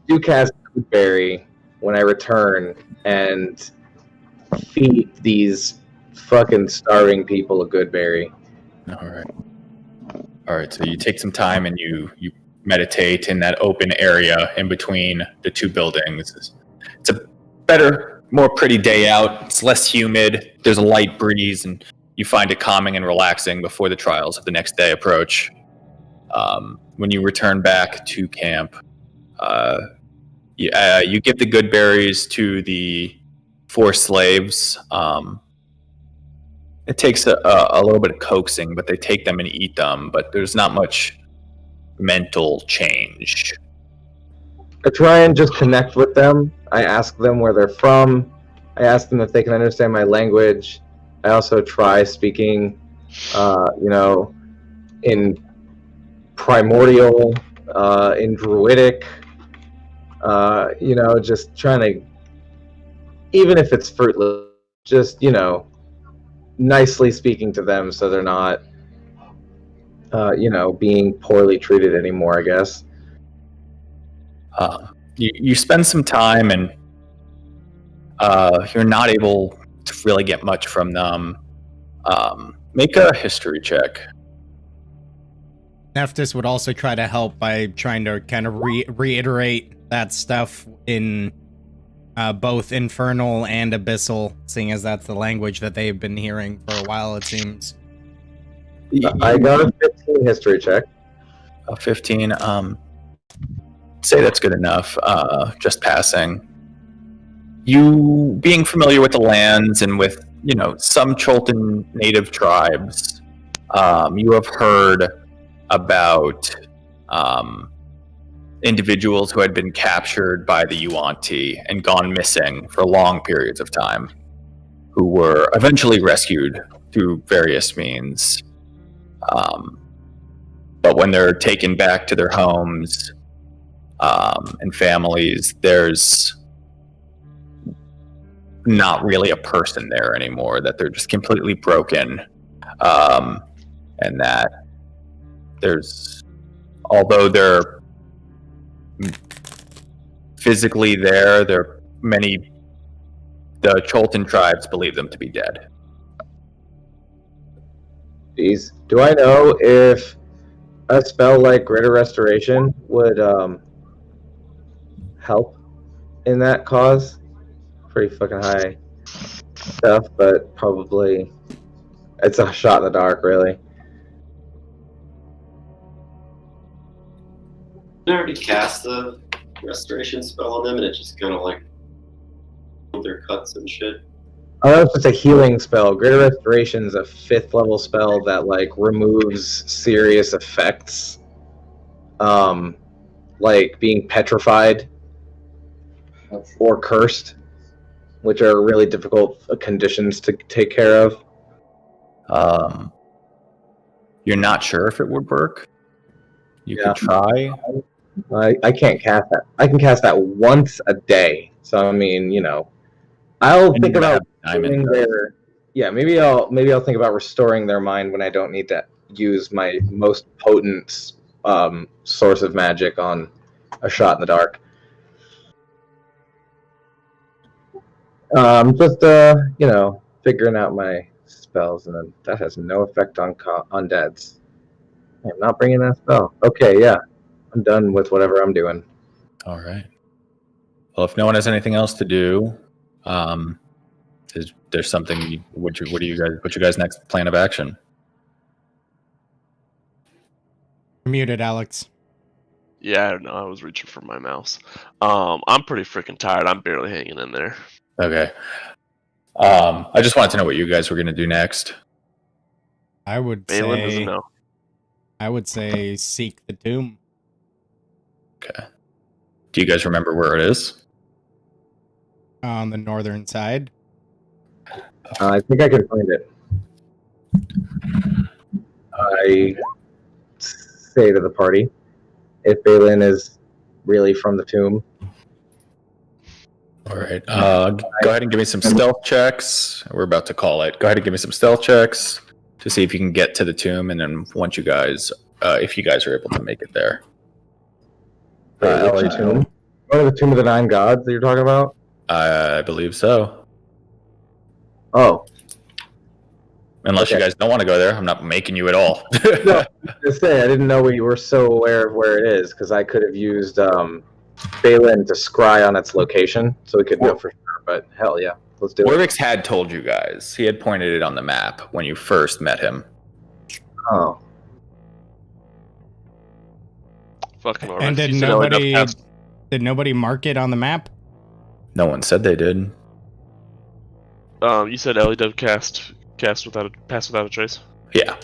Do cast Berry when I return and feed these fucking starving people a good berry. All right. So you take some time and you meditate in that open area in between the two buildings. It's a better, more pretty day out. It's less humid. There's a light breeze, and you find it calming and relaxing before the trials of the next day approach. When you return back to camp, you give the good berries to the 4 slaves. It takes a little bit of coaxing, but they take them and eat them. But there's not much mental change. I try and just connect with them. I ask them where they're from. I ask them if they can understand my language. I also try speaking, in primordial, in druidic, just trying to, even if it's fruitless, just, nicely speaking to them so they're not, being poorly treated anymore, I guess. You spend some time and you're not able to really get much from them. Make a history check. Nephthys would also try to help by trying to kind of reiterate that stuff in both Infernal and Abyssal, seeing as that's the language that they've been hearing for a while, it seems. I got a 15 history check. A 15. Say that's good enough. Just passing. You being familiar with the lands and with, some Cholton native tribes, you have heard about individuals who had been captured by the Yuan-Ti and gone missing for long periods of time, who were eventually rescued through various means. But when they're taken back to their homes and families, there's not really a person there anymore, that they're just completely broken. And that although they're physically there, the Cholton tribes believe them to be dead. Jeez. Do I know if a spell like Greater Restoration would help in that cause? Pretty fucking high stuff, but probably it's a shot in the dark, really. I already cast the restoration spell on them, and it just kind of like their cuts and shit. Oh, that's just a healing spell. Greater Restoration is a 5th level spell that removes serious effects, like being petrified or cursed, which are really difficult conditions to take care of. You're not sure if it would work? You could try. I can't cast that. I can cast that once a day. So I mean, I'll think about maybe I'll think about restoring their mind when I don't need to use my most potent source of magic on a shot in the dark. Just figuring out my spells, and then that has no effect on undeads. I'm not bringing that spell. Okay, yeah, I'm done with whatever I'm doing. All right. Well, if no one has anything else to do, there's something. What's your guys' next plan of action? Muted, Alex. Yeah, I don't know. I was reaching for my mouse. I'm pretty freaking tired. I'm barely hanging in there. Okay. I just wanted to know what you guys were going to do next. I would Balin say doesn't know. I would say seek the tomb. Okay. Do you guys remember where it is? On the northern side. I think I can find it. I say to the party, if Balin is really from the tomb. All right. Go ahead and give me some stealth checks. We're about to call it. Go ahead and give me some stealth checks to see if you can get to the tomb, and then once if you guys are able to make it there. LA Tomb. One of the Tomb of the Nine Gods that you're talking about? I believe so. Oh. Unless you Okay. guys don't want to go there, I'm not making you at all. No, just say I didn't know we were so aware of where it is because I could have used Balin to scry on its location so we could know for sure. But hell yeah, let's do it. Orvix had told you guys. He had pointed it on the map when you first met him. Oh. Fucking Orvix. And did You said LA nobody cast- did nobody mark it on the map? No one said they did. You said LA cast without a pass without a trace. Yeah.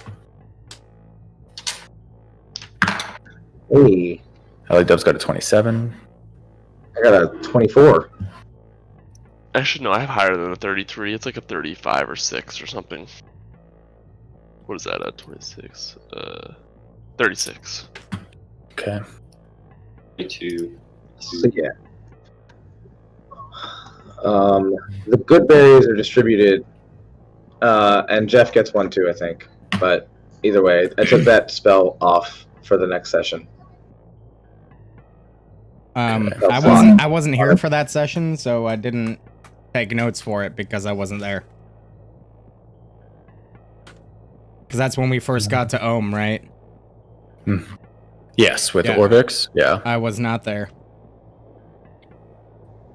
Hey, LAW's got a 27. I got a 24. Actually, no, I have higher than a 33. It's like a 35 or 6 or something. What is that? A 26? 36. Okay. 22. So yeah. The good berries are distributed, and Jeff gets one too, I think. But either way, I took that spell off for the next session. I wasn't here for that session, so I didn't take notes for it because I wasn't there. Because that's when we first got to Ohm, right? Yes, with Yeah. Orvix. Yeah. I was not there.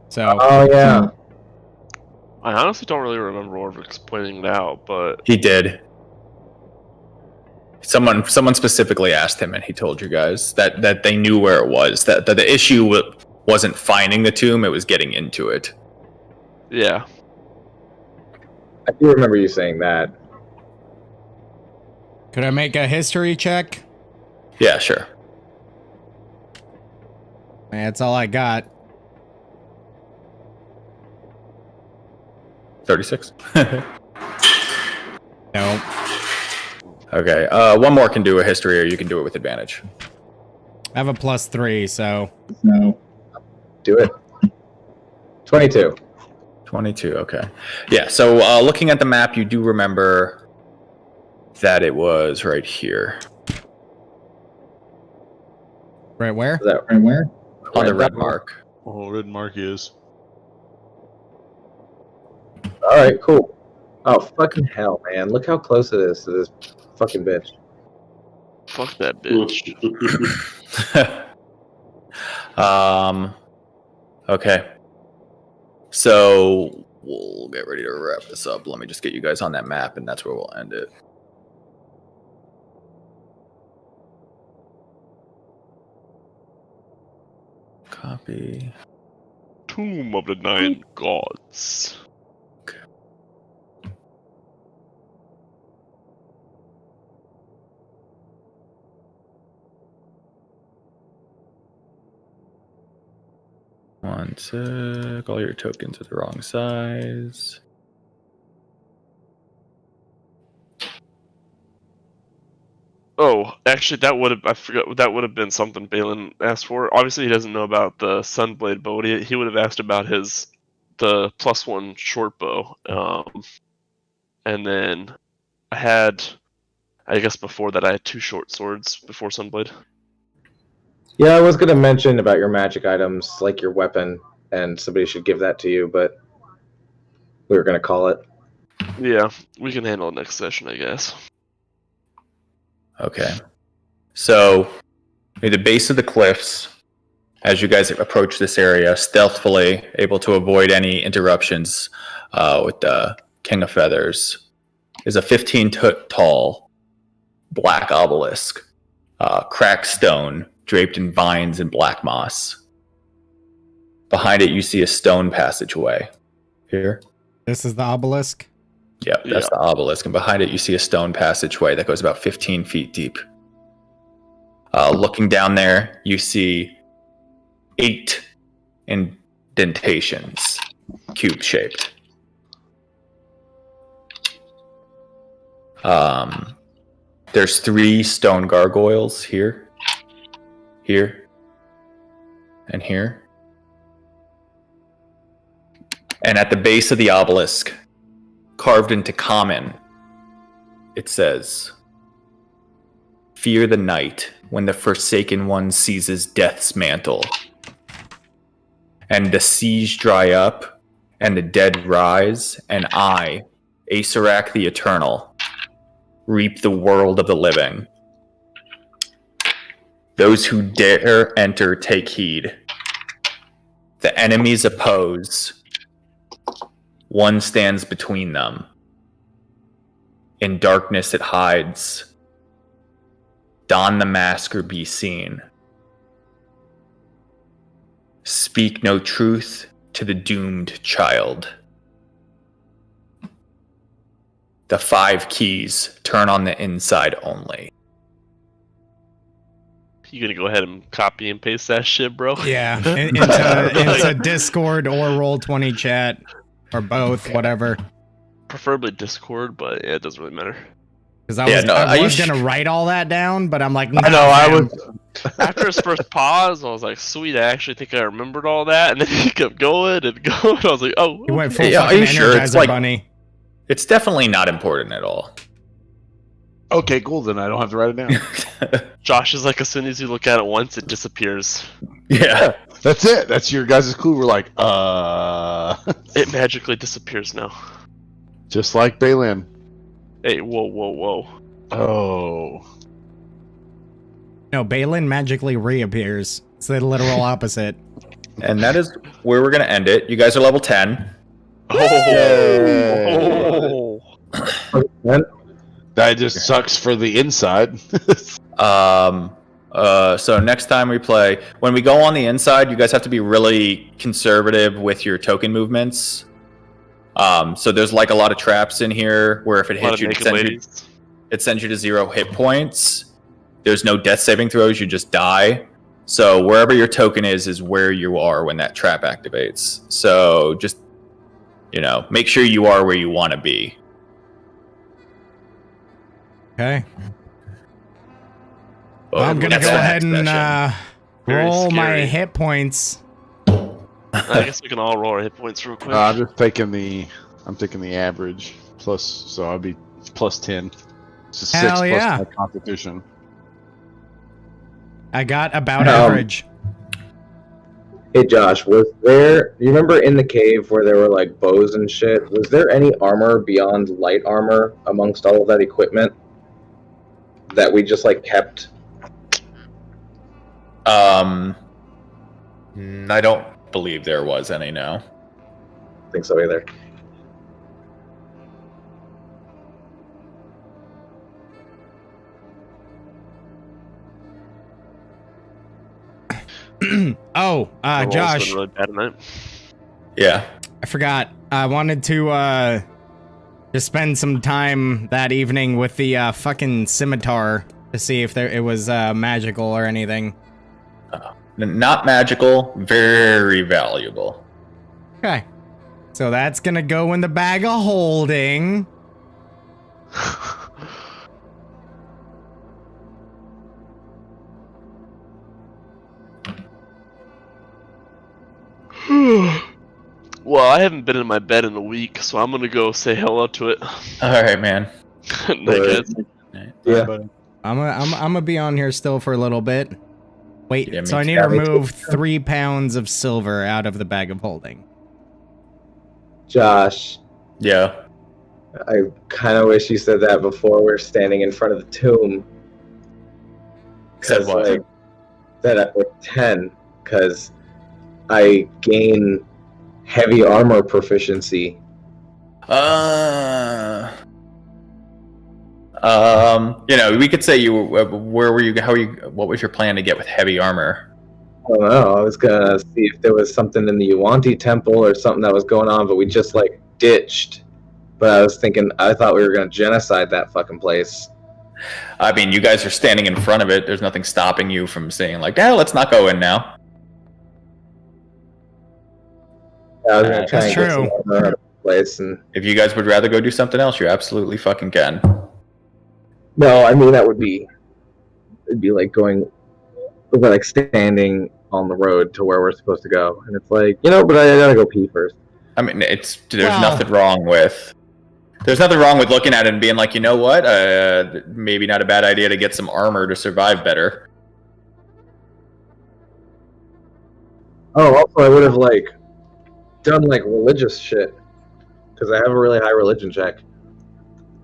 So Oh yeah. I honestly don't really remember Orvix pointing it out, but He did. Someone specifically asked him, and he told you guys that they knew where it was. That the issue wasn't finding the tomb; it was getting into it. yeah. I do remember you saying that. could I make a history check? Yeah, sure. That's all I got. 36. No. Okay. One more can do a history, or you can do it with advantage. I have a +3, so No. Do it. 22. 22. Okay. Yeah. So looking at the map, you do remember that it was right here right where? Is that right where? on the red mark. Oh, red mark is. All right, cool. Oh, fucking hell, man. Look how close it is to this fucking bitch. Fuck that bitch. Okay. So we'll get ready to wrap this up. Let me just get you guys on that map, and that's where we'll end it. Copy. Tomb of the Nine Gods. One sec. All your tokens are the wrong size. Oh, actually, I forgot. That would have been something Balin asked for. Obviously, he doesn't know about the Sunblade bow. He would have asked about the +1 short bow. And then I guess before that, I had 2 short swords before Sunblade. Yeah, I was going to mention about your magic items, like your weapon, and somebody should give that to you, but we were going to call it. Yeah, we can handle it next session, I guess. Okay. So, near the base of the cliffs, as you guys approach this area, stealthily, able to avoid any interruptions with the King of Feathers, is a 15-foot tall black obelisk, cracked stone, draped in vines and black moss. Behind it, you see a stone passageway. Here? This is the obelisk. Yep, that's the obelisk. And behind it, you see a stone passageway that goes about 15 feet deep. Looking down there, you see 8 indentations, cube-shaped. There's 3 stone gargoyles here, and here. And at the base of the obelisk, carved into common, it says, Fear the night when the Forsaken One seizes death's mantle, and the seas dry up, and the dead rise, and I, Asarak the Eternal, reap the world of the living. Those who dare enter take heed. The enemies oppose. One stands between them. In darkness it hides. Don the mask or be seen. Speak no truth to the doomed child. The 5 keys turn on the inside only. You gonna go ahead and copy and paste that shit, bro? Yeah, into Discord or Roll20 chat, or both, whatever. Preferably Discord, but yeah, it doesn't really matter. Because I was gonna write all that down, but I'm like, no, I know, I was. After his first pause, I was like, sweet, I actually think I remembered all that, and then he kept going and going. I was like, oh. He went full Yeah, are fucking you sure? It's Energizer like- Bunny. It's definitely not important at all. Okay, cool. Then I don't have to write it down. Josh is like, as soon as you look at it once, it disappears. Yeah. That's it. That's your guys' clue. We're like, It magically disappears now. just like Balin. Hey, whoa, whoa, whoa. Oh. No, Balin magically reappears. It's the literal opposite. And that is where we're going to end it. You guys are level 10. Oh. That just sucks for the inside. So next time we play, when we go on the inside, you guys have to be really conservative with your token movements. So there's like a lot of traps in here where if it hits you, it sends you to 0 hit points. There's no death saving throws, you just die. So wherever your token is where you are when that trap activates. So just, make sure you are where you want to be. Okay. Well, I'm gonna that's go the ahead next and session. Very roll my scary. hit points. I guess we can all roll our hit points real quick. I'm just taking the average plus, so I'll be plus 10. It's a 6 Hell plus yeah. my constitution. I got about Um, average. Hey Josh, you remember in the cave where there were like bows and shit? Was there any armor beyond light armor amongst all of that equipment that we just like kept? I don't believe there was any, no. I don't think so either. Oh, My roll's Josh, been really bad tonight. Yeah. I forgot. I wanted to just spend some time that evening with the fucking scimitar to see if it was magical or anything. Not magical, very valuable. Okay. So that's gonna go in the bag of holding. Well, I haven't been in my bed in a week, so I'm gonna go say hello to it. All right, man. Night, guys. Yeah. I'm gonna be on here still for a little bit. Wait, Yeah, me so I too. need to remove 3 pounds of silver out of the bag of holding. Josh, Yeah. I kind of wish you said that before we're standing in front of the tomb. Said what? Like, that with 10, because I gain heavy armor proficiency. We could say you. Where were you? What was your plan to get with heavy armor? I don't know. I was gonna see if there was something in the Yuanti temple or something that was going on, but we just like ditched. But I thought we were gonna genocide that fucking place. I mean, you guys are standing in front of it. There's nothing stopping you from saying like, "Yeah, let's not go in now." I was gonna try That's and get some true. armor out of the place, and If you guys would rather go do something else, you absolutely fucking can. no, I mean it'd be like like standing on the road to where we're supposed to go, and it's like but I gotta go pee first. I mean, there's Well- nothing wrong with There's nothing wrong with looking at it and being like, you know what? Maybe not a bad idea to get some armor to survive better. Oh, also, I would have done religious shit because I have a really high religion check.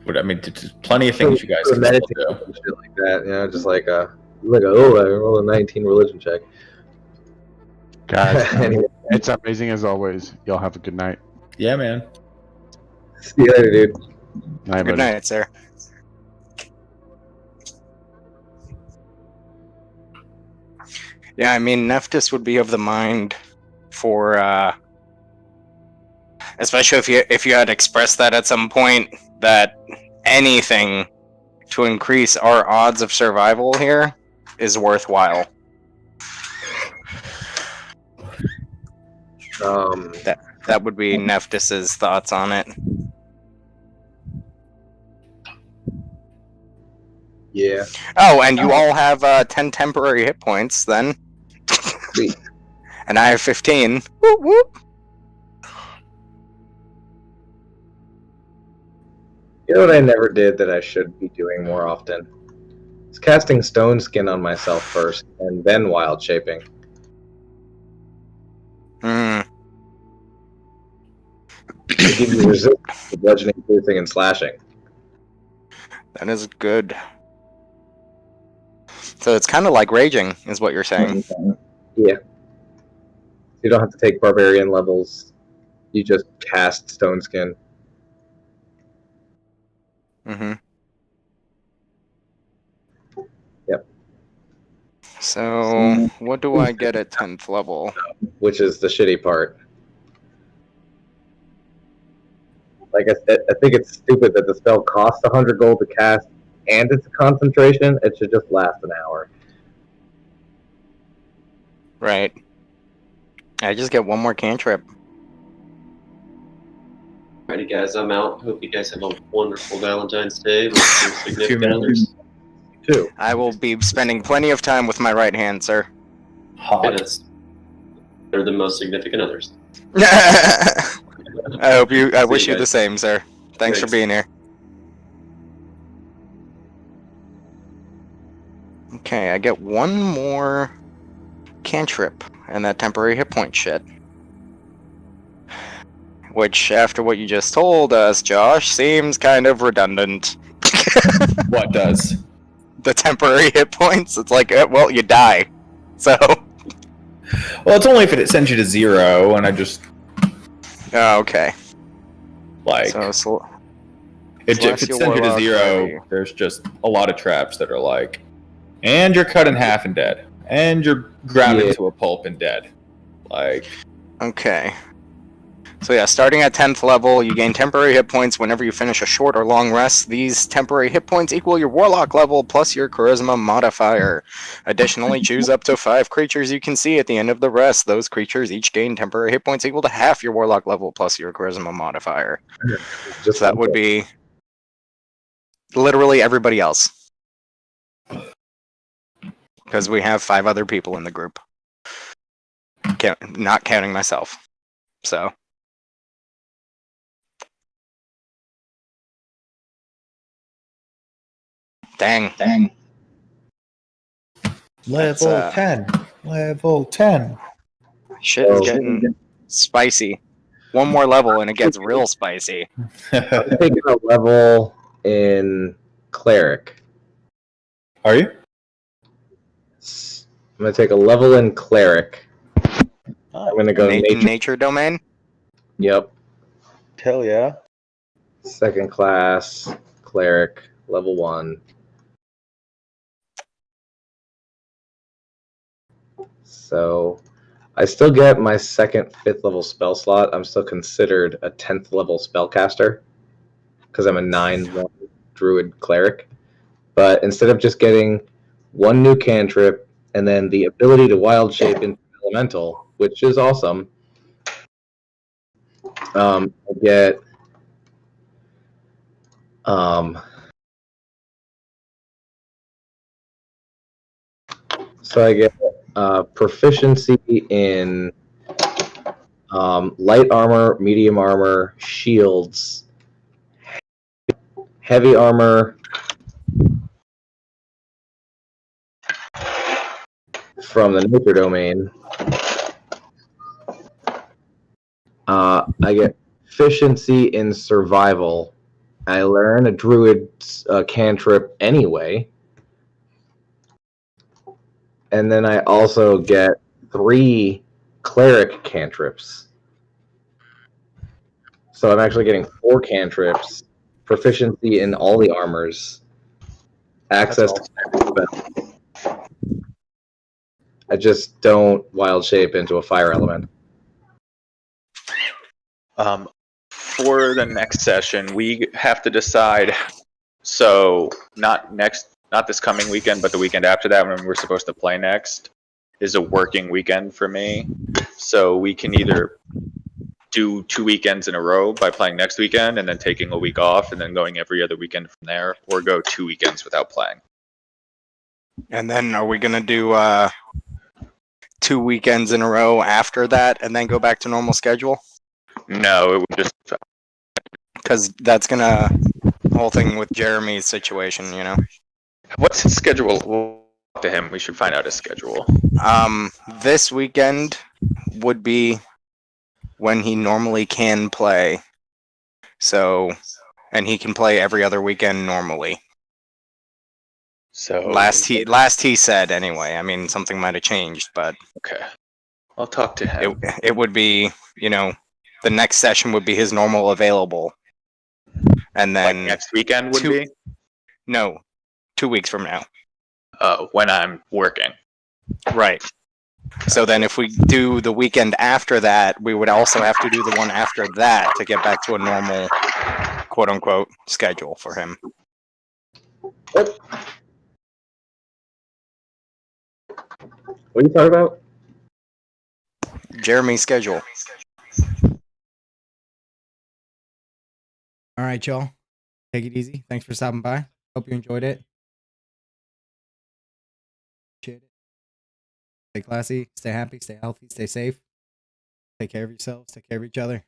But I mean, there's plenty of things you guys can meditate still do. and shit like that. Just I roll a 19 religion check. Guys, Anyway. it's amazing as always. Y'all have a good night. Yeah, man. See you later, dude. Night, Good buddy. night, sir. Yeah, I mean, Nephthys would be of the mind for, especially if you had expressed that at some point, that anything to increase our odds of survival here is worthwhile. That would be Nephthys's thoughts on it. Yeah. Oh, and you all have 10 temporary hit points then. Sweet. And I have 15. Whoop, whoop. You know what I never did that I should be doing more often? It's casting Stone Skin on myself first, and then Wild Shaping. Hmm. To give you resistance to bludgeoning, piercing, and slashing. That is good. So it's kind of like raging, is what you're saying. Yeah. You don't have to take Barbarian levels. You just cast Stone Skin. Mm-hmm. Yep. So, what do I get at 10th level? Which is the shitty part. Like I said, I think it's stupid that the spell costs 100 gold to cast, and it's a concentration. It should just last an hour. Right. I just get one more cantrip. Alrighty, guys, I'm out. Hope you guys have a wonderful Valentine's Day with your significant others. Too. I will be spending plenty of time with my right hand, sir. And they're the most significant others. I wish you guys. the same, sir. Thanks for Thanks. being here. Okay, I get one more cantrip and that temporary hit point shit. Which, after what you just told us, Josh, seems kind of redundant. What does? The temporary hit points? It's like, well, you die. So, Well, it's only if it sends you to 0, and I just oh, okay. like So, if it Celestial sends you to Warlock 0, Party. there's just a lot of traps that are like, and you're cut in half and dead, and you're ground Yeah. into a pulp and dead. Like, okay. So yeah, starting at 10th level, you gain temporary hit points whenever you finish a short or long rest. These temporary hit points equal your Warlock level plus your Charisma modifier. Additionally, choose up to 5 creatures you can see at the end of the rest. Those creatures each gain temporary hit points equal to half your Warlock level plus your Charisma modifier. Just So that would be literally everybody else. Because we have 5 other people in the group. Not counting myself. So... Dang. level That's, 10, level 10. Shit is getting spicy. One more level and it gets real spicy. I'm taking a level in Cleric. Are you? I'm going to take a level in Cleric. I'm going to go nature. Nature domain? Yep. Hell yeah. Second class, Cleric, level 1. So, I still get my second 5th level spell slot. I'm still considered a 10th level spellcaster because I'm a 9/1 druid cleric. But instead of just getting one new cantrip and then the ability to wild shape into elemental, which is awesome, I get so I get proficiency in light armor, medium armor, shields, heavy armor from the nature domain. I get efficiency in survival. I learn a druid's cantrip anyway. And then I also get 3 cleric cantrips. So I'm actually getting 4 cantrips, proficiency in all the armors, access to spells. I just don't wild shape into a fire element. For the next session, we have to decide. So not this coming weekend, but the weekend after that, when we're supposed to play next, is a working weekend for me. So we can either do 2 weekends in a row by playing next weekend and then taking a week off and then going every other weekend from there, or go 2 weekends without playing. And then are we gonna do 2 weekends in a row after that, and then go back to normal schedule? No, it would just. Because that's gonna whole thing with Jeremy's situation, you know. What's his schedule? We'll talk to him. We should find out his schedule. This weekend would be when he normally can play. So, and he can play every other weekend normally. So Last he said anyway. I mean, something might have changed, but okay, I'll talk to him. it would be, you know, the next session would be his normal available, and then Like next weekend would be? No, 2 weeks from now. When I'm working. Right. So then if we do the weekend after that, we would also have to do the one after that to get back to a normal, quote unquote, schedule for him. What? What are you talking about? Jeremy's schedule. All right, y'all. Take it easy. Thanks for stopping by. Hope you enjoyed it. Appreciate it. Stay classy, stay happy, stay healthy, stay safe. Take care of yourselves, take care of each other.